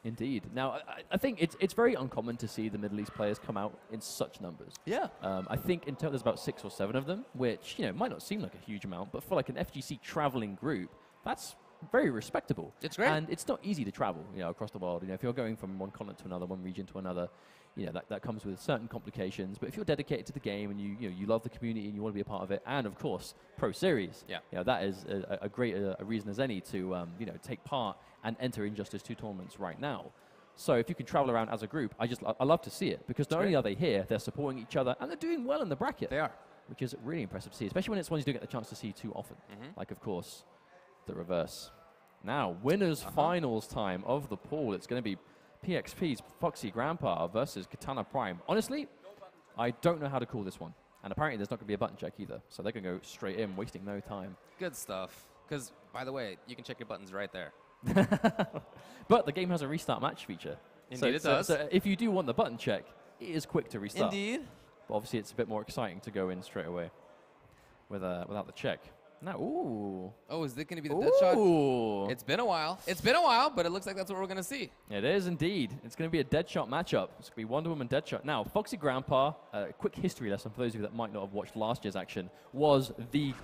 Speaker 8: Indeed. Now, I think it's very uncommon to see the Middle East players come out in such numbers.
Speaker 7: Yeah.
Speaker 8: I think in total there's about 6 or 7 of them, which, you know, might not seem like a huge amount, but for like an FGC traveling group, that's very respectable.
Speaker 7: It's great.
Speaker 8: And it's not easy to travel, you know, across the world. You know, if you're going from one continent to another, one region to another, you know, that comes with certain complications. But if you're dedicated to the game and you love the community and you want to be a part of it, and of course, Pro Series,
Speaker 7: yeah,
Speaker 8: you know, that is a great reason as any to, you know, take part and enter Injustice 2 tournaments right now. So if you can travel around as a group, I love to see it, because not only are they here, they're supporting each other and they're doing well in the bracket.
Speaker 7: They are.
Speaker 8: Which is really impressive to see, especially when it's ones you don't get the chance to see too often. Like, of course, the reverse. Now, winners finals time of the pool. It's going to be PXP's Foxy Grandpa versus Katana Prime. Honestly, I don't know how to call this one. And apparently there's not going to be a button check either. So they're going to go straight in, wasting no time.
Speaker 7: Good stuff. Because, by the way, you can check your buttons right there.
Speaker 8: But the game has a restart match feature.
Speaker 7: Indeed it does.
Speaker 8: So if you do want the button check, it is quick to restart.
Speaker 7: Indeed.
Speaker 8: But obviously it's a bit more exciting to go in straight away without the check. Now, ooh.
Speaker 7: Oh, is it going to be the dead shot?
Speaker 8: Ooh.
Speaker 7: It's been a while. It's been a while, but it looks like that's what we're going to see.
Speaker 8: It is indeed. It's going to be a dead shot matchup. It's going to be Wonder Woman dead shot. Now, Foxy Grandpa, a quick history lesson for those of you that might not have watched last year's action, was the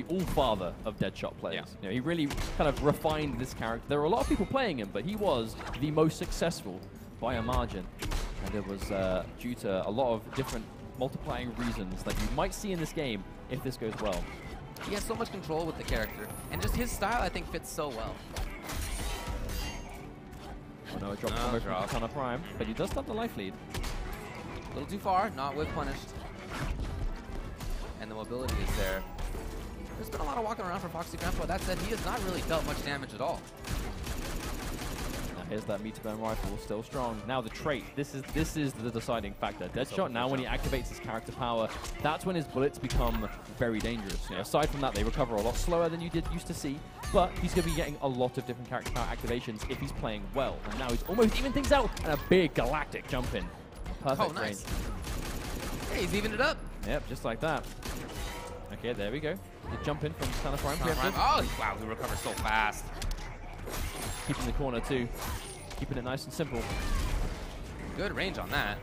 Speaker 8: all-father of dead shot players.
Speaker 7: Yeah.
Speaker 8: You know, he really kind of refined this character. There were a lot of people playing him, but he was the most successful by a margin. And it was due to a lot of different multiplying reasons that you might see in this game if this goes well.
Speaker 7: He has so much control with the character, and just his style, I think, fits so well.
Speaker 8: Oh no, a drop combo from Katana Prime, but he does have the life lead.
Speaker 7: A little too far, not with punished. And the mobility is there. There's been a lot of walking around for Foxy Grandpa. That said, he has not really dealt much damage at all.
Speaker 8: Now here's that meter burn rifle, still strong. Now the trait, this is the deciding factor. Deadshot, now when he activates his character power, that's when his bullets become very dangerous. You know, aside from that, they recover a lot slower than you used to see, but he's going to be getting a lot of different character power activations if he's playing well. And now he's almost even things out, and a big galactic jump in. Perfect
Speaker 7: nice.
Speaker 8: range.
Speaker 7: Hey, he's evened it up.
Speaker 8: Yep, just like that. Okay, there we go. The jump in from Katana Prime.
Speaker 7: Oh, wow, he recovers so fast.
Speaker 8: Keeping the corner too. Keeping it nice and simple.
Speaker 7: Good range on that.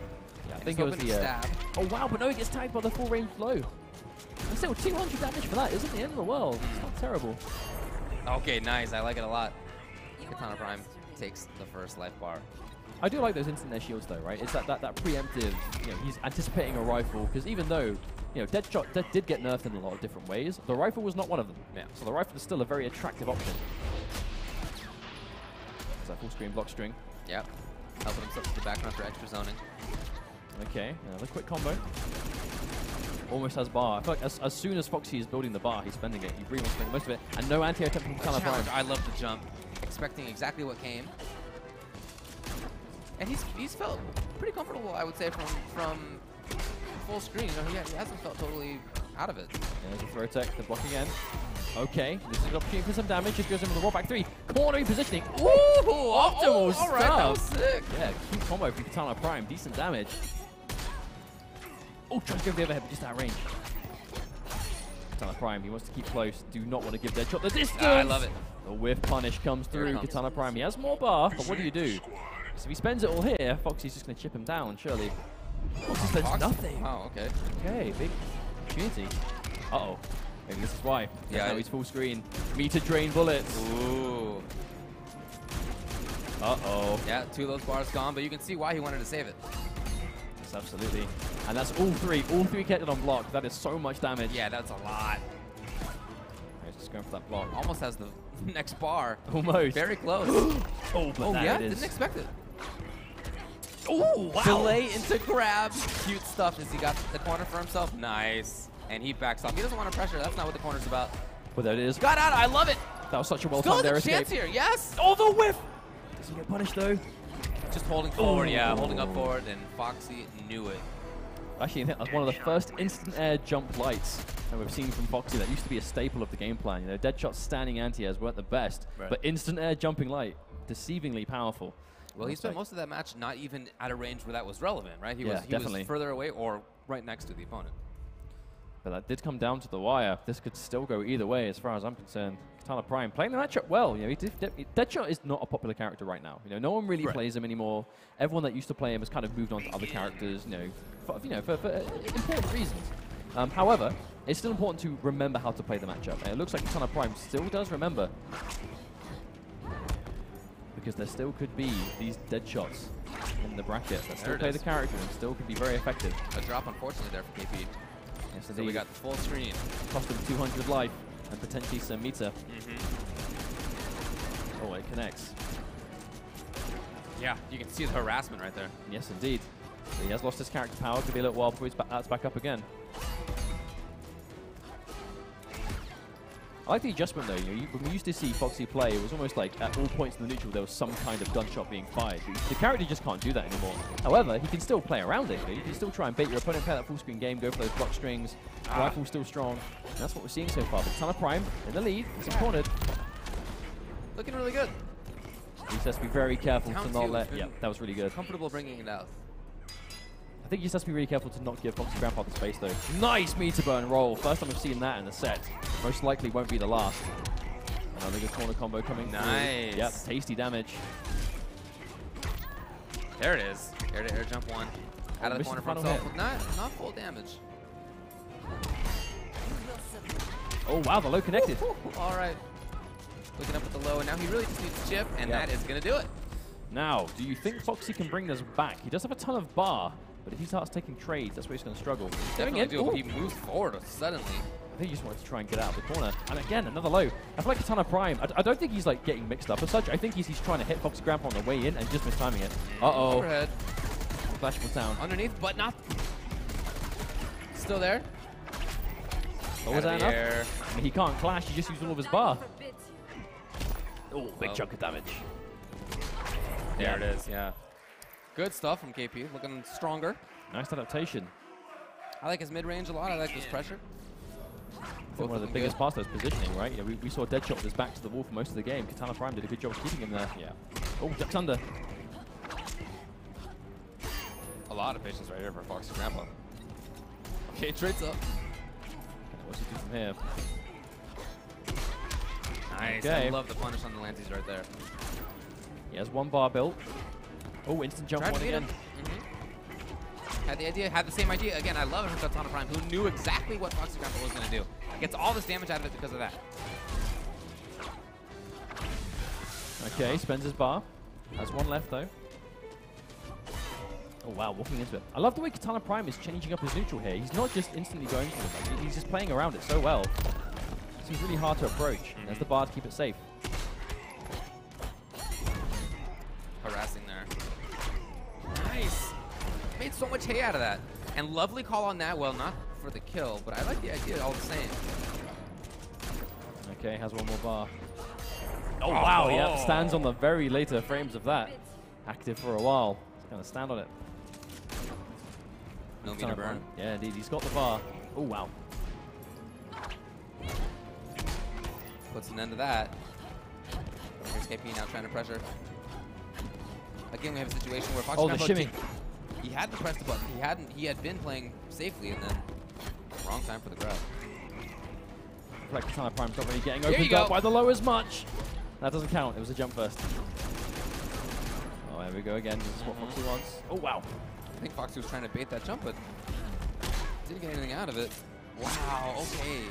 Speaker 8: Yeah, I think it was the
Speaker 7: stab.
Speaker 8: Oh wow, but no, he gets tagged by the full range blow. And still 200 damage for that isn't the end of the world. It's not terrible.
Speaker 7: Okay, nice. I like it a lot. Katana Prime takes the first life bar.
Speaker 8: I do like those instant air shields though, right? It's that preemptive, you know, he's anticipating a rifle, because even though, you know, Deadshot did get nerfed in a lot of different ways, the rifle was not one of them.
Speaker 7: Yeah.
Speaker 8: So the rifle is still a very attractive option. It's that full screen block string.
Speaker 7: Yep. Helping himself to the background for extra zoning.
Speaker 8: Okay, another quick combo. Almost has bar. I feel like as soon as Foxy is building the bar, he's spending it. He really wants to make most of it. And no anti-attempt from Katana Prime.
Speaker 7: I love the jump. Expecting exactly what came. And he's felt pretty comfortable, I would say, from full screen. You know, he hasn't felt totally out of it.
Speaker 8: There's a throw tech, the block again. Okay, this is an opportunity for some damage. Just goes in with the rollback 3. Corner positioning. Ooh, optimal stuff.
Speaker 7: All right, that was sick.
Speaker 8: Yeah, cute combo from Katana Prime. Decent damage. Oh, trying to go the overhead, but just out of range. Katana Prime, he wants to keep close. Do not want to give Deadshot the distance.
Speaker 7: I love it.
Speaker 8: The whiff punish comes through. Katana Prime, he has more bar, but what do you do? So if he spends it all here, Foxy's just going to chip him down, surely. Foxy spends nothing.
Speaker 7: Oh, okay.
Speaker 8: Okay, big opportunity. Uh-oh. Maybe this is why.
Speaker 7: Yeah.
Speaker 8: Now he's full screen. Meter drain bullets.
Speaker 7: Ooh.
Speaker 8: Uh-oh.
Speaker 7: Yeah, 2 of those bars gone, but you can see why he wanted to save it.
Speaker 8: Yes, absolutely. And that's all 3. All 3 kept on block. That is so much damage.
Speaker 7: Yeah, that's a lot.
Speaker 8: He's just going for that block.
Speaker 7: Almost has the next bar.
Speaker 8: Almost.
Speaker 7: Very close.
Speaker 8: Oh, but
Speaker 7: oh
Speaker 8: there
Speaker 7: yeah?
Speaker 8: it is.
Speaker 7: Didn't expect it.
Speaker 8: Ooh, wow.
Speaker 7: Delay into grab. Cute stuff as he got the corner for himself. Nice. And he backs off. He doesn't want to pressure. That's not what the corner's about.
Speaker 8: But there it is.
Speaker 7: Got out. I love it.
Speaker 8: That was such a
Speaker 7: Still
Speaker 8: well-timed air
Speaker 7: has a chance
Speaker 8: escape.
Speaker 7: here. Yes.
Speaker 8: Oh, the whiff! Doesn't get punished, though.
Speaker 7: Just holding forward. Yeah,
Speaker 8: Ooh.
Speaker 7: holding up forward. And Foxy knew it.
Speaker 8: Actually, I think that's one of the first instant air jump lights that we've seen from Foxy. That used to be a staple of the game plan. You know, dead shot standing anti-airs weren't the best,
Speaker 7: Right.
Speaker 8: but instant air jumping light, deceivingly powerful.
Speaker 7: Well, he spent most of that match not even at a range where that was relevant, right? He
Speaker 8: Yeah,
Speaker 7: was
Speaker 8: definitely.
Speaker 7: further away or right next to the opponent.
Speaker 8: But that did come down to the wire. This could still go either way, as far as I'm concerned. Katana Prime playing the matchup well. You know, Deadshot is not a popular character right now. You know, no one really plays him anymore. Everyone that used to play him has kind of moved on to other characters. For important reasons. However, it's still important to remember how to play the matchup. And it looks like Katana Prime still does remember, because there still could be these dead shots in the bracket that still play the character and still could be very effective.
Speaker 7: A drop, unfortunately, there for KP.
Speaker 8: Yes,
Speaker 7: So we got the full screen.
Speaker 8: cost him 200 life and potentially some meter. Oh, it connects.
Speaker 7: Yeah, you can see the harassment right there.
Speaker 8: Yes, indeed. He has lost his character power. Could be a little while before that's back up again. I like the adjustment though. When we used to see Foxy play, it was almost like at all points in the neutral there was some kind of gunshot being fired. The character just can't do that anymore. However, he can still play around it. You can still try and bait your opponent, play that full screen game, go for those block strings. Rifle's still strong. And that's what we're seeing so far. But Katana Prime in the lead. He's cornered.
Speaker 7: Looking really good.
Speaker 8: He just has to be very careful
Speaker 7: Down
Speaker 8: to not
Speaker 7: two.
Speaker 8: let. Yeah, that was really good.
Speaker 7: Comfortable bringing it out.
Speaker 8: I think he just has to be really careful to not give Foxy Grandpa the space though. Nice meter burn roll. First time we've seen that in the set. Most likely won't be the last. Another good corner combo coming
Speaker 7: Nice.
Speaker 8: through. Yep, tasty damage.
Speaker 7: There it is. Air to air jump one. Out of the
Speaker 8: missed
Speaker 7: corner
Speaker 8: the
Speaker 7: for
Speaker 8: final
Speaker 7: himself.
Speaker 8: hit.
Speaker 7: Not full damage.
Speaker 8: Oh wow, the low connected.
Speaker 7: All right. Looking up at the low, and now he really just needs to chip, and that is going to do it.
Speaker 8: Now, do you think Foxy can bring this back? He does have a ton of bar, but if he starts taking trades, that's where he's going to struggle.
Speaker 7: Definitely do.
Speaker 8: Ooh.
Speaker 7: He moves forward suddenly.
Speaker 8: I think he just wanted to try and get out of the corner. And again, another low. I feel like Katana Prime, I don't think he's like getting mixed up as such. I think he's trying to hit Foxy Grandpa on the way in and just mistiming it. Uh-oh.
Speaker 7: Overhead.
Speaker 8: Flashful down.
Speaker 7: Underneath, but not. Still there.
Speaker 8: Oh, was that enough? I mean, he can't clash, he just used all of his bar. Oh, big chunk of damage.
Speaker 7: There it is, yeah. Good stuff from KP, looking stronger.
Speaker 8: Nice adaptation.
Speaker 7: I like his mid-range a lot. I like this pressure.
Speaker 8: I think one of the biggest parts of his positioning, right? You know, we saw Deadshot with his back to the wall for most of the game. Katana Prime did a good job of keeping him there. Yeah. Oh, ducks under.
Speaker 7: A lot of patience right here for Foxy Grandpa. Okay, trades up.
Speaker 8: What's he do from here?
Speaker 7: Nice.
Speaker 8: Okay.
Speaker 7: I love the punish on the Lanties right there.
Speaker 8: He has one bar built. Oh, instant jump
Speaker 7: Tried
Speaker 8: one
Speaker 7: to beat
Speaker 8: again.
Speaker 7: him. Had the idea, had the same idea. Again, I love it from Katana Prime, who knew exactly what Foxy Grandpa was going to do. Gets all this damage out of it because of that.
Speaker 8: Okay, spends his bar. Has one left though. Oh wow, walking into it. I love the way Katana Prime is changing up his neutral here. He's not just instantly going for it. Like, he's just playing around it so well. It's really hard to approach. There's the bar to keep it safe.
Speaker 7: Harassing there. Nice. Made so much hay out of that. And lovely call on that. Well, not for the kill, but I like the idea all the same.
Speaker 8: Okay, has one more bar. Oh wow, yeah, stands on the very later frames of that. Active for a while. He's gonna stand on it.
Speaker 7: Millimeter burn.
Speaker 8: Yeah, indeed, he's got the bar. Oh wow.
Speaker 7: Puts an end to that. Here's KP now trying to pressure. Again, we have a situation where Foxy
Speaker 8: Oh, the
Speaker 7: Grandpa
Speaker 8: shimmy.
Speaker 7: He had to press the button. He had been playing safely, and then wrong time for the grab.
Speaker 8: I feel like Katana Prime's not really getting
Speaker 7: There you
Speaker 8: opened
Speaker 7: go.
Speaker 8: up by the low as much. That doesn't count. It was a jump first. Oh, there we go again. This is what Foxy wants. Oh wow.
Speaker 7: I think Foxy was trying to bait that jump, but didn't get anything out of it. Wow, okay.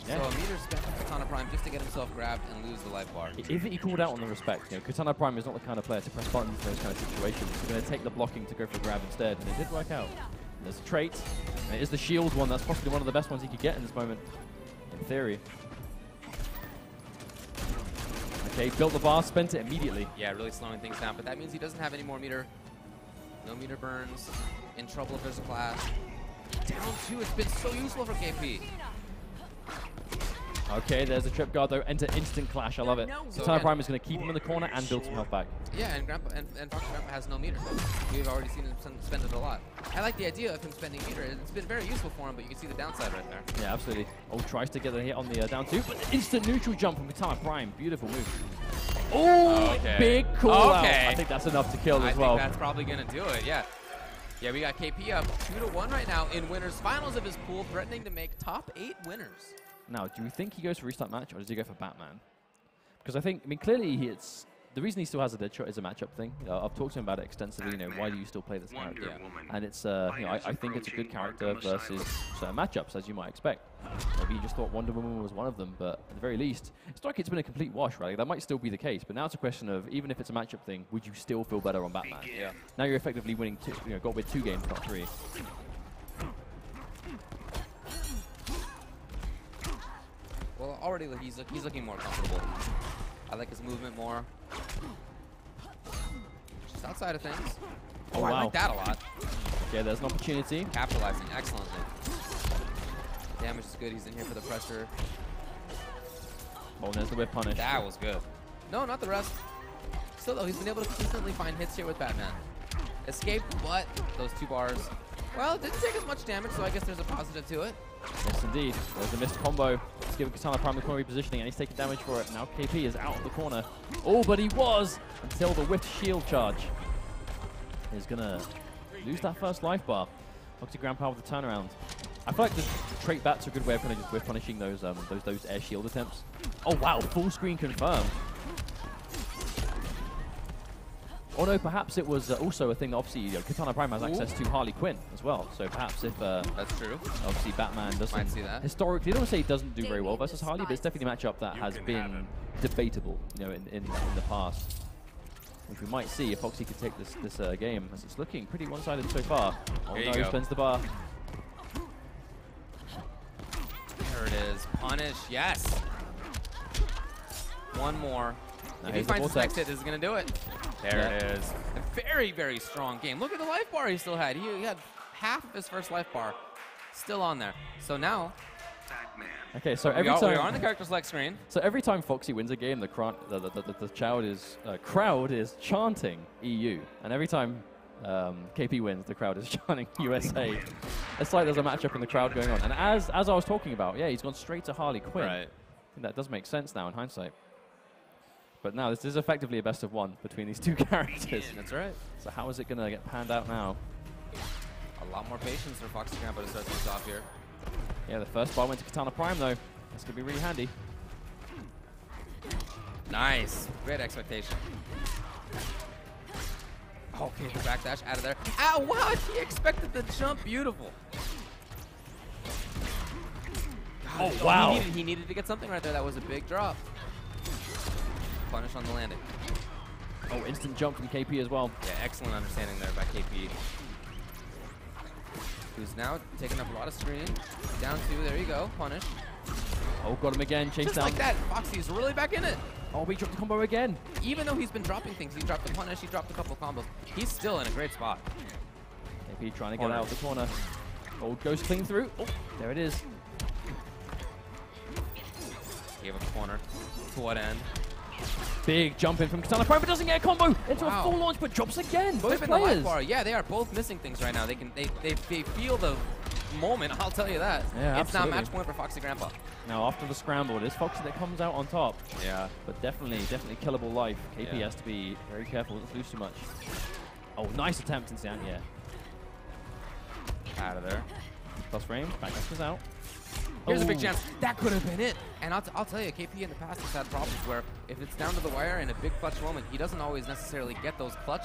Speaker 8: Yeah.
Speaker 7: So a meter spent on Katana Prime just to get himself grabbed and lose the life bar.
Speaker 8: If he called out on the respect, you know, Katana Prime is not the kind of player to press buttons in those kind of situations. He's going to take the blocking to go for grab instead, and it did work out. And there's a trait. And it is the shield one. That's possibly one of the best ones he could get in this moment, in theory. Okay, built the bar, spent it immediately.
Speaker 7: Yeah, really slowing things down, but that means he doesn't have any more meter No meter burns. In trouble if there's a clash. Down 2. It's been so useful for KP.
Speaker 8: Okay, there's a trip guard though. Enter instant clash. I love it.
Speaker 7: So
Speaker 8: Katana
Speaker 7: again,
Speaker 8: Prime is going to keep him in the corner and build some health back.
Speaker 7: Yeah, and Foxy Grandpa has no meter. We've already seen him spend it a lot. I like the idea of him spending meter. It's been very useful for him, but you can see the downside right there.
Speaker 8: Yeah, absolutely. Oh, tries to get a hit on the down 2, but instant neutral jump from Katana Prime. Beautiful move. Oh, big call out. I think that's enough to kill as well.
Speaker 7: I think that's probably going to do it, yeah. Yeah, we got KP up 2-1 right now in winners finals of his pool, threatening to make top 8 winners.
Speaker 8: Now, do we think he goes for restart match, or does he go for Batman? Because I think, clearly it's the reason he still has a dead shot is a matchup thing. I've talked to him about it extensively. You know, why do you still play this character? And it's, I think it's a good character versus certain matchups, as you might expect. Maybe you just thought Wonder Woman was one of them, but at the very least, it's like it's been a complete wash, right? That might still be the case, but now it's a question of, even if it's a matchup thing, would you still feel better on Batman?
Speaker 7: Yeah.
Speaker 8: Now you're effectively winning got with 2 games, not 3.
Speaker 7: Well, already he's looking more comfortable. I like his movement more. Just outside of things.
Speaker 8: Oh,
Speaker 7: I
Speaker 8: wow.
Speaker 7: like that a lot.
Speaker 8: Okay, there's an opportunity.
Speaker 7: Capitalizing excellently. Damage is good. He's in here for the pressure.
Speaker 8: Oh, there's the whip punish.
Speaker 7: That was good. No, not the rest. Still, though, he's been able to consistently find hits here with Batman. Escaped, but those 2 bars. Well, it didn't take as much damage, so I guess there's a positive to it.
Speaker 8: Yes, indeed. There's a missed combo. It's giving Katana Prime the corner repositioning, and he's taking damage for it. Now KP is out of the corner. Oh, but he was until the whiff shield charge. He's going to lose that first life bar. Foxy Grandpa with the turnaround. I feel like the trait bat's a good way of kind of just whiff punishing those air shield attempts. Oh, wow. Full screen confirmed. Oh no, perhaps it was also a thing that obviously Katana Prime has access to Harley Quinn as well. So perhaps if
Speaker 7: that's true,
Speaker 8: obviously Batman doesn't
Speaker 7: might see that.
Speaker 8: Historically, I don't want to say it doesn't do very well versus Harley, but it's definitely a matchup that has been debatable, in the past. Which we might see if Foxy could take this game, as it's looking pretty one-sided so far. Oh no, he spends the bar.
Speaker 7: There it is. Punish, yes. One more.
Speaker 8: Now
Speaker 7: if he finds his next hit, this is going to do it. There it is. A very, very strong game. Look at the life bar he still had. He had half of his first life bar still on there. So now...
Speaker 8: Okay, so
Speaker 7: we are on the character select screen.
Speaker 8: So every time Foxy wins a game, the crowd is chanting EU. And every time KP wins, the crowd is chanting USA. It's like there's a matchup in the crowd going on. And as I was talking about, yeah, he's gone straight to Harley Quinn.
Speaker 7: Right.
Speaker 8: I think that does make sense now in hindsight. But now this is effectively a best of 1 between these 2 characters.
Speaker 7: That's right.
Speaker 8: So how is it going to get panned out now?
Speaker 7: A lot more patience for Foxy Grandpa to start things off here.
Speaker 8: Yeah, the first bar went to Katana Prime though. That's going to be really handy.
Speaker 7: Nice. Great expectation. Okay, the backdash out of there. Ow, wow, he expected the jump. Beautiful. God,
Speaker 8: oh, wow.
Speaker 7: He needed to get something right there. That was a big drop. Punish on the landing.
Speaker 8: Oh, instant jump from KP as well.
Speaker 7: Yeah, excellent understanding there by KP. Who's now taking up a lot of screen. Down 2, there you go, punish.
Speaker 8: Oh, got him again, chase
Speaker 7: Just
Speaker 8: down.
Speaker 7: like that, Foxy's really back in it.
Speaker 8: Oh, he dropped the combo again.
Speaker 7: Even though he's been dropping things, he dropped the punish, he dropped a couple combos. He's still in a great spot.
Speaker 8: KP trying to get out of the corner. Oh, goes clean through. Oh, there it is.
Speaker 7: Gave up the corner. To what end?
Speaker 8: Big jump in from Katana Prime, but doesn't get a combo into a full launch, but drops again. Both players.
Speaker 7: Yeah, they are both missing things right now. They feel the moment. I'll tell you that.
Speaker 8: Yeah,
Speaker 7: it's
Speaker 8: absolutely.
Speaker 7: now match point for Foxy Grandpa.
Speaker 8: Now after the scramble, it is Foxy that comes out on top.
Speaker 7: Yeah,
Speaker 8: but definitely killable life. KP has to be very careful, doesn't lose too much. Oh, nice attempt into the anti-air.
Speaker 7: Out of there.
Speaker 8: Plus frames, backdash is out.
Speaker 7: Here's a big chance. That could have been it. And I'll tell you, KP in the past has had problems where if it's down to the wire in a big clutch moment, he doesn't always necessarily get those clutch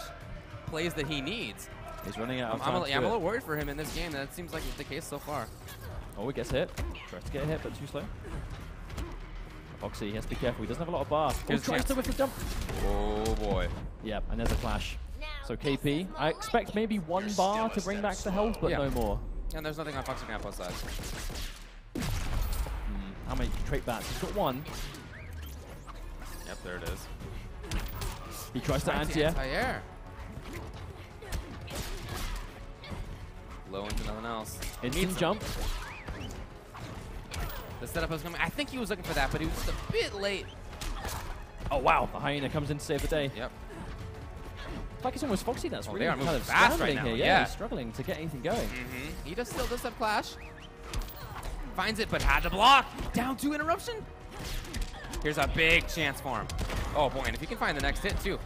Speaker 7: plays that he needs.
Speaker 8: He's running out of
Speaker 7: I'm
Speaker 8: time.
Speaker 7: a little worried for him in this game. That seems like it's the case so far.
Speaker 8: Oh, he gets hit. Tries to get a hit, but too slow. Foxy, he has to be careful. He doesn't have a lot of bar. He tries to whip the jump.
Speaker 7: Oh, boy.
Speaker 8: Yeah, and there's a clash. So KP, I expect maybe 1 bar to bring back the health, but no more.
Speaker 7: And there's nothing on Foxy Grandpa's side.
Speaker 8: How many trait bats? He's got 1.
Speaker 7: Yep, there it is.
Speaker 8: He tries to anti-air.
Speaker 7: Low into nothing else.
Speaker 8: Instant jump.
Speaker 7: The setup was coming. I think he was looking for that, but he was just a bit late.
Speaker 8: Oh, wow. The Hyena comes in to save the day.
Speaker 7: Yep.
Speaker 8: It's like it's almost Foxy that's really
Speaker 7: they are
Speaker 8: kind
Speaker 7: moving
Speaker 8: of
Speaker 7: fast
Speaker 8: scrambling
Speaker 7: right now.
Speaker 8: here.
Speaker 7: Yeah.
Speaker 8: He's struggling to get anything going.
Speaker 7: He still does have Clash. Finds it, but had to block. Down 2 interruption. Here's a big chance for him. Oh, boy, and if he can find the next hit, too.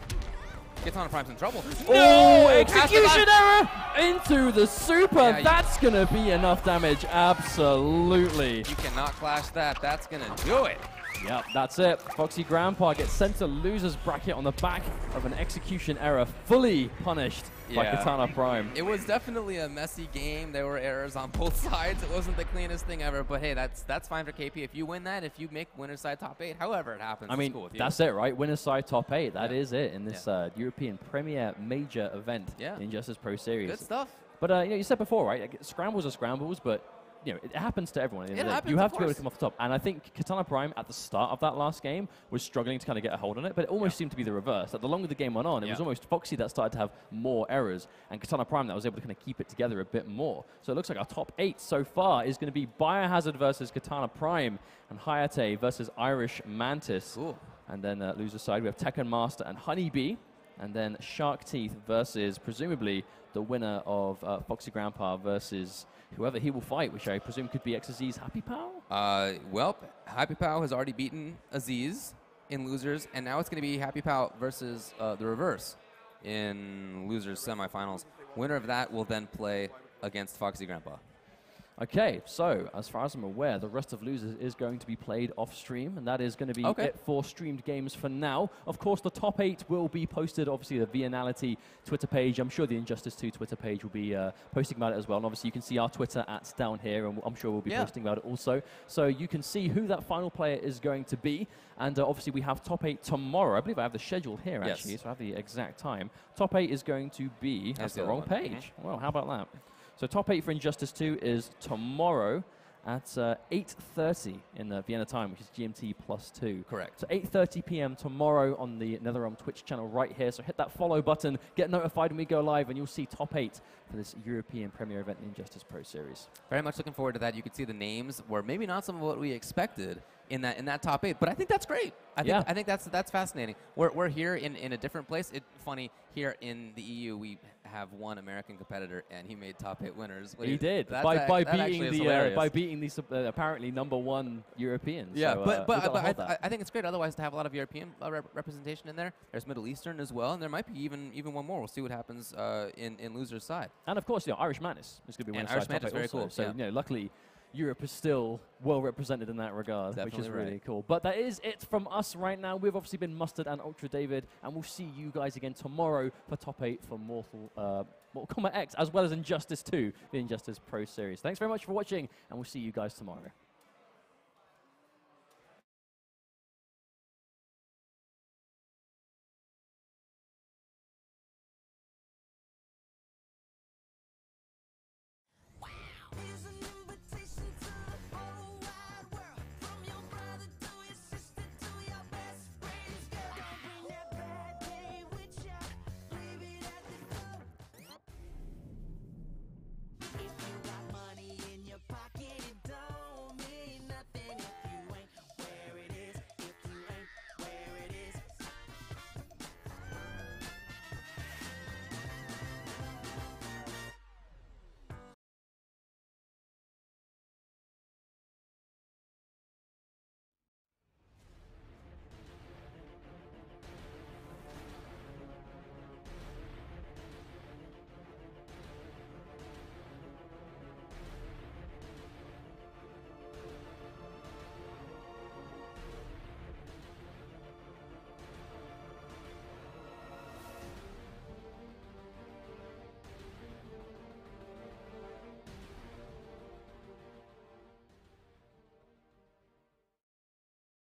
Speaker 7: Katana Prime's in trouble.
Speaker 8: Oh, execution error into the super.
Speaker 7: Yeah,
Speaker 8: That's going to be enough damage. Absolutely.
Speaker 7: You cannot clash that. That's going to do it.
Speaker 8: Yep, that's it. Foxy Grandpa gets sent to loser's bracket on the back of an execution error, fully punished by Katana Prime.
Speaker 7: It was definitely a messy game. There were errors on both sides. It wasn't the cleanest thing ever, but hey, that's fine for KP. If you win that, if you make winner's side top 8, however it happens,
Speaker 8: I mean,
Speaker 7: it's cool with you.
Speaker 8: that's it, right? Winner's side top 8. That is it in this European premier major event
Speaker 7: Yeah.
Speaker 8: in Injustice Pro Series.
Speaker 7: Good stuff.
Speaker 8: But you know, you said before, right? Like, scrambles are scrambles, but you know, it happens to everyone.
Speaker 7: It happens,
Speaker 8: you have
Speaker 7: of
Speaker 8: to be able
Speaker 7: course.
Speaker 8: to come off the top. And I think Katana Prime at the start of that last game was struggling to kind of get a hold on it, but it almost seemed to be the reverse. That the longer the game went on, it was almost Foxy that started to have more errors, and Katana Prime that was able to kind of keep it together a bit more. So it looks like our top 8 so far is going to be Biohazard versus Katana Prime, and Hayate versus Irish Mantis.
Speaker 7: Cool.
Speaker 8: And then loser side, we have Tekken Master and Honeybee, and then Shark Teeth versus presumably the winner of Foxy Grandpa versus whoever he will fight, which I presume could be XZ's Happy Pal?
Speaker 7: Well, Happy Pal has already beaten Aziz in losers, and now it's going to be Happy Pal versus the reverse in losers semifinals. Winner of that will then play against Foxy Grandpa.
Speaker 8: Okay, so as far as I'm aware, the rest of Losers is going to be played off stream, and that is going to be it for streamed games for now. Of course, the top 8 will be posted, obviously, the viennality Twitter page. I'm sure the Injustice 2 Twitter page will be posting about it as well. And obviously, you can see our Twitter @ down here, and I'm sure we'll be posting about it also. So you can see who that final player is going to be. And obviously, we have top 8 tomorrow. I believe I have the schedule here, actually, so I have the exact time. Top 8 is going to be... That's the wrong page. Well, how about that? So top 8 for Injustice 2 is tomorrow at 8:30 in the Vienna time, which is GMT +2.
Speaker 7: Correct.
Speaker 8: So 8:30 p.m. tomorrow on the NetherRealm Twitch channel right here. So hit that follow button, get notified when we go live, and you'll see top 8 for this European premiere event in Injustice Pro Series.
Speaker 7: Very much looking forward to that. You can see the names were maybe not some of what we expected in that top 8, but I think that's great. I think that's fascinating. We're here in a different place. It's funny, here in the EU we have one American competitor, and he made top 8 winners.
Speaker 8: He did by beating these apparently #1 Europeans.
Speaker 7: Yeah,
Speaker 8: so,
Speaker 7: but I think it's great otherwise to have a lot of European representation in there. There's Middle Eastern as well, and there might be even one more. We'll see what happens in losers side.
Speaker 8: And of course, you know, Irish Madness is going to be one
Speaker 7: Irish
Speaker 8: side
Speaker 7: Madness
Speaker 8: top 8
Speaker 7: very
Speaker 8: also.
Speaker 7: cool.
Speaker 8: So you know, luckily, Europe is still well represented in that regard, which is really cool. But that is it from us right now. We've obviously been Mustard and Ultra David, and we'll see you guys again tomorrow for top 8 for Mortal Kombat X, as well as Injustice 2, the Injustice Pro Series. Thanks very much for watching, and we'll see you guys tomorrow.